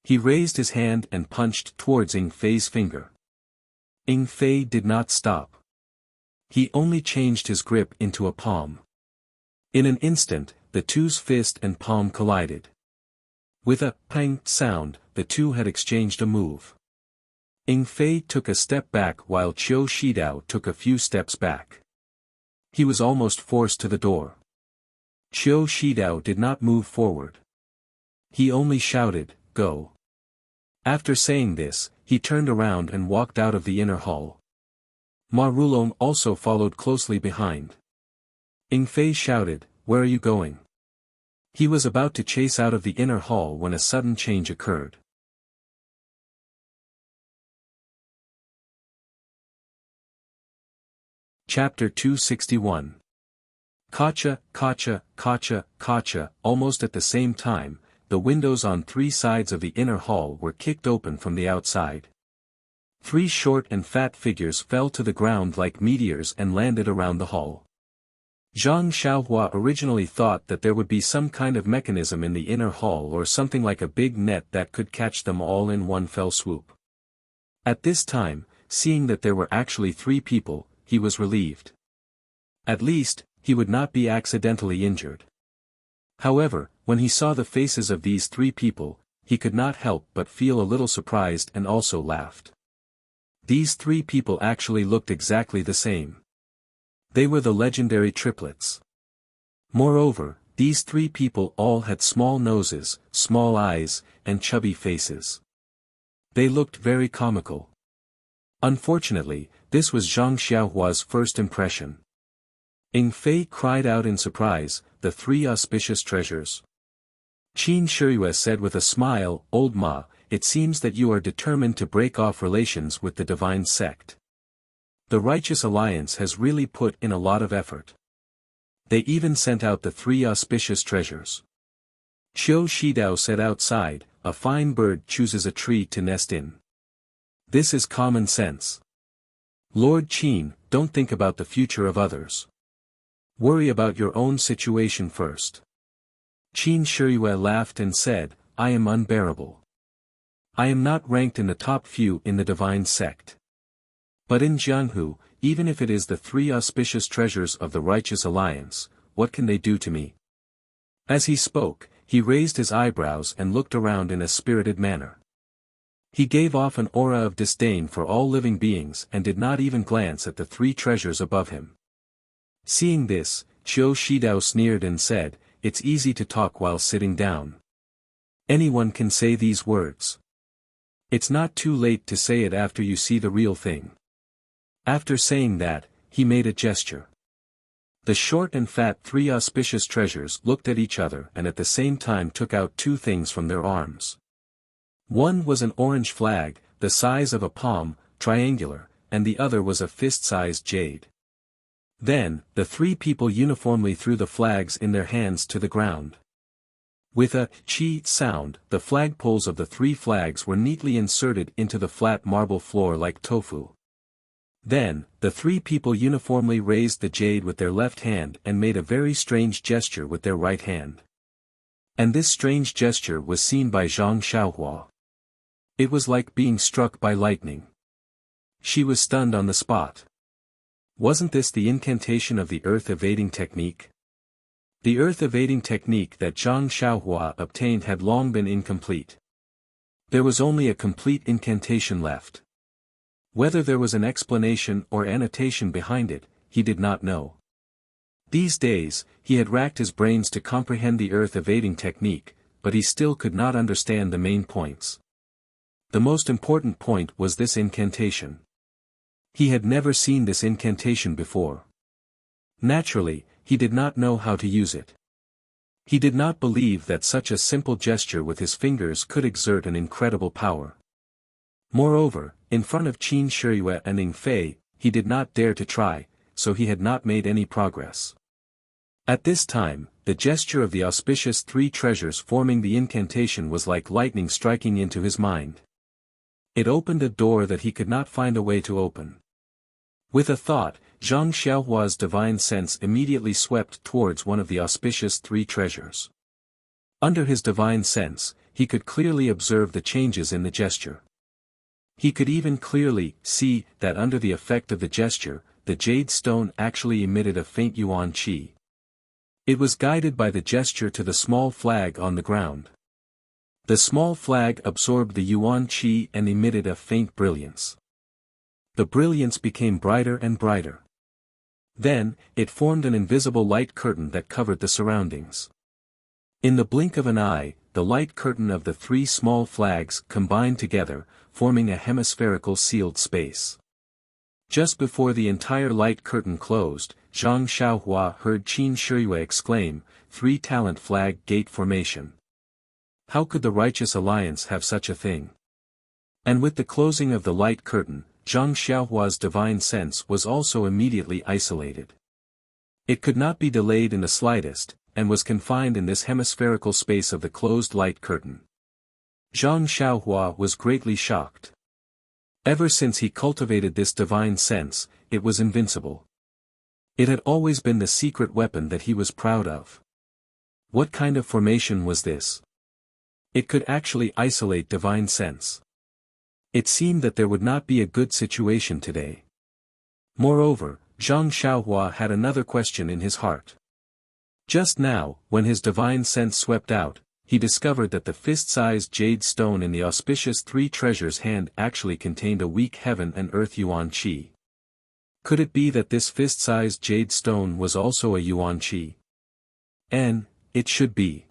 He raised his hand and punched towards Ing Fei's finger. Ing Fei did not stop. He only changed his grip into a palm. In an instant, the two's fist and palm collided. With a pang sound, the two had exchanged a move. Ing Fei took a step back while Qiu Shidao took a few steps back. He was almost forced to the door. Qiu Shidao did not move forward. He only shouted, go. After saying this, he turned around and walked out of the inner hall. Ma Rulong also followed closely behind. Ing Fei shouted, where are you going? He was about to chase out of the inner hall when a sudden change occurred. Chapter 261. Kacha, kacha, kacha, kacha. Almost at the same time, the windows on three sides of the inner hall were kicked open from the outside. Three short and fat figures fell to the ground like meteors and landed around the hall. Zhang Xiaohua originally thought that there would be some kind of mechanism in the inner hall or something like a big net that could catch them all in one fell swoop. At this time, seeing that there were actually three people, he was relieved. At least, he would not be accidentally injured. However, when he saw the faces of these three people, he could not help but feel a little surprised and also laughed. These three people actually looked exactly the same. They were the legendary triplets. Moreover, these three people all had small noses, small eyes, and chubby faces. They looked very comical. Unfortunately, this was Zhang Xiaohua's first impression. Ing Fei cried out in surprise, the three auspicious treasures. Qin Shiyue said with a smile, Old Ma, it seems that you are determined to break off relations with the divine sect. The Righteous Alliance has really put in a lot of effort. They even sent out the three auspicious treasures. Qiu Shidao said outside, a fine bird chooses a tree to nest in. This is common sense. Lord Qin, don't think about the future of others. Worry about your own situation first. Qin Shiyue laughed and said, I am unbearable. I am not ranked in the top few in the divine sect. But in Jianghu, even if it is the three auspicious treasures of the Righteous Alliance, what can they do to me? As he spoke, he raised his eyebrows and looked around in a spirited manner. He gave off an aura of disdain for all living beings and did not even glance at the three treasures above him. Seeing this, Qiu Shidao sneered and said, it's easy to talk while sitting down. Anyone can say these words. It's not too late to say it after you see the real thing. After saying that, he made a gesture. The short and fat three auspicious treasures looked at each other and at the same time took out two things from their arms. One was an orange flag, the size of a palm, triangular, and the other was a fist-sized jade. Then, the three people uniformly threw the flags in their hands to the ground. With a chi sound, the flagpoles of the three flags were neatly inserted into the flat marble floor like tofu. Then, the three people uniformly raised the jade with their left hand and made a very strange gesture with their right hand. And this strange gesture was seen by Zhang Xiaohua. It was like being struck by lightning. She was stunned on the spot. Wasn't this the incantation of the earth-evading technique? The earth-evading technique that Zhang Xiaohua obtained had long been incomplete. There was only a complete incantation left. Whether there was an explanation or annotation behind it, he did not know. These days, he had racked his brains to comprehend the earth-evading technique, but he still could not understand the main points. The most important point was this incantation. He had never seen this incantation before. Naturally, he did not know how to use it. He did not believe that such a simple gesture with his fingers could exert an incredible power. Moreover, in front of Qin Shiyue and Ning Fei, he did not dare to try, so he had not made any progress. At this time, the gesture of the auspicious three treasures forming the incantation was like lightning striking into his mind. It opened a door that he could not find a way to open. With a thought, Zhang Xiaohua's divine sense immediately swept towards one of the auspicious three treasures. Under his divine sense, he could clearly observe the changes in the gesture. He could even clearly see that under the effect of the gesture, the jade stone actually emitted a faint yuan qi. It was guided by the gesture to the small flag on the ground. The small flag absorbed the yuan qi and emitted a faint brilliance. The brilliance became brighter and brighter. Then, it formed an invisible light curtain that covered the surroundings. In the blink of an eye, the light curtain of the three small flags combined together, forming a hemispherical sealed space. Just before the entire light curtain closed, Zhang Xiaohua heard Qin Shiyue exclaim, "Three-talent flag gate formation. How could the Righteous Alliance have such a thing?" And with the closing of the light curtain, Zhang Xiaohua's divine sense was also immediately isolated. It could not be delayed in the slightest, and was confined in this hemispherical space of the closed light curtain. Zhang Xiaohua was greatly shocked. Ever since he cultivated this divine sense, it was invincible. It had always been the secret weapon that he was proud of. What kind of formation was this? It could actually isolate divine sense. It seemed that there would not be a good situation today. Moreover, Zhang Xiaohua had another question in his heart. Just now, when his divine sense swept out, he discovered that the fist-sized jade stone in the auspicious three treasures hand actually contained a weak heaven and earth yuan qi. Could it be that this fist-sized jade stone was also a yuan qi? And, it should be.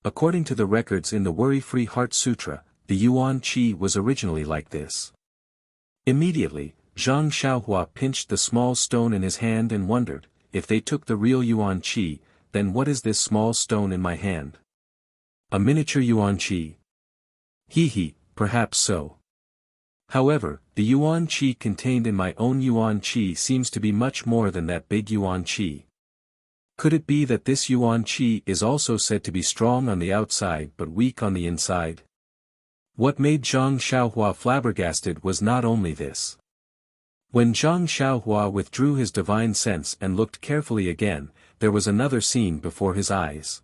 According to the records in the Worry-Free Heart Sutra, the yuan qi was originally like this. Immediately, Zhang Xiaohua pinched the small stone in his hand and wondered, if they took the real yuan qi, then what is this small stone in my hand? A miniature yuan qi? Perhaps so. However, the yuan qi contained in my own yuan qi seems to be much more than that big yuan qi. Could it be that this yuan qi is also said to be strong on the outside but weak on the inside? What made Zhang Xiaohua flabbergasted was not only this. When Zhang Xiaohua withdrew his divine sense and looked carefully again, there was another scene before his eyes.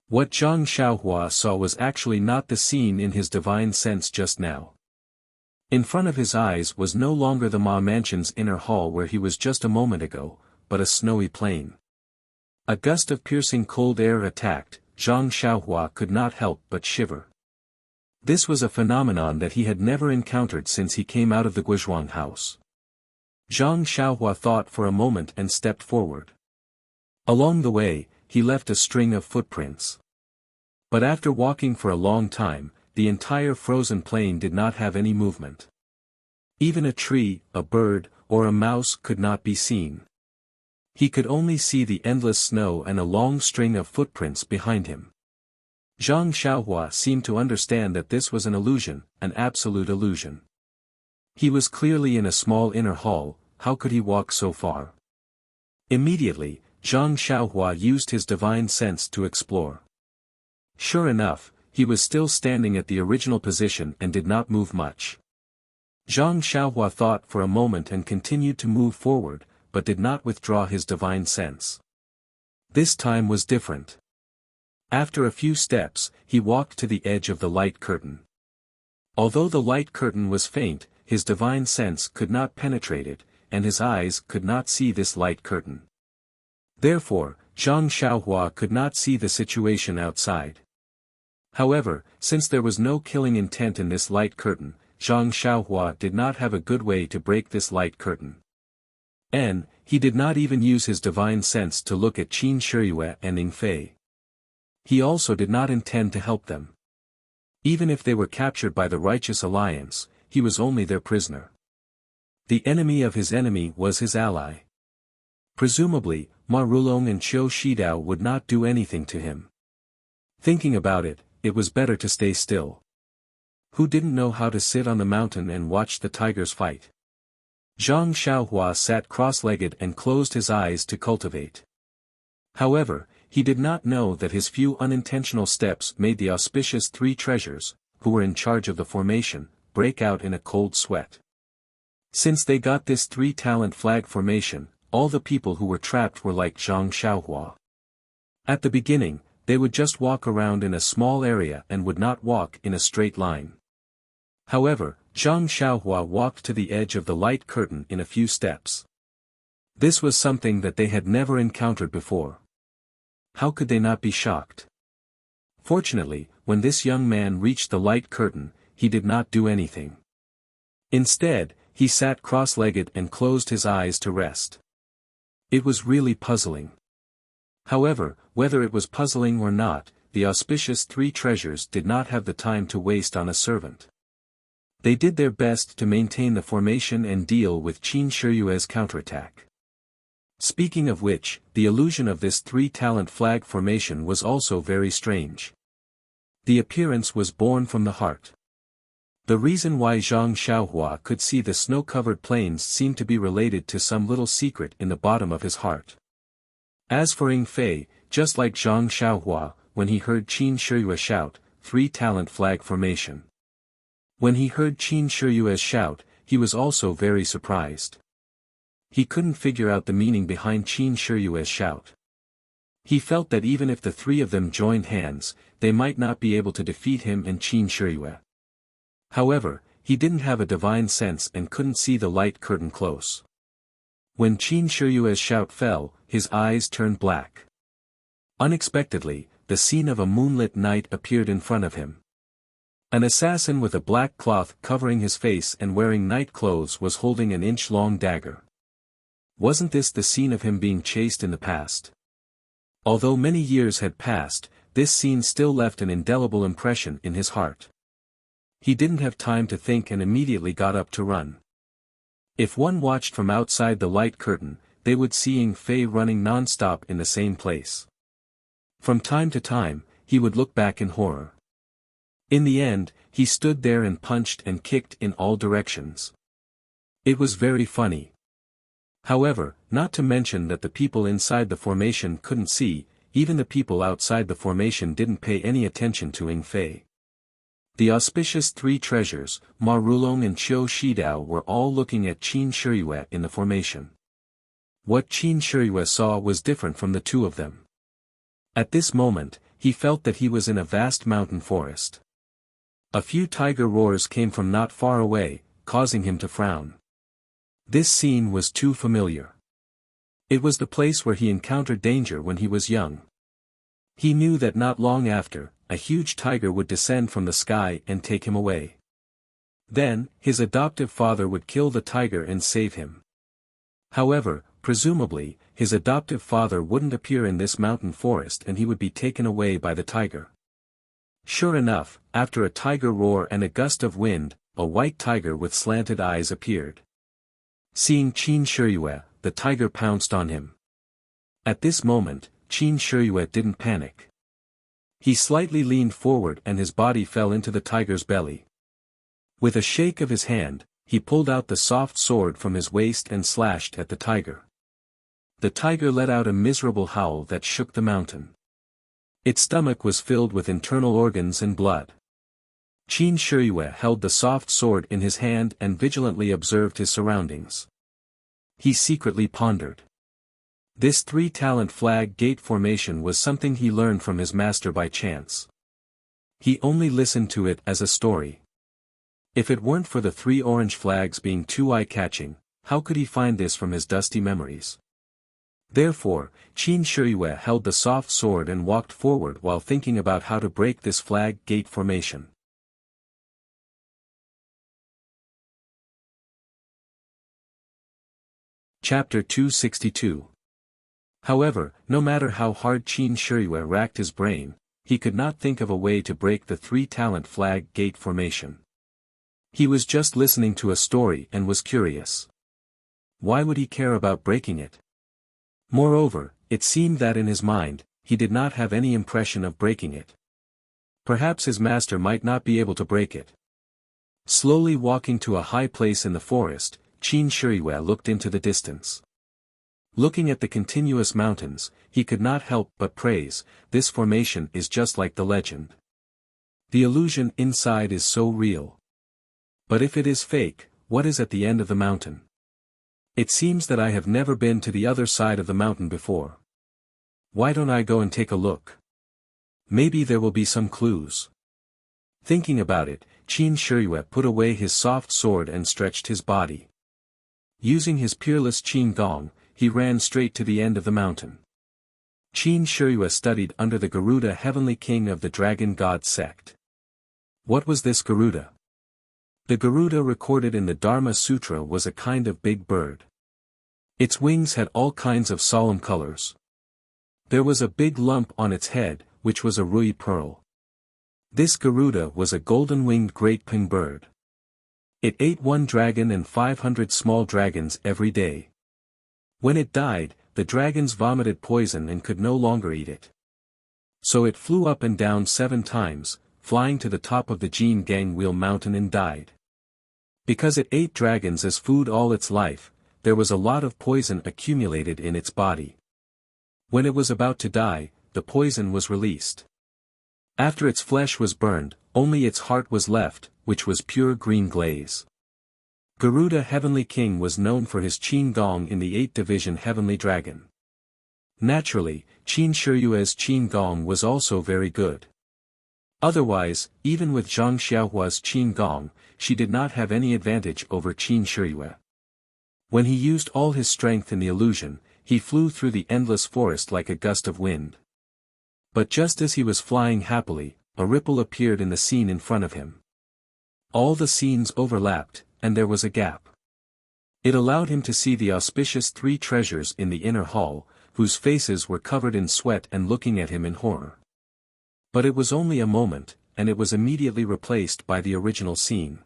What Zhang Xiaohua saw was actually not the scene in his divine sense just now. In front of his eyes was no longer the Ma Mansion's inner hall where he was just a moment ago, but a snowy plain. A gust of piercing cold air attacked, Zhang Xiaohua could not help but shiver. This was a phenomenon that he had never encountered since he came out of the Guizhuang house. Zhang Xiaohua thought for a moment and stepped forward. Along the way, he left a string of footprints. But after walking for a long time, the entire frozen plain did not have any movement. Even a tree, a bird, or a mouse could not be seen. He could only see the endless snow and a long string of footprints behind him. Zhang Xiaohua seemed to understand that this was an illusion, an absolute illusion. He was clearly in a small inner hall, how could he walk so far? Immediately, Zhang Xiaohua used his divine sense to explore. Sure enough, he was still standing at the original position and did not move much. Zhang Xiaohua thought for a moment and continued to move forward, but did not withdraw his divine sense. This time was different. After a few steps, he walked to the edge of the light curtain. Although the light curtain was faint, his divine sense could not penetrate it, and his eyes could not see this light curtain. Therefore, Zhang Xiaohua could not see the situation outside. However, since there was no killing intent in this light curtain, Zhang Xiaohua did not have a good way to break this light curtain. And he did not even use his divine sense to look at Qin Shiyue and Ning Fei. He also did not intend to help them. Even if they were captured by the Righteous Alliance, he was only their prisoner. The enemy of his enemy was his ally. Presumably, Ma Rulong and Qiu Shidao would not do anything to him. Thinking about it, it was better to stay still. Who didn't know how to sit on the mountain and watch the tigers fight? Zhang Xiaohua sat cross-legged and closed his eyes to cultivate. However, he did not know that his few unintentional steps made the auspicious three treasures, who were in charge of the formation, break out in a cold sweat. Since they got this three-talent flag formation, all the people who were trapped were like Zhang Xiaohua. At the beginning, they would just walk around in a small area and would not walk in a straight line. However, Zhang Xiaohua walked to the edge of the light curtain in a few steps. This was something that they had never encountered before. How could they not be shocked? Fortunately, when this young man reached the light curtain, he did not do anything. Instead, he sat cross-legged and closed his eyes to rest. It was really puzzling. However, whether it was puzzling or not, the auspicious three treasures did not have the time to waste on a servant. They did their best to maintain the formation and deal with Qin Shiyue's counterattack. Speaking of which, the illusion of this three-talent flag formation was also very strange. The appearance was born from the heart. The reason why Zhang Xiaohua could see the snow-covered plains seemed to be related to some little secret in the bottom of his heart. As for Ning Fei, just like Zhang Xiaohua, when he heard Qin Shiyue shout, three-talent flag formation. When he heard Qin Shiyue's shout, he was also very surprised. He couldn't figure out the meaning behind Qin Shiyue's shout. He felt that even if the three of them joined hands, they might not be able to defeat him and Qin Shiyue. However, he didn't have a divine sense and couldn't see the light curtain close. When Qin Shiyue's shout fell, his eyes turned black. Unexpectedly, the scene of a moonlit night appeared in front of him. An assassin with a black cloth covering his face and wearing night clothes was holding an inch-long dagger. Wasn't this the scene of him being chased in the past? Although many years had passed, this scene still left an indelible impression in his heart. He didn't have time to think and immediately got up to run. If one watched from outside the light curtain, they would see Ning Fei running non-stop in the same place. From time to time, he would look back in horror. In the end, he stood there and punched and kicked in all directions. It was very funny. However, not to mention that the people inside the formation couldn't see, even the people outside the formation didn't pay any attention to Ning Fei. The auspicious three treasures, Ma Rulong and Qiu Shidao were all looking at Qin Shiyue in the formation. What Qin Shiyue saw was different from the two of them. At this moment, he felt that he was in a vast mountain forest. A few tiger roars came from not far away, causing him to frown. This scene was too familiar. It was the place where he encountered danger when he was young. He knew that not long after, a huge tiger would descend from the sky and take him away. Then, his adoptive father would kill the tiger and save him. However, presumably, his adoptive father wouldn't appear in this mountain forest and he would be taken away by the tiger. Sure enough, after a tiger roar and a gust of wind, a white tiger with slanted eyes appeared. Seeing Qin Shiyue, the tiger pounced on him. At this moment, Qin Shiyue didn't panic. He slightly leaned forward and his body fell into the tiger's belly. With a shake of his hand, he pulled out the soft sword from his waist and slashed at the tiger. The tiger let out a miserable howl that shook the mountain. Its stomach was filled with internal organs and blood. Qin Shiyue held the soft sword in his hand and vigilantly observed his surroundings. He secretly pondered. This three-talent flag gate formation was something he learned from his master by chance. He only listened to it as a story. If it weren't for the three orange flags being too eye-catching, how could he find this from his dusty memories? Therefore, Qin Shiyue held the soft sword and walked forward while thinking about how to break this flag gate formation. Chapter 262. However, no matter how hard Qin Shiyue racked his brain, he could not think of a way to break the three-talent flag gate formation. He was just listening to a story and was curious. Why would he care about breaking it? Moreover, it seemed that in his mind, he did not have any impression of breaking it. Perhaps his master might not be able to break it. Slowly walking to a high place in the forest, Qin Shiyue looked into the distance. Looking at the continuous mountains, he could not help but praise, this formation is just like the legend. The illusion inside is so real. But if it is fake, what is at the end of the mountain? It seems that I have never been to the other side of the mountain before. Why don't I go and take a look? Maybe there will be some clues. Thinking about it, Qin Shiyue put away his soft sword and stretched his body. Using his peerless Qin Gong, he ran straight to the end of the mountain. Qin Shiyue studied under the Garuda heavenly king of the dragon god sect. What was this Garuda? The Garuda recorded in the Dharma Sutra was a kind of big bird. Its wings had all kinds of solemn colors. There was a big lump on its head, which was a ruby pearl. This Garuda was a golden-winged great ping bird. It ate one dragon and 500 small dragons every day. When it died, the dragons vomited poison and could no longer eat it. So it flew up and down 7 times, flying to the top of the Jin Gang Wheel mountain and died. Because it ate dragons as food all its life, there was a lot of poison accumulated in its body. When it was about to die, the poison was released. After its flesh was burned, only its heart was left, which was pure green glaze. Garuda Heavenly King was known for his Qin Gong in the 8th Division Heavenly Dragon. Naturally, Qin Shiyue's Qin Gong was also very good. Otherwise, even with Zhang Xiaohua's Qin Gong, she did not have any advantage over Qin Shiyue. When he used all his strength in the illusion, he flew through the endless forest like a gust of wind. But just as he was flying happily, a ripple appeared in the scene in front of him. All the scenes overlapped, and there was a gap. It allowed him to see the auspicious 3 treasures in the inner hall, whose faces were covered in sweat and looking at him in horror. But it was only a moment, and it was immediately replaced by the original scene.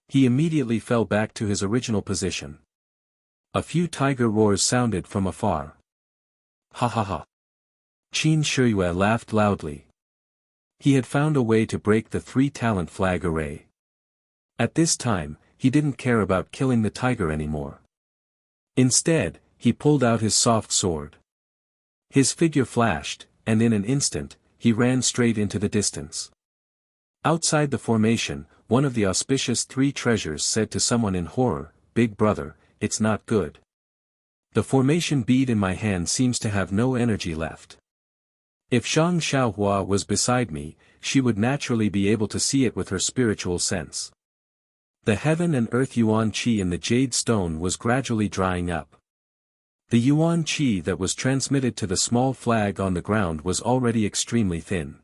He immediately fell back to his original position. A few tiger roars sounded from afar. Ha ha ha. Qin Shiyue laughed loudly. He had found a way to break the 3-talent flag array. At this time, he didn't care about killing the tiger anymore. Instead, he pulled out his soft sword. His figure flashed, and in an instant, he ran straight into the distance. Outside the formation, one of the auspicious 3 treasures said to someone in horror, "Big brother, it's not good. The formation bead in my hand seems to have no energy left. If Zhang Xiaohua was beside me, she would naturally be able to see it with her spiritual sense." The heaven and earth yuan qi in the jade stone was gradually drying up. The yuan qi that was transmitted to the small flag on the ground was already extremely thin.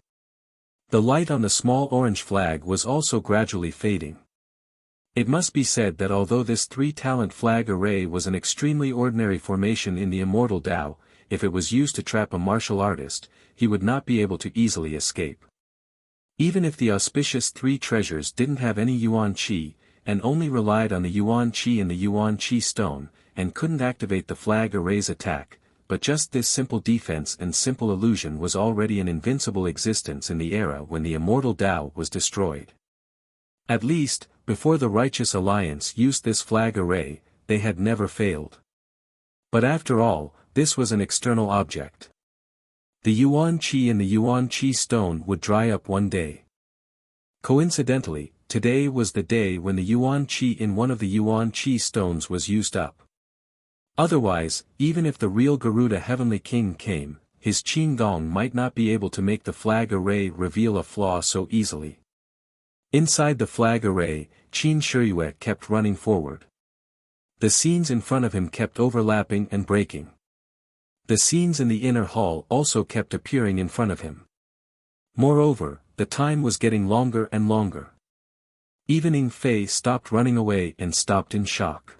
The light on the small orange flag was also gradually fading. It must be said that although this 3-talent flag array was an extremely ordinary formation in the immortal Tao, if it was used to trap a martial artist, he would not be able to easily escape. Even if the auspicious 3 treasures didn't have any yuan qi, and only relied on the Yuan Qi and the Yuan Qi stone, and couldn't activate the flag array's attack, but just this simple defense and simple illusion was already an invincible existence in the era when the immortal Tao was destroyed. At least, before the Righteous Alliance used this flag array, they had never failed. But after all, this was an external object. The Yuan Qi and the Yuan Qi stone would dry up one day. Coincidentally, today was the day when the Yuan Qi in one of the Yuan Qi stones was used up. Otherwise, even if the real Garuda Heavenly King came, his Qin Gong might not be able to make the flag array reveal a flaw so easily. Inside the flag array, Qin Shiyue kept running forward. The scenes in front of him kept overlapping and breaking. The scenes in the inner hall also kept appearing in front of him. Moreover, the time was getting longer and longer. Even Ing Fei stopped running away and stopped in shock.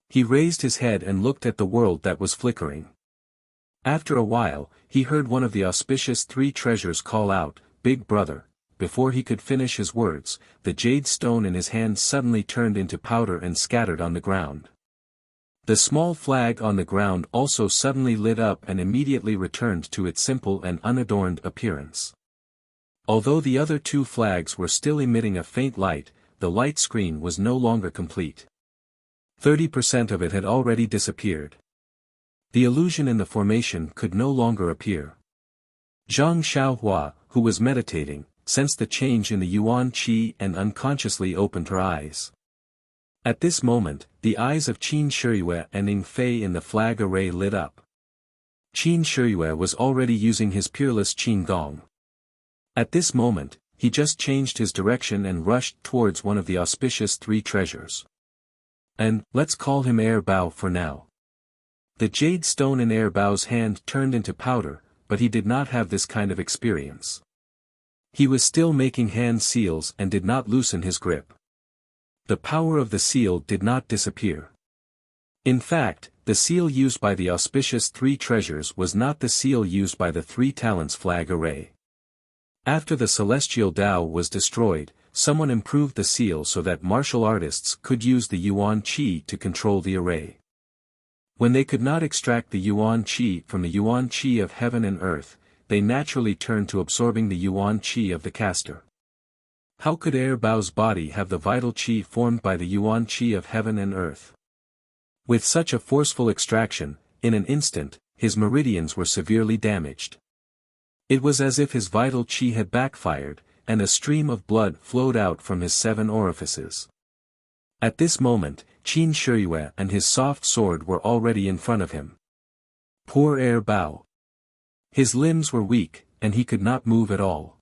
He raised his head and looked at the world that was flickering. After a while, he heard one of the auspicious three treasures call out, "Big brother." Before he could finish his words, the jade stone in his hand suddenly turned into powder and scattered on the ground. The small flag on the ground also suddenly lit up and immediately returned to its simple and unadorned appearance. Although the other two flags were still emitting a faint light, the light screen was no longer complete. 30% of it had already disappeared. The illusion in the formation could no longer appear. Zhang Xiaohua, who was meditating, sensed the change in the Yuan Qi and unconsciously opened her eyes. At this moment, the eyes of Qin Shiyue and Ing Fei in the flag array lit up. Qin Shiyue was already using his peerless Qin Gong. At this moment, he just changed his direction and rushed towards one of the auspicious three treasures. And, let's call him Air Bao for now. The jade stone in Air Bao's hand turned into powder, but he did not have this kind of experience. He was still making hand seals and did not loosen his grip. The power of the seal did not disappear. In fact, the seal used by the auspicious three treasures was not the seal used by the three talents flag array. After the celestial Tao was destroyed, someone improved the seal so that martial artists could use the Yuan Qi to control the array. When they could not extract the Yuan Qi from the Yuan Qi of heaven and earth, they naturally turned to absorbing the Yuan Qi of the caster. How could Air Bao's body have the vital Qi formed by the Yuan Qi of heaven and earth? With such a forceful extraction, in an instant, his meridians were severely damaged. It was as if his vital Qi had backfired, and a stream of blood flowed out from his 7 orifices. At this moment, Qin Shiyue and his soft sword were already in front of him. Poor Air Bao. His limbs were weak, and he could not move at all.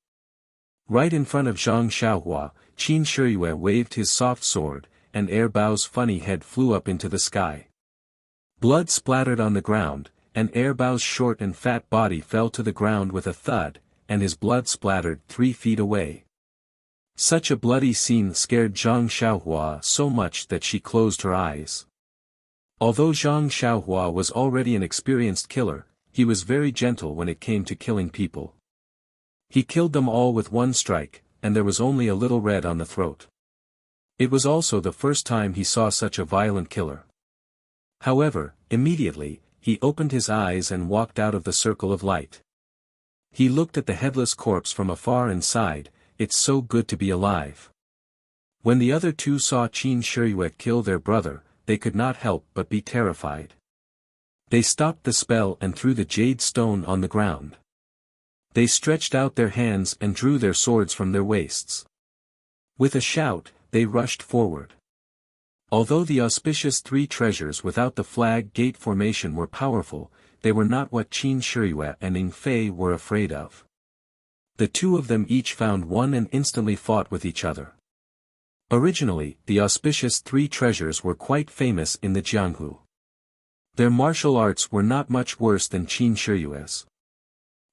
Right in front of Zhang Xiaohua, Qin Shiyue waved his soft sword, and Air Bao's funny head flew up into the sky. Blood splattered on the ground, and Air Bao's short and fat body fell to the ground with a thud, and his blood splattered 3 feet away. Such a bloody scene scared Zhang Xiaohua so much that she closed her eyes. Although Zhang Xiaohua was already an experienced killer, he was very gentle when it came to killing people. He killed them all with one strike, and there was only a little red on the throat. It was also the first time he saw such a violent killer. However, immediately, he opened his eyes and walked out of the circle of light. He looked at the headless corpse from afar and sighed, "It's so good to be alive." When the other two saw Qin Shiyue kill their brother, they could not help but be terrified. They stopped the spell and threw the jade stone on the ground. They stretched out their hands and drew their swords from their waists. With a shout, they rushed forward. Although the auspicious three treasures without the flag gate formation were powerful, they were not what Qin Shiyue and Ing Fei were afraid of. The two of them each found one and instantly fought with each other. Originally, the auspicious three treasures were quite famous in the Jianghu. Their martial arts were not much worse than Qin Shiyue's.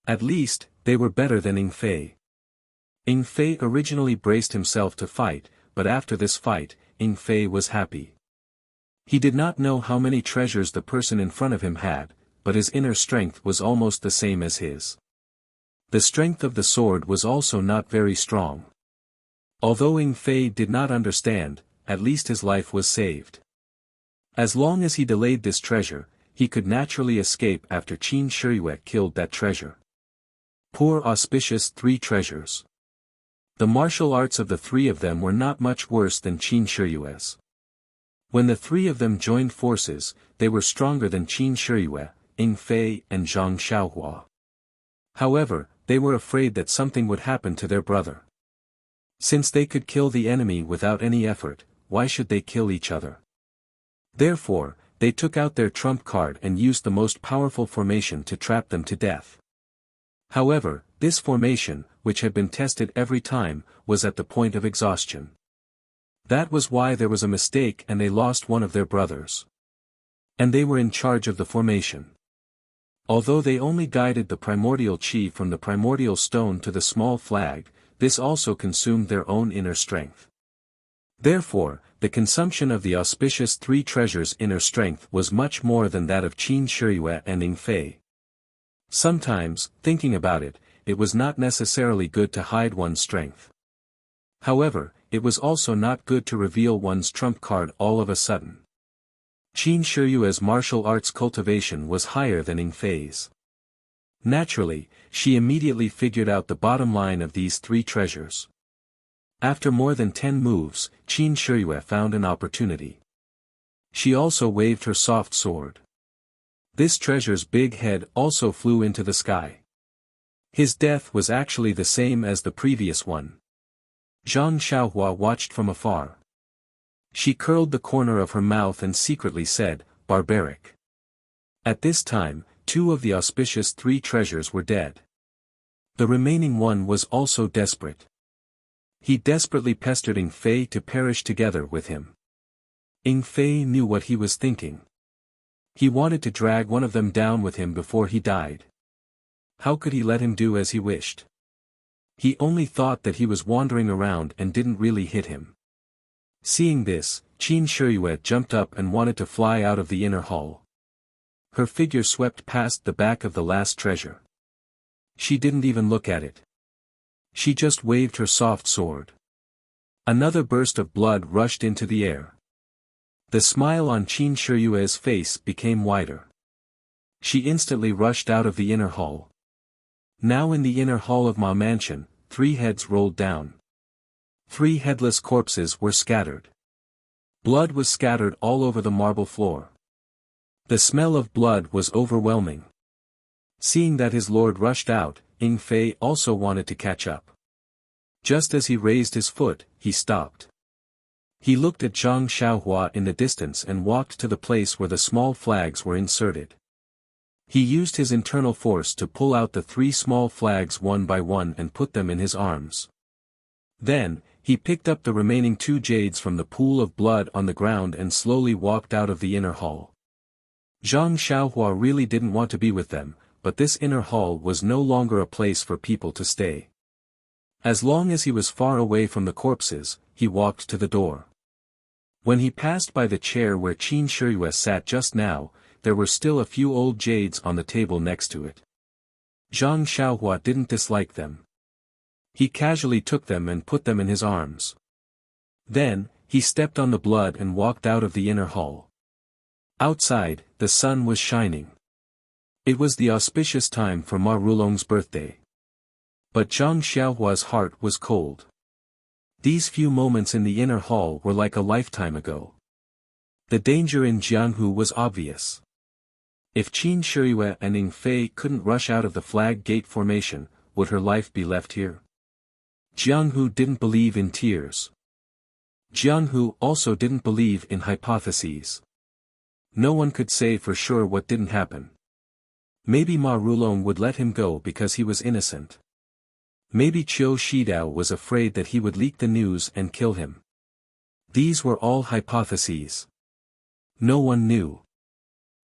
At least, they were better than Ing Fei. Ing Fei originally braced himself to fight, but after this fight, Ing Fei was happy. He did not know how many treasures the person in front of him had, but his inner strength was almost the same as his. The strength of the sword was also not very strong. Although Ing Fei did not understand, at least his life was saved. As long as he delayed this treasure, he could naturally escape after Qin Shiyue killed that treasure. Poor auspicious three treasures. The martial arts of the three of them were not much worse than Qin Shiyue's. When the three of them joined forces, they were stronger than Qin Shiyue, Ying Fei and Zhang Xiaohua. However, they were afraid that something would happen to their brother. Since they could kill the enemy without any effort, why should they kill each other? Therefore, they took out their trump card and used the most powerful formation to trap them to death. However, this formation, which had been tested every time, was at the point of exhaustion. That was why there was a mistake and they lost one of their brothers. And they were in charge of the formation. Although they only guided the primordial chi from the primordial stone to the small flag, this also consumed their own inner strength. Therefore, the consumption of the auspicious three treasures' inner strength was much more than that of Qin Shiyue and Ying Fei. Sometimes, thinking about it, it was not necessarily good to hide one's strength. However, it was also not good to reveal one's trump card all of a sudden. Qin Shiyue's martial arts cultivation was higher than Ying Fei's. Naturally, she immediately figured out the bottom line of these three treasures. After more than 10 moves, Qin Shiyue found an opportunity. She also waved her soft sword. This treasure's big head also flew into the sky. His death was actually the same as the previous one. Zhang Xiaohua watched from afar. She curled the corner of her mouth and secretly said, "Barbaric." At this time, 2 of the auspicious 3 treasures were dead. The remaining one was also desperate. He desperately pestered Ying Fei to perish together with him. Ying Fei knew what he was thinking. He wanted to drag one of them down with him before he died. How could he let him do as he wished? He only thought that he was wandering around and didn't really hit him. Seeing this, Qin Shiyue jumped up and wanted to fly out of the inner hall. Her figure swept past the back of the last treasure. She didn't even look at it. She just waved her soft sword. Another burst of blood rushed into the air. The smile on Qin Shiyue's face became wider. She instantly rushed out of the inner hall. Now in the inner hall of Ma Mansion, 3 heads rolled down. 3 headless corpses were scattered. Blood was scattered all over the marble floor. The smell of blood was overwhelming. Seeing that his lord rushed out, Ying Fei also wanted to catch up. Just as he raised his foot, he stopped. He looked at Zhang Xiaohua in the distance and walked to the place where the small flags were inserted. He used his internal force to pull out the 3 small flags one by one and put them in his arms. Then, he picked up the remaining 2 jades from the pool of blood on the ground and slowly walked out of the inner hall. Zhang Xiaohua really didn't want to be with them, but this inner hall was no longer a place for people to stay. As long as he was far away from the corpses, he walked to the door. When he passed by the chair where Qin Shiyue sat just now, there were still a few old jades on the table next to it. Zhang Xiaohua didn't dislike them. He casually took them and put them in his arms. Then, he stepped on the blood and walked out of the inner hall. Outside, the sun was shining. It was the auspicious time for Ma Rulong's birthday. But Zhang Xiaohua's heart was cold. These few moments in the inner hall were like a lifetime ago. The danger in Jianghu was obvious. If Qin Shiyue and Ying Fei couldn't rush out of the flag gate formation, would her life be left here? Jianghu didn't believe in tears. Jianghu also didn't believe in hypotheses. No one could say for sure what didn't happen. Maybe Ma Rulong would let him go because he was innocent. Maybe Qiu Shidao was afraid that he would leak the news and kill him. These were all hypotheses. No one knew.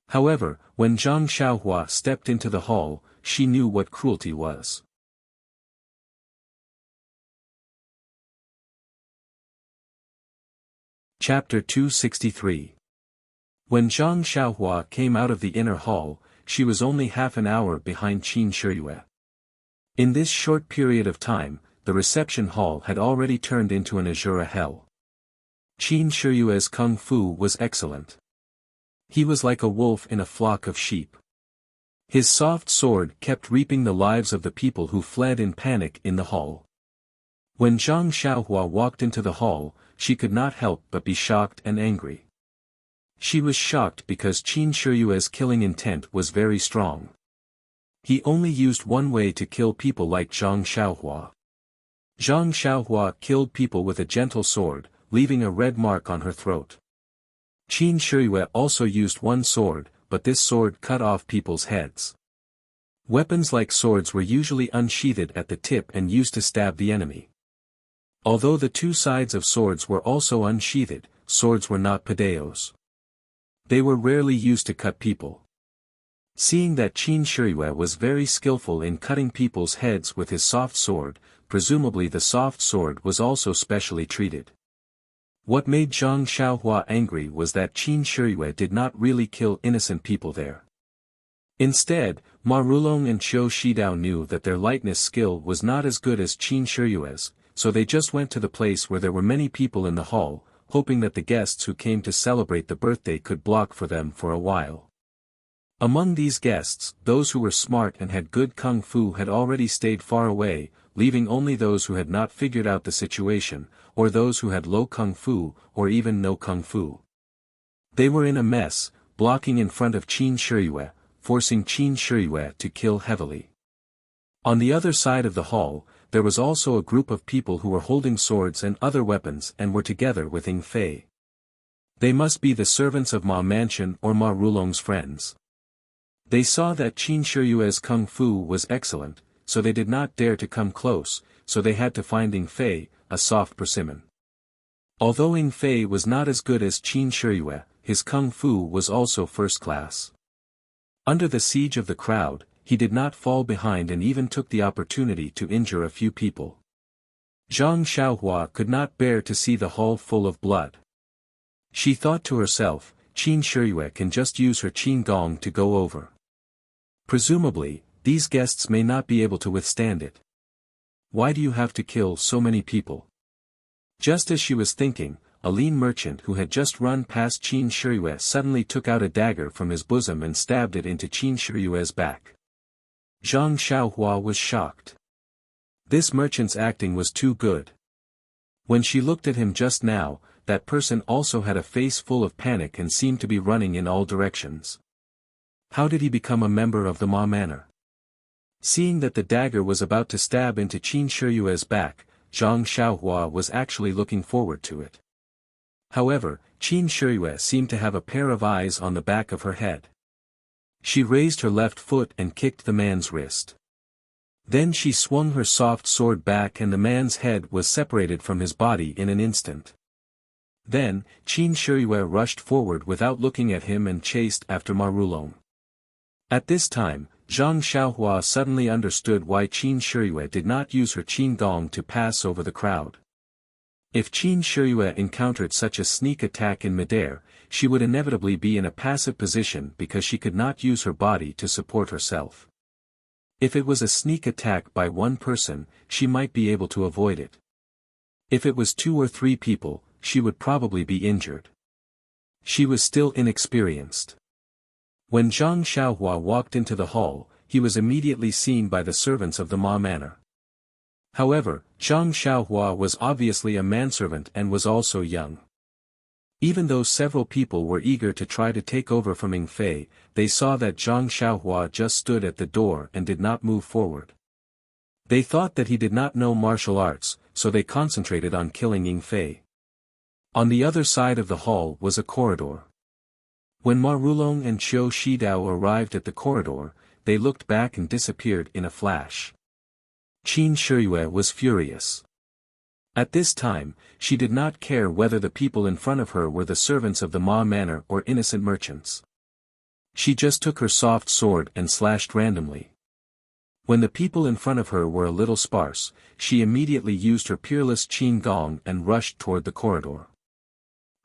However, when Zhang Xiaohua stepped into the hall, she knew what cruelty was. Chapter 263. When Zhang Xiaohua came out of the inner hall, she was only half an hour behind Qin Shiyue. In this short period of time, the reception hall had already turned into an Azura hell. Qin Shiyue's kung fu was excellent. He was like a wolf in a flock of sheep. His soft sword kept reaping the lives of the people who fled in panic in the hall. When Zhang Xiaohua walked into the hall, she could not help but be shocked and angry. She was shocked because Qin Shiyue's killing intent was very strong. He only used one way to kill people like Zhang Xiaohua. Zhang Xiaohua killed people with a gentle sword, leaving a red mark on her throat. Qin Shiyue also used one sword, but this sword cut off people's heads. Weapons like swords were usually unsheathed at the tip and used to stab the enemy. Although the two sides of swords were also unsheathed, swords were not padeos. They were rarely used to cut people. Seeing that Qin Shiyue was very skillful in cutting people's heads with his soft sword, presumably the soft sword was also specially treated. What made Zhang Xiaohua angry was that Qin Shiyue did not really kill innocent people there. Instead, Ma Rulong and Qiu Shidao knew that their lightness skill was not as good as Qin Shiyue's, so they just went to the place where there were many people in the hall, hoping that the guests who came to celebrate the birthday could block for them for a while. Among these guests, those who were smart and had good kung fu had already stayed far away, leaving only those who had not figured out the situation, or those who had low kung fu, or even no kung fu. They were in a mess, blocking in front of Qin Shiyue, forcing Qin Shiyue to kill heavily. On the other side of the hall, there was also a group of people who were holding swords and other weapons and were together with Ying Fei. They must be the servants of Ma Mansion or Ma Rulong's friends. They saw that Qin Shiyue's kung fu was excellent, so they did not dare to come close, so they had to find Ying Fei, a soft persimmon. Although Ying Fei was not as good as Qin Shiyue, his kung fu was also first class. Under the siege of the crowd, he did not fall behind and even took the opportunity to injure a few people. Zhang Xiaohua could not bear to see the hall full of blood. She thought to herself, Qin Shiyue can just use her qin gong to go over. Presumably, these guests may not be able to withstand it. Why do you have to kill so many people? Just as she was thinking, a lean merchant who had just run past Qin Shiyue suddenly took out a dagger from his bosom and stabbed it into Qin Shiyue's back. Zhang Xiaohua was shocked. This merchant's acting was too good. When she looked at him just now, that person also had a face full of panic and seemed to be running in all directions. How did he become a member of the Ma Manor? Seeing that the dagger was about to stab into Qin Shiyue's back, Zhang Xiaohua was actually looking forward to it. However, Qin Shiyue seemed to have a pair of eyes on the back of her head. She raised her left foot and kicked the man's wrist. Then she swung her soft sword back and the man's head was separated from his body in an instant. Then, Qin Shiyue rushed forward without looking at him and chased after Ma Rulong. At this time, Zhang Xiaohua suddenly understood why Qin Shiyue did not use her qin gong to pass over the crowd. If Qin Shiyue encountered such a sneak attack in midair, she would inevitably be in a passive position because she could not use her body to support herself. If it was a sneak attack by one person, she might be able to avoid it. If it was 2 or 3 people, she would probably be injured. She was still inexperienced. When Zhang Xiaohua walked into the hall, he was immediately seen by the servants of the Ma Manor. However, Zhang Xiaohua was obviously a manservant and was also young. Even though several people were eager to try to take over from Ying Fei, they saw that Zhang Xiaohua just stood at the door and did not move forward. They thought that he did not know martial arts, so they concentrated on killing Ying Fei. On the other side of the hall was a corridor. When Ma Rulong and Qiu Shidao arrived at the corridor, they looked back and disappeared in a flash. Qin Shiyue was furious. At this time, she did not care whether the people in front of her were the servants of the Ma Manor or innocent merchants. She just took her soft sword and slashed randomly. When the people in front of her were a little sparse, she immediately used her peerless qin gong and rushed toward the corridor.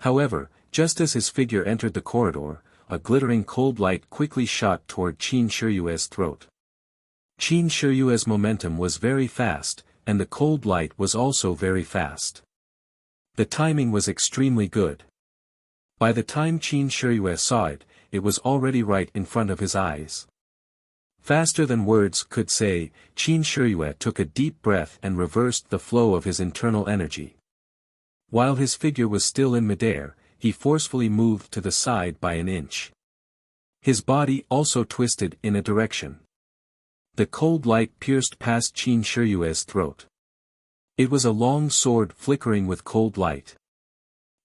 However, just as his figure entered the corridor, a glittering cold light quickly shot toward Qin Shiyue's throat. Qin Shiyue's momentum was very fast, and the cold light was also very fast. The timing was extremely good. By the time Qin Shiyue saw it, it was already right in front of his eyes. Faster than words could say, Qin Shiyue took a deep breath and reversed the flow of his internal energy. While his figure was still in midair, he forcefully moved to the side by an inch. His body also twisted in a direction. The cold light pierced past Qin Shiyue's throat. It was a long sword flickering with cold light.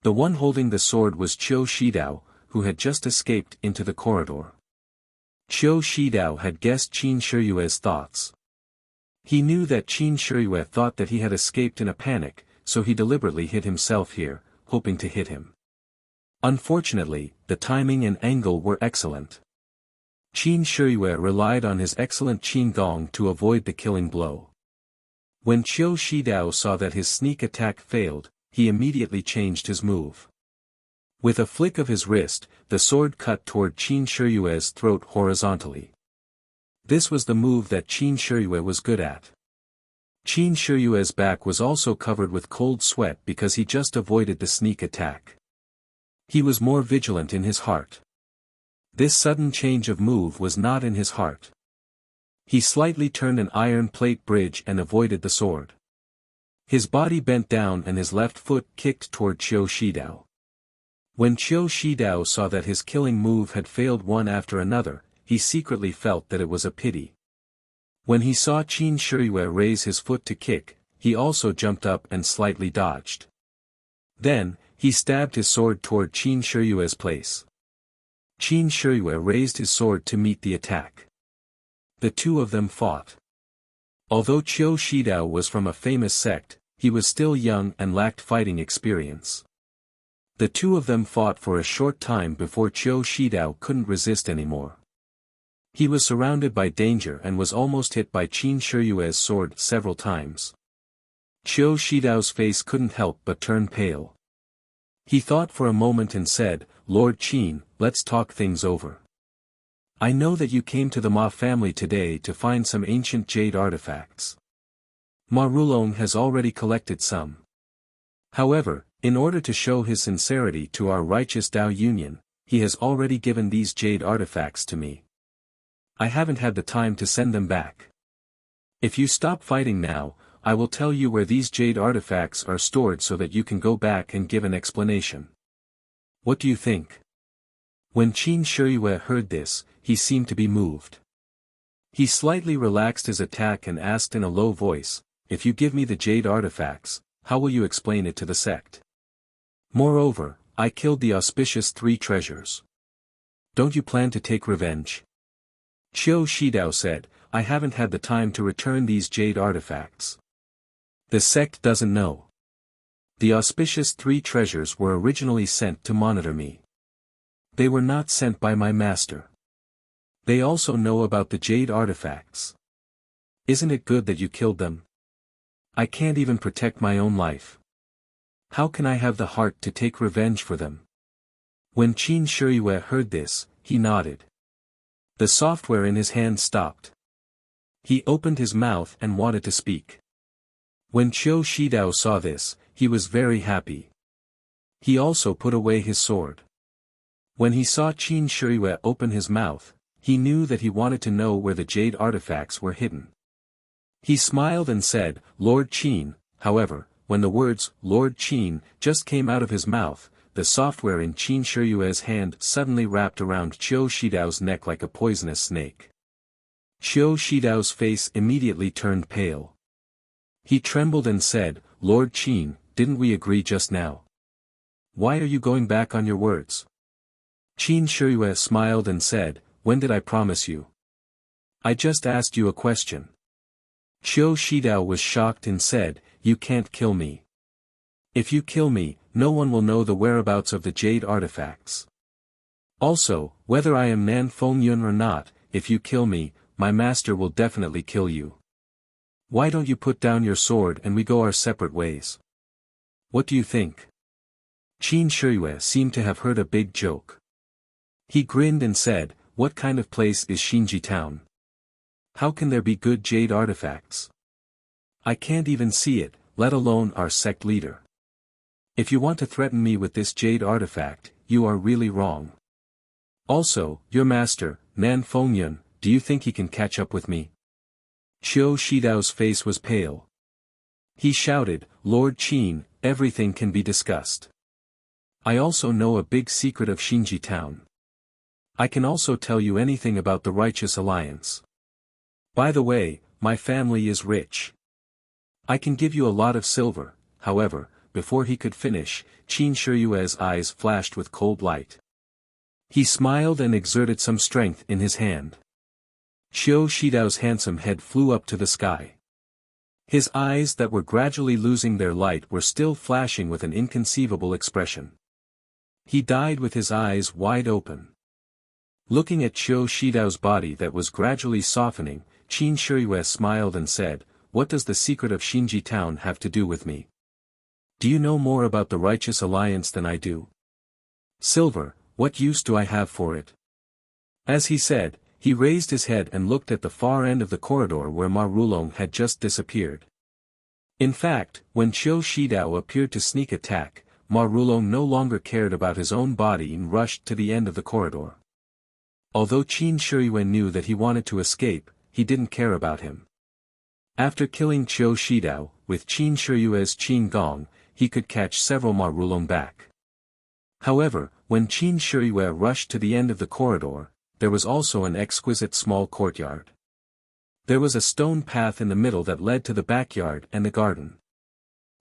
The one holding the sword was Qiu Shidao, who had just escaped into the corridor. Qiu Shidao had guessed Qin Shiyue's thoughts. He knew that Qin Shiyue thought that he had escaped in a panic, so he deliberately hid himself here, hoping to hit him. Unfortunately, the timing and angle were excellent. Qin Shiyue relied on his excellent Qin Gong to avoid the killing blow. When Qiu Shidao saw that his sneak attack failed, he immediately changed his move. With a flick of his wrist, the sword cut toward Qin Shiyue's throat horizontally. This was the move that Qin Shiyue was good at. Qin Shiyue's back was also covered with cold sweat because he just avoided the sneak attack. He was more vigilant in his heart. This sudden change of move was not in his heart. He slightly turned an iron plate bridge and avoided the sword. His body bent down and his left foot kicked toward Qiu Shidao. When Qiu Shidao saw that his killing move had failed one after another, he secretly felt that it was a pity. When he saw Qin Shiyue raise his foot to kick, he also jumped up and slightly dodged. Then, he stabbed his sword toward Qin Shiyue's place. Qin Shiyue raised his sword to meet the attack. The two of them fought. Although Qiu Shidao was from a famous sect, he was still young and lacked fighting experience. The two of them fought for a short time before Qiu Shidao couldn't resist anymore. He was surrounded by danger and was almost hit by Qin Shiyue's sword several times. Qiu Shidao's face couldn't help but turn pale. He thought for a moment and said, "Lord Qin, let's talk things over. I know that you came to the Ma family today to find some ancient jade artifacts. Ma Rulong has already collected some. However, in order to show his sincerity to our righteous Dao Union, he has already given these jade artifacts to me. I haven't had the time to send them back. If you stop fighting now, I will tell you where these jade artifacts are stored so that you can go back and give an explanation. What do you think?" When Qin Shiyue heard this, he seemed to be moved. He slightly relaxed his attack and asked in a low voice, "If you give me the jade artifacts, how will you explain it to the sect? Moreover, I killed the auspicious 3 treasures. Don't you plan to take revenge?" Qiu Shidao said, "I haven't had the time to return these jade artifacts. The sect doesn't know. The auspicious 3 treasures were originally sent to monitor me. They were not sent by my master. They also know about the jade artifacts. Isn't it good that you killed them? I can't even protect my own life. How can I have the heart to take revenge for them?" When Qin Shiyue heard this, he nodded. The software in his hand stopped. He opened his mouth and wanted to speak. When Qiu Shidao saw this, he was very happy. He also put away his sword. When he saw Qin Shiyue open his mouth, he knew that he wanted to know where the jade artifacts were hidden. He smiled and said, "Lord Qin." However, when the words, "Lord Qin," just came out of his mouth, the software in Qin Shiyue's hand suddenly wrapped around Qiu Shidao's neck like a poisonous snake. Qiu Shidao's face immediately turned pale. He trembled and said, "Lord Qin, didn't we agree just now? Why are you going back on your words?" Qin Shiyue smiled and said, "When did I promise you? I just asked you a question." Qiu Shidao was shocked and said, "You can't kill me. If you kill me, no one will know the whereabouts of the jade artifacts. Also, whether I am Nan Fengyun or not, if you kill me, my master will definitely kill you. Why don't you put down your sword and we go our separate ways? What do you think?" Qin Shiyue seemed to have heard a big joke. He grinned and said, "What kind of place is Xinji town? How can there be good jade artifacts? I can't even see it, let alone our sect leader. If you want to threaten me with this jade artifact, you are really wrong. Also, your master, Nan Fengyun, do you think he can catch up with me? Qiu Shidao's face was pale. He shouted, Lord Qin, everything can be discussed. I also know a big secret of Xinji town. I can also tell you anything about the Righteous Alliance. By the way, my family is rich. I can give you a lot of silver. However, before he could finish, Qin Shiyue's eyes flashed with cold light. He smiled and exerted some strength in his hand. Qiu Shidao's handsome head flew up to the sky. His eyes that were gradually losing their light were still flashing with an inconceivable expression. He died with his eyes wide open. Looking at Qiu Shidao's body that was gradually softening, Qin Shiyue smiled and said, What does the secret of Xinji town have to do with me? Do you know more about the Righteous Alliance than I do? Silver, what use do I have for it? As he said, he raised his head and looked at the far end of the corridor where Ma Rulong had just disappeared. In fact, when Qiu Shidao appeared to sneak attack, Ma Rulong no longer cared about his own body and rushed to the end of the corridor. Although Qin Shiyue knew that he wanted to escape, he didn't care about him. After killing Qiu Shidao, with Qin Shiyue's Qin Gong, he could catch several Ma Rulong back. However, when Qin Shiyue rushed to the end of the corridor, there was also an exquisite small courtyard. There was a stone path in the middle that led to the backyard and the garden.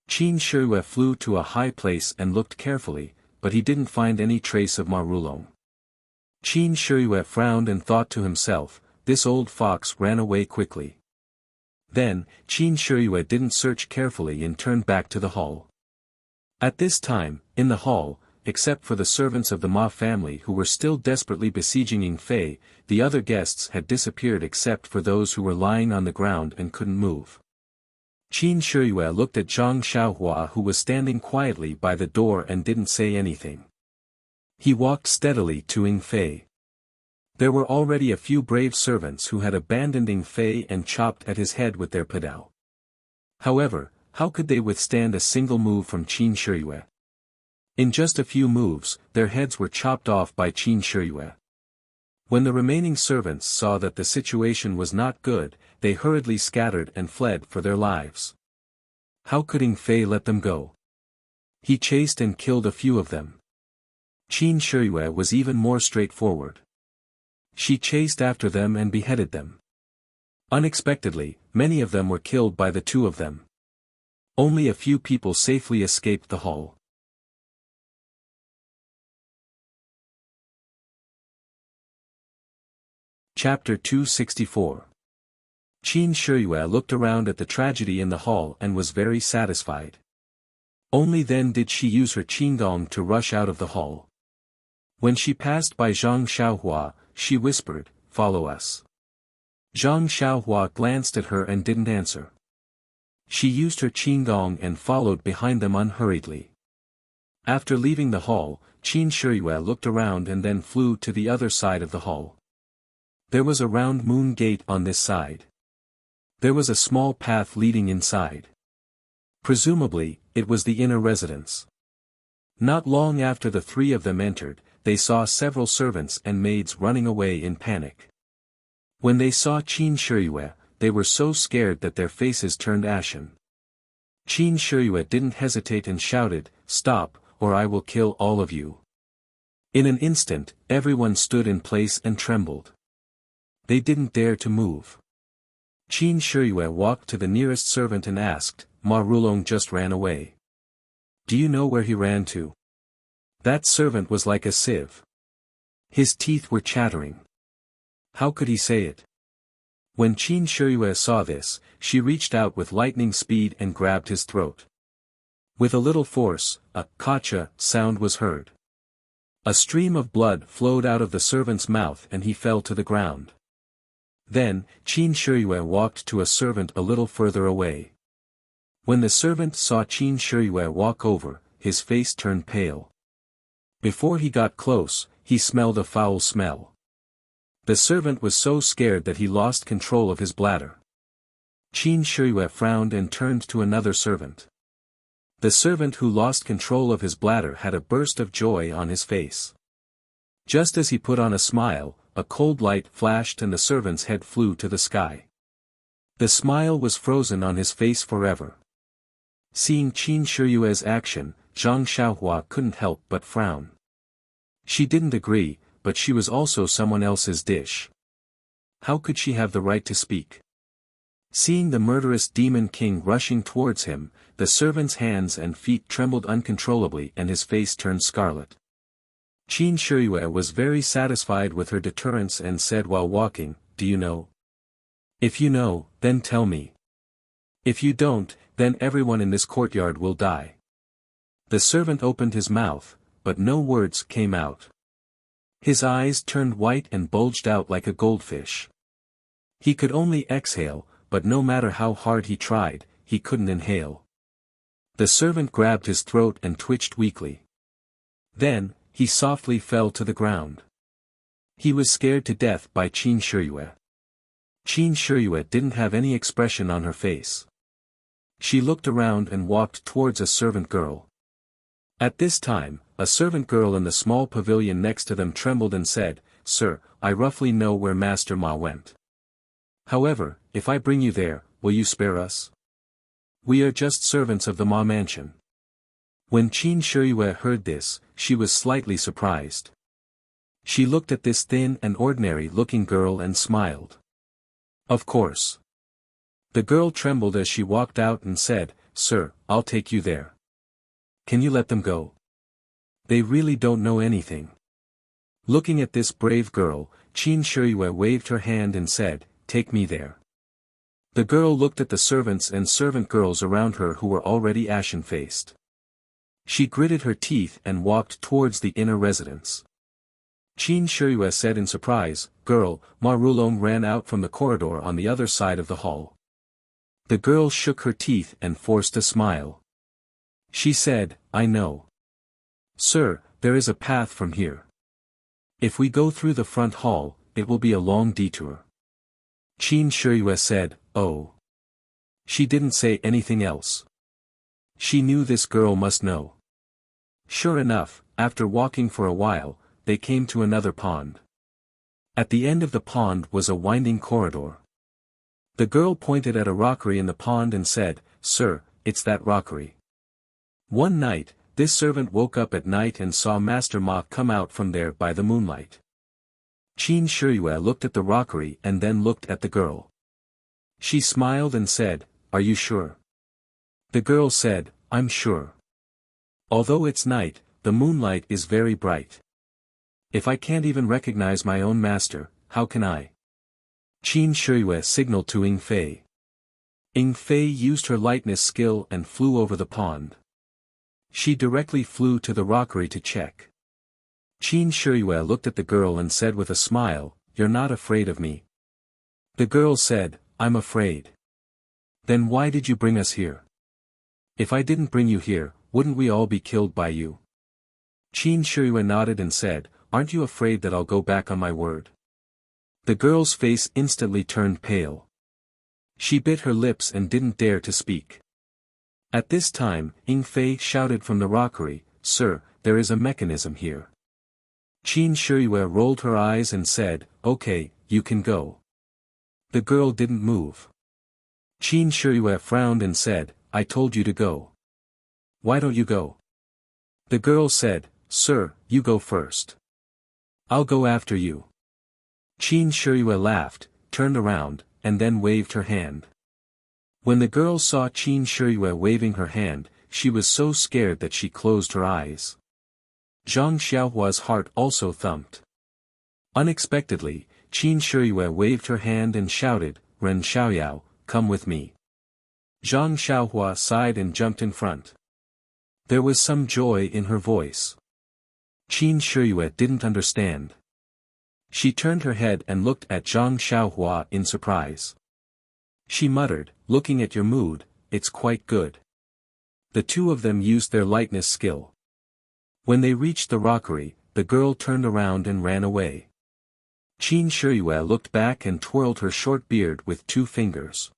Qin Shiyue flew to a high place and looked carefully, but he didn't find any trace of Ma Rulong. Qin Shiyue frowned and thought to himself, this old fox ran away quickly. Then, Qin Shiyue didn't search carefully and turned back to the hall. At this time, in the hall, except for the servants of the Ma family who were still desperately besieging Yingfei, the other guests had disappeared except for those who were lying on the ground and couldn't move. Qin Shiyue looked at Zhang Xiaohua who was standing quietly by the door and didn't say anything. He walked steadily to Yingfei. There were already a few brave servants who had abandoned Yingfei and chopped at his head with their padao. However, how could they withstand a single move from Qin Shiyue? In just a few moves, their heads were chopped off by Qin Shiyue. When the remaining servants saw that the situation was not good, they hurriedly scattered and fled for their lives. How could Yingfei let them go? He chased and killed a few of them. Qin Shiyue was even more straightforward. She chased after them and beheaded them. Unexpectedly, many of them were killed by the two of them. Only a few people safely escaped the hall. Chapter 264. Qin Shiyue looked around at the tragedy in the hall and was very satisfied. Only then did she use her qinggong to rush out of the hall. When she passed by Zhang Xiaohua, she whispered, "Follow us." Zhang Xiaohua glanced at her and didn't answer. She used her qinggong and followed behind them unhurriedly. After leaving the hall, Qin Shiyue looked around and then flew to the other side of the hall. There was a round moon gate on this side. There was a small path leading inside. Presumably, it was the inner residence. Not long after the three of them entered, they saw several servants and maids running away in panic. When they saw Qin Shiyue, they were so scared that their faces turned ashen. Qin Shiyue didn't hesitate and shouted, "Stop, or I will kill all of you." In an instant, everyone stood in place and trembled. They didn't dare to move. Qin Shiyue walked to the nearest servant and asked, "Ma Rulong just ran away. Do you know where he ran to?" That servant was like a sieve. His teeth were chattering. How could he say it? When Qin Shiyue saw this, she reached out with lightning speed and grabbed his throat. With a little force, a "kacha" sound was heard. A stream of blood flowed out of the servant's mouth and he fell to the ground. Then, Qin Shiyue walked to a servant a little further away. When the servant saw Qin Shiyue walk over, his face turned pale. Before he got close, he smelled a foul smell. The servant was so scared that he lost control of his bladder. Qin Shiyue frowned and turned to another servant. The servant who lost control of his bladder had a burst of joy on his face. Just as he put on a smile, a cold light flashed and the servant's head flew to the sky. The smile was frozen on his face forever. Seeing Qin Shiyue's action, Zhang Xiaohua couldn't help but frown. She didn't agree, but she was also someone else's dish. How could she have the right to speak? Seeing the murderous demon king rushing towards him, the servant's hands and feet trembled uncontrollably and his face turned scarlet. Qin Shiyue was very satisfied with her deterrence and said while walking, "Do you know? If you know, then tell me. If you don't, then everyone in this courtyard will die." The servant opened his mouth, but no words came out. His eyes turned white and bulged out like a goldfish. He could only exhale, but no matter how hard he tried, he couldn't inhale. The servant grabbed his throat and twitched weakly. Then, he softly fell to the ground. He was scared to death by Qin Shiyue. Qin Shiyue didn't have any expression on her face. She looked around and walked towards a servant girl. At this time, a servant girl in the small pavilion next to them trembled and said, "Sir, I roughly know where Master Ma went. However, if I bring you there, will you spare us? We are just servants of the Ma mansion." When Qin Shiyue heard this, she was slightly surprised. She looked at this thin and ordinary-looking girl and smiled. "Of course." The girl trembled as she walked out and said, "Sir, I'll take you there. Can you let them go? They really don't know anything." Looking at this brave girl, Qin Shiyue waved her hand and said, "Take me there." The girl looked at the servants and servant girls around her who were already ashen-faced. She gritted her teeth and walked towards the inner residence. Qin Shiyue said in surprise, "Girl." Ma Rulong ran out from the corridor on the other side of the hall. The girl shook her teeth and forced a smile. She said, "I know. Sir, there is a path from here. If we go through the front hall, it will be a long detour." Qin Shiyue said, "Oh." She didn't say anything else. She knew this girl must know. Sure enough, after walking for a while, they came to another pond. At the end of the pond was a winding corridor. The girl pointed at a rockery in the pond and said, "Sir, it's that rockery." One night, this servant woke up at night and saw Master Ma come out from there by the moonlight. Qin Shiyue looked at the rockery and then looked at the girl. She smiled and said, "Are you sure?" The girl said, "I'm sure. Although it's night, the moonlight is very bright. If I can't even recognize my own master, how can I?" Qin Shiyue signaled to Ying Fei. Ying Fei used her lightness skill and flew over the pond. She directly flew to the rockery to check. Qin Shiyue looked at the girl and said with a smile, "You're not afraid of me?" The girl said, "I'm afraid." "Then why did you bring us here? If I didn't bring you here, wouldn't we all be killed by you?" Qin Shiyue nodded and said, "Aren't you afraid that I'll go back on my word?" The girl's face instantly turned pale. She bit her lips and didn't dare to speak. At this time, Ying Fei shouted from the rockery, "Sir, there is a mechanism here." Qin Shiyue rolled her eyes and said, "Okay, you can go." The girl didn't move. Qin Shiyue frowned and said, "I told you to go. Why don't you go?" The girl said, "Sir, you go first. I'll go after you." Qin Shiyue laughed, turned around, and then waved her hand. When the girl saw Qin Shiyue waving her hand, she was so scared that she closed her eyes. Zhang Xiaohua's heart also thumped. Unexpectedly, Qin Shiyue waved her hand and shouted, "Ren Xiaoyao, come with me." Zhang Xiaohua sighed and jumped in front. There was some joy in her voice. Qin Shiyue didn't understand. She turned her head and looked at Zhang Xiaohua in surprise. She muttered, "Looking at your mood, it's quite good." The two of them used their lightness skill. When they reached the rockery, the girl turned around and ran away. Qin Shiyue looked back and twirled her short beard with 2 fingers.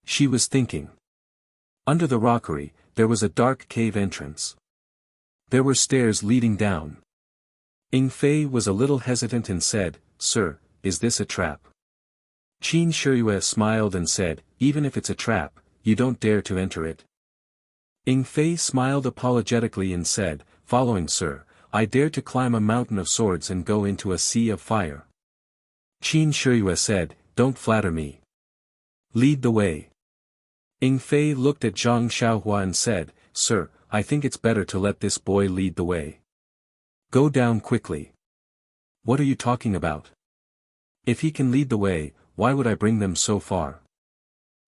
She was thinking. Under the rockery, there was a dark cave entrance. There were stairs leading down. Ying Fei was a little hesitant and said, "Sir, is this a trap?" Qin Shiyue smiled and said, "Even if it's a trap, you don't dare to enter it." Ying Fei smiled apologetically and said, "Following sir, I dare to climb a mountain of swords and go into a sea of fire." Qin Shiyue said, "Don't flatter me. Lead the way." Ying Fei looked at Zhang Xiaohua and said, "Sir, I think it's better to let this boy lead the way. Go down quickly." "What are you talking about? If he can lead the way, why would I bring them so far?"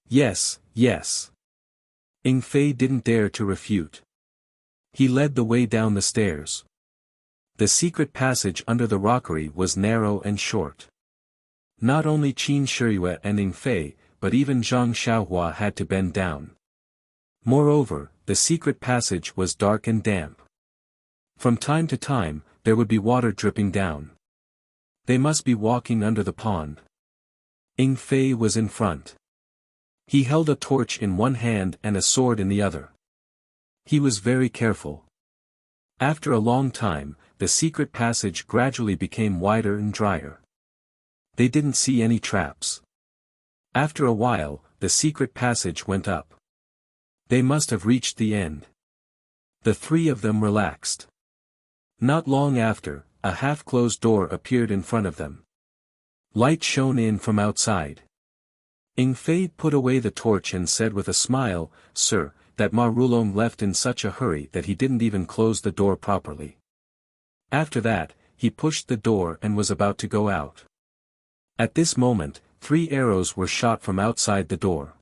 "Yes, yes." Ying Fei didn't dare to refute. He led the way down the stairs. The secret passage under the rockery was narrow and short. Not only Qin Shiyue and Ying Fei, but even Zhang Xiaohua had to bend down. Moreover, the secret passage was dark and damp. From time to time, there would be water dripping down. They must be walking under the pond. Ying Fei was in front. He held a torch in one hand and a sword in the other. He was very careful. After a long time, the secret passage gradually became wider and drier. They didn't see any traps. After a while, the secret passage went up. They must have reached the end. The three of them relaxed. Not long after, a half-closed door appeared in front of them. Light shone in from outside. Ying Fei put away the torch and said with a smile, "Sir, that Ma Rulong left in such a hurry that he didn't even close the door properly." After that, he pushed the door and was about to go out. At this moment, 3 arrows were shot from outside the door.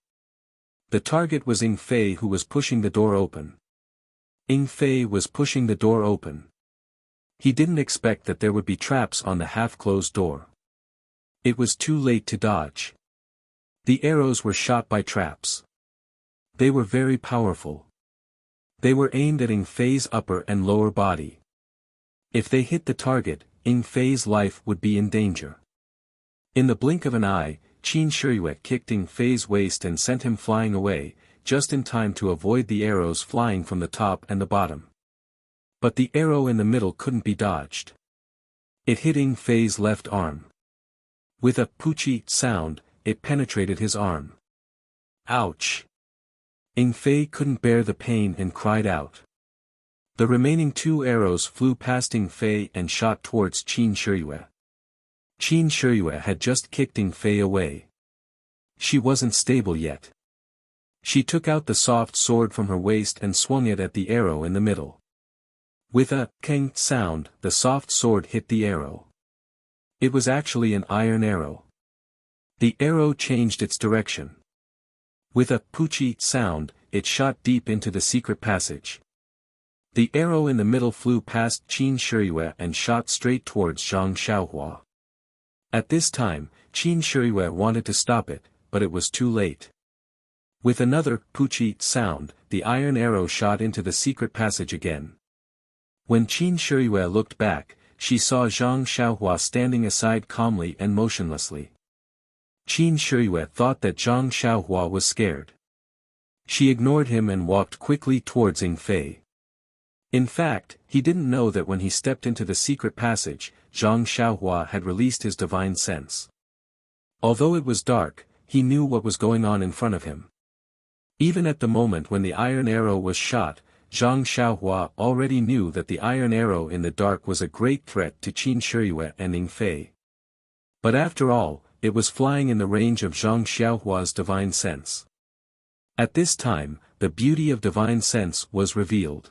The target was Ying Fei, who was pushing the door open. Ying Fei was pushing the door open. He didn't expect that there would be traps on the half-closed door. It was too late to dodge. The arrows were shot by traps. They were very powerful. They were aimed at Ying Fei's upper and lower body. If they hit the target, Ying Fei's life would be in danger. In the blink of an eye, Qin Shiyue kicked Ying Fei's waist and sent him flying away, just in time to avoid the arrows flying from the top and the bottom. But the arrow in the middle couldn't be dodged. It hit Ying Fei's left arm. With a poochie sound, it penetrated his arm. Ouch! Ying Fei couldn't bear the pain and cried out. The remaining 2 arrows flew past Ying Fei and shot towards Qin Shiyue. Qin Shiyue had just kicked Ying Fei away. She wasn't stable yet. She took out the soft sword from her waist and swung it at the arrow in the middle. With a keng sound, the soft sword hit the arrow. It was actually an iron arrow. The arrow changed its direction. With a poochie sound, it shot deep into the secret passage. The arrow in the middle flew past Qin Shiyue and shot straight towards Zhang Xiaohua. At this time, Qin Shiyue wanted to stop it, but it was too late. With another poochie sound, the iron arrow shot into the secret passage again. When Qin Shiyue looked back, she saw Zhang Xiaohua standing aside calmly and motionlessly. Qin Shiyue thought that Zhang Xiaohua was scared. She ignored him and walked quickly towards Ying Fei. In fact, he didn't know that when he stepped into the secret passage, Zhang Xiaohua had released his divine sense. Although it was dark, he knew what was going on in front of him. Even at the moment when the iron arrow was shot, Zhang Xiaohua already knew that the iron arrow in the dark was a great threat to Qin Shiyue and Ying Fei. But after all, it was flying in the range of Zhang Xiaohua's divine sense. At this time, the beauty of divine sense was revealed.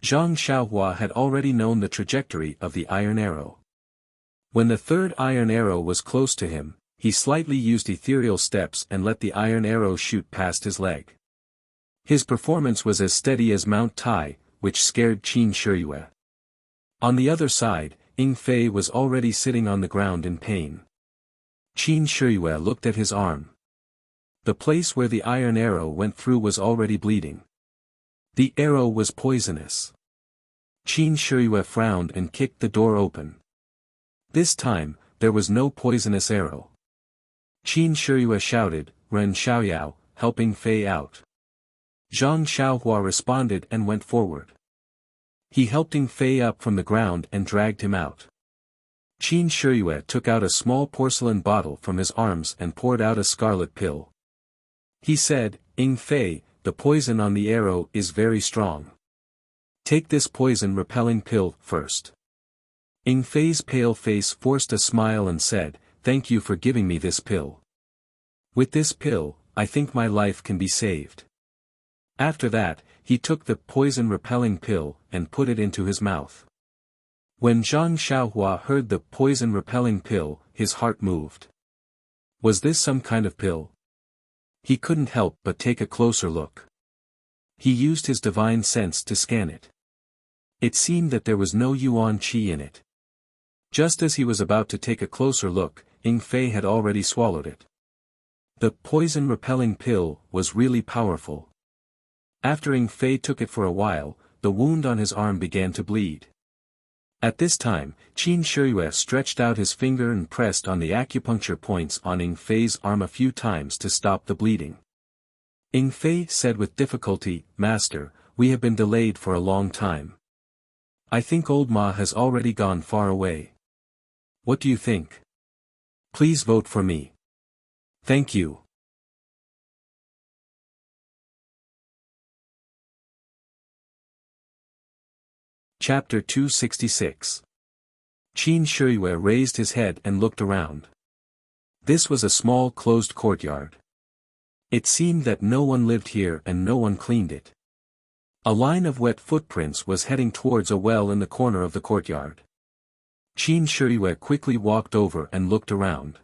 Zhang Xiaohua had already known the trajectory of the iron arrow. When the third iron arrow was close to him, he slightly used ethereal steps and let the iron arrow shoot past his leg. His performance was as steady as Mount Tai, which scared Qin Shiyue. On the other side, Ying Fei was already sitting on the ground in pain. Qin Shiyue looked at his arm. The place where the iron arrow went through was already bleeding. The arrow was poisonous. Qin Shiyue frowned and kicked the door open. This time, there was no poisonous arrow. Qin Shiyue shouted, "Ren Xiaoyao, helping Fei out." Zhang Xiaohua responded and went forward. He helped Ying Fei up from the ground and dragged him out. Qin Shiyue took out a small porcelain bottle from his arms and poured out a scarlet pill. He said, Ying Fei, the poison on the arrow is very strong. Take this poison-repelling pill first. Ying Fei's pale face forced a smile and said, Thank you for giving me this pill. With this pill, I think my life can be saved. After that, he took the poison-repelling pill and put it into his mouth. When Zhang Xiaohua heard the poison-repelling pill, his heart moved. Was this some kind of pill? He couldn't help but take a closer look. He used his divine sense to scan it. It seemed that there was no yuan qi in it. Just as he was about to take a closer look, Ying Fei had already swallowed it. The poison-repelling pill was really powerful. After Ying Fei took it for a while, the wound on his arm began to bleed. At this time, Qin Shiyue stretched out his finger and pressed on the acupuncture points on Ying Fei's arm a few times to stop the bleeding. Ying Fei said with difficulty, Master, we have been delayed for a long time. I think old Ma has already gone far away. What do you think? Please vote for me. Thank you. Chapter 266. Qin Shiyue raised his head and looked around. This was a small closed courtyard. It seemed that no one lived here and no one cleaned it. A line of wet footprints was heading towards a well in the corner of the courtyard. Qin Shiyue quickly walked over and looked around.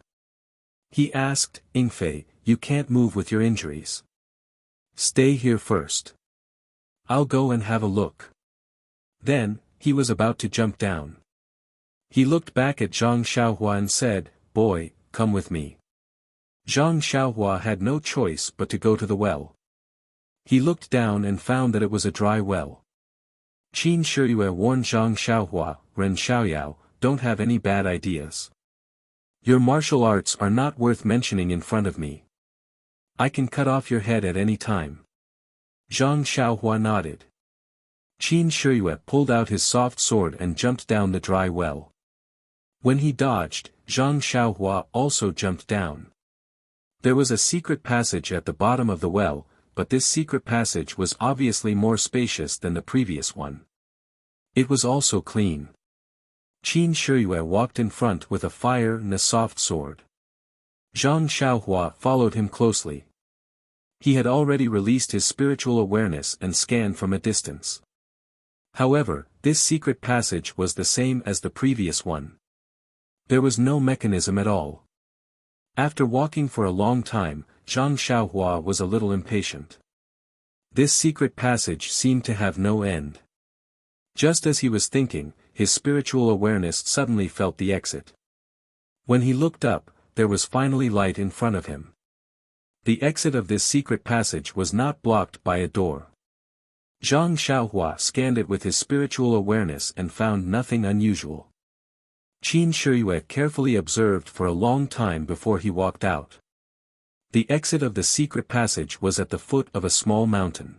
He asked, Ying Fei, you can't move with your injuries. Stay here first. I'll go and have a look. Then, he was about to jump down. He looked back at Zhang Xiaohua and said, Boy, come with me. Zhang Xiaohua had no choice but to go to the well. He looked down and found that it was a dry well. Qin Shiyue warned Zhang Xiaohua, Ren Xiaoyao, don't have any bad ideas. Your martial arts are not worth mentioning in front of me. I can cut off your head at any time. Zhang Xiaohua nodded. Qin Shiyue pulled out his soft sword and jumped down the dry well. When he dodged, Zhang Xiaohua also jumped down. There was a secret passage at the bottom of the well, but this secret passage was obviously more spacious than the previous one. It was also clean. Qin Shiyue walked in front with a fire and a soft sword. Zhang Xiaohua followed him closely. He had already released his spiritual awareness and scanned from a distance. However, this secret passage was the same as the previous one. There was no mechanism at all. After walking for a long time, Zhang Xiaohua was a little impatient. This secret passage seemed to have no end. Just as he was thinking, his spiritual awareness suddenly felt the exit. When he looked up, there was finally light in front of him. The exit of this secret passage was not blocked by a door. Zhang Xiaohua scanned it with his spiritual awareness and found nothing unusual. Qin Shiyue carefully observed for a long time before he walked out. The exit of the secret passage was at the foot of a small mountain.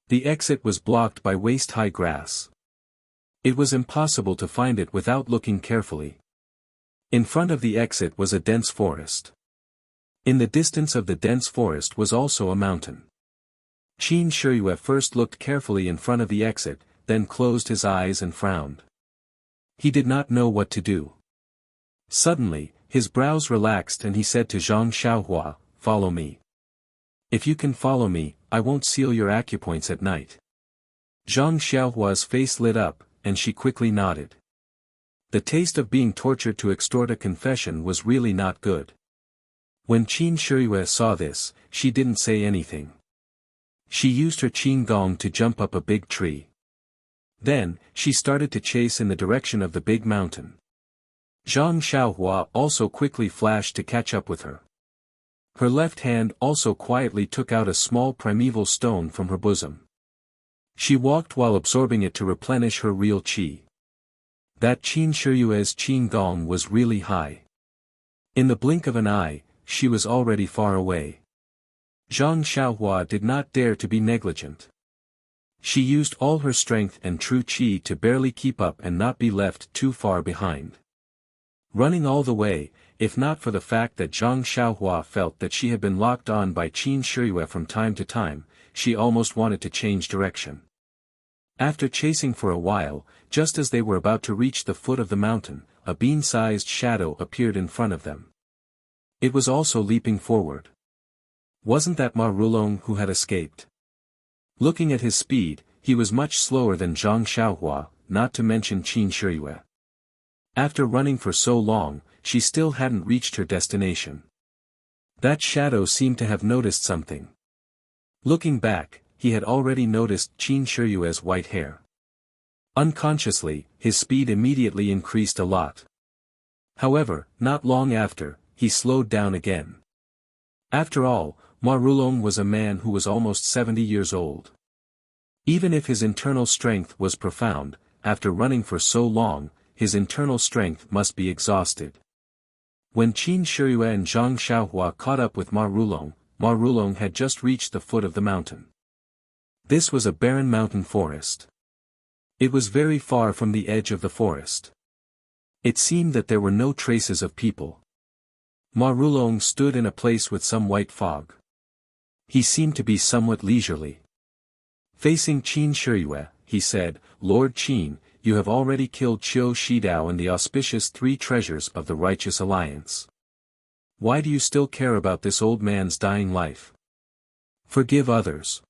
The exit was blocked by waist-high grass. It was impossible to find it without looking carefully. In front of the exit was a dense forest. In the distance of the dense forest was also a mountain. Qin Shiyue first looked carefully in front of the exit, then closed his eyes and frowned. He did not know what to do. Suddenly, his brows relaxed and he said to Zhang Xiaohua, Follow me. If you can follow me, I won't seal your acupoints at night. Zhang Xiaohua's face lit up, and she quickly nodded. The taste of being tortured to extort a confession was really not good. When Qin Shiyue saw this, she didn't say anything. She used her qin gong to jump up a big tree. Then, she started to chase in the direction of the big mountain. Zhang Xiaohua also quickly flashed to catch up with her. Her left hand also quietly took out a small primeval stone from her bosom. She walked while absorbing it to replenish her real qi. That Qin Shiyue's qin gong was really high. In the blink of an eye, she was already far away. Zhang Xiaohua did not dare to be negligent. She used all her strength and true qi to barely keep up and not be left too far behind. Running all the way, if not for the fact that Zhang Xiaohua felt that she had been locked on by Qin Shiyue from time to time, she almost wanted to change direction. After chasing for a while, just as they were about to reach the foot of the mountain, a bean-sized shadow appeared in front of them. It was also leaping forward. Wasn't that Ma Rulong who had escaped? Looking at his speed, he was much slower than Zhang Xiaohua, not to mention Qin Shiyue. After running for so long, she still hadn't reached her destination. That shadow seemed to have noticed something. Looking back, he had already noticed Qin Shiyue's white hair. Unconsciously, his speed immediately increased a lot. However, not long after, he slowed down again. After all, Ma Rulong was a man who was almost 70 years old. Even if his internal strength was profound, after running for so long, his internal strength must be exhausted. When Qin Shiyue and Zhang Xiaohua caught up with Ma Rulong had just reached the foot of the mountain. This was a barren mountain forest. It was very far from the edge of the forest. It seemed that there were no traces of people. Ma Rulong stood in a place with some white fog. He seemed to be somewhat leisurely. Facing Qin Shiyue, he said, "Lord Qin, you have already killed Qiu Shidao and the auspicious 3 treasures of the Righteous Alliance. Why do you still care about this old man's dying life? Forgive others."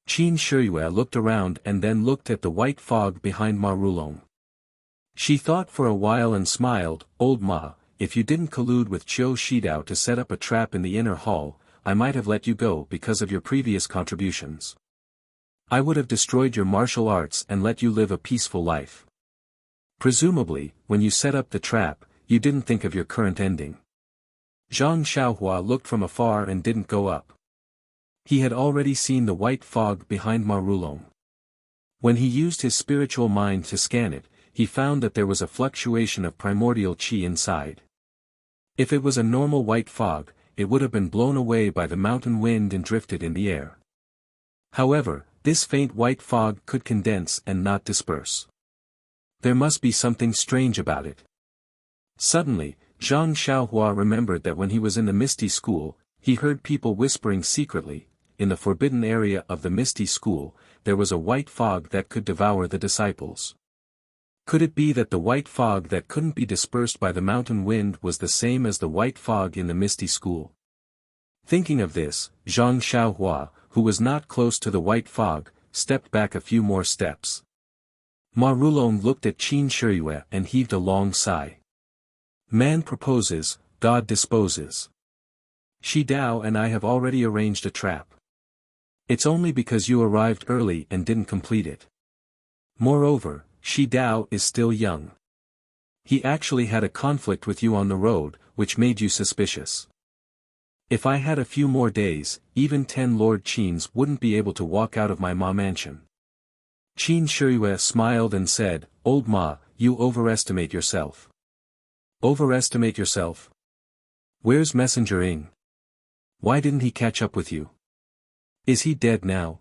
Qin Shiyue looked around and then looked at the white fog behind Ma Rulong. She thought for a while and smiled, "Old Ma, if you didn't collude with Qiu Shidao to set up a trap in the inner hall, I might have let you go because of your previous contributions. I would have destroyed your martial arts and let you live a peaceful life. Presumably, when you set up the trap, you didn't think of your current ending." Zhang Xiaohua looked from afar and didn't go up. He had already seen the white fog behind Ma Rulong. When he used his spiritual mind to scan it, he found that there was a fluctuation of primordial qi inside. If it was a normal white fog, it would have been blown away by the mountain wind and drifted in the air. However, this faint white fog could condense and not disperse. There must be something strange about it. Suddenly, Zhang Xiaohua remembered that when he was in the Misty School, he heard people whispering secretly. In the forbidden area of the Misty School, there was a white fog that could devour the disciples. Could it be that the white fog that couldn't be dispersed by the mountain wind was the same as the white fog in the Misty School? Thinking of this, Zhang Xiaohua, who was not close to the white fog, stepped back a few more steps. Ma Rulong looked at Qin Shiyue and heaved a long sigh. Man proposes, God disposes. Shi Dao and I have already arranged a trap. It's only because you arrived early and didn't complete it. Moreover, Shi Dao is still young. He actually had a conflict with you on the road, which made you suspicious. If I had a few more days, even 10 Lord Qins wouldn't be able to walk out of my Ma mansion. Qin Shiyue smiled and said, "Old Ma, you overestimate yourself." Overestimate yourself? Where's Messenger Ing? Why didn't he catch up with you? Is he dead now?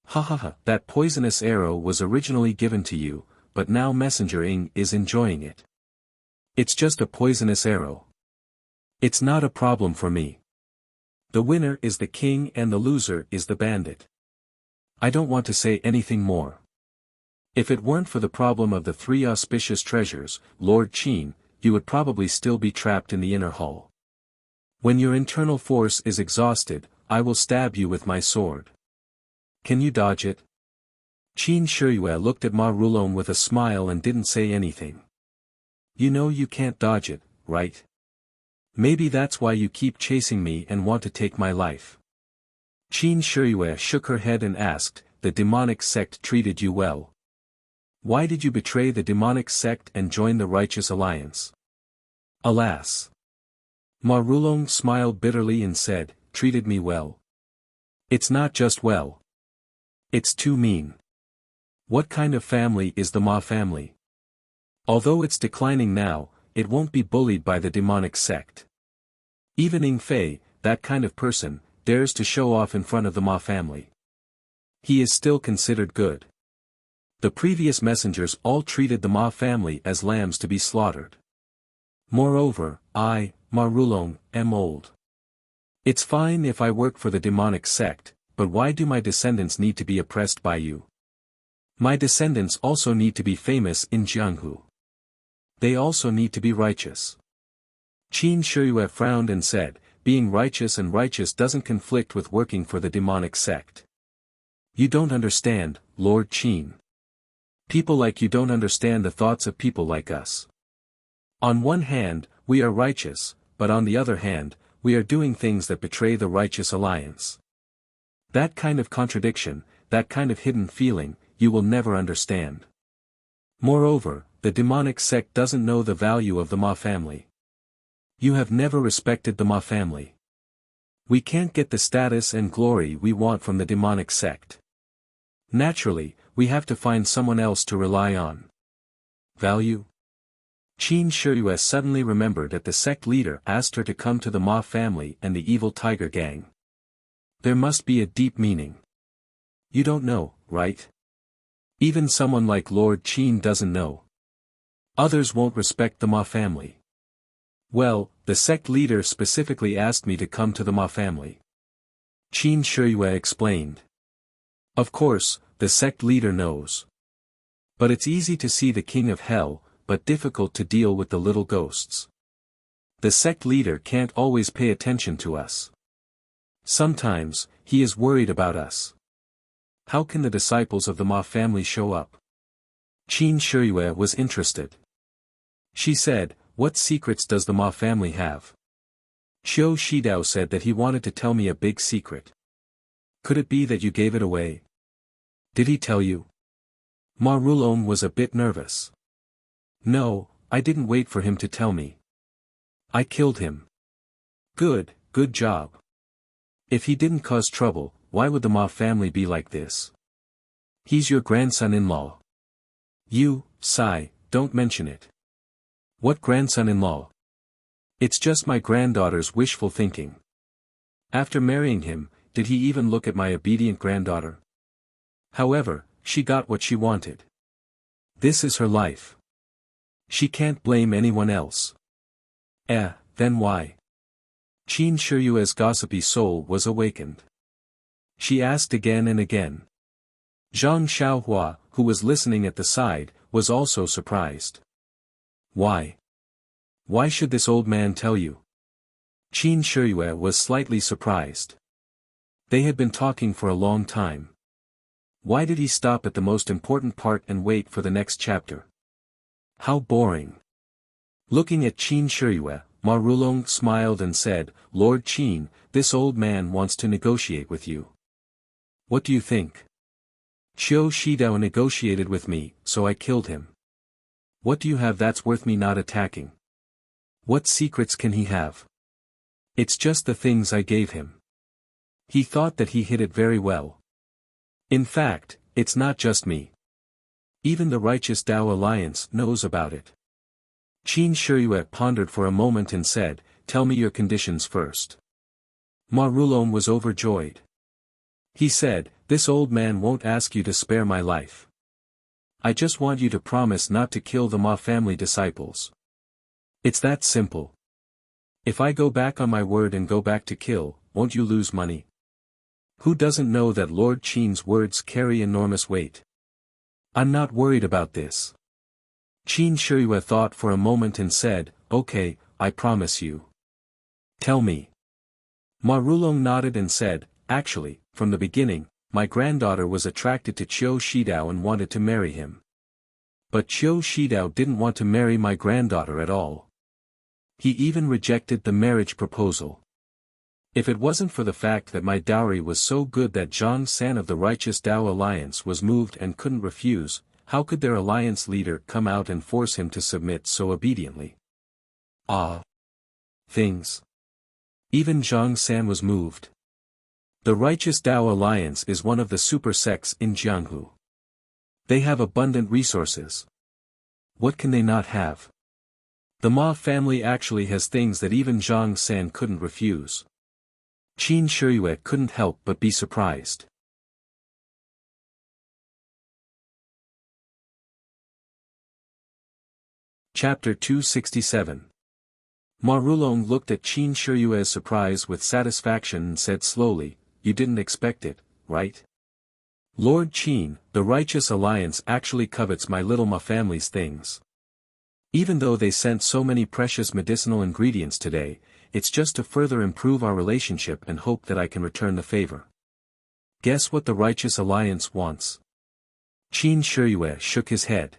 Ha ha ha, that poisonous arrow was originally given to you, but now Messenger Ing is enjoying it. It's just a poisonous arrow. It's not a problem for me. The winner is the king and the loser is the bandit. I don't want to say anything more. If it weren't for the problem of the 3 auspicious treasures, Lord Qin, you would probably still be trapped in the inner hall. When your internal force is exhausted, I will stab you with my sword. Can you dodge it? Qin Shiyue looked at Ma Rulong with a smile and didn't say anything. You know you can't dodge it, right? Maybe that's why you keep chasing me and want to take my life. Qin Shiyue shook her head and asked, "The demonic sect treated you well. Why did you betray the demonic sect and join the Righteous Alliance?" Alas! Ma Rulong smiled bitterly and said, "Treated me well. It's not just well. It's too mean. What kind of family is the Ma family? Although it's declining now, it won't be bullied by the demonic sect. Even Ing Fei, that kind of person, dares to show off in front of the Ma family. He is still considered good. The previous messengers all treated the Ma family as lambs to be slaughtered. Moreover, I, Ma Rulong, am old. It's fine if I work for the demonic sect, but why do my descendants need to be oppressed by you? My descendants also need to be famous in Jianghu. They also need to be righteous. Qin Shiyue frowned and said, being righteous and righteous doesn't conflict with working for the demonic sect. You don't understand, Lord Qin. People like you don't understand the thoughts of people like us. On one hand, we are righteous, but on the other hand, we are doing things that betray the righteous alliance. That kind of contradiction, that kind of hidden feeling, you will never understand. Moreover, the demonic sect doesn't know the value of the Ma family. You have never respected the Ma family. We can't get the status and glory we want from the demonic sect. Naturally, we have to find someone else to rely on. Value? Qin Shiyue suddenly remembered that the sect leader asked her to come to the Ma family and the evil tiger gang. There must be a deep meaning. You don't know, right? Even someone like Lord Qin doesn't know. Others won't respect the Ma family. Well, the sect leader specifically asked me to come to the Ma family. Qin Shiyue explained. Of course, the sect leader knows. But it's easy to see the king of hell, but difficult to deal with the little ghosts. The sect leader can't always pay attention to us. Sometimes, he is worried about us. How can the disciples of the Ma family show up? Qin Shiyue was interested. She said, what secrets does the Ma family have? Qiu Shidao said that he wanted to tell me a big secret. Could it be that you gave it away? Did he tell you? Ma Rulong was a bit nervous. No, I didn't wait for him to tell me. I killed him. Good job. If he didn't cause trouble, why would the Ma family be like this? He's your grandson-in-law. You, Sai, don't mention it. What grandson-in-law? It's just my granddaughter's wishful thinking. After marrying him, did he even look at my obedient granddaughter? However, she got what she wanted. This is her life. She can't blame anyone else. Then why? Qin Shiyue's gossipy soul was awakened. She asked again and again. Zhang Xiaohua, who was listening at the side, was also surprised. Why? Why should this old man tell you? Qin Shiyue was slightly surprised. They had been talking for a long time. Why did he stop at the most important part and wait for the next chapter? How boring. Looking at Qin Shiyue, Ma Rulong smiled and said, Lord Qin, this old man wants to negotiate with you. What do you think? Qiu Shidao negotiated with me, so I killed him. What do you have that's worth me not attacking? What secrets can he have? It's just the things I gave him. He thought that he hid it very well. In fact, it's not just me. Even the righteous Tao Alliance knows about it. Qin Shiyue pondered for a moment and said, tell me your conditions first. Ma Rulong was overjoyed. He said, this old man won't ask you to spare my life. I just want you to promise not to kill the Ma family disciples. It's that simple. If I go back on my word and go back to kill, won't you lose money? Who doesn't know that Lord Qin's words carry enormous weight? I'm not worried about this. Qin Shiyue thought for a moment and said, okay, I promise you. Tell me. Ma Rulong nodded and said, actually, from the beginning, my granddaughter was attracted to Qiu Shidao and wanted to marry him. But Qiu Shidao didn't want to marry my granddaughter at all. He even rejected the marriage proposal. If it wasn't for the fact that my dowry was so good that Zhang San of the Righteous Tao Alliance was moved and couldn't refuse, how could their alliance leader come out and force him to submit so obediently? Things. Even Zhang San was moved. The Righteous Tao Alliance is one of the super sects in Jianghu. They have abundant resources. What can they not have? The Ma family actually has things that even Zhang San couldn't refuse. Qin Shiyue couldn't help but be surprised. Chapter 267. Ma Rulong looked at Qin Shiyue's surprise with satisfaction and said slowly, "You didn't expect it, right? Lord Qin, the Righteous Alliance actually covets my little Ma family's things. Even though they sent so many precious medicinal ingredients today, it's just to further improve our relationship and hope that I can return the favor. Guess what the Righteous Alliance wants?" Qin Shiyue shook his head.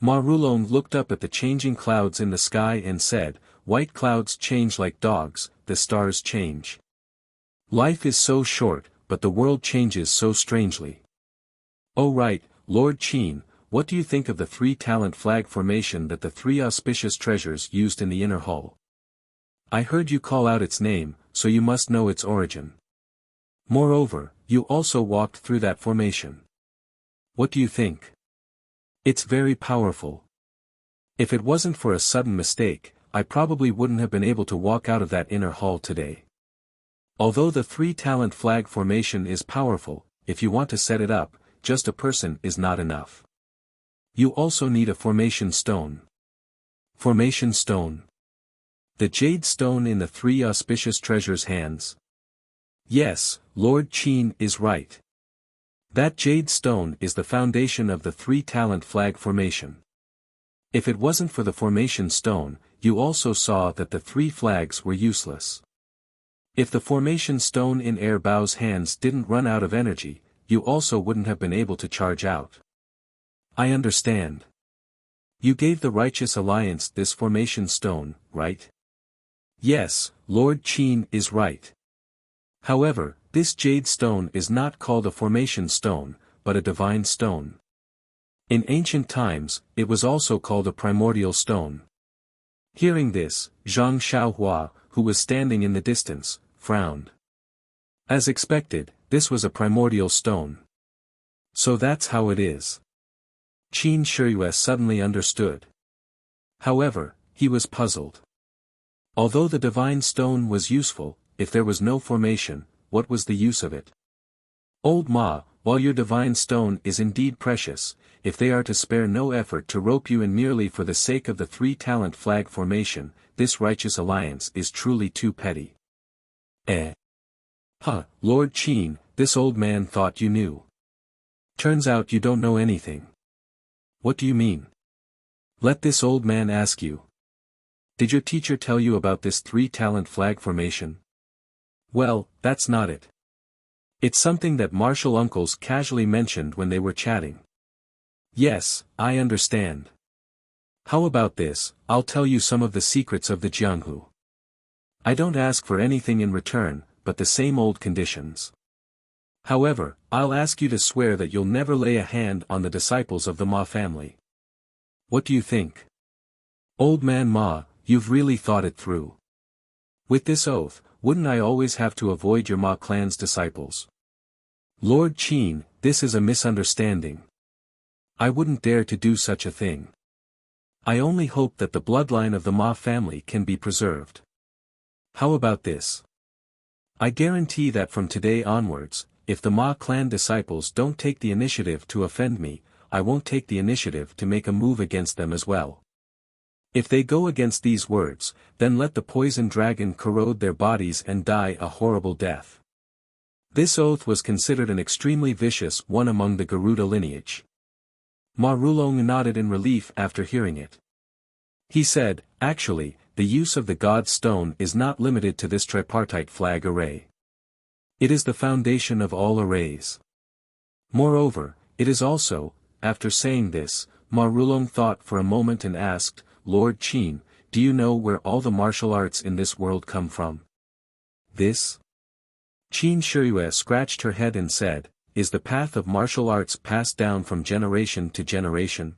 Ma Rulong looked up at the changing clouds in the sky and said, "White clouds change like dogs, the stars change. Life is so short, but the world changes so strangely. Oh right, Lord Qin, what do you think of the three-talent flag formation that the three auspicious treasures used in the inner hall? I heard you call out its name, so you must know its origin. Moreover, you also walked through that formation. What do you think? It's very powerful. If it wasn't for a sudden mistake, I probably wouldn't have been able to walk out of that inner hall today. Although the three-talent flag formation is powerful, if you want to set it up, just a person is not enough. You also need a formation stone." Formation stone. The jade stone in the three auspicious treasures' hands. Yes, Lord Qin is right. That jade stone is the foundation of the three-talent flag formation. If it wasn't for the formation stone, you also saw that the three flags were useless. If the formation stone in Air Bao's hands didn't run out of energy, you also wouldn't have been able to charge out. I understand. You gave the Righteous Alliance this formation stone, right? Yes, Lord Qin is right. However, this jade stone is not called a formation stone, but a divine stone. In ancient times, it was also called a primordial stone. Hearing this, Zhang Xiaohua, who was standing in the distance, frowned. As expected, this was a primordial stone. So that's how it is. Qin Shiyue suddenly understood. However, he was puzzled. Although the divine stone was useful, if there was no formation, what was the use of it? Old Ma, while your divine stone is indeed precious, if they are to spare no effort to rope you in merely for the sake of the three-talent flag formation, this Righteous Alliance is truly too petty. Lord Qin, this old man thought you knew. Turns out you don't know anything. What do you mean? Let this old man ask you. Did your teacher tell you about this three-talent flag formation? Well, that's not it. It's something that martial uncles casually mentioned when they were chatting. Yes, I understand. How about this, I'll tell you some of the secrets of the Jianghu. I don't ask for anything in return, but the same old conditions. However, I'll ask you to swear that you'll never lay a hand on the disciples of the Ma family. What do you think? Old man Ma, you've really thought it through. With this oath, wouldn't I always have to avoid your Ma clan's disciples? Lord Qin, this is a misunderstanding. I wouldn't dare to do such a thing. I only hope that the bloodline of the Ma family can be preserved. How about this? I guarantee that from today onwards, if the Ma clan disciples don't take the initiative to offend me, I won't take the initiative to make a move against them as well. If they go against these words, then let the poison dragon corrode their bodies and die a horrible death. This oath was considered an extremely vicious one among the Garuda lineage. Ma Rulong nodded in relief after hearing it. He said, actually, the use of the God Stone is not limited to this tripartite flag array. It is the foundation of all arrays. Moreover, it is also, after saying this, Ma Rulong thought for a moment and asked, Lord Qin, do you know where all the martial arts in this world come from? This? Qin Shiyue scratched her head and said, is the path of martial arts passed down from generation to generation?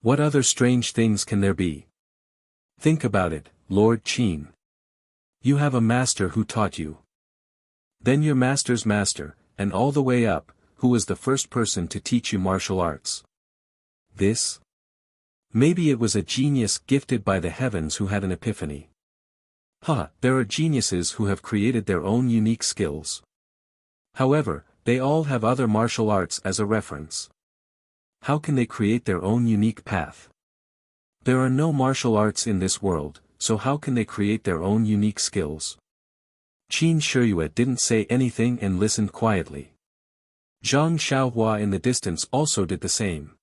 What other strange things can there be? Think about it, Lord Qin. You have a master who taught you. Then your master's master, and all the way up, who was the first person to teach you martial arts? This? Maybe it was a genius gifted by the heavens who had an epiphany. There are geniuses who have created their own unique skills. However, they all have other martial arts as a reference. How can they create their own unique path? There are no martial arts in this world, so how can they create their own unique skills? Qin Shiyue didn't say anything and listened quietly. Zhang Xiaohua in the distance also did the same.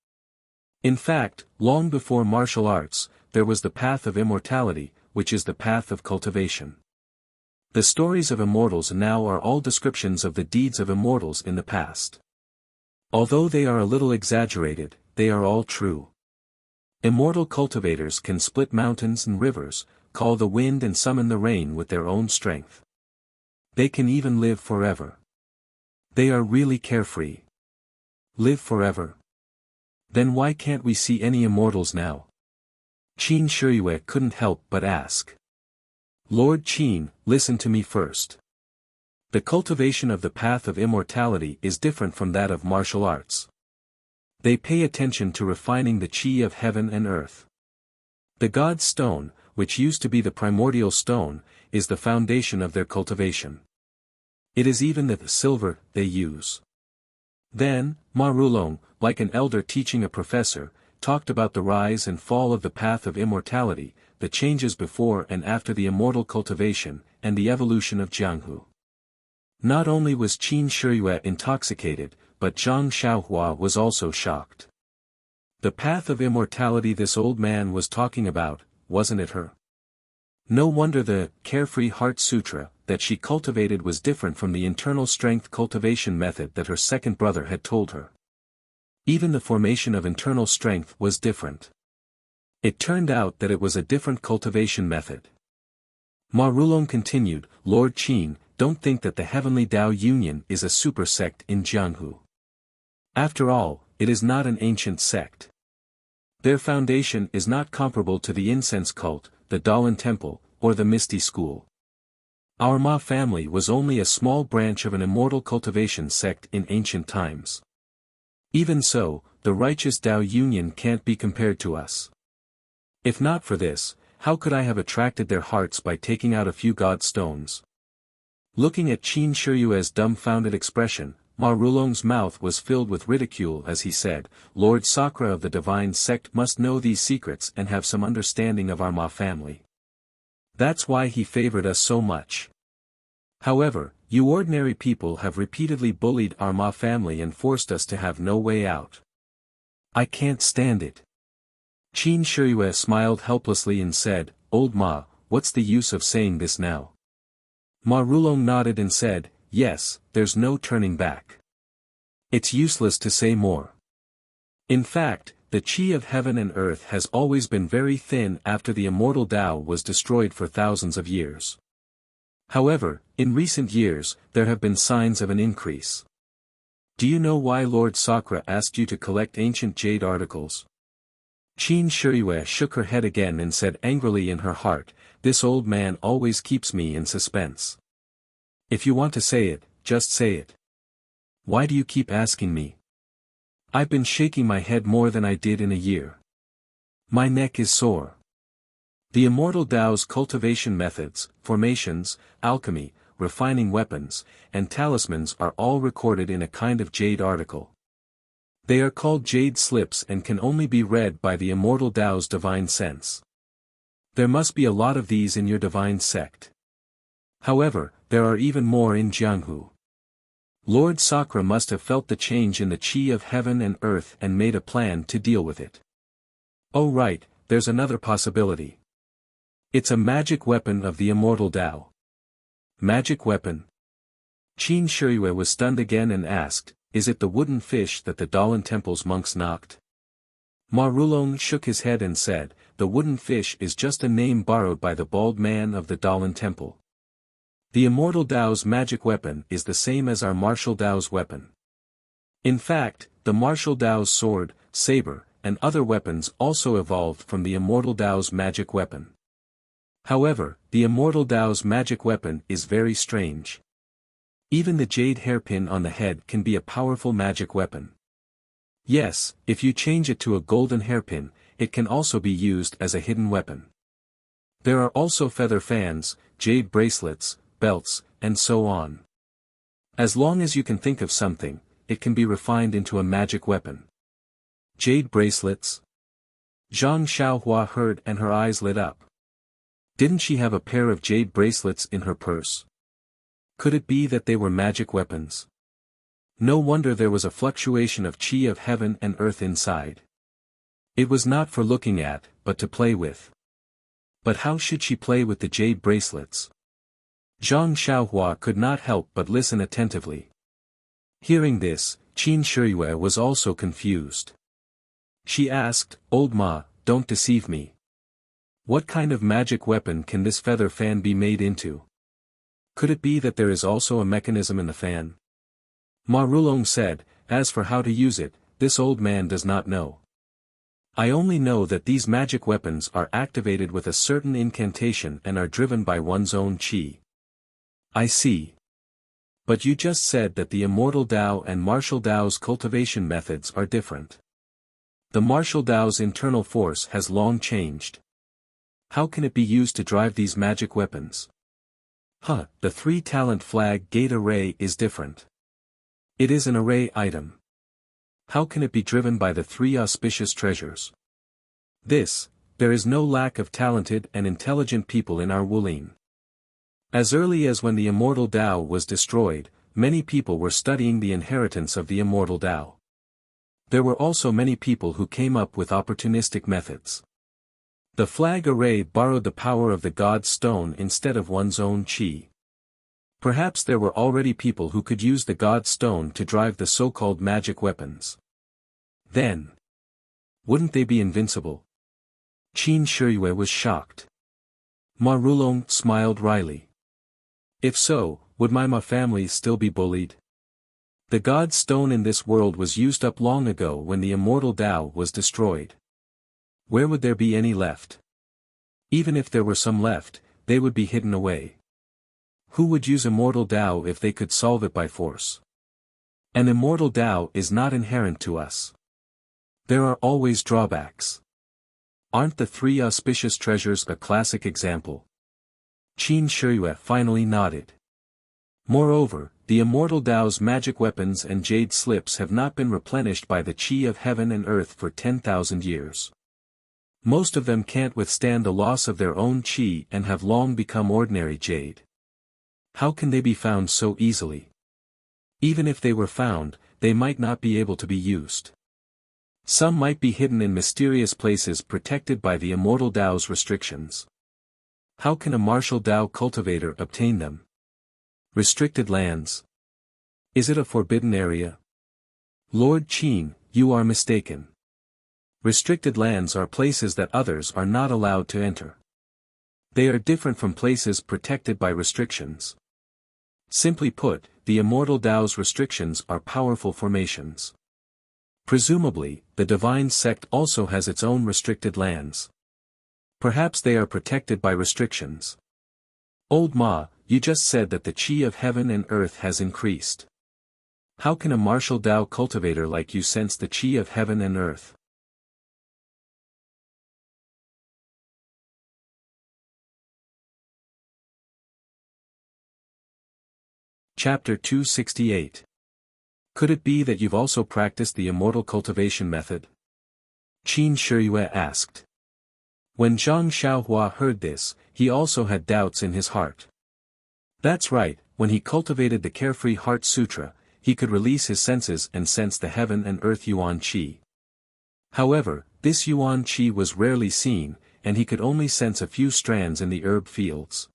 In fact, long before martial arts, there was the path of immortality, which is the path of cultivation. The stories of immortals now are all descriptions of the deeds of immortals in the past. Although they are a little exaggerated, they are all true. Immortal cultivators can split mountains and rivers, call the wind and summon the rain with their own strength. They can even live forever. They are really carefree. Live forever? Then why can't we see any immortals now? Qin Shiyue couldn't help but ask. Lord Qin, listen to me first. The cultivation of the path of immortality is different from that of martial arts. They pay attention to refining the qi of heaven and earth. The God's stone, which used to be the primordial stone, is the foundation of their cultivation. It is even the silver they use. Then, Ma Rulong, like an elder teaching a professor, talked about the rise and fall of the path of immortality, the changes before and after the immortal cultivation, and the evolution of Jianghu. Not only was Qin Shiyue intoxicated, but Zhang Xiaohua was also shocked. The path of immortality this old man was talking about, wasn't it her? No wonder the Carefree Heart Sutra that she cultivated was different from the internal strength cultivation method that her second brother had told her. Even the formation of internal strength was different. It turned out that it was a different cultivation method. Ma Rulong continued, Lord Qin, don't think that the Heavenly Tao Union is a super sect in Jianghu. After all, it is not an ancient sect. Their foundation is not comparable to the incense cult, the Dalan Temple, or the Misty School. Our Ma family was only a small branch of an immortal cultivation sect in ancient times. Even so, the righteous Tao Union can't be compared to us. If not for this, how could I have attracted their hearts by taking out a few god stones? Looking at Qin Shiyue's dumbfounded expression, Ma Rulong's mouth was filled with ridicule as he said, Lord Sakra of the divine sect must know these secrets and have some understanding of our Ma family. That's why he favored us so much. However, you ordinary people have repeatedly bullied our Ma family and forced us to have no way out. I can't stand it. Qin Shiyue smiled helplessly and said, Old Ma, what's the use of saying this now? Ma Rulong nodded and said, Yes, there's no turning back. It's useless to say more. In fact, the qi of heaven and earth has always been very thin after the immortal Tao was destroyed for thousands of years. However, in recent years, there have been signs of an increase. Do you know why Lord Sakra asked you to collect ancient jade articles? Qin Shiyue shook her head again and said angrily in her heart, This old man always keeps me in suspense. If you want to say it, just say it. Why do you keep asking me? I've been shaking my head more than I did in a year. My neck is sore. The immortal Tao's cultivation methods, formations, alchemy, refining weapons, and talismans are all recorded in a kind of jade article. They are called jade slips and can only be read by the immortal Tao's divine sense. There must be a lot of these in your divine sect. However, there are even more in Jianghu. Lord Sakra must have felt the change in the qi of heaven and earth and made a plan to deal with it. Oh right, there's another possibility. It's a magic weapon of the immortal Tao. Magic weapon? Qin Shiyue was stunned again and asked, Is it the wooden fish that the Dalan Temple's monks knocked? Ma Rulong shook his head and said, The wooden fish is just a name borrowed by the bald man of the Dalan Temple. The immortal Tao's magic weapon is the same as our martial Tao's weapon. In fact, the martial Tao's sword, saber, and other weapons also evolved from the immortal Tao's magic weapon. However, the immortal Tao's magic weapon is very strange. Even the jade hairpin on the head can be a powerful magic weapon. Yes, if you change it to a golden hairpin, it can also be used as a hidden weapon. There are also feather fans, jade bracelets, belts, and so on. As long as you can think of something, it can be refined into a magic weapon. Jade bracelets? Zhang Xiaohua heard and her eyes lit up. Didn't she have a pair of jade bracelets in her purse? Could it be that they were magic weapons? No wonder there was a fluctuation of qi of heaven and earth inside. It was not for looking at, but to play with. But how should she play with the jade bracelets? Zhang Xiaohua could not help but listen attentively. Hearing this, Qin Shiyue was also confused. She asked, "Old Ma, don't deceive me. What kind of magic weapon can this feather fan be made into? Could it be that there is also a mechanism in the fan?" Ma Rulong said, "As for how to use it, this old man does not know. I only know that these magic weapons are activated with a certain incantation and are driven by one's own qi." "I see. But you just said that the immortal Tao and martial Tao's cultivation methods are different. The martial Tao's internal force has long changed. How can it be used to drive these magic weapons?" The 3-talent flag gate array is different. It is an array item. How can it be driven by the 3 auspicious treasures? There is no lack of talented and intelligent people in our Wulin. As early as when the immortal Tao was destroyed, many people were studying the inheritance of the immortal Tao. There were also many people who came up with opportunistic methods. The flag array borrowed the power of the god stone instead of one's own qi. Perhaps there were already people who could use the god stone to drive the so-called magic weapons. Then, wouldn't they be invincible? Qin Shiyue was shocked. Ma Rulong smiled wryly. If so, would my Ma family still be bullied? The god stone in this world was used up long ago when the immortal Tao was destroyed. Where would there be any left? Even if there were some left, they would be hidden away. Who would use immortal Tao if they could solve it by force? An immortal Tao is not inherent to us. There are always drawbacks. Aren't the 3 auspicious treasures a classic example? Qin Shiyue finally nodded. Moreover, the immortal Tao's magic weapons and jade slips have not been replenished by the qi of heaven and earth for 10,000 years. Most of them can't withstand the loss of their own qi and have long become ordinary jade. How can they be found so easily? Even if they were found, they might not be able to be used. Some might be hidden in mysterious places protected by the immortal Tao's restrictions. How can a martial Tao cultivator obtain them? Restricted lands? Is it a forbidden area? Lord Qin, you are mistaken. Restricted lands are places that others are not allowed to enter. They are different from places protected by restrictions. Simply put, the immortal Tao's restrictions are powerful formations. Presumably, the divine sect also has its own restricted lands. Perhaps they are protected by restrictions. Old Ma, you just said that the qi of heaven and earth has increased. How can a martial Tao cultivator like you sense the qi of heaven and earth? Chapter 268. Could it be that you've also practiced the immortal cultivation method? Qin Shiyue asked. When Zhang Xiaohua heard this, he also had doubts in his heart. That's right, when he cultivated the Carefree Heart Sutra, he could release his senses and sense the heaven and earth yuan qi. However, this yuan qi was rarely seen, and he could only sense a few strands in the herb fields.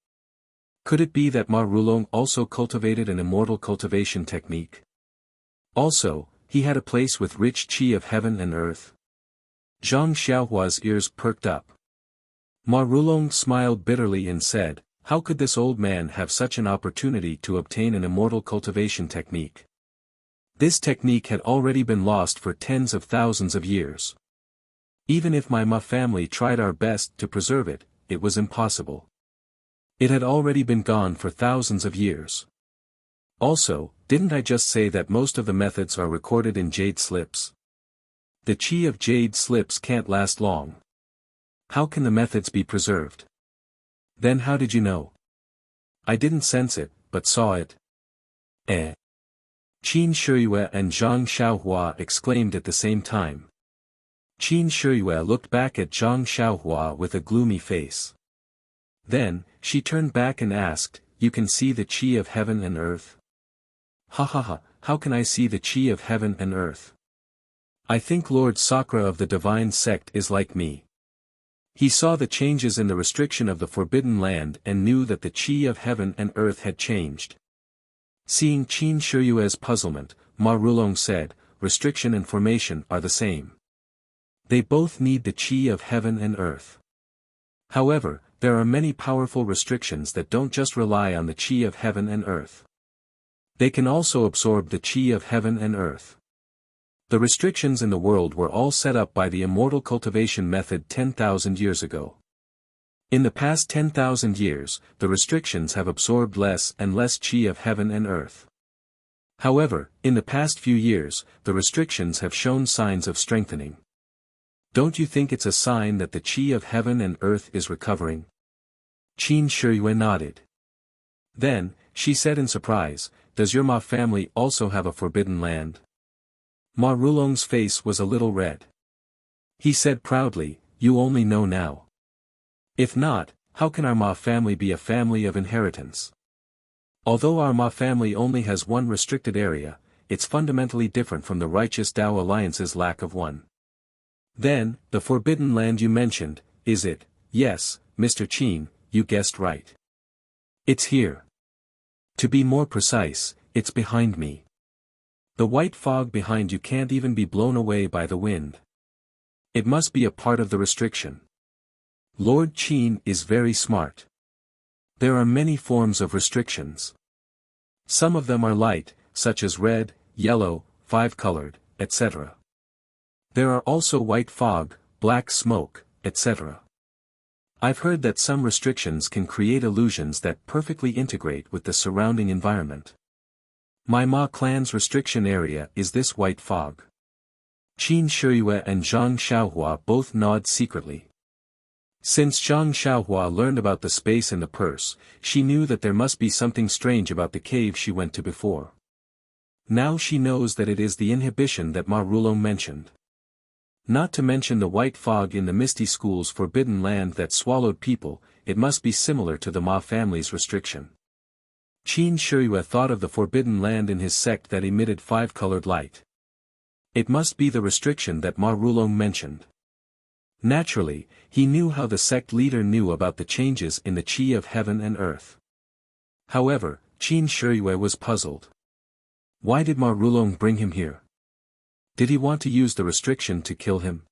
Could it be that Ma Rulong also cultivated an immortal cultivation technique? Also, he had a place with rich qi of heaven and earth. Zhang Xiaohua's ears perked up. Ma Rulong smiled bitterly and said, how could this old man have such an opportunity to obtain an immortal cultivation technique? This technique had already been lost for tens of thousands of years. Even if my Ma family tried our best to preserve it, it was impossible. It had already been gone for thousands of years. Also, didn't I just say that most of the methods are recorded in jade slips? The qi of jade slips can't last long. How can the methods be preserved? Then how did you know? I didn't sense it, but saw it. Eh. Qin Shiyue and Zhang Xiaohua exclaimed at the same time. Qin Shiyue looked back at Zhang Xiaohua with a gloomy face. Then, she turned back and asked, "You can see the qi of heaven and earth?" "Ha ha ha, how can I see the qi of heaven and earth? I think Lord Sakura of the divine sect is like me." He saw the changes in the restriction of the Forbidden Land and knew that the qi of heaven and earth had changed. Seeing Qin Shiyue's puzzlement, Ma Rulong said, "Restriction and formation are the same. They both need the qi of heaven and earth. However, there are many powerful restrictions that don't just rely on the qi of heaven and earth. They can also absorb the qi of heaven and earth. The restrictions in the world were all set up by the immortal cultivation method 10,000 years ago. In the past 10,000 years, the restrictions have absorbed less and less qi of heaven and earth. However, in the past few years, the restrictions have shown signs of strengthening. Don't you think it's a sign that the qi of heaven and earth is recovering?" Qin Shiyue nodded. Then, she said in surprise, "Does your Ma family also have a forbidden land?" Ma Rulong's face was a little red. He said proudly, "You only know now. If not, how can our Ma family be a family of inheritance? Although our Ma family only has one restricted area, it's fundamentally different from the righteous Tao Alliance's lack of one." "Then, the forbidden land you mentioned, is it?" "Yes, Mr. Qin, you guessed right. It's here. To be more precise, it's behind me. The white fog behind you can't even be blown away by the wind. It must be a part of the restriction. Lord Qin is very smart. There are many forms of restrictions. Some of them are light, such as red, yellow, five-colored, etc. There are also white fog, black smoke, etc. I've heard that some restrictions can create illusions that perfectly integrate with the surrounding environment. My Ma clan's restriction area is this white fog." Qin Shiyue and Zhang Xiaohua both nod secretly. Since Zhang Xiaohua learned about the space in the purse, she knew that there must be something strange about the cave she went to before. Now she knows that it is the inhibition that Ma Rulong mentioned. Not to mention the white fog in the Misty School's forbidden land that swallowed people, it must be similar to the Ma family's restriction. Qin Shiyue thought of the forbidden land in his sect that emitted five-colored light. It must be the restriction that Ma Rulong mentioned. Naturally, he knew how the sect leader knew about the changes in the qi of heaven and earth. However, Qin Shiyue was puzzled. Why did Ma Rulong bring him here? Did he want to use the restriction to kill him?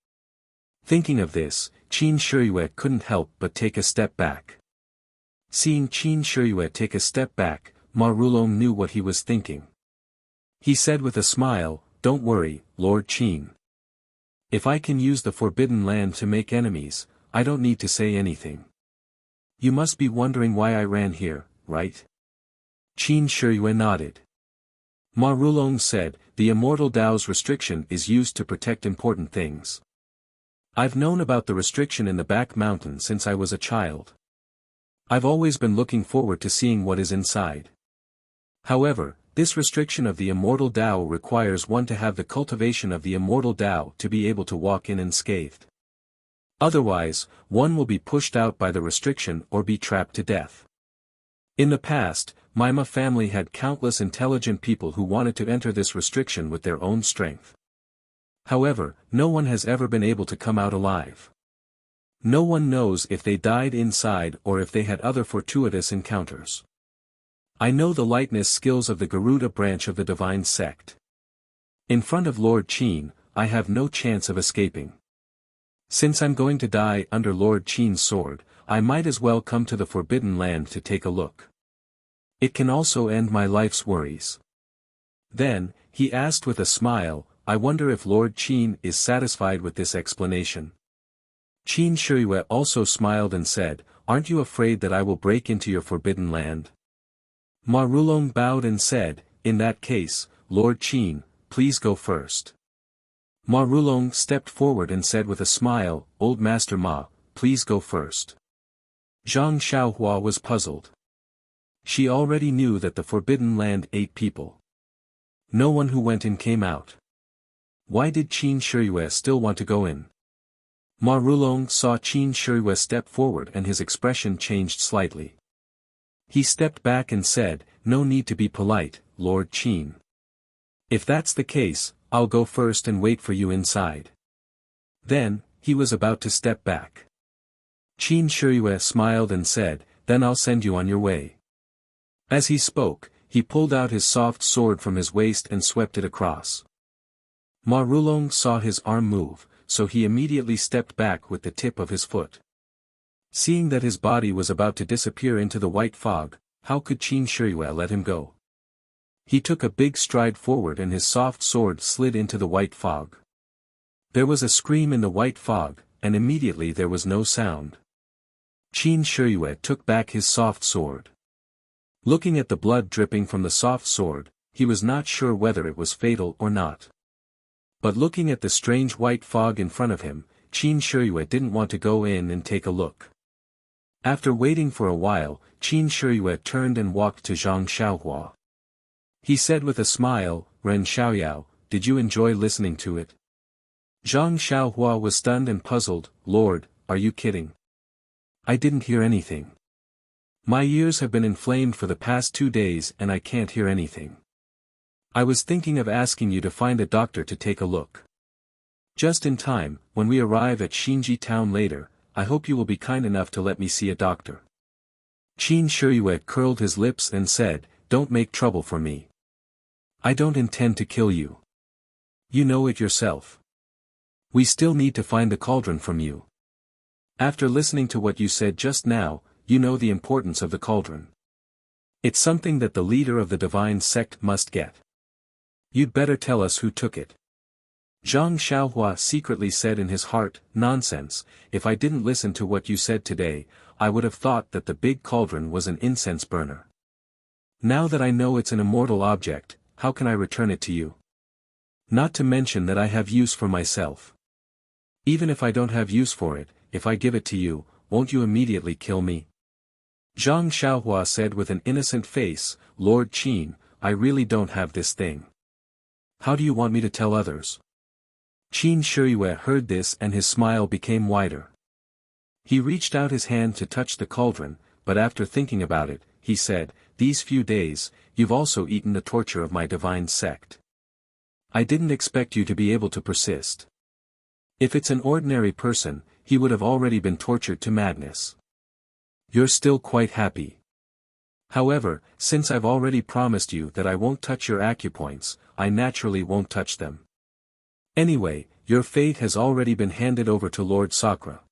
Thinking of this, Qin Shiyue couldn't help but take a step back. Seeing Qin Shiyue take a step back, Ma Rulong knew what he was thinking. He said with a smile, "Don't worry, Lord Qin. If I can use the forbidden land to make enemies, I don't need to say anything. You must be wondering why I ran here, right?" Qin Shiyue nodded. Ma Rulong said, "The immortal Tao's restriction is used to protect important things. I've known about the restriction in the back mountain since I was a child. I've always been looking forward to seeing what is inside. However, this restriction of the immortal Tao requires one to have the cultivation of the immortal Tao to be able to walk in unscathed. Otherwise, one will be pushed out by the restriction or be trapped to death. In the past, my Ma family had countless intelligent people who wanted to enter this restriction with their own strength. However, no one has ever been able to come out alive. No one knows if they died inside or if they had other fortuitous encounters. I know the lightness skills of the Garuda branch of the divine sect. In front of Lord Qin, I have no chance of escaping. Since I'm going to die under Lord Qin's sword, I might as well come to the forbidden land to take a look. It can also end my life's worries." Then, he asked with a smile, "I wonder if Lord Qin is satisfied with this explanation." Qin Shiyue also smiled and said, "Aren't you afraid that I will break into your forbidden land?" Ma Rulong bowed and said, "In that case, Lord Qin, please go first." Ma Rulong stepped forward and said with a smile, "Old Master Ma, please go first." Zhang Xiaohua was puzzled. She already knew that the Forbidden Land ate people. No one who went in came out. Why did Qin Shiyue still want to go in? Ma Rulong saw Qin Shiyue step forward and his expression changed slightly. He stepped back and said, "No need to be polite, Lord Qin. If that's the case, I'll go first and wait for you inside." Then, he was about to step back. Qin Shiyue smiled and said, "Then I'll send you on your way." As he spoke, he pulled out his soft sword from his waist and swept it across. Ma Rulong saw his arm move, so he immediately stepped back with the tip of his foot. Seeing that his body was about to disappear into the white fog, how could Qin Shiyue let him go? He took a big stride forward and his soft sword slid into the white fog. There was a scream in the white fog, and immediately there was no sound. Qin Shiyue took back his soft sword. Looking at the blood dripping from the soft sword, he was not sure whether it was fatal or not. But looking at the strange white fog in front of him, Qin Shiyue didn't want to go in and take a look. After waiting for a while, Qin Shiyue turned and walked to Zhang Xiaohua. He said with a smile, "Ren Xiaoyao, did you enjoy listening to it?" Zhang Xiaohua was stunned and puzzled. "Lord, are you kidding? I didn't hear anything. My ears have been inflamed for the past 2 days and I can't hear anything. I was thinking of asking you to find a doctor to take a look. Just in time, when we arrive at Xinji town later, I hope you will be kind enough to let me see a doctor." Qin Shiyue curled his lips and said, "Don't make trouble for me. I don't intend to kill you. You know it yourself. We still need to find the cauldron from you. After listening to what you said just now, you know the importance of the cauldron. It's something that the leader of the divine sect must get. You'd better tell us who took it." Zhang Xiaohua secretly said in his heart, "Nonsense, if I didn't listen to what you said today, I would have thought that the big cauldron was an incense burner. Now that I know it's an immortal object, how can I return it to you? Not to mention that I have use for myself. Even if I don't have use for it, if I give it to you, won't you immediately kill me?" Zhang Xiaohua said with an innocent face, "Lord Qin, I really don't have this thing. How do you want me to tell others?" Qin Shiyue heard this and his smile became wider. He reached out his hand to touch the cauldron, but after thinking about it, he said, "These few days, you've also eaten the torture of my divine sect. I didn't expect you to be able to persist. If it's an ordinary person, he would have already been tortured to madness. You're still quite happy. However, since I've already promised you that I won't touch your acupoints, I naturally won't touch them. Anyway, your fate has already been handed over to Lord Sakura.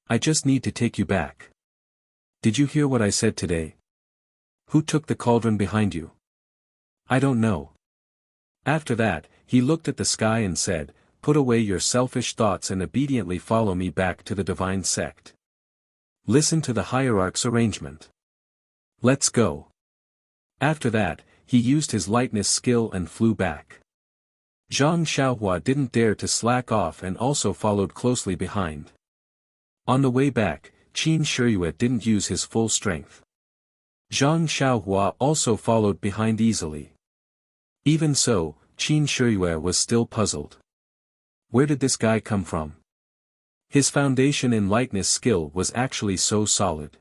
I just need to take you back. Did you hear what I said today? Who took the cauldron behind you? I don't know." After that, he looked at the sky and said, "Put away your selfish thoughts and obediently follow me back to the divine sect. Listen to the hierarch's arrangement. Let's go." After that, he used his lightness skill and flew back. Zhang Xiaohua didn't dare to slack off and also followed closely behind. On the way back, Qin Shiyue didn't use his full strength. Zhang Xiaohua also followed behind easily. Even so, Qin Shiyue was still puzzled. Where did this guy come from? His foundation in lightness skill was actually so solid.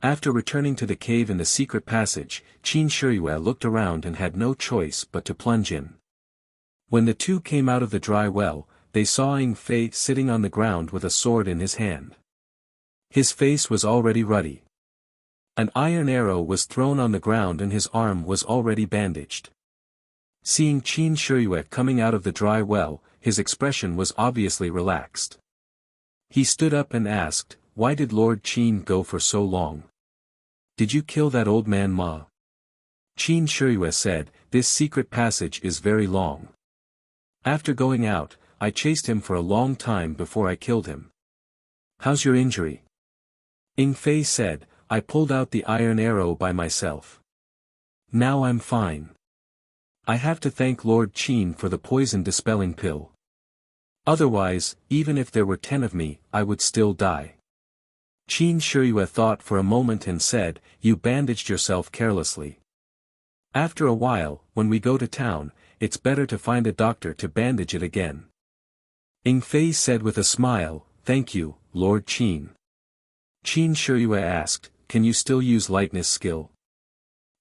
After returning to the cave in the secret passage, Qin Shiyue looked around and had no choice but to plunge in. When the two came out of the dry well, they saw Ing Fei sitting on the ground with a sword in his hand. His face was already ruddy. An iron arrow was thrown on the ground and his arm was already bandaged. Seeing Qin Shiyue coming out of the dry well, his expression was obviously relaxed. He stood up and asked, "Why did Lord Qin go for so long? Did you kill that old man Ma?" Qin Shiyue said, "This secret passage is very long. After going out, I chased him for a long time before I killed him." "How's your injury?" Ing Fei said, "I pulled out the iron arrow by myself. Now I'm fine. I have to thank Lord Qin for the poison-dispelling pill. Otherwise, even if there were 10 of me, I would still die." Qin Shiyue thought for a moment and said, "You bandaged yourself carelessly. After a while, when we go to town, it's better to find a doctor to bandage it again." Ing Fei said with a smile, "Thank you, Lord Qin." Qin Shiyue asked, "Can you still use lightness skill?"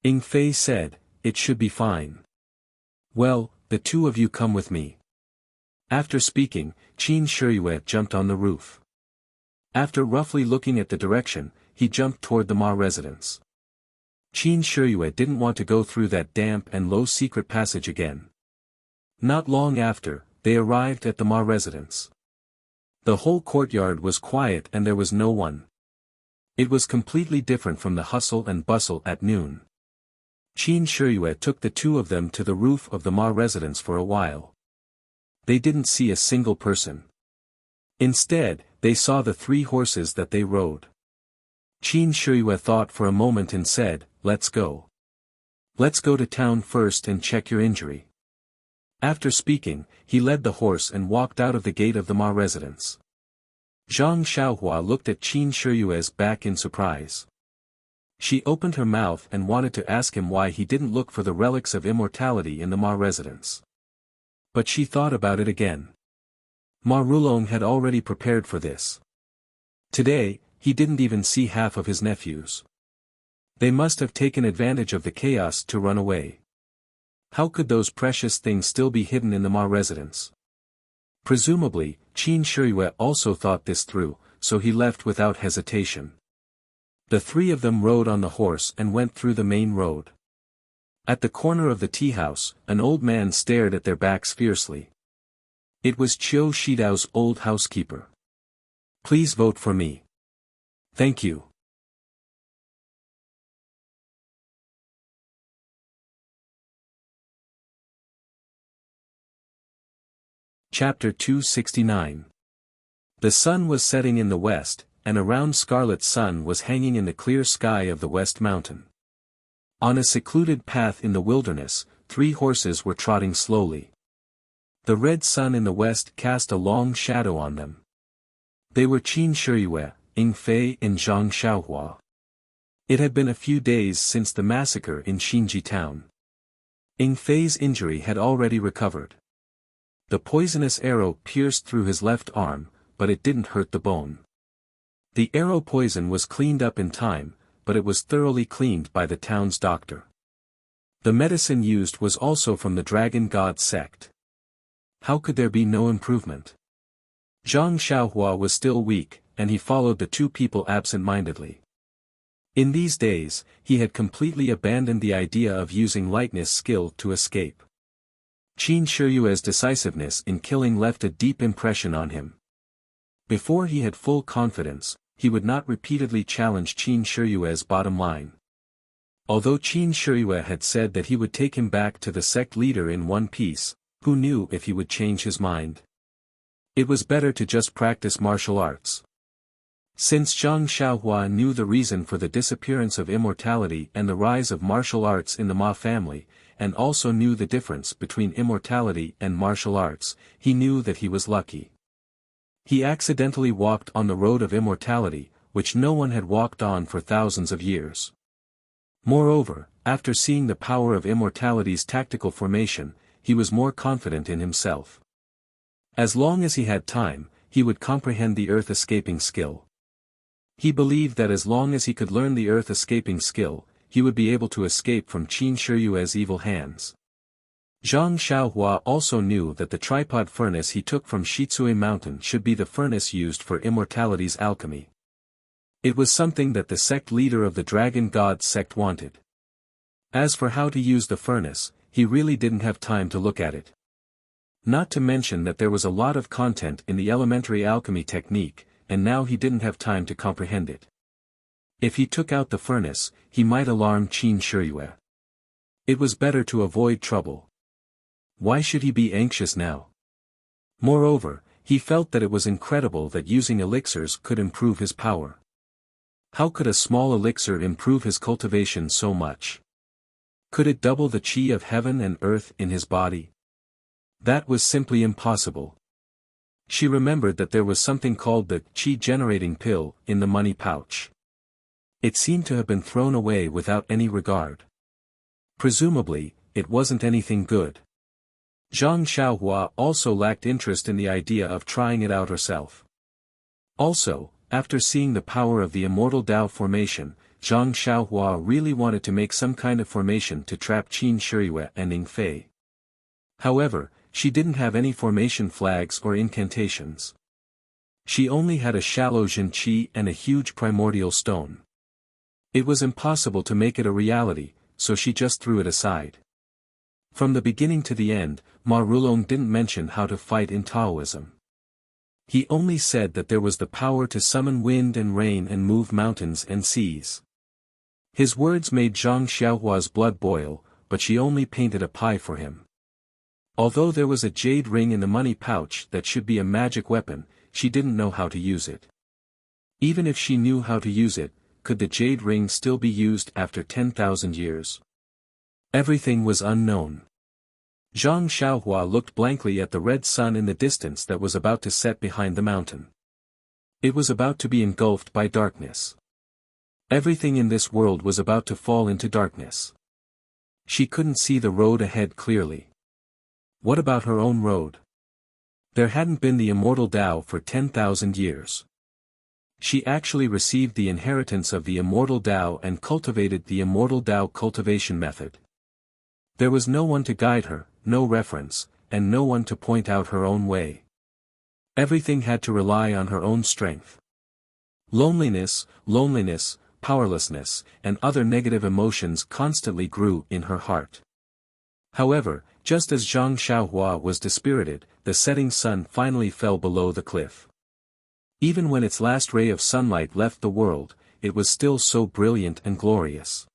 Ing Fei said, "It should be fine." "Well, the two of you come with me." After speaking, Qin Shiyue jumped on the roof. After roughly looking at the direction, he jumped toward the Ma residence. Qin Shiyue didn't want to go through that damp and low secret passage again. Not long after, they arrived at the Ma residence. The whole courtyard was quiet and there was no one. It was completely different from the hustle and bustle at noon. Qin Shiyue took the two of them to the roof of the Ma residence for a while. They didn't see a single person. Instead, they saw the 3 horses that they rode. Qin Shiyue thought for a moment and said, "Let's go. Let's go to town first and check your injury." After speaking, he led the horse and walked out of the gate of the Ma residence. Zhang Xiaohua looked at Qin Shiyue's back in surprise. She opened her mouth and wanted to ask him why he didn't look for the relics of immortality in the Ma residence. But she thought about it again. Ma Rulong had already prepared for this. Today, he didn't even see half of his nephews. They must have taken advantage of the chaos to run away. How could those precious things still be hidden in the Ma residence? Presumably, Qin Shiyue also thought this through, so he left without hesitation. The 3 of them rode on the horse and went through the main road. At the corner of the tea house, an old man stared at their backs fiercely. It was Qiu Shidao's old housekeeper. "Please vote for me. Thank you." Chapter 269. The sun was setting in the west, and a round scarlet sun was hanging in the clear sky of the West Mountain. On a secluded path in the wilderness, 3 horses were trotting slowly. The red sun in the west cast a long shadow on them. They were Qin Shiyue, Ing Fei and Zhang Xiaohua. It had been a few days since the massacre in Xinji town. Ing Fei's injury had already recovered. The poisonous arrow pierced through his left arm, but it didn't hurt the bone. The arrow poison was cleaned up in time, but it was thoroughly cleaned by the town's doctor. The medicine used was also from the Dragon God sect. How could there be no improvement? Zhang Xiaohua was still weak, and he followed the 2 people absent-mindedly. In these days, he had completely abandoned the idea of using lightness skill to escape. Qin Shiyue's decisiveness in killing left a deep impression on him. Before he had full confidence, he would not repeatedly challenge Qin Shiyue's bottom line. Although Qin Shiyue had said that he would take him back to the sect leader in one piece, who knew if he would change his mind? It was better to just practice martial arts. Since Zhang Xiaohua knew the reason for the disappearance of immortality and the rise of martial arts in the Ma family, and also knew the difference between immortality and martial arts, he knew that he was lucky. He accidentally walked on the road of immortality, which no one had walked on for thousands of years. Moreover, after seeing the power of immortality's tactical formation, he was more confident in himself. As long as he had time, he would comprehend the earth-escaping skill. He believed that as long as he could learn the earth-escaping skill, he would be able to escape from Qin Shiyue's evil hands. Zhang Xiaohua also knew that the tripod furnace he took from Shitsui Mountain should be the furnace used for immortality's alchemy. It was something that the sect leader of the Dragon God sect wanted. As for how to use the furnace, he really didn't have time to look at it. Not to mention that there was a lot of content in the elementary alchemy technique, and now he didn't have time to comprehend it. If he took out the furnace, he might alarm Qin Shiyue. It was better to avoid trouble. Why should he be anxious now? Moreover, he felt that it was incredible that using elixirs could improve his power. How could a small elixir improve his cultivation so much? Could it double the qi of heaven and earth in his body? That was simply impossible. She remembered that there was something called the chi-generating pill in the money pouch. It seemed to have been thrown away without any regard. Presumably, it wasn't anything good. Zhang Xiaohua also lacked interest in the idea of trying it out herself. Also, after seeing the power of the immortal Tao formation, Zhang Xiaohua really wanted to make some kind of formation to trap Qin Shiyue and Ning Fei. However, she didn't have any formation flags or incantations. She only had a shallow Jin Qi and a huge primordial stone. It was impossible to make it a reality, so she just threw it aside. From the beginning to the end, Ma Rulong didn't mention how to fight in Taoism. He only said that there was the power to summon wind and rain and move mountains and seas. His words made Zhang Xiaohua's blood boil, but she only painted a pie for him. Although there was a jade ring in the money pouch that should be a magic weapon, she didn't know how to use it. Even if she knew how to use it, could the jade ring still be used after 10,000 years? Everything was unknown. Zhang Xiaohua looked blankly at the red sun in the distance that was about to set behind the mountain. It was about to be engulfed by darkness. Everything in this world was about to fall into darkness. She couldn't see the road ahead clearly. What about her own road? There hadn't been the immortal Tao for 10,000 years. She actually received the inheritance of the immortal Tao and cultivated the immortal Tao cultivation method. There was no one to guide her, no reference, and no one to point out her own way. Everything had to rely on her own strength. Loneliness, powerlessness, and other negative emotions constantly grew in her heart. However, just as Zhang Xiaohua was dispirited, the setting sun finally fell below the cliff. Even when its last ray of sunlight left the world, it was still so brilliant and glorious.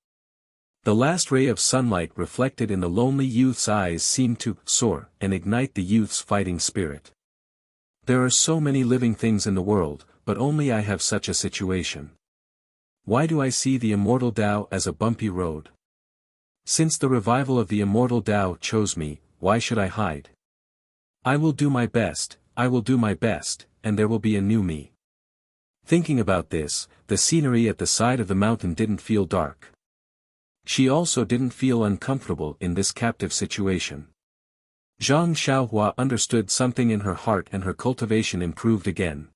The last ray of sunlight reflected in the lonely youth's eyes seemed to soar and ignite the youth's fighting spirit. There are so many living things in the world, but only I have such a situation. Why do I see the immortal Tao as a bumpy road? Since the revival of the immortal Tao chose me, why should I hide? I will do my best, and there will be a new me. Thinking about this, the scenery at the side of the mountain didn't feel dark. She also didn't feel uncomfortable in this captive situation. Zhang Xiaohua understood something in her heart and her cultivation improved again.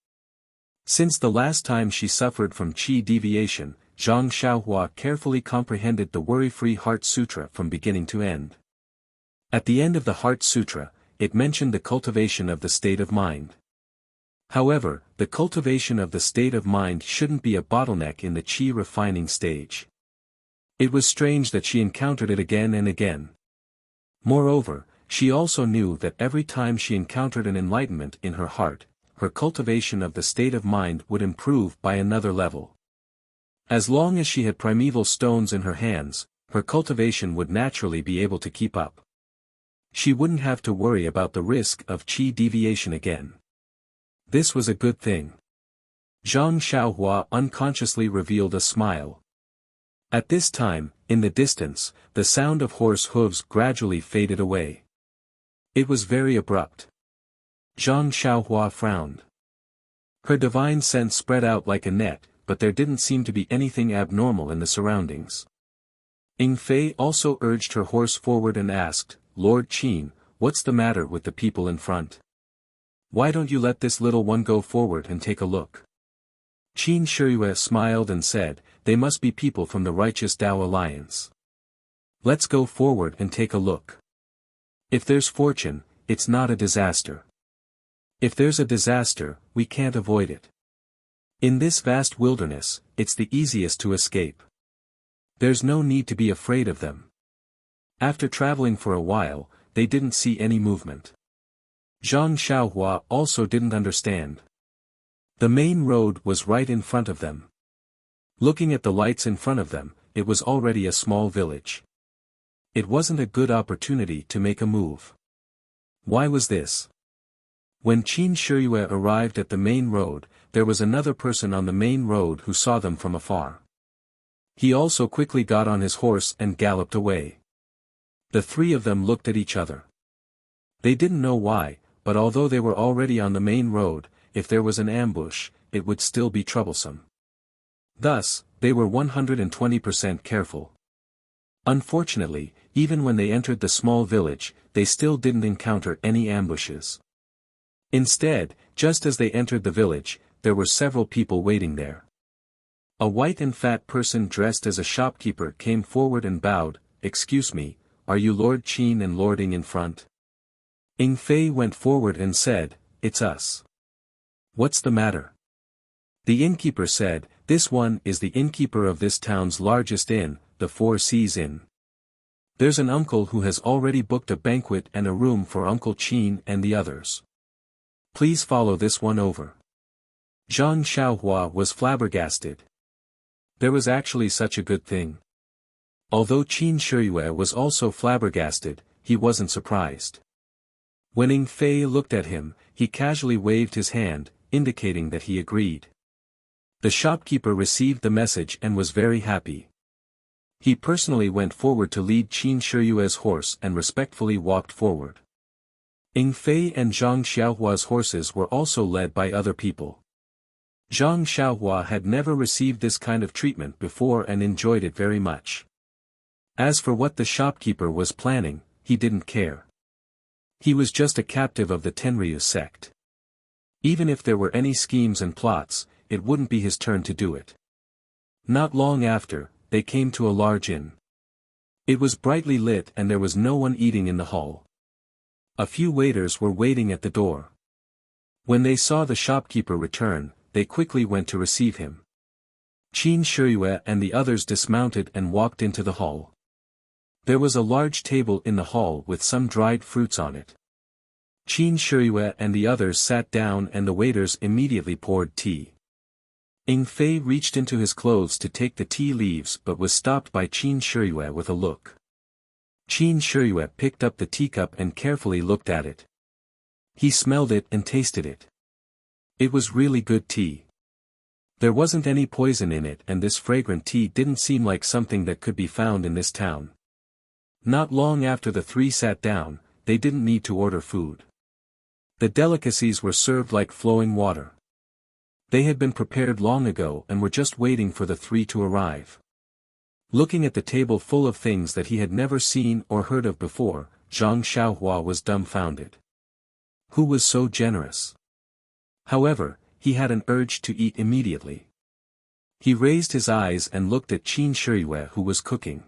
Since the last time she suffered from qi deviation, Zhang Xiaohua carefully comprehended the Worry-Free Heart Sutra from beginning to end. At the end of the Heart Sutra, it mentioned the cultivation of the state of mind. However, the cultivation of the state of mind shouldn't be a bottleneck in the qi refining stage. It was strange that she encountered it again and again. Moreover, she also knew that every time she encountered an enlightenment in her heart, her cultivation of the state of mind would improve by another level. As long as she had primeval stones in her hands, her cultivation would naturally be able to keep up. She wouldn't have to worry about the risk of qi deviation again. This was a good thing. Zhang Xiaohua unconsciously revealed a smile. At this time, in the distance, the sound of horse hooves gradually faded away. It was very abrupt. Zhang Xiaohua frowned. Her divine sense spread out like a net, but there didn't seem to be anything abnormal in the surroundings. Ning Fei also urged her horse forward and asked, "Lord Qin, what's the matter with the people in front? Why don't you let this little one go forward and take a look?" Qin Shiyue smiled and said, "They must be people from the Righteous Tao Alliance. Let's go forward and take a look. If there's fortune, it's not a disaster. If there's a disaster, we can't avoid it. In this vast wilderness, it's the easiest to escape. There's no need to be afraid of them." After traveling for a while, they didn't see any movement. Zhang Xiaohua also didn't understand. The main road was right in front of them. Looking at the lights in front of them, it was already a small village. It wasn't a good opportunity to make a move. Why was this? When Qin Shiyue arrived at the main road, there was another person on the main road who saw them from afar. He also quickly got on his horse and galloped away. The three of them looked at each other. They didn't know why, but although they were already on the main road, if there was an ambush, it would still be troublesome. Thus, they were 120% careful. Unfortunately, even when they entered the small village, they still didn't encounter any ambushes. Instead, just as they entered the village, there were several people waiting there. A white and fat person dressed as a shopkeeper came forward and bowed. "Excuse me, are you Lord Qin and lording in front?" Ing Fei went forward and said, "It's us." "What's the matter?" The innkeeper said, "This one is the innkeeper of this town's largest inn, the Four Seas Inn. There's an uncle who has already booked a banquet and a room for Uncle Qin and the others. Please follow this one over." Zhang Xiaohua was flabbergasted. There was actually such a good thing. Although Qin Shiyue was also flabbergasted, he wasn't surprised. When Ing Fei looked at him, he casually waved his hand, indicating that he agreed. The shopkeeper received the message and was very happy. He personally went forward to lead Qin Shiyue's horse and respectfully walked forward. Ing Fei and Zhang Xiaohua's horses were also led by other people. Zhang Xiaohua had never received this kind of treatment before and enjoyed it very much. As for what the shopkeeper was planning, he didn't care. He was just a captive of the Tenryu sect. Even if there were any schemes and plots, it wouldn't be his turn to do it. Not long after, they came to a large inn. It was brightly lit and there was no one eating in the hall. A few waiters were waiting at the door. When they saw the shopkeeper return, they quickly went to receive him. Qin Shiyue and the others dismounted and walked into the hall. There was a large table in the hall with some dried fruits on it. Qin Shiyue and the others sat down and the waiters immediately poured tea. Ing Fei reached into his clothes to take the tea leaves but was stopped by Qin Shiyue with a look. Qin Shiyue picked up the teacup and carefully looked at it. He smelled it and tasted it. It was really good tea. There wasn't any poison in it and this fragrant tea didn't seem like something that could be found in this town. Not long after the three sat down, they didn't need to order food. The delicacies were served like flowing water. They had been prepared long ago and were just waiting for the three to arrive. Looking at the table full of things that he had never seen or heard of before, Zhang Xiaohua was dumbfounded. Who was so generous? However, he had an urge to eat immediately. He raised his eyes and looked at Qin Shiyue who was cooking.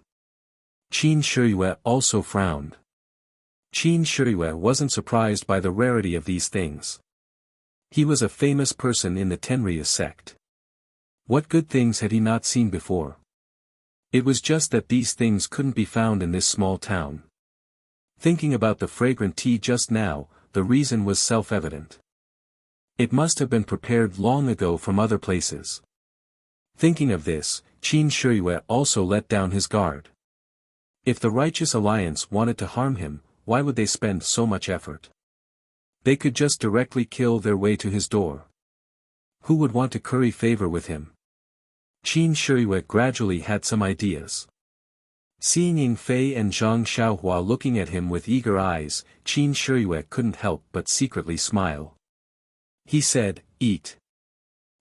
Qin Shiyue also frowned. Qin Shiyue wasn't surprised by the rarity of these things. He was a famous person in the Tenryu sect. What good things had he not seen before? It was just that these things couldn't be found in this small town. Thinking about the fragrant tea just now, the reason was self-evident. It must have been prepared long ago from other places. Thinking of this, Qin Shiyue also let down his guard. If the Righteous Alliance wanted to harm him, why would they spend so much effort? They could just directly kill their way to his door. Who would want to curry favor with him? Qin Shiyue gradually had some ideas. Seeing Ing Fei and Zhang Xiaohua looking at him with eager eyes, Qin Shiyue couldn't help but secretly smile. He said, "Eat.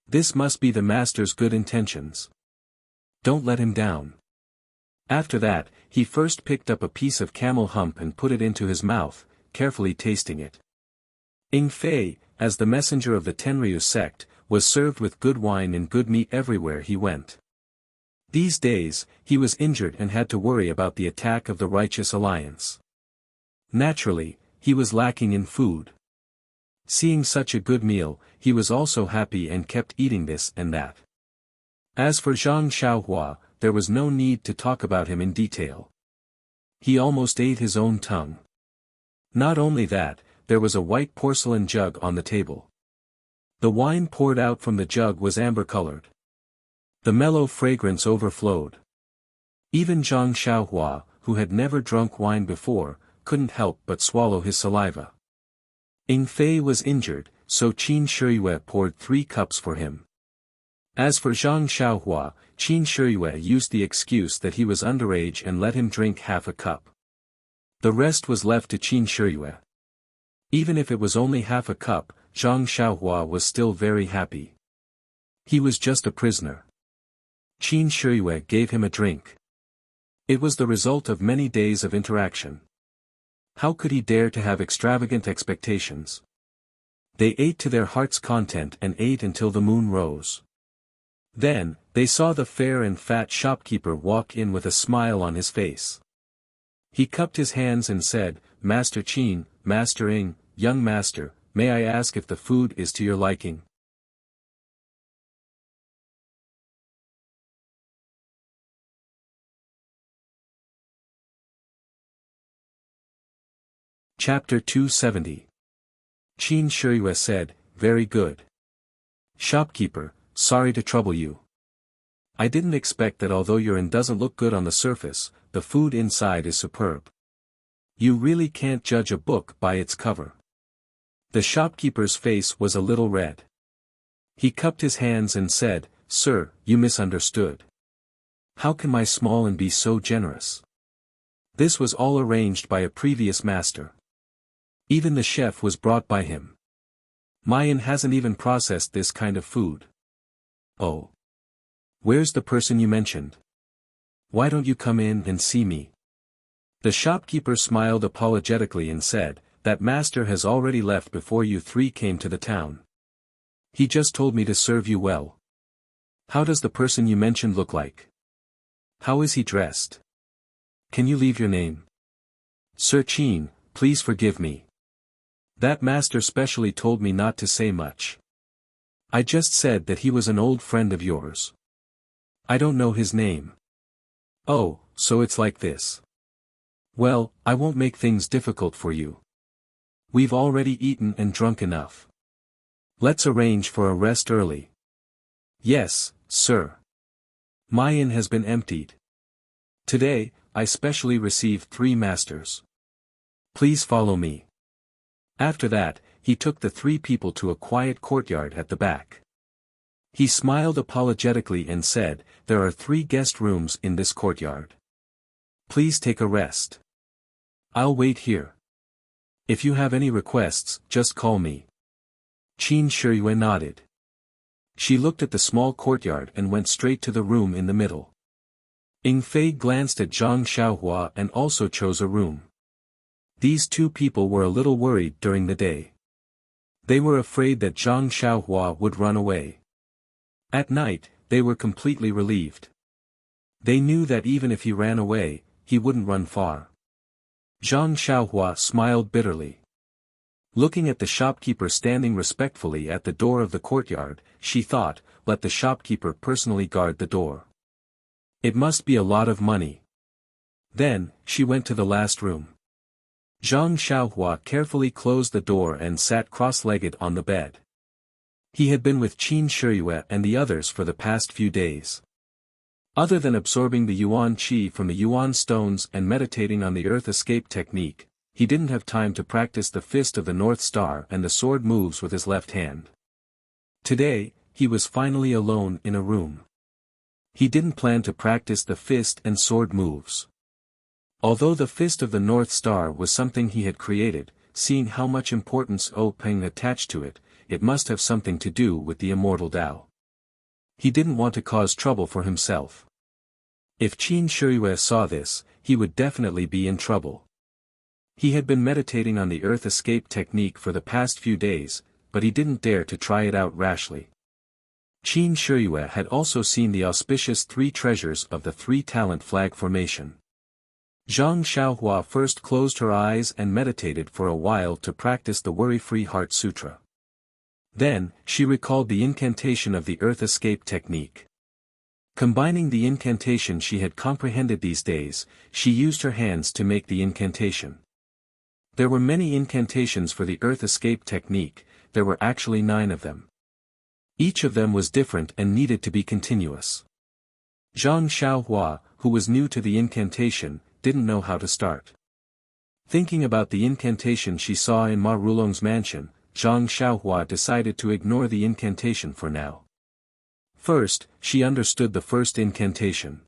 This must be the master's good intentions. Don't let him down." After that, he first picked up a piece of camel hump and put it into his mouth, carefully tasting it. Ing Fei, as the messenger of the Tenryu sect, was served with good wine and good meat everywhere he went. These days, he was injured and had to worry about the attack of the Righteous Alliance. Naturally, he was lacking in food. Seeing such a good meal, he was also happy and kept eating this and that. As for Zhang Xiaohua, there was no need to talk about him in detail. He almost ate his own tongue. Not only that, there was a white porcelain jug on the table. The wine poured out from the jug was amber-colored. The mellow fragrance overflowed. Even Zhang Xiaohua, who had never drunk wine before, couldn't help but swallow his saliva. Ing Fei was injured, so Qin Shiyue poured 3 cups for him. As for Zhang Xiaohua, Qin Shiyue used the excuse that he was underage and let him drink half a cup. The rest was left to Qin Shiyue. Even if it was only half a cup, Zhang Xiaohua was still very happy. He was just a prisoner. Qin Shiyue gave him a drink. It was the result of many days of interaction. How could he dare to have extravagant expectations? They ate to their heart's content and ate until the moon rose. Then, they saw the fair and fat shopkeeper walk in with a smile on his face. He cupped his hands and said, "Master Qin, Master Ing, young master, may I ask if the food is to your liking?" Chapter 270. Qin Shiyue said, "Very good. Shopkeeper, sorry to trouble you. I didn't expect that although your inn doesn't look good on the surface, the food inside is superb. You really can't judge a book by its cover." The shopkeeper's face was a little red. He cupped his hands and said, "Sir, you misunderstood. How can my small inn be so generous? This was all arranged by a previous master. Even the chef was brought by him. My inn hasn't even processed this kind of food." "Oh. Where's the person you mentioned? Why don't you come in and see me?" The shopkeeper smiled apologetically and said, "That master has already left before you three came to the town. He just told me to serve you well." "How does the person you mentioned look like? How is he dressed? Can you leave your name?" "Sir Qin, please forgive me. That master specially told me not to say much. I just said that he was an old friend of yours. I don't know his name." "Oh, so it's like this. Well, I won't make things difficult for you. We've already eaten and drunk enough. Let's arrange for a rest early." "Yes, sir. My inn has been emptied. Today, I specially received 3 masters. Please follow me." After that, he took the 3 people to a quiet courtyard at the back. He smiled apologetically and said, "There are 3 guest rooms in this courtyard. Please take a rest. I'll wait here. If you have any requests, just call me." Qin Shiyue nodded. She looked at the small courtyard and went straight to the room in the middle. Ing Fei glanced at Zhang Xiaohua and also chose a room. These 2 people were a little worried during the day. They were afraid that Zhang Xiaohua would run away. At night, they were completely relieved. They knew that even if he ran away, he wouldn't run far. Zhang Xiaohua smiled bitterly. Looking at the shopkeeper standing respectfully at the door of the courtyard, she thought, let the shopkeeper personally guard the door. It must be a lot of money. Then, she went to the last room. Zhang Xiaohua carefully closed the door and sat cross-legged on the bed. He had been with Qin Shiyue and the others for the past few days. Other than absorbing the yuan qi from the yuan stones and meditating on the earth escape technique, he didn't have time to practice the fist of the North Star and the sword moves with his left hand. Today, he was finally alone in a room. He didn't plan to practice the fist and sword moves. Although the fist of the North Star was something he had created, seeing how much importance Peng attached to it, it must have something to do with the immortal Tao. He didn't want to cause trouble for himself. If Qin Shiyue saw this, he would definitely be in trouble. He had been meditating on the earth escape technique for the past few days, but he didn't dare to try it out rashly. Qin Shiyue had also seen the auspicious 3 treasures of the 3-talent flag formation. Zhang Xiaohua first closed her eyes and meditated for a while to practice the Worry-Free Heart Sutra. Then, she recalled the incantation of the earth escape technique. Combining the incantation she had comprehended these days, she used her hands to make the incantation. There were many incantations for the earth escape technique, there were actually 9 of them. Each of them was different and needed to be continuous. Zhang Xiaohua, who was new to the incantation, didn't know how to start. Thinking about the incantation she saw in Ma Rulong's mansion, Zhang Xiaohua decided to ignore the incantation for now. First, she understood the first incantation.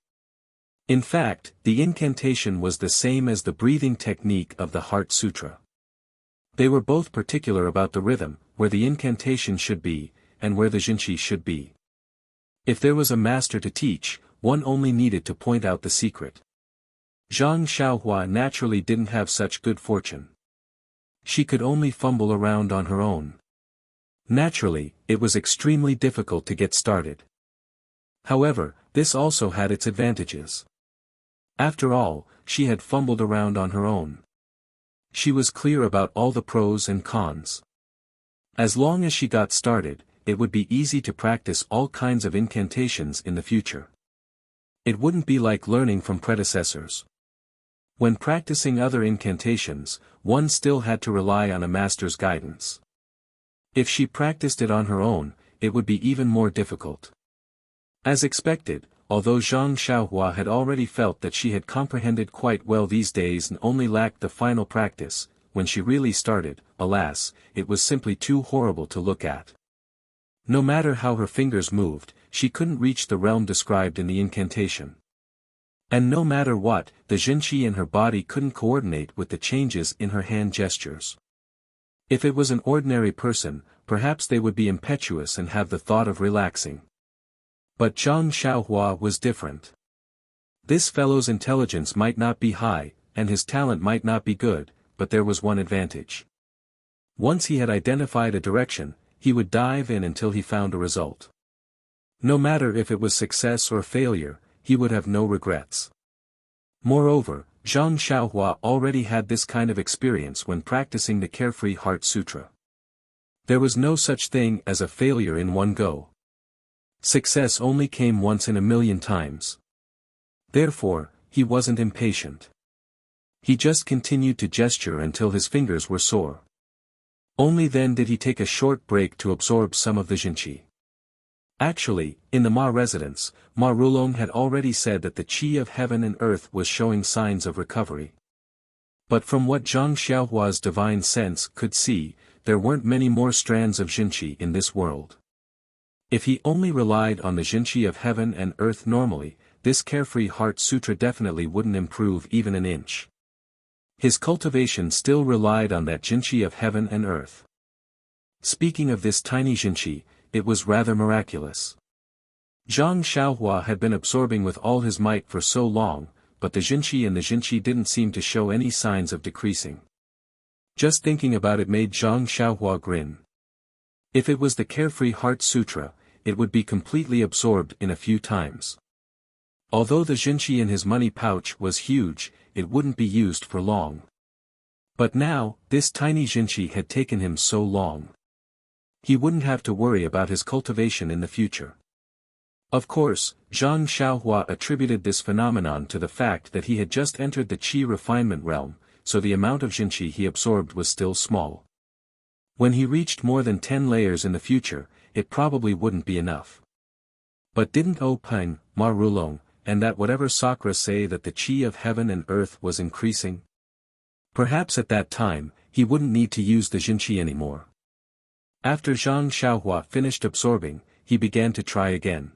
In fact, the incantation was the same as the breathing technique of the Heart Sutra. They were both particular about the rhythm, where the incantation should be, and where the jinqi should be. If there was a master to teach, one only needed to point out the secret. Zhang Xiaohua naturally didn't have such good fortune. She could only fumble around on her own. Naturally, it was extremely difficult to get started. However, this also had its advantages. After all, she had fumbled around on her own. She was clear about all the pros and cons. As long as she got started, it would be easy to practice all kinds of incantations in the future. It wouldn't be like learning from predecessors. When practicing other incantations, one still had to rely on a master's guidance. If she practiced it on her own, it would be even more difficult. As expected, although Zhang Xiaohua had already felt that she had comprehended quite well these days and only lacked the final practice, when she really started, alas, it was simply too horrible to look at. No matter how her fingers moved, she couldn't reach the realm described in the incantation. And no matter what, the jinqi in her body couldn't coordinate with the changes in her hand gestures. If it was an ordinary person, perhaps they would be impetuous and have the thought of relaxing. But Zhang Xiaohua was different. This fellow's intelligence might not be high, and his talent might not be good, but there was one advantage. Once he had identified a direction, he would dive in until he found a result. No matter if it was success or failure, he would have no regrets. Moreover, Zhang Xiaohua already had this kind of experience when practicing the Carefree Heart Sutra. There was no such thing as a failure in one go. Success only came once in a million times. Therefore, he wasn't impatient. He just continued to gesture until his fingers were sore. Only then did he take a short break to absorb some of the jinqi. Actually, in the Ma residence, Ma Rulong had already said that the qi of heaven and earth was showing signs of recovery. But from what Zhang Xiaohua's divine sense could see, there weren't many more strands of jinqi in this world. If he only relied on the jinqi of heaven and earth normally, this Carefree Heart Sutra definitely wouldn't improve even an inch. His cultivation still relied on that jinqi of heaven and earth. Speaking of this tiny jinqi, it was rather miraculous. Zhang Xiaohua had been absorbing with all his might for so long, but the jinqi in the jinqi didn't seem to show any signs of decreasing. Just thinking about it made Zhang Xiaohua grin. If it was the Carefree Heart Sutra, it would be completely absorbed in a few times. Although the jinqi in his money pouch was huge, it wouldn't be used for long. But now, this tiny jinqi had taken him so long. He wouldn't have to worry about his cultivation in the future. Of course, Zhang Xiaohua attributed this phenomenon to the fact that he had just entered the qi refinement realm, so the amount of jinqi he absorbed was still small. When he reached more than 10 layers in the future, it probably wouldn't be enough. But didn't O Peng, Ma Rulong, and that whatever Sakra say that the qi of heaven and earth was increasing? Perhaps at that time, he wouldn't need to use the jinqi anymore. After Zhang Xiaohua finished absorbing, he began to try again.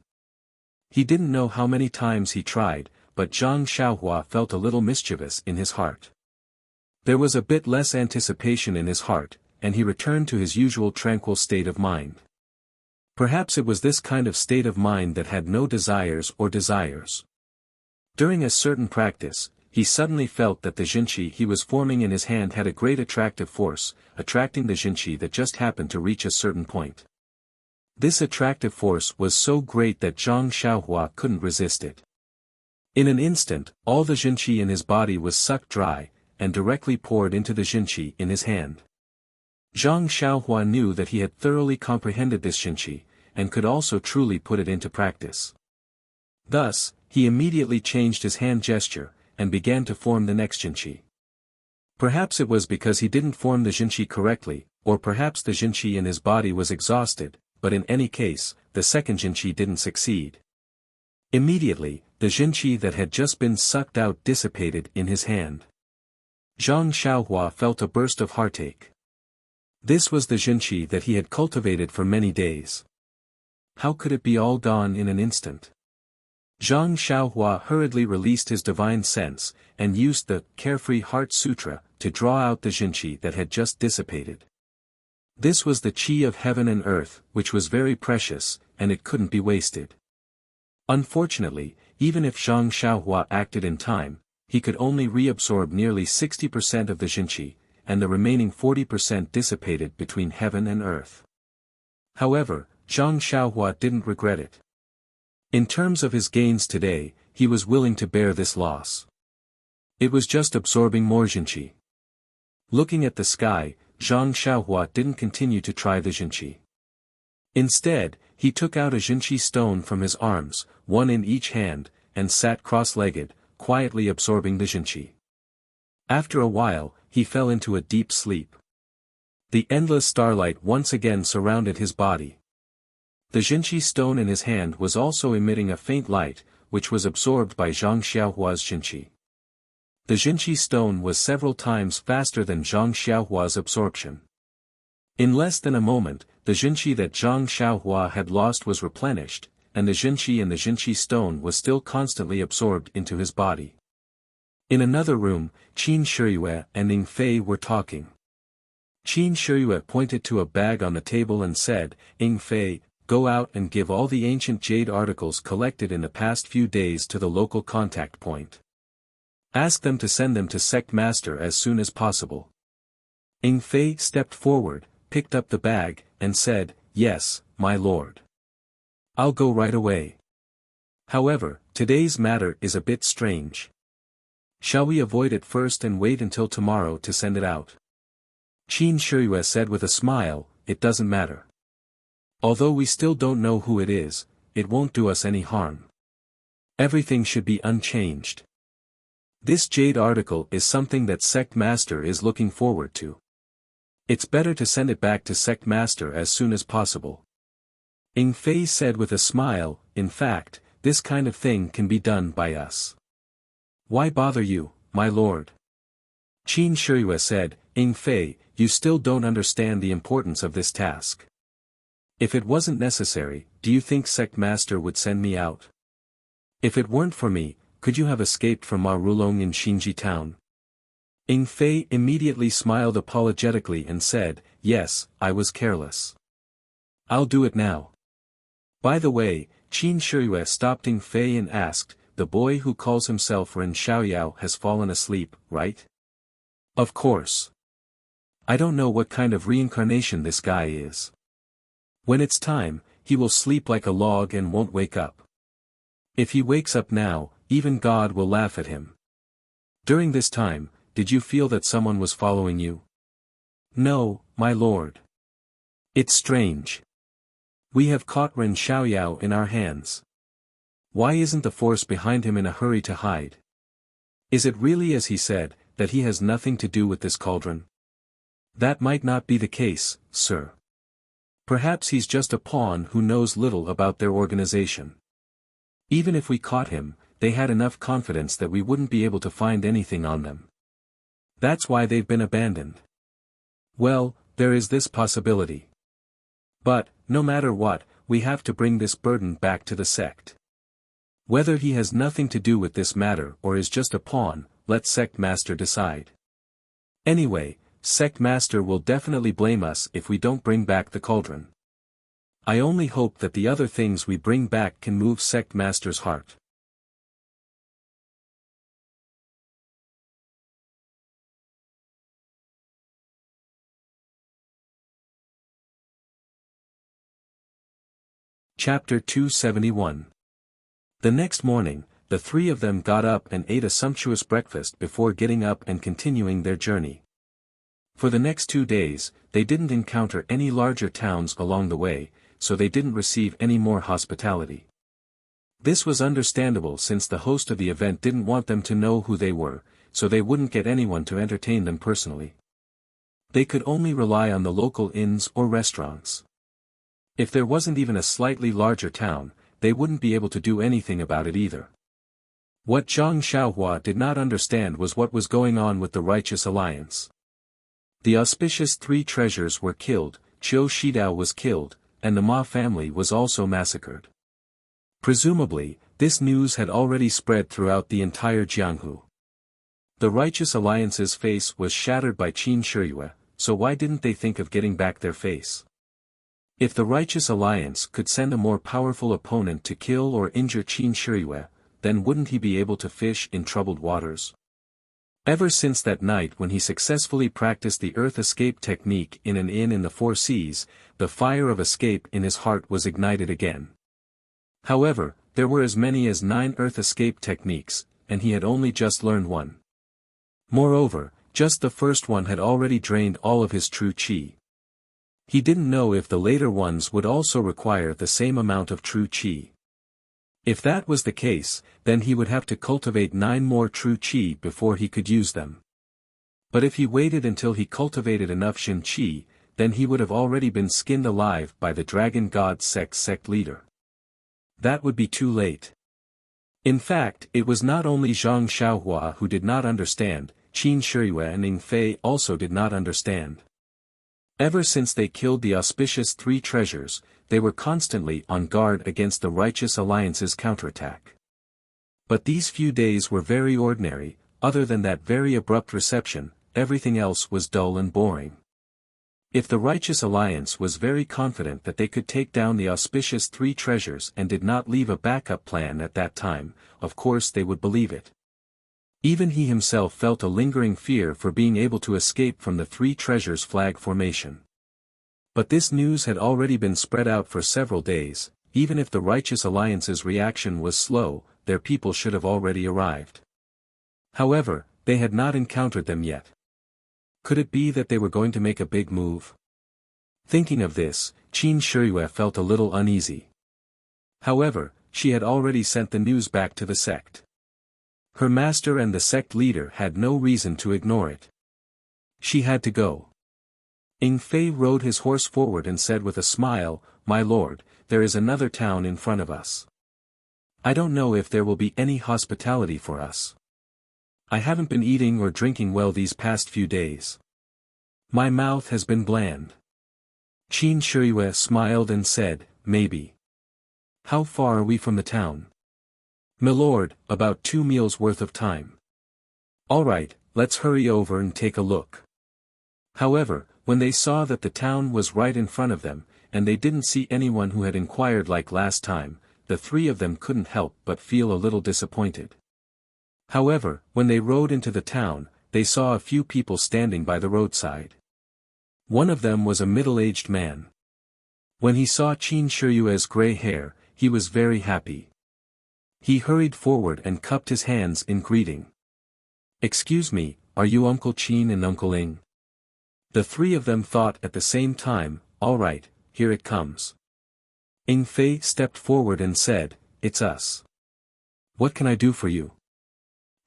He didn't know how many times he tried, but Zhang Xiaohua felt a little mischievous in his heart. There was a bit less anticipation in his heart, and he returned to his usual tranquil state of mind. Perhaps it was this kind of state of mind that had no desires or desires. During a certain practice, he suddenly felt that the jinqi he was forming in his hand had a great attractive force, attracting the jinqi that just happened to reach a certain point. This attractive force was so great that Zhang Xiaohua couldn't resist it. In an instant, all the jinqi in his body was sucked dry, and directly poured into the jinqi in his hand. Zhang Xiaohua knew that he had thoroughly comprehended this jinqi, and could also truly put it into practice. Thus, he immediately changed his hand gesture, and began to form the next jinqi. Perhaps it was because he didn't form the jinqi correctly, or perhaps the jinqi in his body was exhausted, but in any case, the second jinqi didn't succeed. Immediately, the jinqi that had just been sucked out dissipated in his hand. Zhang Xiaohua felt a burst of heartache. This was the jinqi that he had cultivated for many days. How could it be all gone in an instant? Zhang Xiaohua hurriedly released his divine sense, and used the Carefree Heart Sutra to draw out the Jinqi that had just dissipated. This was the qi of heaven and earth, which was very precious, and it couldn't be wasted. Unfortunately, even if Zhang Xiaohua acted in time, he could only reabsorb nearly 60% of the Jinqi, and the remaining 40% dissipated between heaven and earth. However, Zhang Xiaohua didn't regret it. In terms of his gains today, he was willing to bear this loss. It was just absorbing more Jinqi. Looking at the sky, Zhang Xiaohua didn't continue to try the Jinqi. Instead, he took out a Jinqi stone from his arms, one in each hand, and sat cross-legged, quietly absorbing the Jinqi. After a while, he fell into a deep sleep. The endless starlight once again surrounded his body. The Jinqi stone in his hand was also emitting a faint light, which was absorbed by Zhang Xiaohua's Jinqi. The Jinqi stone was several times faster than Zhang Xiaohua's absorption. In less than a moment, the Jinqi that Zhang Xiaohua had lost was replenished, and the Jinqi in the Jinqi stone was still constantly absorbed into his body. In another room, Qin Shiyue and Ning Fei were talking. Qin Shiyue pointed to a bag on the table and said, "Ning Fei, go out and give all the ancient jade articles collected in the past few days to the local contact point. Ask them to send them to Sect Master as soon as possible." Ning Fei stepped forward, picked up the bag, and said, "Yes, my lord. I'll go right away. However, today's matter is a bit strange. Shall we avoid it first and wait until tomorrow to send it out?" Qin Shiyue said with a smile, "It doesn't matter. Although we still don't know who it is, it won't do us any harm. Everything should be unchanged. This jade article is something that Sect Master is looking forward to. It's better to send it back to Sect Master as soon as possible." Ning Fei said with a smile, "In fact, this kind of thing can be done by us. Why bother you, my lord?" Qin Shiyue said, "Ning Fei, you still don't understand the importance of this task. If it wasn't necessary, do you think Sect Master would send me out? If it weren't for me, could you have escaped from Ma Rulong in Xinji town?" Ning Fei immediately smiled apologetically and said, "Yes, I was careless. I'll do it now." By the way, Qin Shiyue stopped Ning Fei and asked, "The boy who calls himself Ren Xiaoyao has fallen asleep, right?" "Of course. I don't know what kind of reincarnation this guy is. When it's time, he will sleep like a log and won't wake up. If he wakes up now, even God will laugh at him. During this time, did you feel that someone was following you?" "No, my lord. It's strange. We have caught Ren Xiaoyao in our hands. Why isn't the force behind him in a hurry to hide? Is it really as he said, that he has nothing to do with this cauldron?" "That might not be the case, sir. Perhaps he's just a pawn who knows little about their organization. Even if we caught him, they had enough confidence that we wouldn't be able to find anything on them. That's why they've been abandoned. Well, there is this possibility. But, no matter what, we have to bring this burden back to the sect. Whether he has nothing to do with this matter or is just a pawn, let Sect Master decide. Anyway, Sect Master will definitely blame us if we don't bring back the cauldron. I only hope that the other things we bring back can move Sect Master's heart." Chapter 271. The next morning, the three of them got up and ate a sumptuous breakfast before getting up and continuing their journey. For the next 2 days, they didn't encounter any larger towns along the way, so they didn't receive any more hospitality. This was understandable since the host of the event didn't want them to know who they were, so they wouldn't get anyone to entertain them personally. They could only rely on the local inns or restaurants. If there wasn't even a slightly larger town, they wouldn't be able to do anything about it either. What Zhang Xiaohua did not understand was what was going on with the Righteous Alliance. The auspicious three treasures were killed, Qiu Shidao was killed, and the Ma family was also massacred. Presumably, this news had already spread throughout the entire Jianghu. The Righteous Alliance's face was shattered by Qin Shiyue, so why didn't they think of getting back their face? If the Righteous Alliance could send a more powerful opponent to kill or injure Qin Shiyue, then wouldn't he be able to fish in troubled waters? Ever since that night when he successfully practiced the Earth Escape technique in an inn in the Four Seas, the fire of escape in his heart was ignited again. However, there were as many as 9 Earth Escape techniques, and he had only just learned one. Moreover, just the first one had already drained all of his true qi. He didn't know if the later ones would also require the same amount of true qi. If that was the case, then he would have to cultivate 9 more true qi before he could use them. But if he waited until he cultivated enough Shin qi, then he would have already been skinned alive by the Dragon God sect leader. That would be too late. In fact, it was not only Zhang Xiaohua who did not understand, Qin Shiyue and Ning Fei also did not understand. Ever since they killed the auspicious 3 treasures, they were constantly on guard against the Righteous Alliance's counterattack. But these few days were very ordinary, other than that very abrupt reception, everything else was dull and boring. If the Righteous Alliance was very confident that they could take down the auspicious 3 treasures and did not leave a backup plan at that time, of course they would believe it. Even he himself felt a lingering fear for being able to escape from the 3 treasures flag formation. But this news had already been spread out for several days. Even if the Righteous Alliance's reaction was slow, their people should have already arrived. However, they had not encountered them yet. Could it be that they were going to make a big move? Thinking of this, Qin Shiyue felt a little uneasy. However, she had already sent the news back to the sect. Her master and the sect leader had no reason to ignore it. She had to go. Ning Fei rode his horse forward and said with a smile, "My lord, there is another town in front of us. I don't know if there will be any hospitality for us. I haven't been eating or drinking well these past few days. My mouth has been bland." Qin Shiyue smiled and said, "Maybe. How far are we from the town?" "Milord, about 2 meals worth of time." "All right, let's hurry over and take a look." However, when they saw that the town was right in front of them, and they didn't see anyone who had inquired like last time, the 3 of them couldn't help but feel a little disappointed. However, when they rode into the town, they saw a few people standing by the roadside. One of them was a middle-aged man. When he saw Qin Shiyue's gray hair, he was very happy. He hurried forward and cupped his hands in greeting. "Excuse me, are you Uncle Qin and Uncle Ling?" The 3 of them thought at the same time, "All right, here it comes." Ning Fei stepped forward and said, "It's us. What can I do for you?"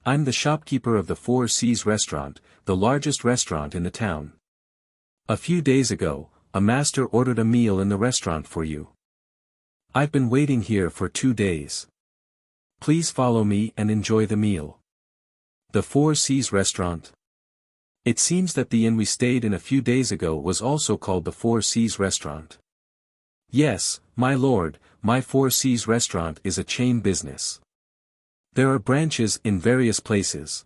"I'm the shopkeeper of the Four Seas restaurant, the largest restaurant in the town. A few days ago, a master ordered a meal in the restaurant for you. I've been waiting here for 2 days. Please follow me and enjoy the meal." The Four Seas restaurant. It seems that the inn we stayed in a few days ago was also called the Four Seas restaurant. "Yes, my lord, my Four Seas restaurant is a chain business. There are branches in various places.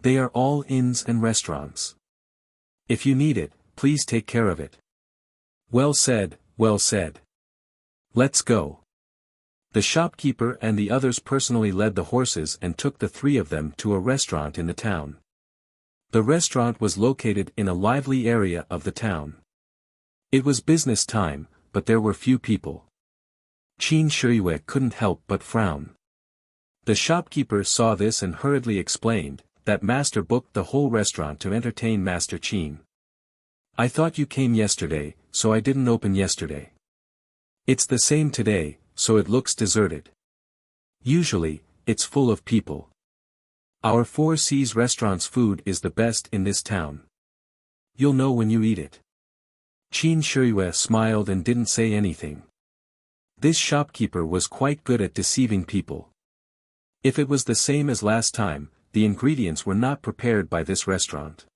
They are all inns and restaurants. If you need it, please take care of it." "Well said, well said. Let's go." The shopkeeper and the others personally led the horses and took the 3 of them to a restaurant in the town. The restaurant was located in a lively area of the town. It was business time, but there were few people. Qin Shiyue couldn't help but frown. The shopkeeper saw this and hurriedly explained, "That master booked the whole restaurant to entertain Master Qin. I thought you came yesterday, so I didn't open yesterday. It's the same today, so it looks deserted. Usually, it's full of people. Our Four Seas restaurant's food is the best in this town. You'll know when you eat it." Qin Shiyue smiled and didn't say anything. This shopkeeper was quite good at deceiving people. If it was the same as last time, the ingredients were not prepared by this restaurant.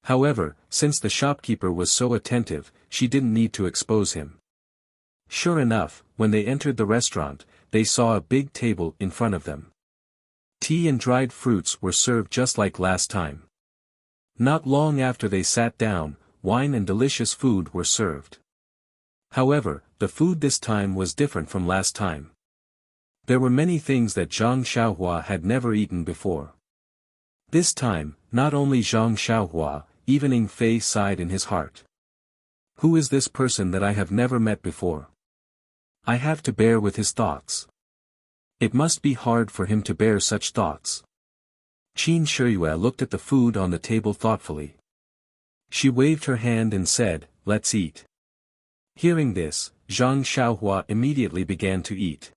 However, since the shopkeeper was so attentive, she didn't need to expose him. Sure enough, when they entered the restaurant, they saw a big table in front of them. Tea and dried fruits were served just like last time. Not long after they sat down, wine and delicious food were served. However, the food this time was different from last time. There were many things that Zhang Xiaohua had never eaten before. This time, not only Zhang Xiaohua, even Ying Fei sighed in his heart. Who is this person that I have never met before? I have to bear with his thoughts. It must be hard for him to bear such thoughts. Qin Shiyue looked at the food on the table thoughtfully. She waved her hand and said, "Let's eat." Hearing this, Zhang Xiaohua immediately began to eat.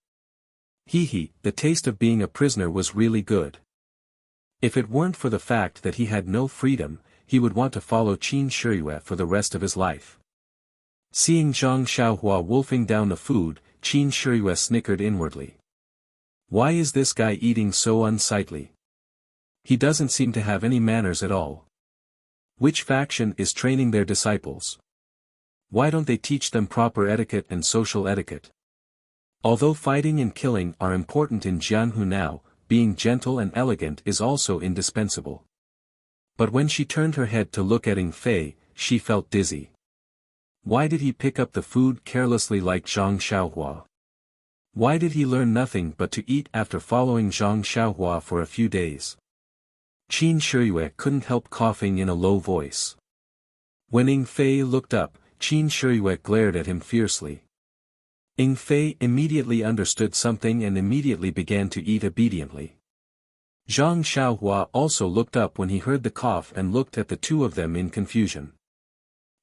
The taste of being a prisoner was really good. If it weren't for the fact that he had no freedom, he would want to follow Qin Shiyue for the rest of his life. Seeing Zhang Xiaohua wolfing down the food, Qin Shiyue snickered inwardly. Why is this guy eating so unsightly? He doesn't seem to have any manners at all. Which faction is training their disciples? Why don't they teach them proper etiquette and social etiquette? Although fighting and killing are important in Jianhu now, being gentle and elegant is also indispensable. But when she turned her head to look at Ying Fei, she felt dizzy. Why did he pick up the food carelessly like Zhang Xiaohua? Why did he learn nothing but to eat after following Zhang Xiaohua for a few days? Qin Shiyue couldn't help coughing in a low voice. When Ying Fei looked up, Qin Shiyue glared at him fiercely. Ying Fei immediately understood something and immediately began to eat obediently. Zhang Xiaohua also looked up when he heard the cough and looked at the two of them in confusion.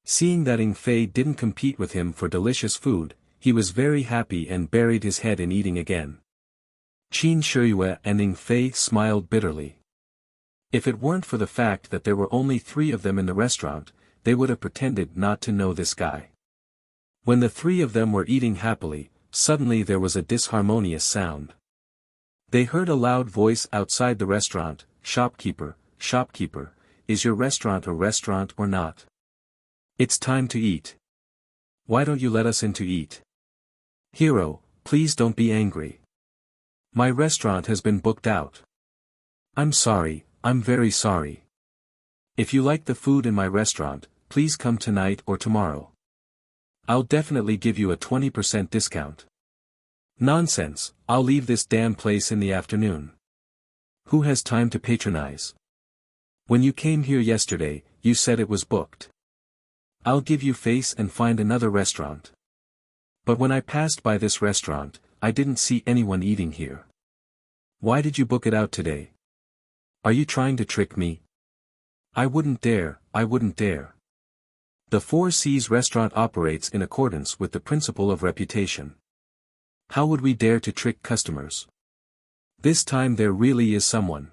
Seeing that Ying Fei didn't compete with him for delicious food, he was very happy and buried his head in eating again. Qin Shiyue and Ying Fei smiled bitterly. If it weren't for the fact that there were only 3 of them in the restaurant, they would have pretended not to know this guy. When the 3 of them were eating happily, suddenly there was a disharmonious sound. They heard a loud voice outside the restaurant, "Shopkeeper, shopkeeper, is your restaurant a restaurant or not? It's time to eat. Why don't you let us in to eat? Hero, please don't be angry. My restaurant has been booked out. I'm sorry, I'm very sorry. If you like the food in my restaurant, please come tonight or tomorrow. I'll definitely give you a 20% discount. Nonsense, I'll leave this damn place in the afternoon. Who has time to patronize? When you came here yesterday, you said it was booked. I'll give you face and find another restaurant. But when I passed by this restaurant, I didn't see anyone eating here. Why did you book it out today? Are you trying to trick me? I wouldn't dare, I wouldn't dare. The Four Seas restaurant operates in accordance with the principle of reputation. How would we dare to trick customers? This time there really is someone.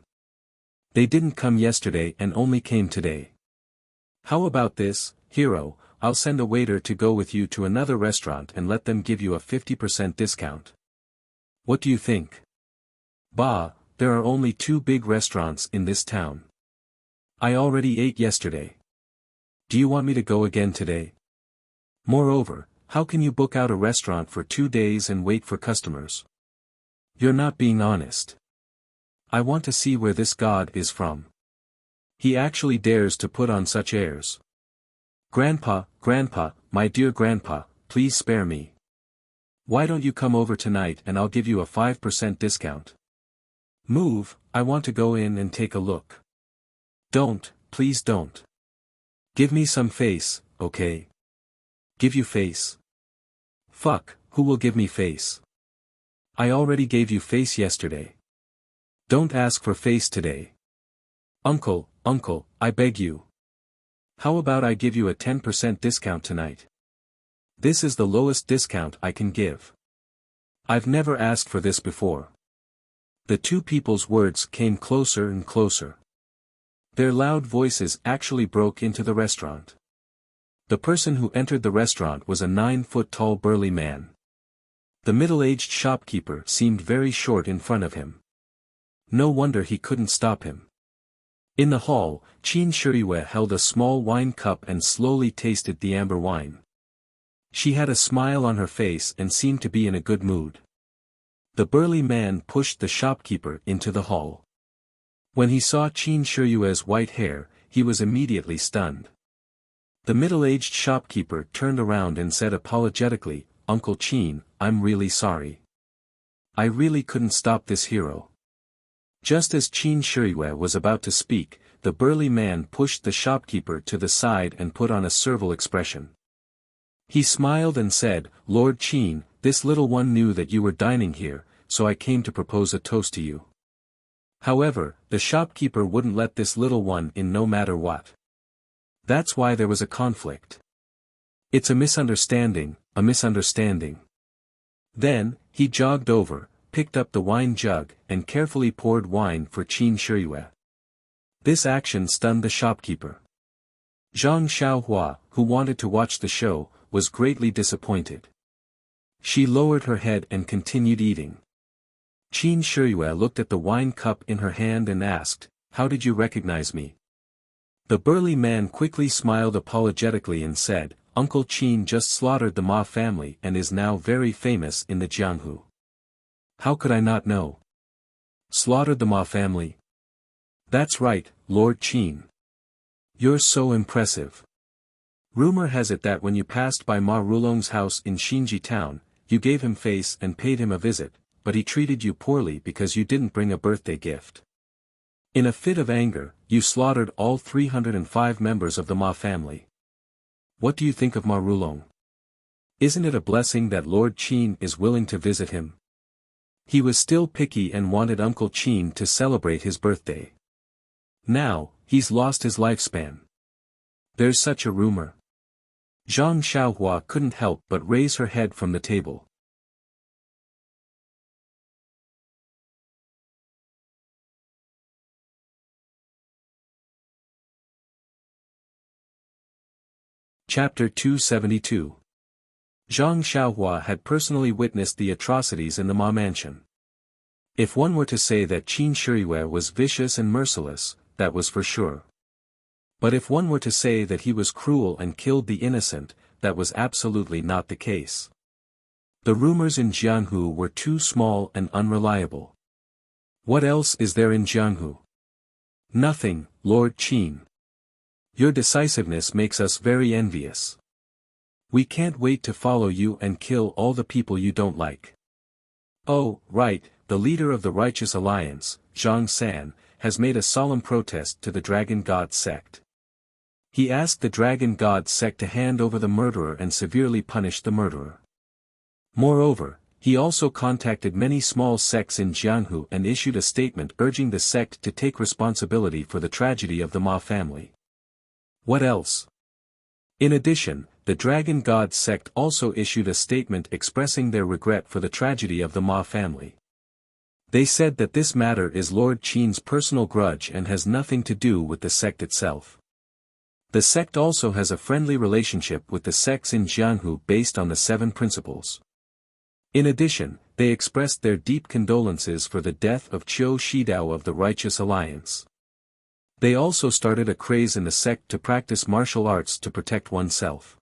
They didn't come yesterday and only came today. How about this, hero, I'll send a waiter to go with you to another restaurant and let them give you a 50% discount. What do you think? Bah, there are only 2 big restaurants in this town. I already ate yesterday. Do you want me to go again today? Moreover, how can you book out a restaurant for 2 days and wait for customers? You're not being honest. I want to see where this god is from. He actually dares to put on such airs. Grandpa, my dear grandpa, please spare me. Why don't you come over tonight and I'll give you a 5% discount? Move, I want to go in and take a look. Don't, please don't. Give me some face, okay? Give you face? Fuck, who will give me face? I already gave you face yesterday. Don't ask for face today. Uncle, I beg you. How about I give you a 10% discount tonight? This is the lowest discount I can give. I've never asked for this before. The 2 people's words came closer and closer. Their loud voices actually broke into the restaurant. The person who entered the restaurant was a 9-foot-tall burly man. The middle-aged shopkeeper seemed very short in front of him. No wonder he couldn't stop him. In the hall, Qin Shiyue held a small wine cup and slowly tasted the amber wine. She had a smile on her face and seemed to be in a good mood. The burly man pushed the shopkeeper into the hall. When he saw Qin Shiyue's white hair, he was immediately stunned. The middle-aged shopkeeper turned around and said apologetically, "Uncle Qin, I'm really sorry. I really couldn't stop this hero." Just as Qin Shiyue was about to speak, the burly man pushed the shopkeeper to the side and put on a servile expression. He smiled and said, "Lord Qin, this little one knew that you were dining here, so I came to propose a toast to you." However, the shopkeeper wouldn't let this little one in no matter what. That's why there was a conflict. "It's a misunderstanding, a misunderstanding." Then, he jogged over, picked up the wine jug, and carefully poured wine for Qin Shiyue. This action stunned the shopkeeper. Zhang Xiaohua, who wanted to watch the show, was greatly disappointed. She lowered her head and continued eating. Qin Shiyue looked at the wine cup in her hand and asked, "How did you recognize me?" The burly man quickly smiled apologetically and said, "Uncle Qin just slaughtered the Ma family and is now very famous in the Jianghu." "How could I not know?" "Slaughtered the Ma family?" "That's right, Lord Qin. You're so impressive. Rumor has it that when you passed by Ma Rulong's house in Xinji town, you gave him face and paid him a visit, but he treated you poorly because you didn't bring a birthday gift. In a fit of anger, you slaughtered all 305 members of the Ma family. What do you think of Ma Rulong? Isn't it a blessing that Lord Qin is willing to visit him? He was still picky and wanted Uncle Qin to celebrate his birthday. Now, he's lost his lifespan. There's such a rumor." Zhang Xiaohua couldn't help but raise her head from the table. Chapter 272. Zhang Xiaohua had personally witnessed the atrocities in the Ma mansion. If one were to say that Qin Shiyue was vicious and merciless, that was for sure. But if one were to say that he was cruel and killed the innocent, that was absolutely not the case. The rumors in Jianghu were too small and unreliable. What else is there in Jianghu? Nothing, Lord Qin. Your decisiveness makes us very envious. We can't wait to follow you and kill all the people you don't like. Oh, right, the leader of the Righteous Alliance, Zhang San, has made a solemn protest to the Dragon God sect. He asked the Dragon God sect to hand over the murderer and severely punish the murderer. Moreover, he also contacted many small sects in Jianghu and issued a statement urging the sect to take responsibility for the tragedy of the Ma family. What else? In addition, the Dragon God sect also issued a statement expressing their regret for the tragedy of the Ma family. They said that this matter is Lord Qin's personal grudge and has nothing to do with the sect itself. The sect also has a friendly relationship with the sects in Jianghu based on the 7 principles. In addition, they expressed their deep condolences for the death of Qiu Shidao of the Righteous Alliance. They also started a craze in the sect to practice martial arts to protect oneself.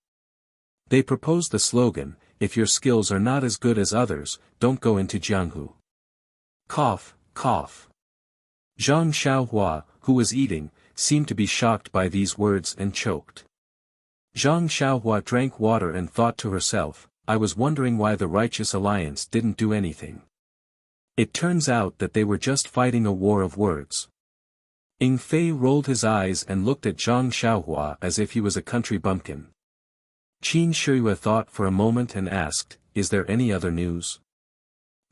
They proposed the slogan, "If your skills are not as good as others, don't go into Jianghu." Cough, cough. Zhang Xiaohua, who was eating, seemed to be shocked by these words and choked. Zhang Xiaohua drank water and thought to herself, "I was wondering why the Righteous Alliance didn't do anything. It turns out that they were just fighting a war of words." Ing Fei rolled his eyes and looked at Zhang Xiaohua as if he was a country bumpkin. Qin Shiyue thought for a moment and asked, "Is there any other news?"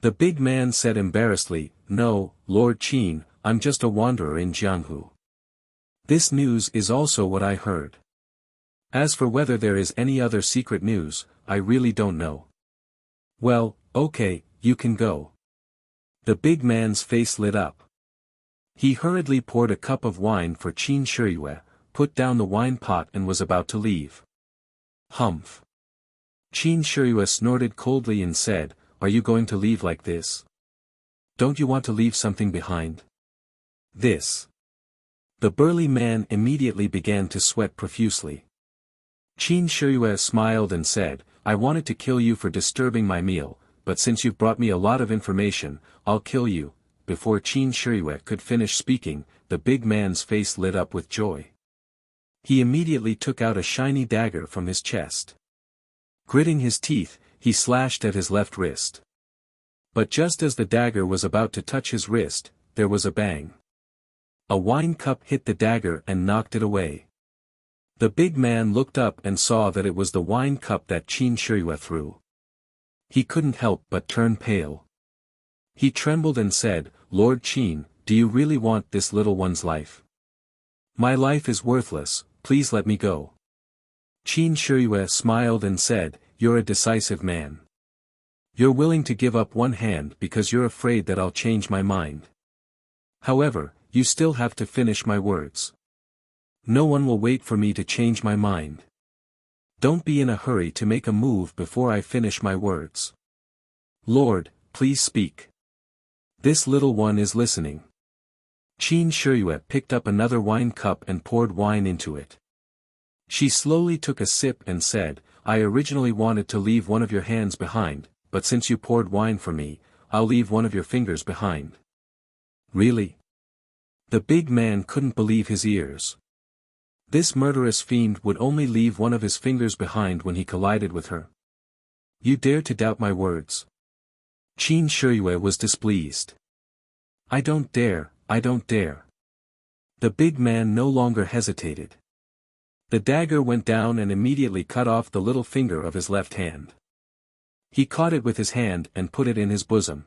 The big man said embarrassedly, "No, Lord Qin, I'm just a wanderer in Jianghu. This news is also what I heard. As for whether there is any other secret news, I really don't know." "Well, okay, you can go." The big man's face lit up. He hurriedly poured a cup of wine for Qin Shiyue, put down the wine pot and was about to leave. Humph. Qin Shiyue snorted coldly and said, "Are you going to leave like this? Don't you want to leave something behind?" "This." The burly man immediately began to sweat profusely. Qin Shiyue smiled and said, "I wanted to kill you for disturbing my meal, but since you've brought me a lot of information, I'll kill you." Before Qin Shiyue could finish speaking, the big man's face lit up with joy. He immediately took out a shiny dagger from his chest. Gritting his teeth, he slashed at his left wrist. But just as the dagger was about to touch his wrist, there was a bang. A wine cup hit the dagger and knocked it away. The big man looked up and saw that it was the wine cup that Qin Shiyue threw. He couldn't help but turn pale. He trembled and said, "Lord Qin, do you really want this little one's life? My life is worthless, please let me go." Qin Shiyue smiled and said, "You're a decisive man. You're willing to give up one hand because you're afraid that I'll change my mind. However, you still have to finish my words. No one will wait for me to change my mind. Don't be in a hurry to make a move before I finish my words. Lord, please speak. This little one is listening." Qin Shiyue picked up another wine cup and poured wine into it. She slowly took a sip and said, "I originally wanted to leave one of your hands behind, but since you poured wine for me, I'll leave one of your fingers behind." "Really?" The big man couldn't believe his ears. This murderous fiend would only leave one of his fingers behind when he collided with her. "You dare to doubt my words?" Qin Shiyue was displeased. I don't dare." The big man no longer hesitated. The dagger went down and immediately cut off the little finger of his left hand. He caught it with his hand and put it in his bosom.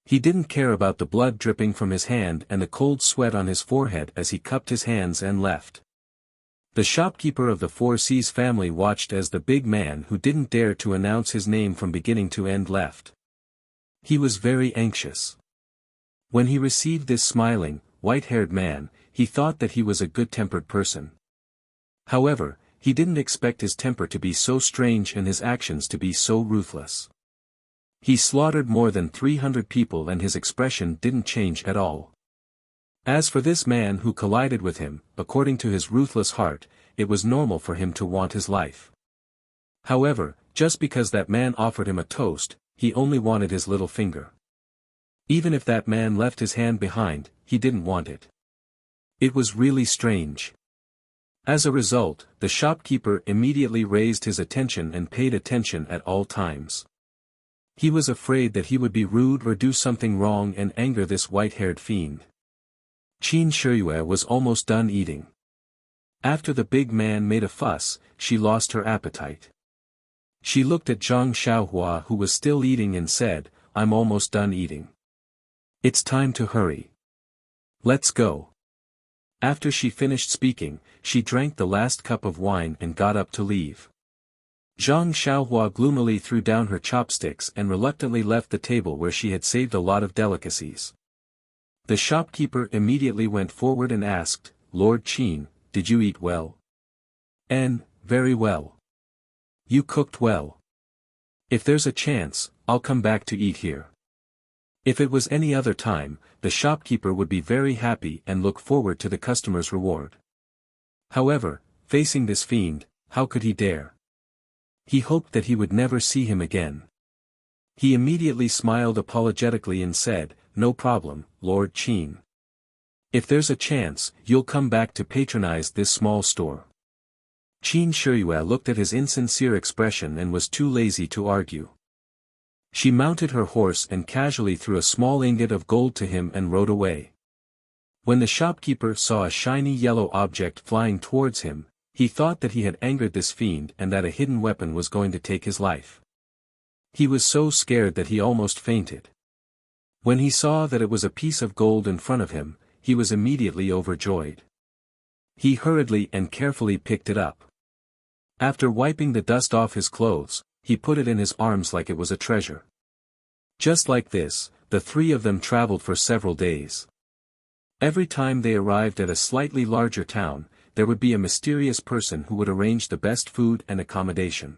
He didn't care about the blood dripping from his hand and the cold sweat on his forehead as he cupped his hands and left. The shopkeeper of the Four Seas family watched as the big man who didn't dare to announce his name from beginning to end left. He was very anxious. When he received this smiling, white-haired man, he thought that he was a good-tempered person. However, he didn't expect his temper to be so strange and his actions to be so ruthless. He slaughtered more than 300 people and his expression didn't change at all. As for this man who collided with him, according to his ruthless heart, it was normal for him to want his life. However, just because that man offered him a toast, he only wanted his little finger. Even if that man left his hand behind, he didn't want it. It was really strange. As a result, the shopkeeper immediately raised his attention and paid attention at all times. He was afraid that he would be rude or do something wrong and anger this white-haired fiend. Qin Shiyue was almost done eating. After the big man made a fuss, she lost her appetite. She looked at Zhang Xiaohua who was still eating and said, "I'm almost done eating. It's time to hurry. Let's go." After she finished speaking, she drank the last cup of wine and got up to leave. Zhang Xiaohua gloomily threw down her chopsticks and reluctantly left the table where she had saved a lot of delicacies. The shopkeeper immediately went forward and asked, "Lord Qin, did you eat well?" Very well. You cooked well. If there's a chance, I'll come back to eat here." If it was any other time, the shopkeeper would be very happy and look forward to the customer's reward. However, facing this fiend, how could he dare? He hoped that he would never see him again. He immediately smiled apologetically and said, "No problem, Lord Qin. If there's a chance, you'll come back to patronize this small store." Qin Shiyue looked at his insincere expression and was too lazy to argue. She mounted her horse and casually threw a small ingot of gold to him and rode away. When the shopkeeper saw a shiny yellow object flying towards him, he thought that he had angered this fiend and that a hidden weapon was going to take his life. He was so scared that he almost fainted. When he saw that it was a piece of gold in front of him, he was immediately overjoyed. He hurriedly and carefully picked it up. After wiping the dust off his clothes, he put it in his arms like it was a treasure. Just like this, the three of them traveled for several days. Every time they arrived at a slightly larger town, there would be a mysterious person who would arrange the best food and accommodation.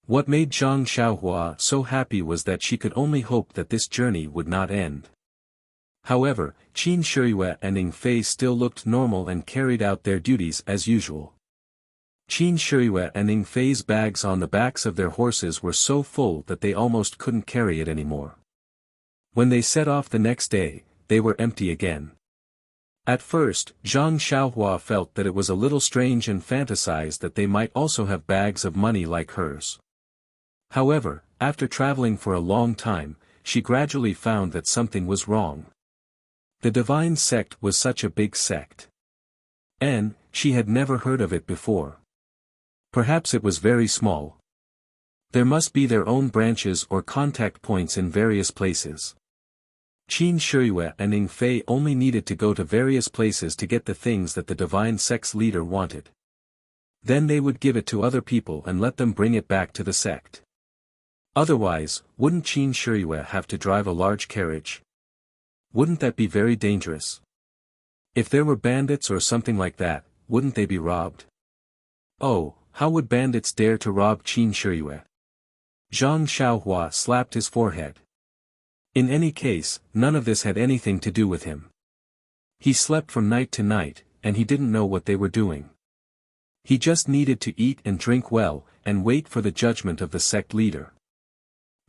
What made Zhang Xiaohua so happy was that she could only hope that this journey would not end. However, Qin Shiyue and Ning Fei still looked normal and carried out their duties as usual. Qin Shiyue and Ning Fei's bags on the backs of their horses were so full that they almost couldn't carry it anymore. When they set off the next day, they were empty again. At first, Zhang Xiaohua felt that it was a little strange and fantasized that they might also have bags of money like hers. However, after traveling for a long time, she gradually found that something was wrong. The divine sect was such a big sect. And she had never heard of it before. Perhaps it was very small. There must be their own branches or contact points in various places. Qin Shiyue and Ning Fei only needed to go to various places to get the things that the divine sect's leader wanted. Then they would give it to other people and let them bring it back to the sect. Otherwise, wouldn't Qin Shiyue have to drive a large carriage? Wouldn't that be very dangerous? If there were bandits or something like that, wouldn't they be robbed? Oh, how would bandits dare to rob Qin Shiyue? Zhang Xiaohua slapped his forehead. In any case, none of this had anything to do with him. He slept from night to night, and he didn't know what they were doing. He just needed to eat and drink well, and wait for the judgment of the sect leader.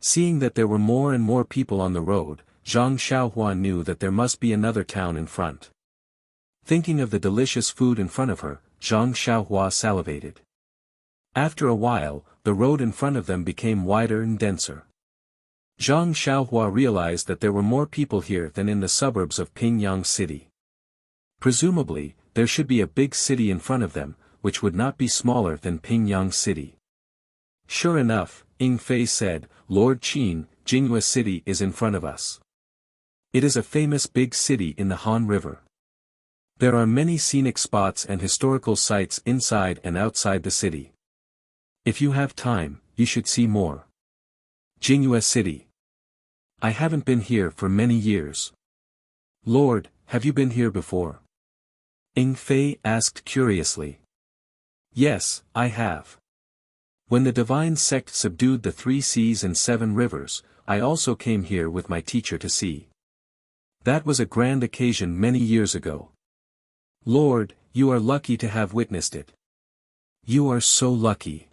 Seeing that there were more and more people on the road, Zhang Xiaohua knew that there must be another town in front. Thinking of the delicious food in front of her, Zhang Xiaohua salivated. After a while, the road in front of them became wider and denser. Zhang Xiaohua realized that there were more people here than in the suburbs of Pingyang City. Presumably, there should be a big city in front of them, which would not be smaller than Pingyang City. Sure enough, Ning Fei said, Lord Qin, Jinghua City is in front of us. It is a famous big city in the Han River. There are many scenic spots and historical sites inside and outside the city. If you have time, you should see more. Jinghua City. I haven't been here for many years. Lord, have you been here before? Ning Fei asked curiously. Yes, I have. When the divine sect subdued the 3 seas and 7 rivers, I also came here with my teacher to see. That was a grand occasion many years ago. Lord, you are lucky to have witnessed it. You are so lucky.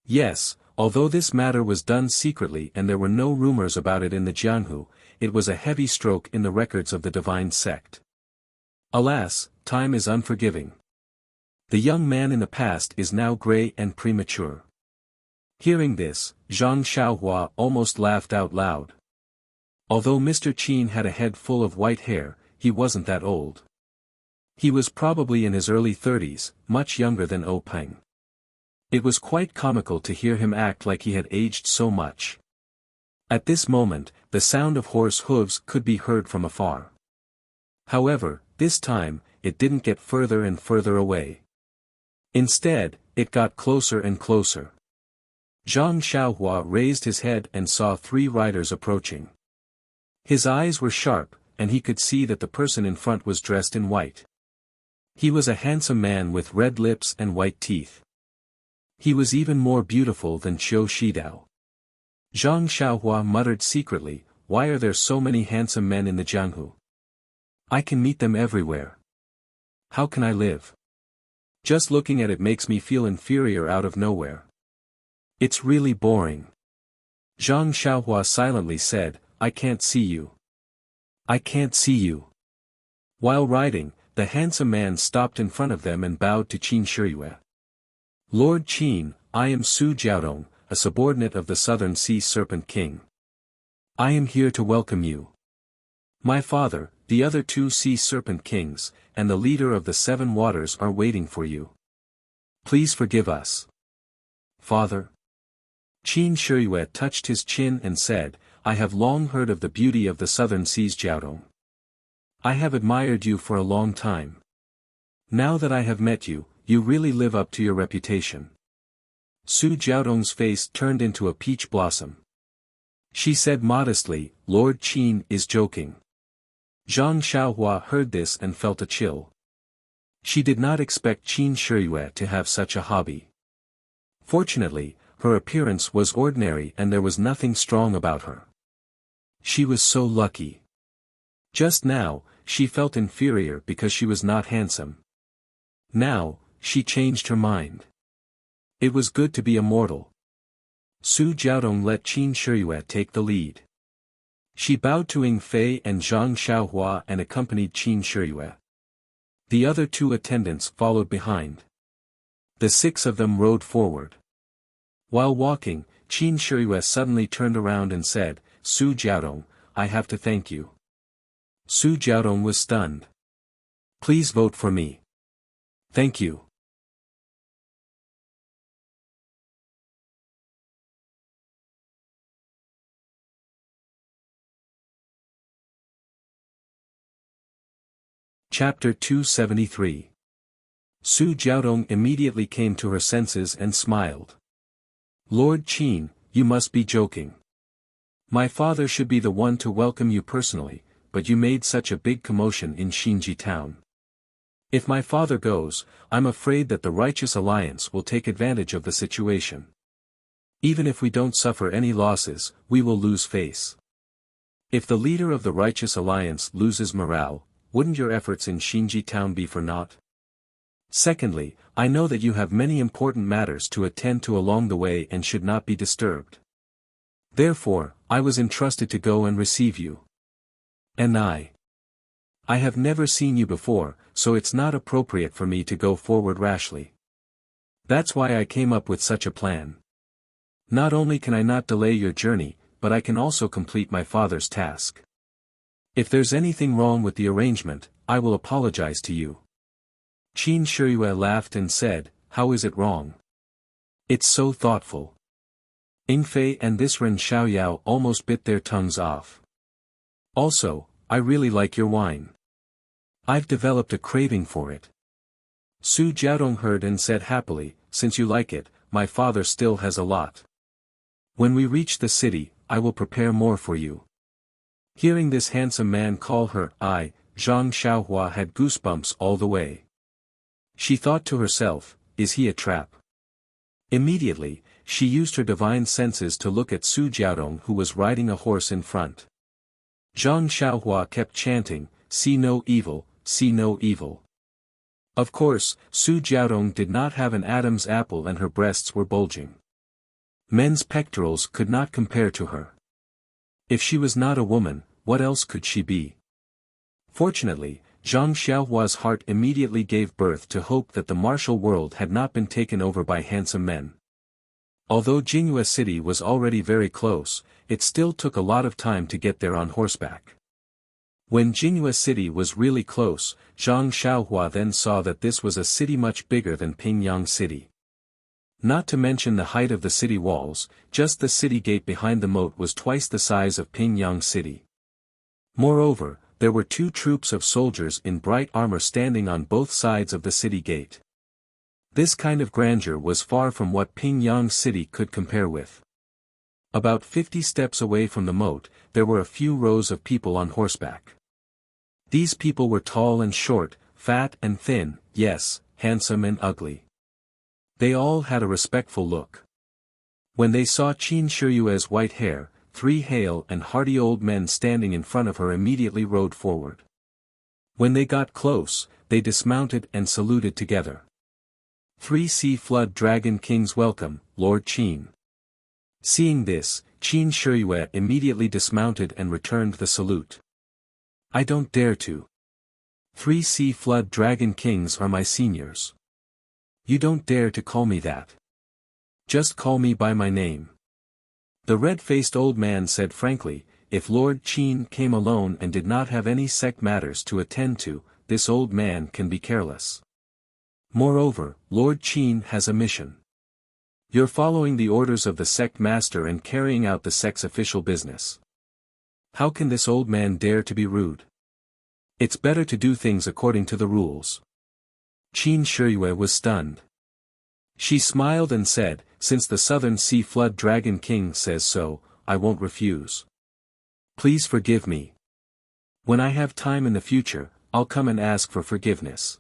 Yes, although this matter was done secretly and there were no rumors about it in the Jianghu, it was a heavy stroke in the records of the divine sect. Alas, time is unforgiving. The young man in the past is now gray and premature. Hearing this, Zhang Xiaohua almost laughed out loud. Although Mr. Qin had a head full of white hair, he wasn't that old. He was probably in his early 30s, much younger than O Peng. It was quite comical to hear him act like he had aged so much. At this moment, the sound of horse hooves could be heard from afar. However, this time, it didn't get further and further away. Instead, it got closer and closer. Zhang Xiaohua raised his head and saw 3 riders approaching. His eyes were sharp, and he could see that the person in front was dressed in white. He was a handsome man with red lips and white teeth. He was even more beautiful than Qiu Shidao. Zhang Xiaohua muttered secretly, why are there so many handsome men in the Jianghu? I can meet them everywhere. How can I live? Just looking at it makes me feel inferior out of nowhere. It's really boring. Zhang Xiaohua silently said, I can't see you. I can't see you. While riding, the handsome man stopped in front of them and bowed to Qin Shiyue. Lord Qin, I am Su Jiaodong, a subordinate of the Southern Sea Serpent King. I am here to welcome you. My father, the other 2 Sea Serpent Kings, and the leader of the 7 waters are waiting for you. Please forgive us. Father. Qin Shiyue touched his chin and said, I have long heard of the beauty of the southern seas Jiaodong. I have admired you for a long time. Now that I have met you, you really live up to your reputation. Su Jiaodong's face turned into a peach blossom. She said modestly, Lord Qin is joking. Zhang Xiaohua heard this and felt a chill. She did not expect Qin Shiyue to have such a hobby. Fortunately, her appearance was ordinary and there was nothing strong about her. She was so lucky. Just now, she felt inferior because she was not handsome. Now, she changed her mind. It was good to be immortal. Su Jiaodong let Qin Shiyue take the lead. She bowed to Ying Fei and Zhang Xiaohua and accompanied Qin Shiyue. The other two attendants followed behind. The six of them rode forward. While walking, Qin Shiyue suddenly turned around and said, "Su Jiaodong, I have to thank you." Su Jiaodong was stunned. "Please vote for me." "Thank you." Chapter 273. Su Jiaodong immediately came to her senses and smiled. "Lord Qin, you must be joking. My father should be the one to welcome you personally, but you made such a big commotion in Xinji town. If my father goes, I'm afraid that the Righteous Alliance will take advantage of the situation. Even if we don't suffer any losses, we will lose face. If the leader of the Righteous Alliance loses morale, wouldn't your efforts in Xinji town be for naught? Secondly, I know that you have many important matters to attend to along the way and should not be disturbed. Therefore, I was entrusted to go and receive you. And I have never seen you before, so it's not appropriate for me to go forward rashly. That's why I came up with such a plan. Not only can I not delay your journey, but I can also complete my father's task. If there's anything wrong with the arrangement, I will apologize to you." Qin Shiyue laughed and said, "How is it wrong? It's so thoughtful." Ying Fei and this Ren Xiaoyao almost bit their tongues off. "Also, I really like your wine. I've developed a craving for it." Su Jiaodong heard and said happily, "Since you like it, my father still has a lot. When we reach the city, I will prepare more for you." Hearing this handsome man call her Zhang Xiaohua had goosebumps all the way. She thought to herself, "Is he a trap?" Immediately, she used her divine senses to look at Su Jiaodong who was riding a horse in front. Zhang Xiaohua kept chanting, "See no evil, see no evil." Of course, Su Jiaodong did not have an Adam's apple and her breasts were bulging. Men's pectorals could not compare to her. If she was not a woman, what else could she be? Fortunately, Zhang Xiaohua's heart immediately gave birth to hope that the martial world had not been taken over by handsome men. Although Jingyue City was already very close, it still took a lot of time to get there on horseback. When Jingyue City was really close, Zhang Xiaohua then saw that this was a city much bigger than Pingyang City. Not to mention the height of the city walls, just the city gate behind the moat was twice the size of Pingyang City. Moreover, there were two troops of soldiers in bright armor standing on both sides of the city gate. This kind of grandeur was far from what Pingyang City could compare with. About 50 steps away from the moat, there were a few rows of people on horseback. These people were tall and short, fat and thin, yes, handsome and ugly. They all had a respectful look. When they saw Qin Shiyue's white hair, 3 hale and hearty old men standing in front of her immediately rode forward. When they got close, they dismounted and saluted together. 3 Sea Flood Dragon Kings welcome, Lord Qin." Seeing this, Qin Shiyue immediately dismounted and returned the salute. "I don't dare to. 3 Sea Flood Dragon Kings are my seniors. You don't dare to call me that. Just call me by my name." The red-faced old man said frankly, if Lord Qin came alone and did not have any sect matters to attend to, this old man can be careless. Moreover, Lord Qin has a mission. You're following the orders of the sect master and carrying out the sect's official business. How can this old man dare to be rude? It's better to do things according to the rules. Qin Shiyue was stunned. She smiled and said, "Since the Southern Sea Flood Dragon King says so, I won't refuse. Please forgive me. When I have time in the future, I'll come and ask for forgiveness."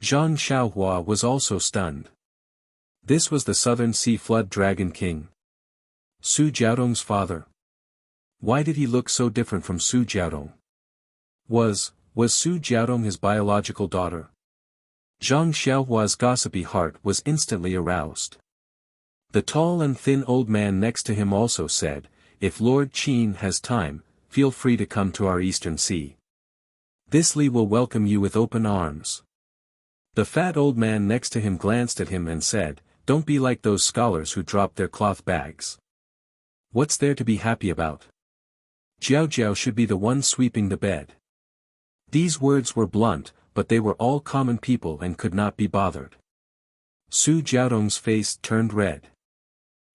Zhang Xiaohua was also stunned. This was the Southern Sea Flood Dragon King. Su Jiaodong's father. Why did he look so different from Su Jiaodong? Was Su Jiaodong his biological daughter? Zhang Xiaohua's gossipy heart was instantly aroused. The tall and thin old man next to him also said, "If Lord Qin has time, feel free to come to our eastern sea. This Li will welcome you with open arms." The fat old man next to him glanced at him and said, "Don't be like those scholars who drop their cloth bags. What's there to be happy about? Jiao Jiao should be the one sweeping the bed." These words were blunt, but they were all common people and could not be bothered. Su Jiaodong's face turned red.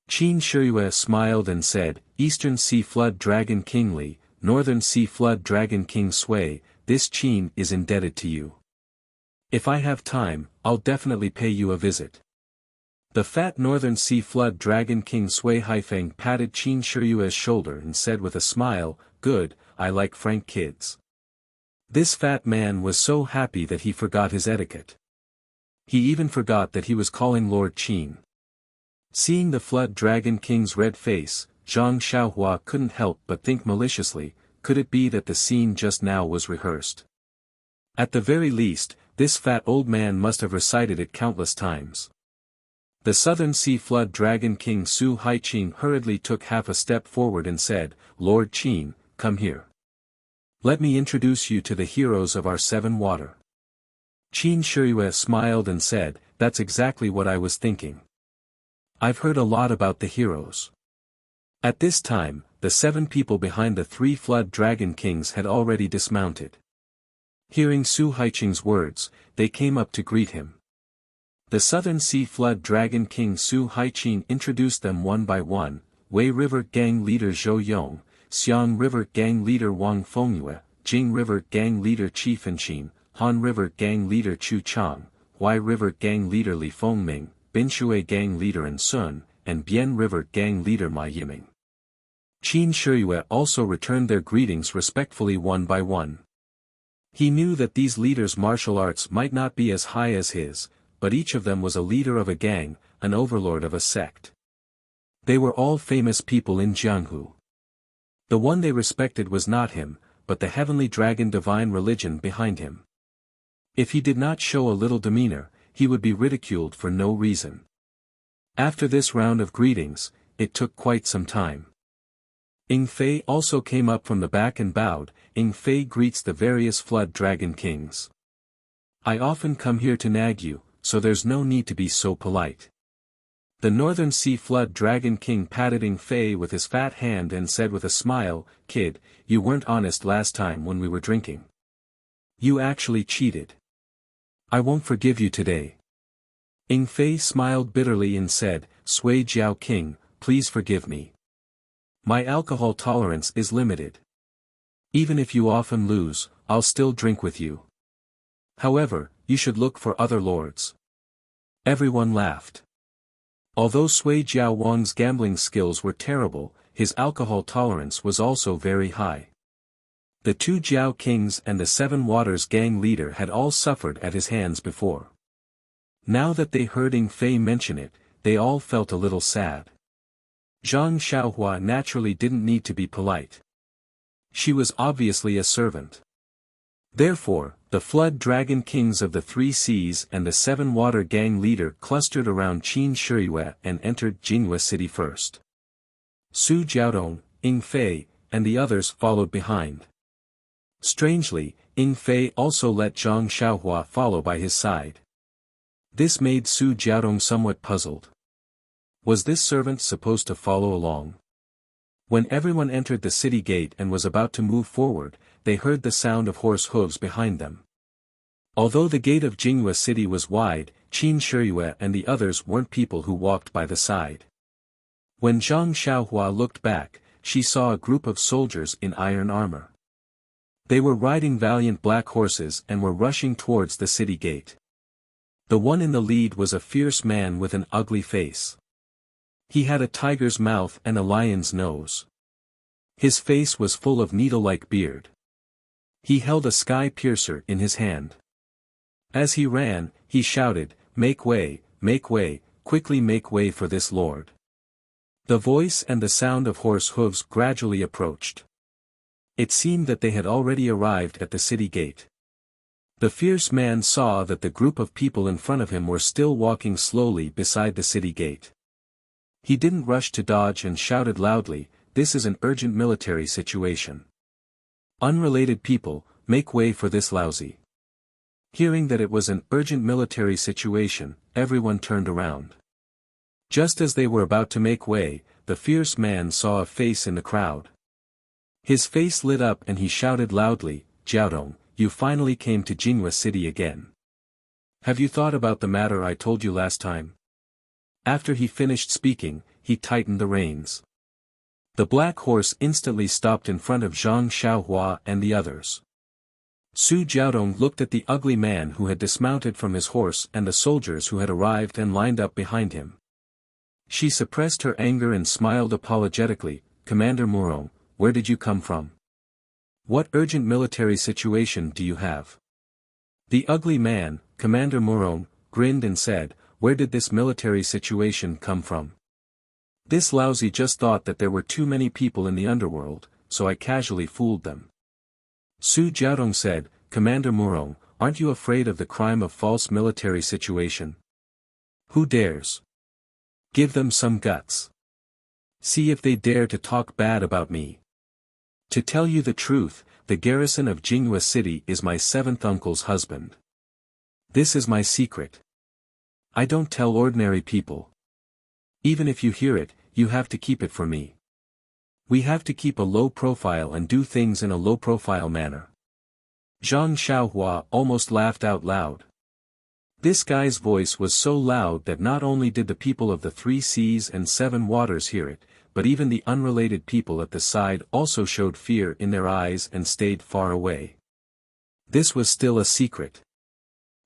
Qin Shiyue smiled and said, "Eastern Sea Flood Dragon King Li, Northern Sea Flood Dragon King Sui, this Qin is indebted to you. If I have time, I'll definitely pay you a visit." The fat Northern Sea Flood Dragon King Sui Haifeng patted Qin Shiyue's shoulder and said with a smile, "Good, I like frank kids." This fat man was so happy that he forgot his etiquette. He even forgot that he was calling Lord Qin. Seeing the Flood Dragon King's red face, Zhang Xiaohua couldn't help but think maliciously, could it be that the scene just now was rehearsed? At the very least, this fat old man must have recited it countless times. The Southern Sea Flood Dragon King Su Haiqin hurriedly took half a step forward and said, "Lord Qin, come here. Let me introduce you to the heroes of our seven water." Qin Shiyue smiled and said, "That's exactly what I was thinking. I've heard a lot about the heroes." At this time, the seven people behind the three Flood Dragon Kings had already dismounted. Hearing Su Haiqin's words, they came up to greet him. The Southern Sea Flood Dragon King Su Haiqin introduced them one by one: Wei River Gang Leader Zhou Yong, Xiang River Gang Leader Wang Fengyue, Jing River Gang Leader Qi Fenqin, Han River Gang Leader Chu Chang, Huai River Gang Leader Li Fengming, Binshui Gang Leader An Sun, and Bian River Gang Leader Ma Yiming. Qin Shiyue also returned their greetings respectfully one by one. He knew that these leaders' martial arts might not be as high as his, but each of them was a leader of a gang, an overlord of a sect. They were all famous people in Jianghu. The one they respected was not him, but the heavenly dragon divine religion behind him. If he did not show a little demeanor, he would be ridiculed for no reason. After this round of greetings, it took quite some time. Ying Fei also came up from the back and bowed. Ying Fei greets the various Flood Dragon Kings. "I often come here to nag you, so there's no need to be so polite." The Northern Sea Flood Dragon King patted Ying Fei with his fat hand and said with a smile, "Kid, you weren't honest last time when we were drinking. You actually cheated. I won't forgive you today." Ying Fei smiled bitterly and said, "Sui Jiao King, please forgive me. My alcohol tolerance is limited. Even if you often lose, I'll still drink with you. However, you should look for other lords." Everyone laughed. Although Sui Jiao Wang's gambling skills were terrible, his alcohol tolerance was also very high. The two Jiao Kings and the Seven Waters gang leader had all suffered at his hands before. Now that they heard Ying Fei mention it, they all felt a little sad. Zhang Xiaohua naturally didn't need to be polite. She was obviously a servant. Therefore, the Flood Dragon Kings of the Three Seas and the Seven Water gang leader clustered around Qin Shiyue and entered Jinghua City first. Su Jiaodong, Ying Fei, and the others followed behind. Strangely, Ying Fei also let Zhang Xiaohua follow by his side. This made Su Jiaodong somewhat puzzled. Was this servant supposed to follow along? When everyone entered the city gate and was about to move forward, they heard the sound of horse hooves behind them. Although the gate of Jinghua City was wide, Qin Shiyue and the others weren't people who walked by the side. When Zhang Xiaohua looked back, she saw a group of soldiers in iron armor. They were riding valiant black horses and were rushing towards the city gate. The one in the lead was a fierce man with an ugly face. He had a tiger's mouth and a lion's nose. His face was full of needle-like beard. He held a sky piercer in his hand. As he ran, he shouted, make way, quickly make way for this lord." The voice and the sound of horse hooves gradually approached. It seemed that they had already arrived at the city gate. The fierce man saw that the group of people in front of him were still walking slowly beside the city gate. He didn't rush to dodge and shouted loudly, "This is an urgent military situation. Unrelated people, make way for this lousy." Hearing that it was an urgent military situation, everyone turned around. Just as they were about to make way, the fierce man saw a face in the crowd. His face lit up and he shouted loudly, "Jiaodong, you finally came to Jinghua City again. Have you thought about the matter I told you last time?" After he finished speaking, he tightened the reins. The black horse instantly stopped in front of Zhang Xiaohua and the others. Su Jiaodong looked at the ugly man who had dismounted from his horse and the soldiers who had arrived and lined up behind him. She suppressed her anger and smiled apologetically, "Commander Murong, where did you come from? What urgent military situation do you have?" The ugly man, Commander Murong, grinned and said, "Where did this military situation come from? This lousy just thought that there were too many people in the underworld, so I casually fooled them." Su Jiaodong said, "Commander Murong, aren't you afraid of the crime of false military situation? Who dares? Give them some guts. See if they dare to talk bad about me. To tell you the truth, the garrison of Jinghua City is my seventh uncle's husband. This is my secret. I don't tell ordinary people. Even if you hear it, you have to keep it from me. We have to keep a low profile and do things in a low profile manner." Zhang Xiaohua almost laughed out loud. This guy's voice was so loud that not only did the people of the 3 seas and 7 waters hear it, but even the unrelated people at the side also showed fear in their eyes and stayed far away. This was still a secret.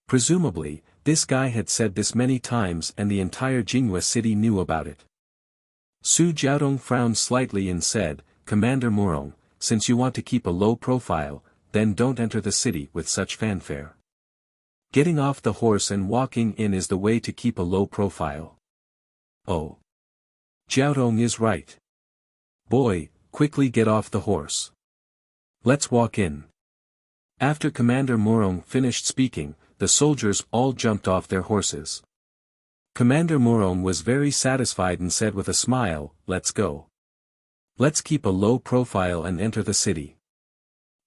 Presumably, this guy had said this many times and the entire Jinghua City knew about it. Su Jiaodong frowned slightly and said, "Commander Murong, since you want to keep a low profile, then don't enter the city with such fanfare. Getting off the horse and walking in is the way to keep a low profile." "Oh. Jiaodong is right. Boy, quickly get off the horse. Let's walk in." After Commander Murong finished speaking, the soldiers all jumped off their horses. Commander Murong was very satisfied and said with a smile, "Let's go. Let's keep a low profile and enter the city."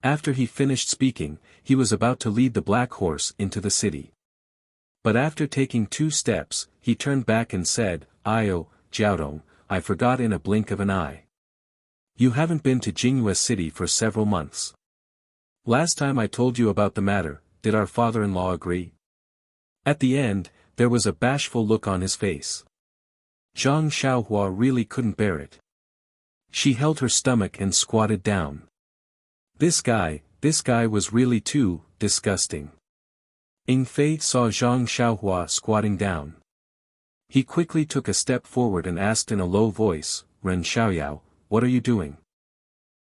After he finished speaking, he was about to lead the black horse into the city. But after taking 2 steps, he turned back and said, "Io, Jiaodong, I forgot in a blink of an eye. You haven't been to Jinghua City for several months. Last time I told you about the matter, did our father-in-law agree?" At the end, there was a bashful look on his face. Zhang Xiaohua really couldn't bear it. She held her stomach and squatted down. This guy was really too disgusting. Ying Fei saw Zhang Xiaohua squatting down. He quickly took a step forward and asked in a low voice, "Ren Xiaoyao, what are you doing?"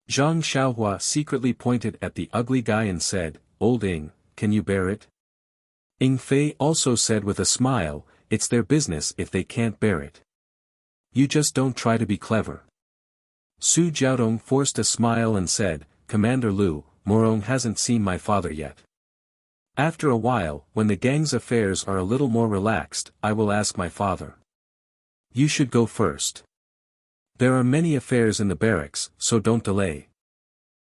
Zhang Xiaohua secretly pointed at the ugly guy and said, "Old Ying, can you bear it?" Ying Fei also said with a smile, "It's their business if they can't bear it. You just don't try to be clever." Su Jiaodong forced a smile and said, "Commander Lu, Murong hasn't seen my father yet. After a while, when the gang's affairs are a little more relaxed, I will ask my father. You should go first. There are many affairs in the barracks, so don't delay."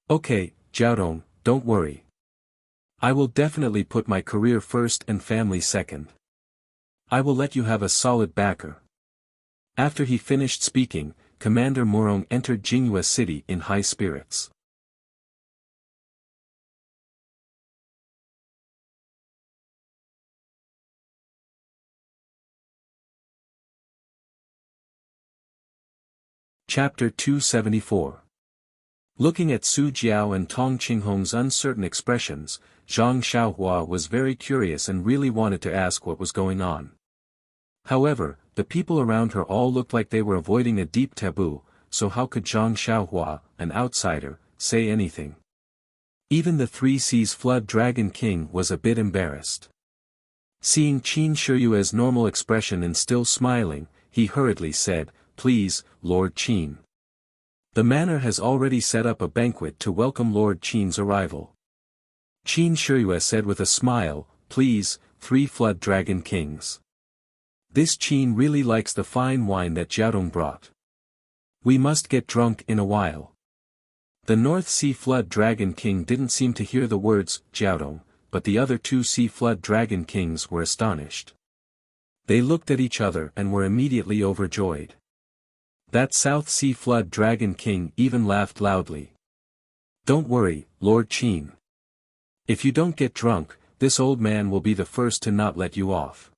"Okay, Jiaodong, don't worry. I will definitely put my career first and family second. I will let you have a solid backer." After he finished speaking, Commander Murong entered Jinghua City in high spirits. Chapter 274. Looking at Su Jiao and Tong Qinghong's uncertain expressions, Zhang Xiaohua was very curious and really wanted to ask what was going on. However, the people around her all looked like they were avoiding a deep taboo, so how could Zhang Xiaohua, an outsider, say anything? Even the 3 Seas Flood Dragon King was a bit embarrassed. Seeing Qin Shiyue's normal expression and still smiling, he hurriedly said, "Please, Lord Qin. The manor has already set up a banquet to welcome Lord Qin's arrival." Qin Shiyue said with a smile, "Please, 3 Flood Dragon Kings. This Qin really likes the fine wine that Jiaodong brought. We must get drunk in a while. The North Sea Flood Dragon King didn't seem to hear the words, Jiaodong, but the other two Sea Flood Dragon Kings were astonished. They looked at each other and were immediately overjoyed. That South Sea Flood Dragon King even laughed loudly. Don't worry, Lord Qin. If you don't get drunk, this old man will be the first to not let you off.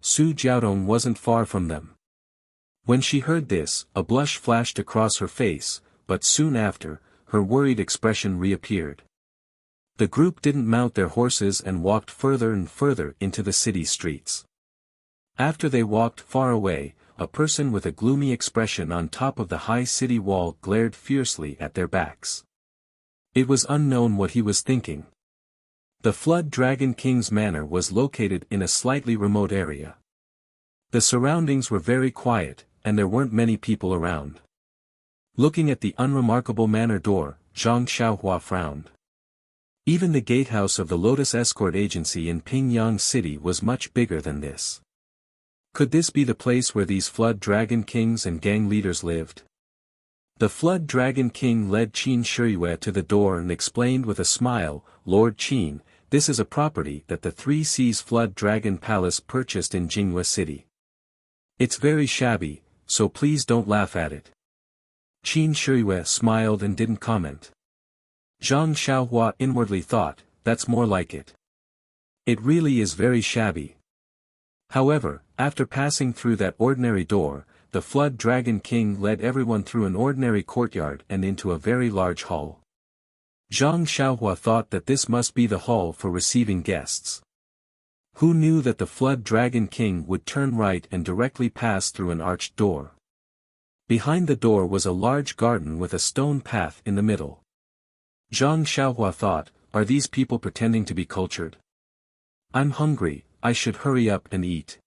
Su Jiaodong wasn't far from them. When she heard this, a blush flashed across her face, but soon after, her worried expression reappeared. The group didn't mount their horses and walked further and further into the city streets. After they walked far away, a person with a gloomy expression on top of the high city wall glared fiercely at their backs. It was unknown what he was thinking. The Flood Dragon King's manor was located in a slightly remote area. The surroundings were very quiet, and there weren't many people around. Looking at the unremarkable manor door, Zhang Xiaohua frowned. Even the gatehouse of the Lotus Escort Agency in Pingyang City was much bigger than this. Could this be the place where these Flood Dragon Kings and gang leaders lived? The Flood Dragon King led Qin Shiyue to the door and explained with a smile, Lord Qin, this is a property that the Three Seas Flood Dragon Palace purchased in Jinghua City. It's very shabby, so please don't laugh at it. Qin Shiyue smiled and didn't comment. Zhang Xiaohua inwardly thought, that's more like it. It really is very shabby. However, after passing through that ordinary door, the Flood Dragon King led everyone through an ordinary courtyard and into a very large hall. Zhang Xiaohua thought that this must be the hall for receiving guests. Who knew that the Flood Dragon King would turn right and directly pass through an arched door? Behind the door was a large garden with a stone path in the middle. Zhang Xiaohua thought, are these people pretending to be cultured? I'm hungry, I should hurry up and eat.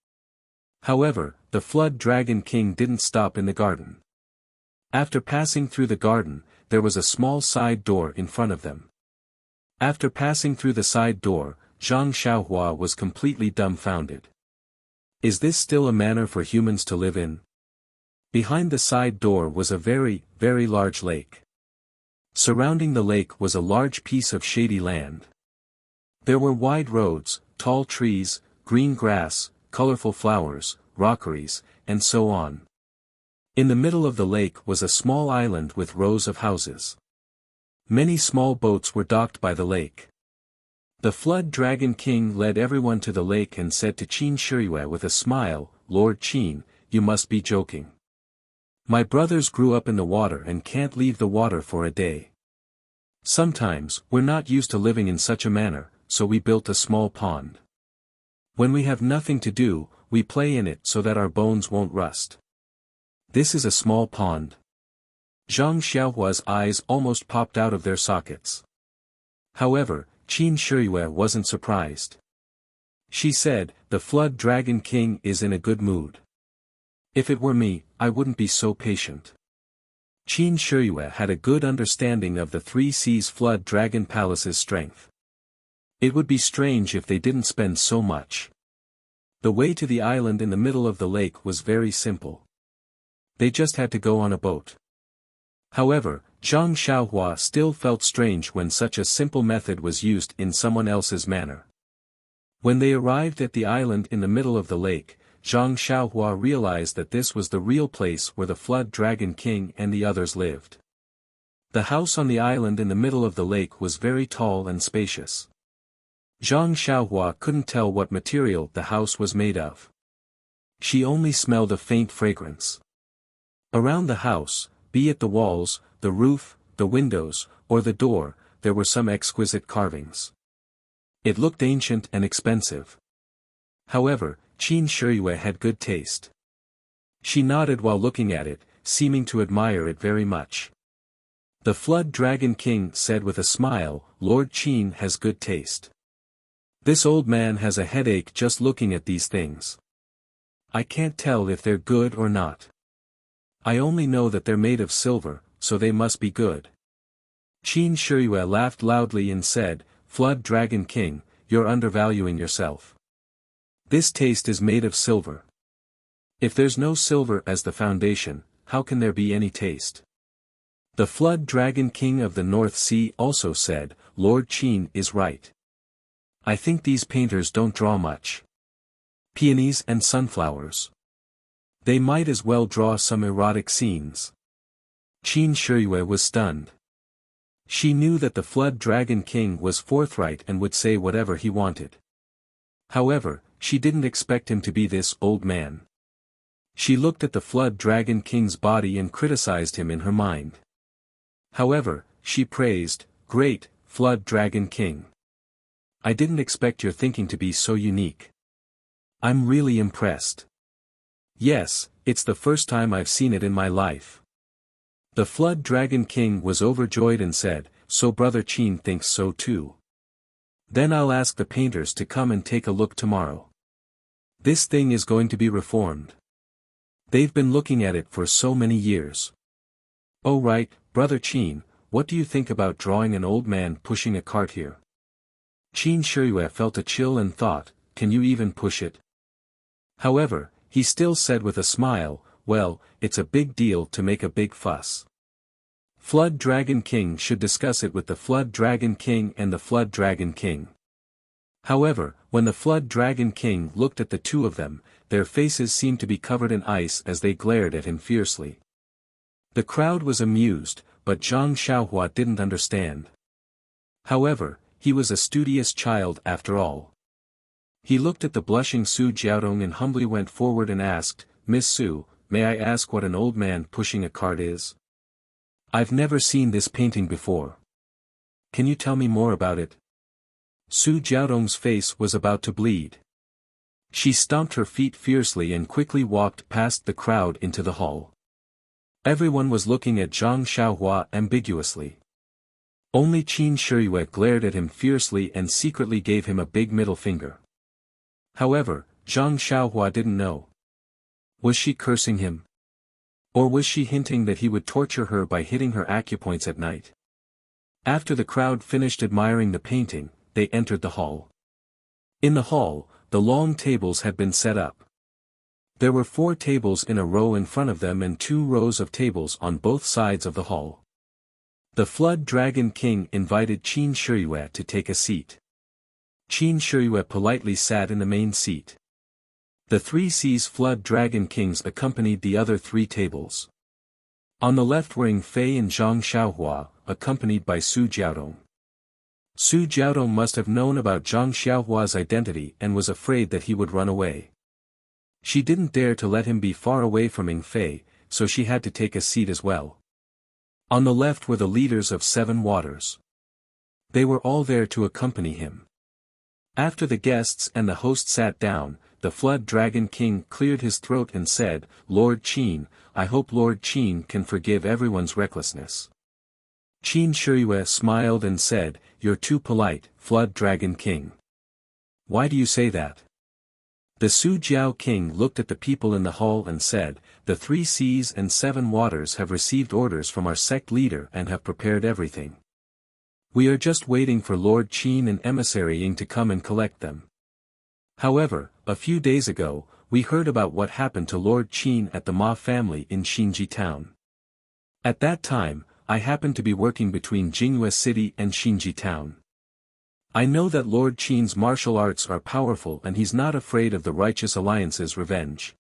However, the Flood Dragon King didn't stop in the garden. After passing through the garden, there was a small side door in front of them. After passing through the side door, Zhang Xiaohua was completely dumbfounded. Is this still a manor for humans to live in? Behind the side door was a very, very large lake. Surrounding the lake was a large piece of shady land. There were wide roads, tall trees, green grass, colorful flowers, rockeries, and so on. In the middle of the lake was a small island with rows of houses. Many small boats were docked by the lake. The Flood Dragon King led everyone to the lake and said to Qin Shiyue with a smile, Lord Qin, you must be joking. My brothers grew up in the water and can't leave the water for a day. Sometimes, we're not used to living in such a manner, so we built a small pond. When we have nothing to do, we play in it so that our bones won't rust. This is a small pond. Zhang Xiaohua's eyes almost popped out of their sockets. However, Qin Shiyue wasn't surprised. She said, the Flood Dragon King is in a good mood. If it were me, I wouldn't be so patient. Qin Shiyue had a good understanding of the Three Seas Flood Dragon Palace's strength. It would be strange if they didn't spend so much. The way to the island in the middle of the lake was very simple. They just had to go on a boat. However, Zhang Xiaohua still felt strange when such a simple method was used in someone else's manor. When they arrived at the island in the middle of the lake, Zhang Xiaohua realized that this was the real place where the Flood Dragon King and the others lived. The house on the island in the middle of the lake was very tall and spacious. Zhang Xiaohua couldn't tell what material the house was made of. She only smelled a faint fragrance. Around the house, be it the walls, the roof, the windows, or the door, there were some exquisite carvings. It looked ancient and expensive. However, Qin Shiyue had good taste. She nodded while looking at it, seeming to admire it very much. The Flood Dragon King said with a smile, Lord Qin has good taste. This old man has a headache just looking at these things. I can't tell if they're good or not. I only know that they're made of silver, so they must be good. Qin Shiyue laughed loudly and said, Flood Dragon King, you're undervaluing yourself. This taste is made of silver. If there's no silver as the foundation, how can there be any taste? The Flood Dragon King of the North Sea also said, Lord Qin is right. I think these painters don't draw much. Peonies and sunflowers. They might as well draw some erotic scenes. Qin Shiyue was stunned. She knew that the Flood Dragon King was forthright and would say whatever he wanted. However, she didn't expect him to be this old man. She looked at the Flood Dragon King's body and criticized him in her mind. However, she praised, Great, Flood Dragon King. I didn't expect your thinking to be so unique. I'm really impressed. Yes, it's the first time I've seen it in my life. The Flood Dragon King was overjoyed and said, So Brother Qin thinks so too. Then I'll ask the painters to come and take a look tomorrow. This thing is going to be reformed. They've been looking at it for so many years. Oh right, Brother Qin, what do you think about drawing an old man pushing a cart here? Qin Shiyue felt a chill and thought, can you even push it? However, he still said with a smile, well, it's a big deal to make a big fuss. Flood Dragon King should discuss it with the Flood Dragon King and the Flood Dragon King. However, when the Flood Dragon King looked at the two of them, their faces seemed to be covered in ice as they glared at him fiercely. The crowd was amused, but Zhang Xiaohua didn't understand. However, he was a studious child after all. He looked at the blushing Su Jiaodong and humbly went forward and asked, Miss Su, may I ask what an old man pushing a cart is? I've never seen this painting before. Can you tell me more about it? Su Jiaodong's face was about to bleed. She stomped her feet fiercely and quickly walked past the crowd into the hall. Everyone was looking at Zhang Xiaohua ambiguously. Only Qin Shiyue glared at him fiercely and secretly gave him a big middle finger. However, Zhang Xiaohua didn't know. Was she cursing him? Or was she hinting that he would torture her by hitting her acupoints at night? After the crowd finished admiring the painting, they entered the hall. In the hall, the long tables had been set up. There were 4 tables in a row in front of them and 2 rows of tables on both sides of the hall. The Flood Dragon King invited Qin Shiyue to take a seat. Qin Shiyue politely sat in the main seat. The 3 Seas Flood Dragon Kings accompanied the other 3 tables. On the left were Ying Fei and Zhang Xiaohua, accompanied by Su Jiaodong. Su Jiaodong must have known about Zhang Xiaohua's identity and was afraid that he would run away. She didn't dare to let him be far away from Ying Fei, so she had to take a seat as well. On the left were the leaders of 7 waters. They were all there to accompany him. After the guests and the host sat down, the Flood Dragon King cleared his throat and said, Lord Qin, I hope Lord Qin can forgive everyone's recklessness. Qin Shiyue smiled and said, You're too polite, Flood Dragon King. Why do you say that? The Su Jiao King looked at the people in the hall and said, The 3 Seas and 7 waters have received orders from our sect leader and have prepared everything. We are just waiting for Lord Qin and Emissary Ying to come and collect them. However, a few days ago, we heard about what happened to Lord Qin at the Ma family in Xinji town. At that time, I happened to be working between Jingyue City and Xinji town. I know that Lord Qin's martial arts are powerful and he's not afraid of the Righteous Alliance's revenge.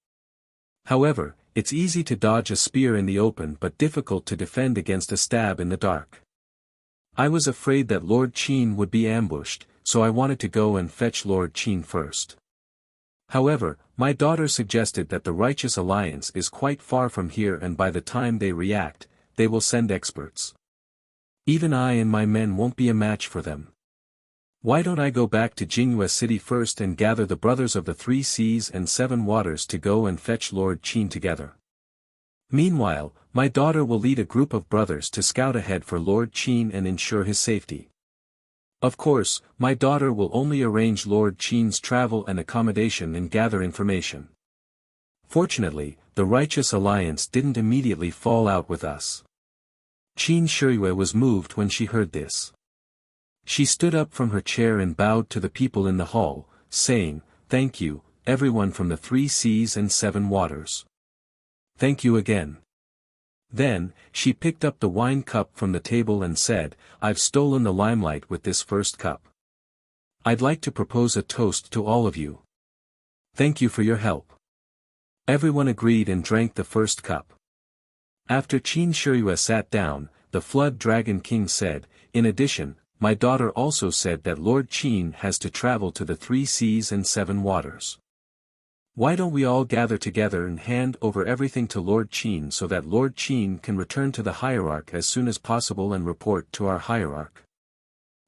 However, it's easy to dodge a spear in the open but difficult to defend against a stab in the dark. I was afraid that Lord Qin would be ambushed, so I wanted to go and fetch Lord Qin first. However, my daughter suggested that the Righteous Alliance is quite far from here and by the time they react, they will send experts. Even I and my men won't be a match for them. Why don't I go back to Jingyue City first and gather the brothers of the 3 Seas and 7 waters to go and fetch Lord Qin together? Meanwhile, my daughter will lead a group of brothers to scout ahead for Lord Qin and ensure his safety. Of course, my daughter will only arrange Lord Qin's travel and accommodation and gather information. Fortunately, the Righteous Alliance didn't immediately fall out with us. Qin Shiyue was moved when she heard this. She stood up from her chair and bowed to the people in the hall, saying, Thank you, everyone from the 3 seas and 7 waters. Thank you again. Then, she picked up the wine cup from the table and said, I've stolen the limelight with this first cup. I'd like to propose a toast to all of you. Thank you for your help. Everyone agreed and drank the first cup. After Qin Shiyue sat down, the Flood Dragon King said, in addition, my daughter also said that Lord Qin has to travel to the 3 seas and 7 waters. Why don't we all gather together and hand over everything to Lord Qin so that Lord Qin can return to the hierarch as soon as possible and report to our hierarch?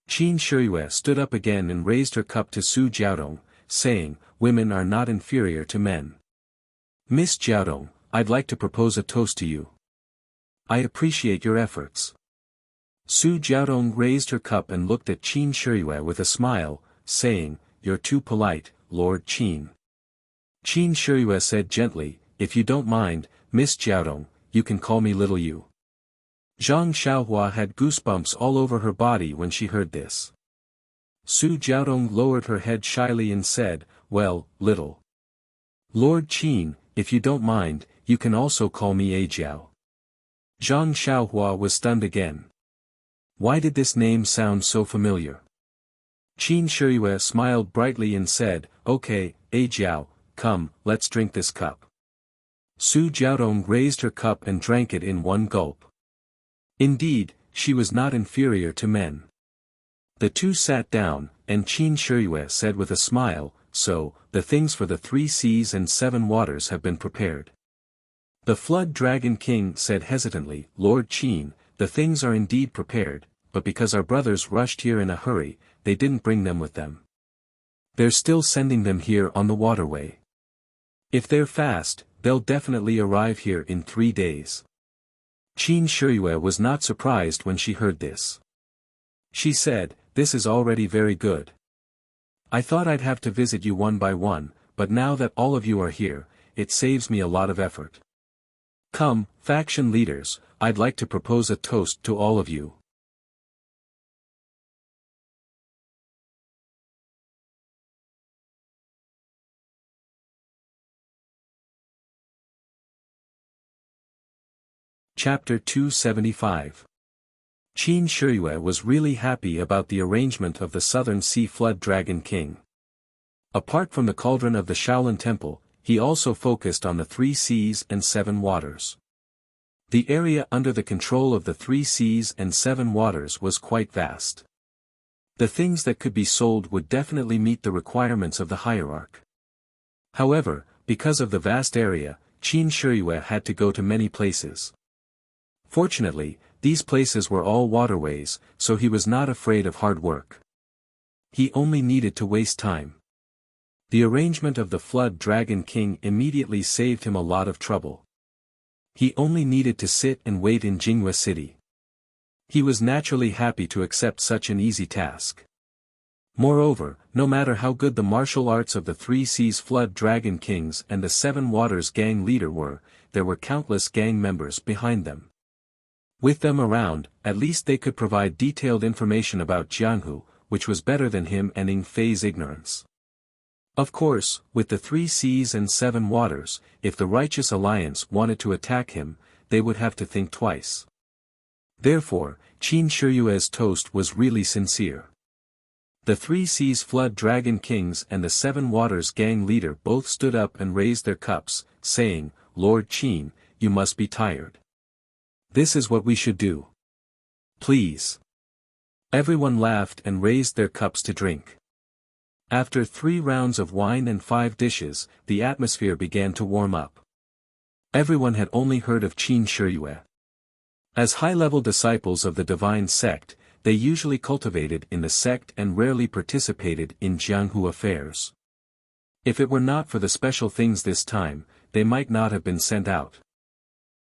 Qin Shiyue stood up again and raised her cup to Su Jiaodong, saying, women are not inferior to men. Miss Jiaodong, I'd like to propose a toast to you. I appreciate your efforts. Su Jiaodong raised her cup and looked at Qin Shiyue with a smile, saying, you're too polite, Lord Qin. Qin Shiyue said gently, if you don't mind, Miss Jiaodong, you can call me Little You. Zhang Xiaohua had goosebumps all over her body when she heard this. Su Jiaodong lowered her head shyly and said, well, Little Lord Qin, if you don't mind, you can also call me A Jiao. Zhang Xiaohua was stunned again. Why did this name sound so familiar? Qin Shiyue smiled brightly and said, okay, A Jiao, come, let's drink this cup. Su Jiaodong raised her cup and drank it in one gulp. Indeed, she was not inferior to men. The two sat down, and Qin Shiyue said with a smile, so, the things for the 3 seas and 7 waters have been prepared. The Flood Dragon King said hesitantly, Lord Qin, the things are indeed prepared, but because our brothers rushed here in a hurry, they didn't bring them with them. They're still sending them here on the waterway. If they're fast, they'll definitely arrive here in 3 days. Qin Shiyue was not surprised when she heard this. She said, this is already very good. I thought I'd have to visit you one by one, but now that all of you are here, it saves me a lot of effort. Come, faction leaders, I'd like to propose a toast to all of you. Chapter 275. Qin Shiyue was really happy about the arrangement of the Southern Sea Flood Dragon King. Apart from the cauldron of the Shaolin Temple, he also focused on the 3 seas and 7 waters. The area under the control of the 3 seas and 7 waters was quite vast. The things that could be sold would definitely meet the requirements of the hierarch. However, because of the vast area, Qin Shiyue had to go to many places. Fortunately, these places were all waterways, so he was not afraid of hard work. He only needed to waste time. The arrangement of the Flood Dragon King immediately saved him a lot of trouble. He only needed to sit and wait in Jinghua City. He was naturally happy to accept such an easy task. Moreover, no matter how good the martial arts of the 3 Seas Flood Dragon Kings and the 7 Waters gang leader were, there were countless gang members behind them. With them around, at least they could provide detailed information about Jianghu, which was better than him and Ning Fei's ignorance. Of course, with the 3 seas and 7 waters, if the Righteous Alliance wanted to attack him, they would have to think twice. Therefore, Qin Shiyue's toast was really sincere. The 3 Seas Flood Dragon Kings and the 7 Waters gang leader both stood up and raised their cups, saying, Lord Qin, you must be tired. This is what we should do. Please. Everyone laughed and raised their cups to drink. After 3 rounds of wine and 5 dishes, the atmosphere began to warm up. Everyone had only heard of Qin Shiyue. As high-level disciples of the divine sect, they usually cultivated in the sect and rarely participated in Jianghu affairs. If it were not for the special things this time, they might not have been sent out.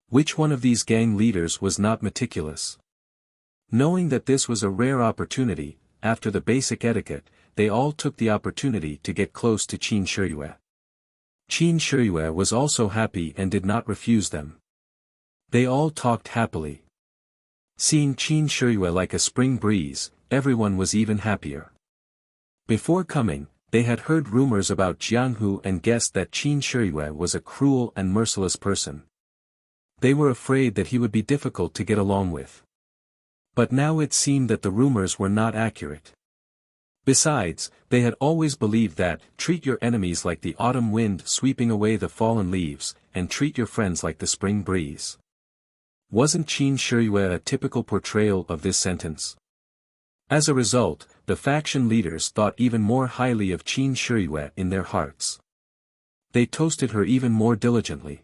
Which one of these gang leaders was not meticulous? Knowing that this was a rare opportunity, after the basic etiquette, they all took the opportunity to get close to Qin Shiyue. Qin Shiyue was also happy and did not refuse them. They all talked happily. Seeing Qin Shiyue like a spring breeze, everyone was even happier. Before coming, They had heard rumors about Jianghu and guessed that Qin Shiyue was a cruel and merciless person. They were afraid that he would be difficult to get along with. But now it seemed that the rumors were not accurate. Besides, they had always believed that, treat your enemies like the autumn wind sweeping away the fallen leaves, and treat your friends like the spring breeze. Wasn't Qin Shiyue a typical portrayal of this sentence? As a result, the faction leaders thought even more highly of Qin Shiyue in their hearts. They toasted her even more diligently.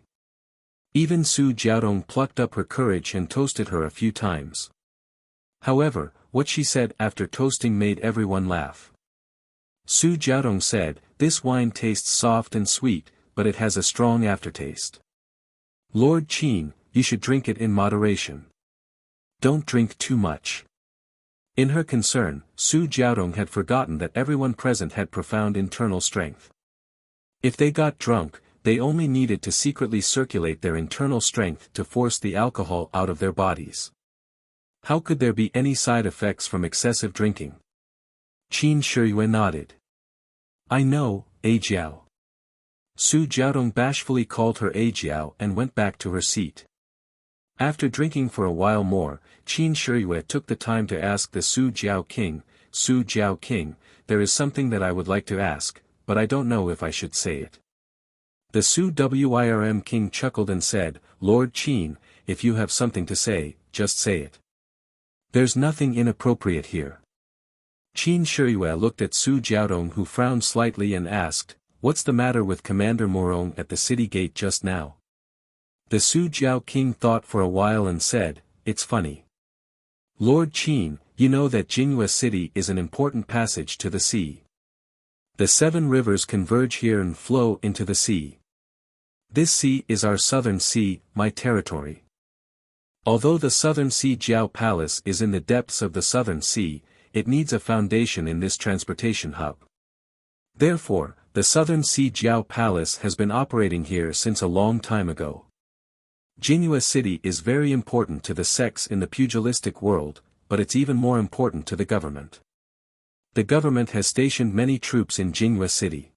Even Su Jiaodong plucked up her courage and toasted her a few times. However, what she said after toasting made everyone laugh. Su Jiaodong said, "This wine tastes soft and sweet, but it has a strong aftertaste. Lord Qin, you should drink it in moderation. Don't drink too much." In her concern, Su Jiaodong had forgotten that everyone present had profound internal strength. If they got drunk, they only needed to secretly circulate their internal strength to force the alcohol out of their bodies. How could there be any side effects from excessive drinking? Qin Shiyue nodded. "I know, Ajiao." Su Jiaodong bashfully called her Ajiao and went back to her seat. After drinking for a while more, Qin Shiyue took the time to ask the Su Jiao King, "Su Jiao King, there is something that I would like to ask, but I don't know if I should say it." The Su Wirm King chuckled and said, "Lord Qin, if you have something to say, just say it. There's nothing inappropriate here." Qin Shiyue looked at Su Jiaodong, who frowned slightly and asked, "What's the matter with Commander Morong at the city gate just now?" The Su Jiao King thought for a while and said, "It's funny. Lord Qin, you know that Jinghua City is an important passage to the sea. The 7 rivers converge here and flow into the sea. This sea is our southern sea, my territory. Although the Southern Sea Jiao Palace is in the depths of the Southern Sea, it needs a foundation in this transportation hub. Therefore, the Southern Sea Jiao Palace has been operating here since a long time ago. Jinghua City is very important to the sects in the pugilistic world, but it's even more important to the government. The government has stationed many troops in Jinghua City.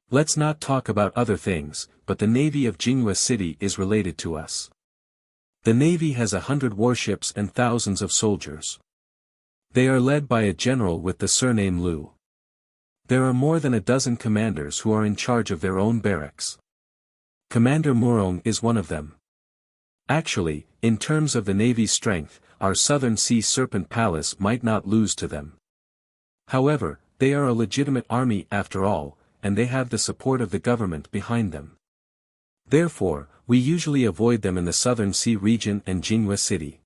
Let's not talk about other things, but the navy of Jinghua City is related to us. The navy has 100 warships and thousands of soldiers. They are led by a general with the surname Liu. There are more than a dozen commanders who are in charge of their own barracks. Commander Morong is one of them. Actually, in terms of the navy's strength, our Southern Sea Serpent Palace might not lose to them. However, they are a legitimate army after all, and they have the support of the government behind them. Therefore, we usually avoid them in the Southern Sea region and Jinghua City.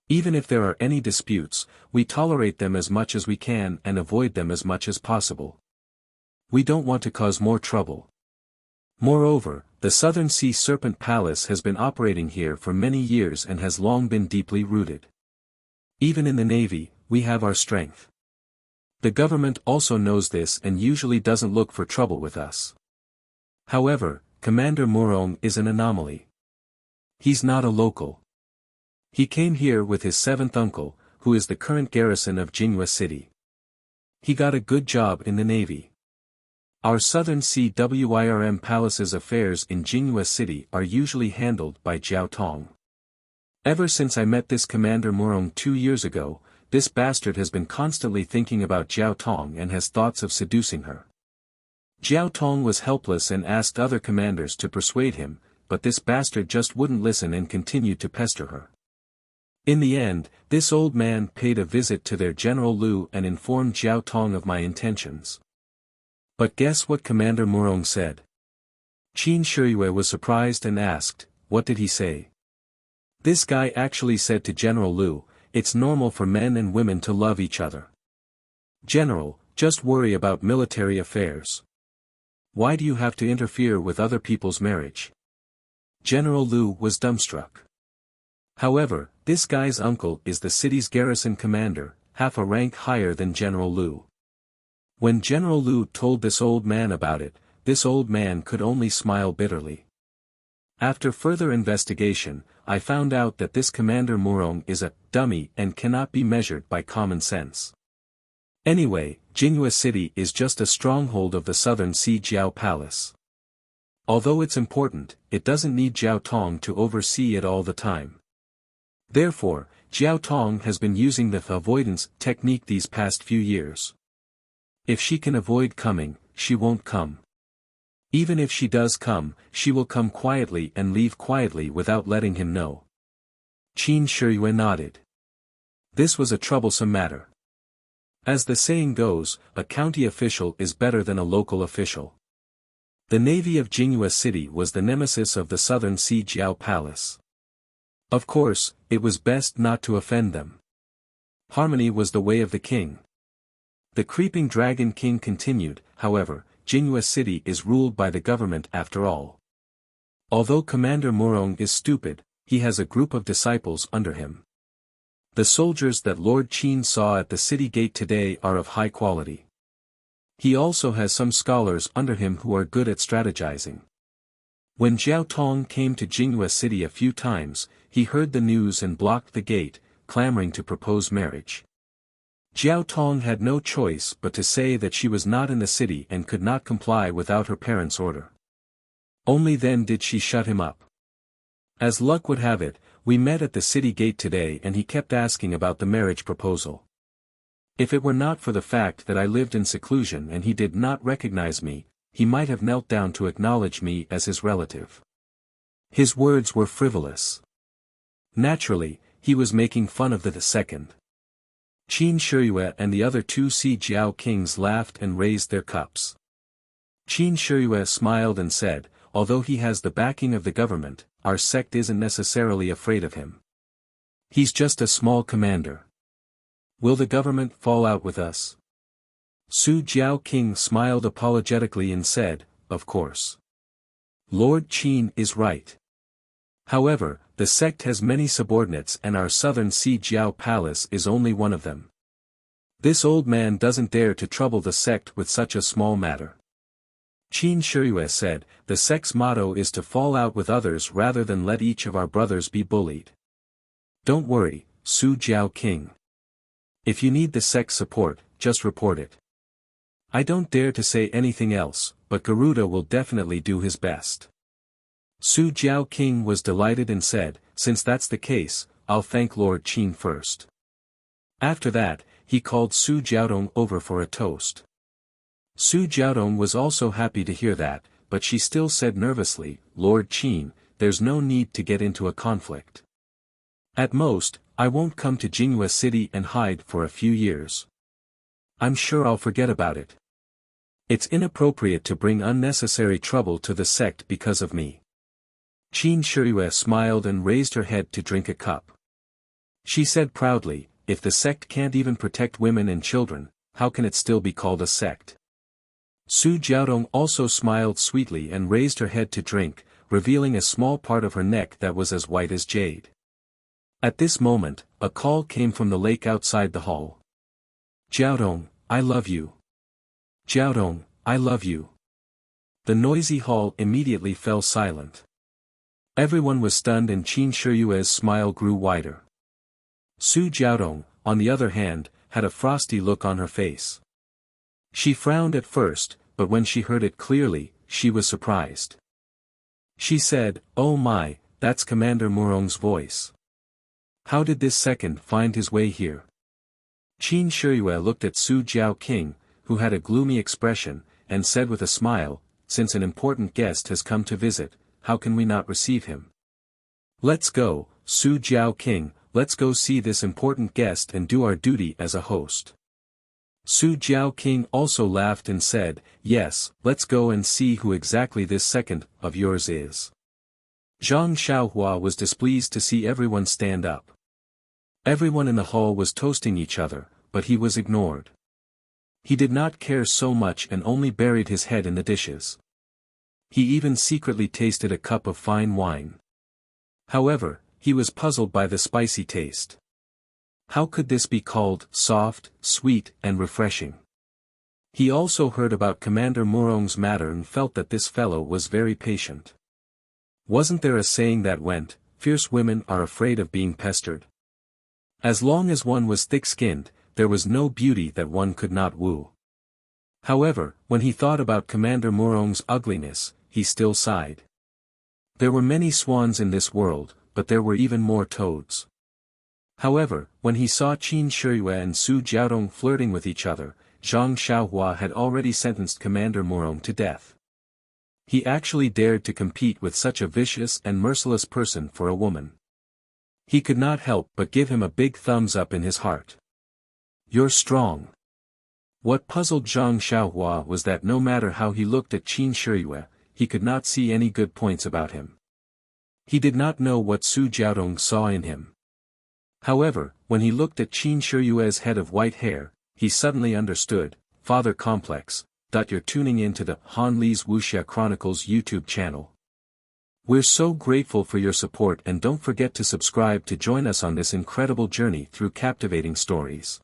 Even if there are any disputes, we tolerate them as much as we can and avoid them as much as possible. We don't want to cause more trouble. Moreover, the Southern Sea Serpent Palace has been operating here for many years and has long been deeply rooted. Even in the Navy, we have our strength. The government also knows this and usually doesn't look for trouble with us. However, Commander Morong is an anomaly. He's not a local. He came here with his 7th uncle, who is the current garrison of Jinghua City. He got a good job in the Navy. Our Southern Sea Wirm Palace's affairs in Jinghua City are usually handled by Jiao Tong. Ever since I met this Commander Morong 2 years ago, this bastard has been constantly thinking about Jiao Tong and has thoughts of seducing her. Jiao Tong was helpless and asked other commanders to persuade him, but this bastard just wouldn't listen and continued to pester her. In the end, this old man paid a visit to their General Liu and informed Jiao Tong of my intentions. But guess what Commander Morong said? Qin Shiyue was surprised and asked, "What did he say?" This guy actually said to General Liu, "It's normal for men and women to love each other. General, just worry about military affairs. Why do you have to interfere with other people's marriage?" General Liu was dumbstruck. However, this guy's uncle is the city's garrison commander, half a rank higher than General Liu. When General Liu told this old man about it, this old man could only smile bitterly. After further investigation, I found out that this Commander Morong is a dummy and cannot be measured by common sense. Anyway, Jinhua City is just a stronghold of the southern Sea Jiao Palace. Although it's important, it doesn't need Jiao Tong to oversee it all the time. Therefore, Jiao Tong has been using the avoidance technique these past few years. If she can avoid coming, she won't come. Even if she does come, she will come quietly and leave quietly without letting him know. Qin Shiyue nodded. This was a troublesome matter. As the saying goes, a county official is better than a local official. The navy of Jinhua City was the nemesis of the southern Sea Jiao Palace. Of course, it was best not to offend them. Harmony was the way of the king. The creeping dragon king continued, however, Jinhua City is ruled by the government after all. Although Commander Murong is stupid, he has a group of disciples under him. The soldiers that Lord Qin saw at the city gate today are of high quality. He also has some scholars under him who are good at strategizing. When Jiao Tong came to Jinhua City a few times, he heard the news and blocked the gate, clamoring to propose marriage. Jiao Tong had no choice but to say that she was not in the city and could not comply without her parents' order. Only then did she shut him up. As luck would have it, we met at the city gate today and he kept asking about the marriage proposal. If it were not for the fact that I lived in seclusion and he did not recognize me, he might have knelt down to acknowledge me as his relative. His words were frivolous. Naturally, he was making fun of the second. Qin Shiyue and the other two Sea Jiao kings laughed and raised their cups. Qin Shiyue smiled and said, although he has the backing of the government, our sect isn't necessarily afraid of him. He's just a small commander. Will the government fall out with us? Su Jiao King smiled apologetically and said, of course. Lord Qin is right. However, the sect has many subordinates and our southern Sea Jiao Palace is only one of them. This old man doesn't dare to trouble the sect with such a small matter. Qin Shiyue said, the sect's motto is to fall out with others rather than let each of our brothers be bullied. Don't worry, Su Jiao King. If you need the sect's support, just report it. I don't dare to say anything else, but Garuda will definitely do his best. Su Jiao King was delighted and said, since that's the case, I'll thank Lord Qin first. After that, he called Su Jiaodong over for a toast. Su Jiaodong was also happy to hear that, but she still said nervously, Lord Qin, there's no need to get into a conflict. At most, I won't come to Jinhua City and hide for a few years. I'm sure I'll forget about it. It's inappropriate to bring unnecessary trouble to the sect because of me. Qin Shiyue smiled and raised her head to drink a cup. She said proudly, if the sect can't even protect women and children, how can it still be called a sect? Su Jiaodong also smiled sweetly and raised her head to drink, revealing a small part of her neck that was as white as jade. At this moment, a call came from the lake outside the hall. Jiaodong, I love you. Jiaodong, I love you. The noisy hall immediately fell silent. Everyone was stunned and Qin Shiyue's smile grew wider. Su Jiaodong, on the other hand, had a frosty look on her face. She frowned at first, but when she heard it clearly, she was surprised. She said, oh my, that's Commander Murong's voice. How did this second find his way here? Qin Shiyue looked at Su Jiao King, who had a gloomy expression, and said with a smile, since an important guest has come to visit, how can we not receive him? Let's go, Su Jiao King, let's go see this important guest and do our duty as a host. Su Jiao King also laughed and said, yes, let's go and see who exactly this second of yours is. Zhang Xiaohua was displeased to see everyone stand up. Everyone in the hall was toasting each other, but he was ignored. He did not care so much and only buried his head in the dishes. He even secretly tasted a cup of fine wine. However, he was puzzled by the spicy taste. How could this be called soft, sweet, and refreshing? He also heard about Commander Murong's matter and felt that this fellow was very patient. Wasn't there a saying that went, fierce women are afraid of being pestered? As long as one was thick-skinned, there was no beauty that one could not woo. However, when he thought about Commander Murong's ugliness, he still sighed. There were many swans in this world, but there were even more toads. However, when he saw Qin Shiyue and Su Jiaodong flirting with each other, Zhang Xiaohua had already sentenced Commander Murong to death. He actually dared to compete with such a vicious and merciless person for a woman. He could not help but give him a big thumbs up in his heart. You're strong. What puzzled Zhang Xiaohua was that no matter how he looked at Qin Shiyue, he could not see any good points about him. He did not know what Su Jiaodong saw in him. However, when he looked at Qin Shiyue's head of white hair, he suddenly understood. Father Complex. You're tuning in to the Han Li's Wuxia Chronicles YouTube channel. We're so grateful for your support, and don't forget to subscribe to join us on this incredible journey through captivating stories.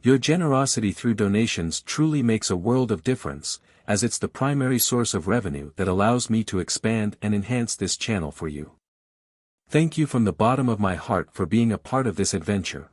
Your generosity through donations truly makes a world of difference, as it's the primary source of revenue that allows me to expand and enhance this channel for you. Thank you from the bottom of my heart for being a part of this adventure.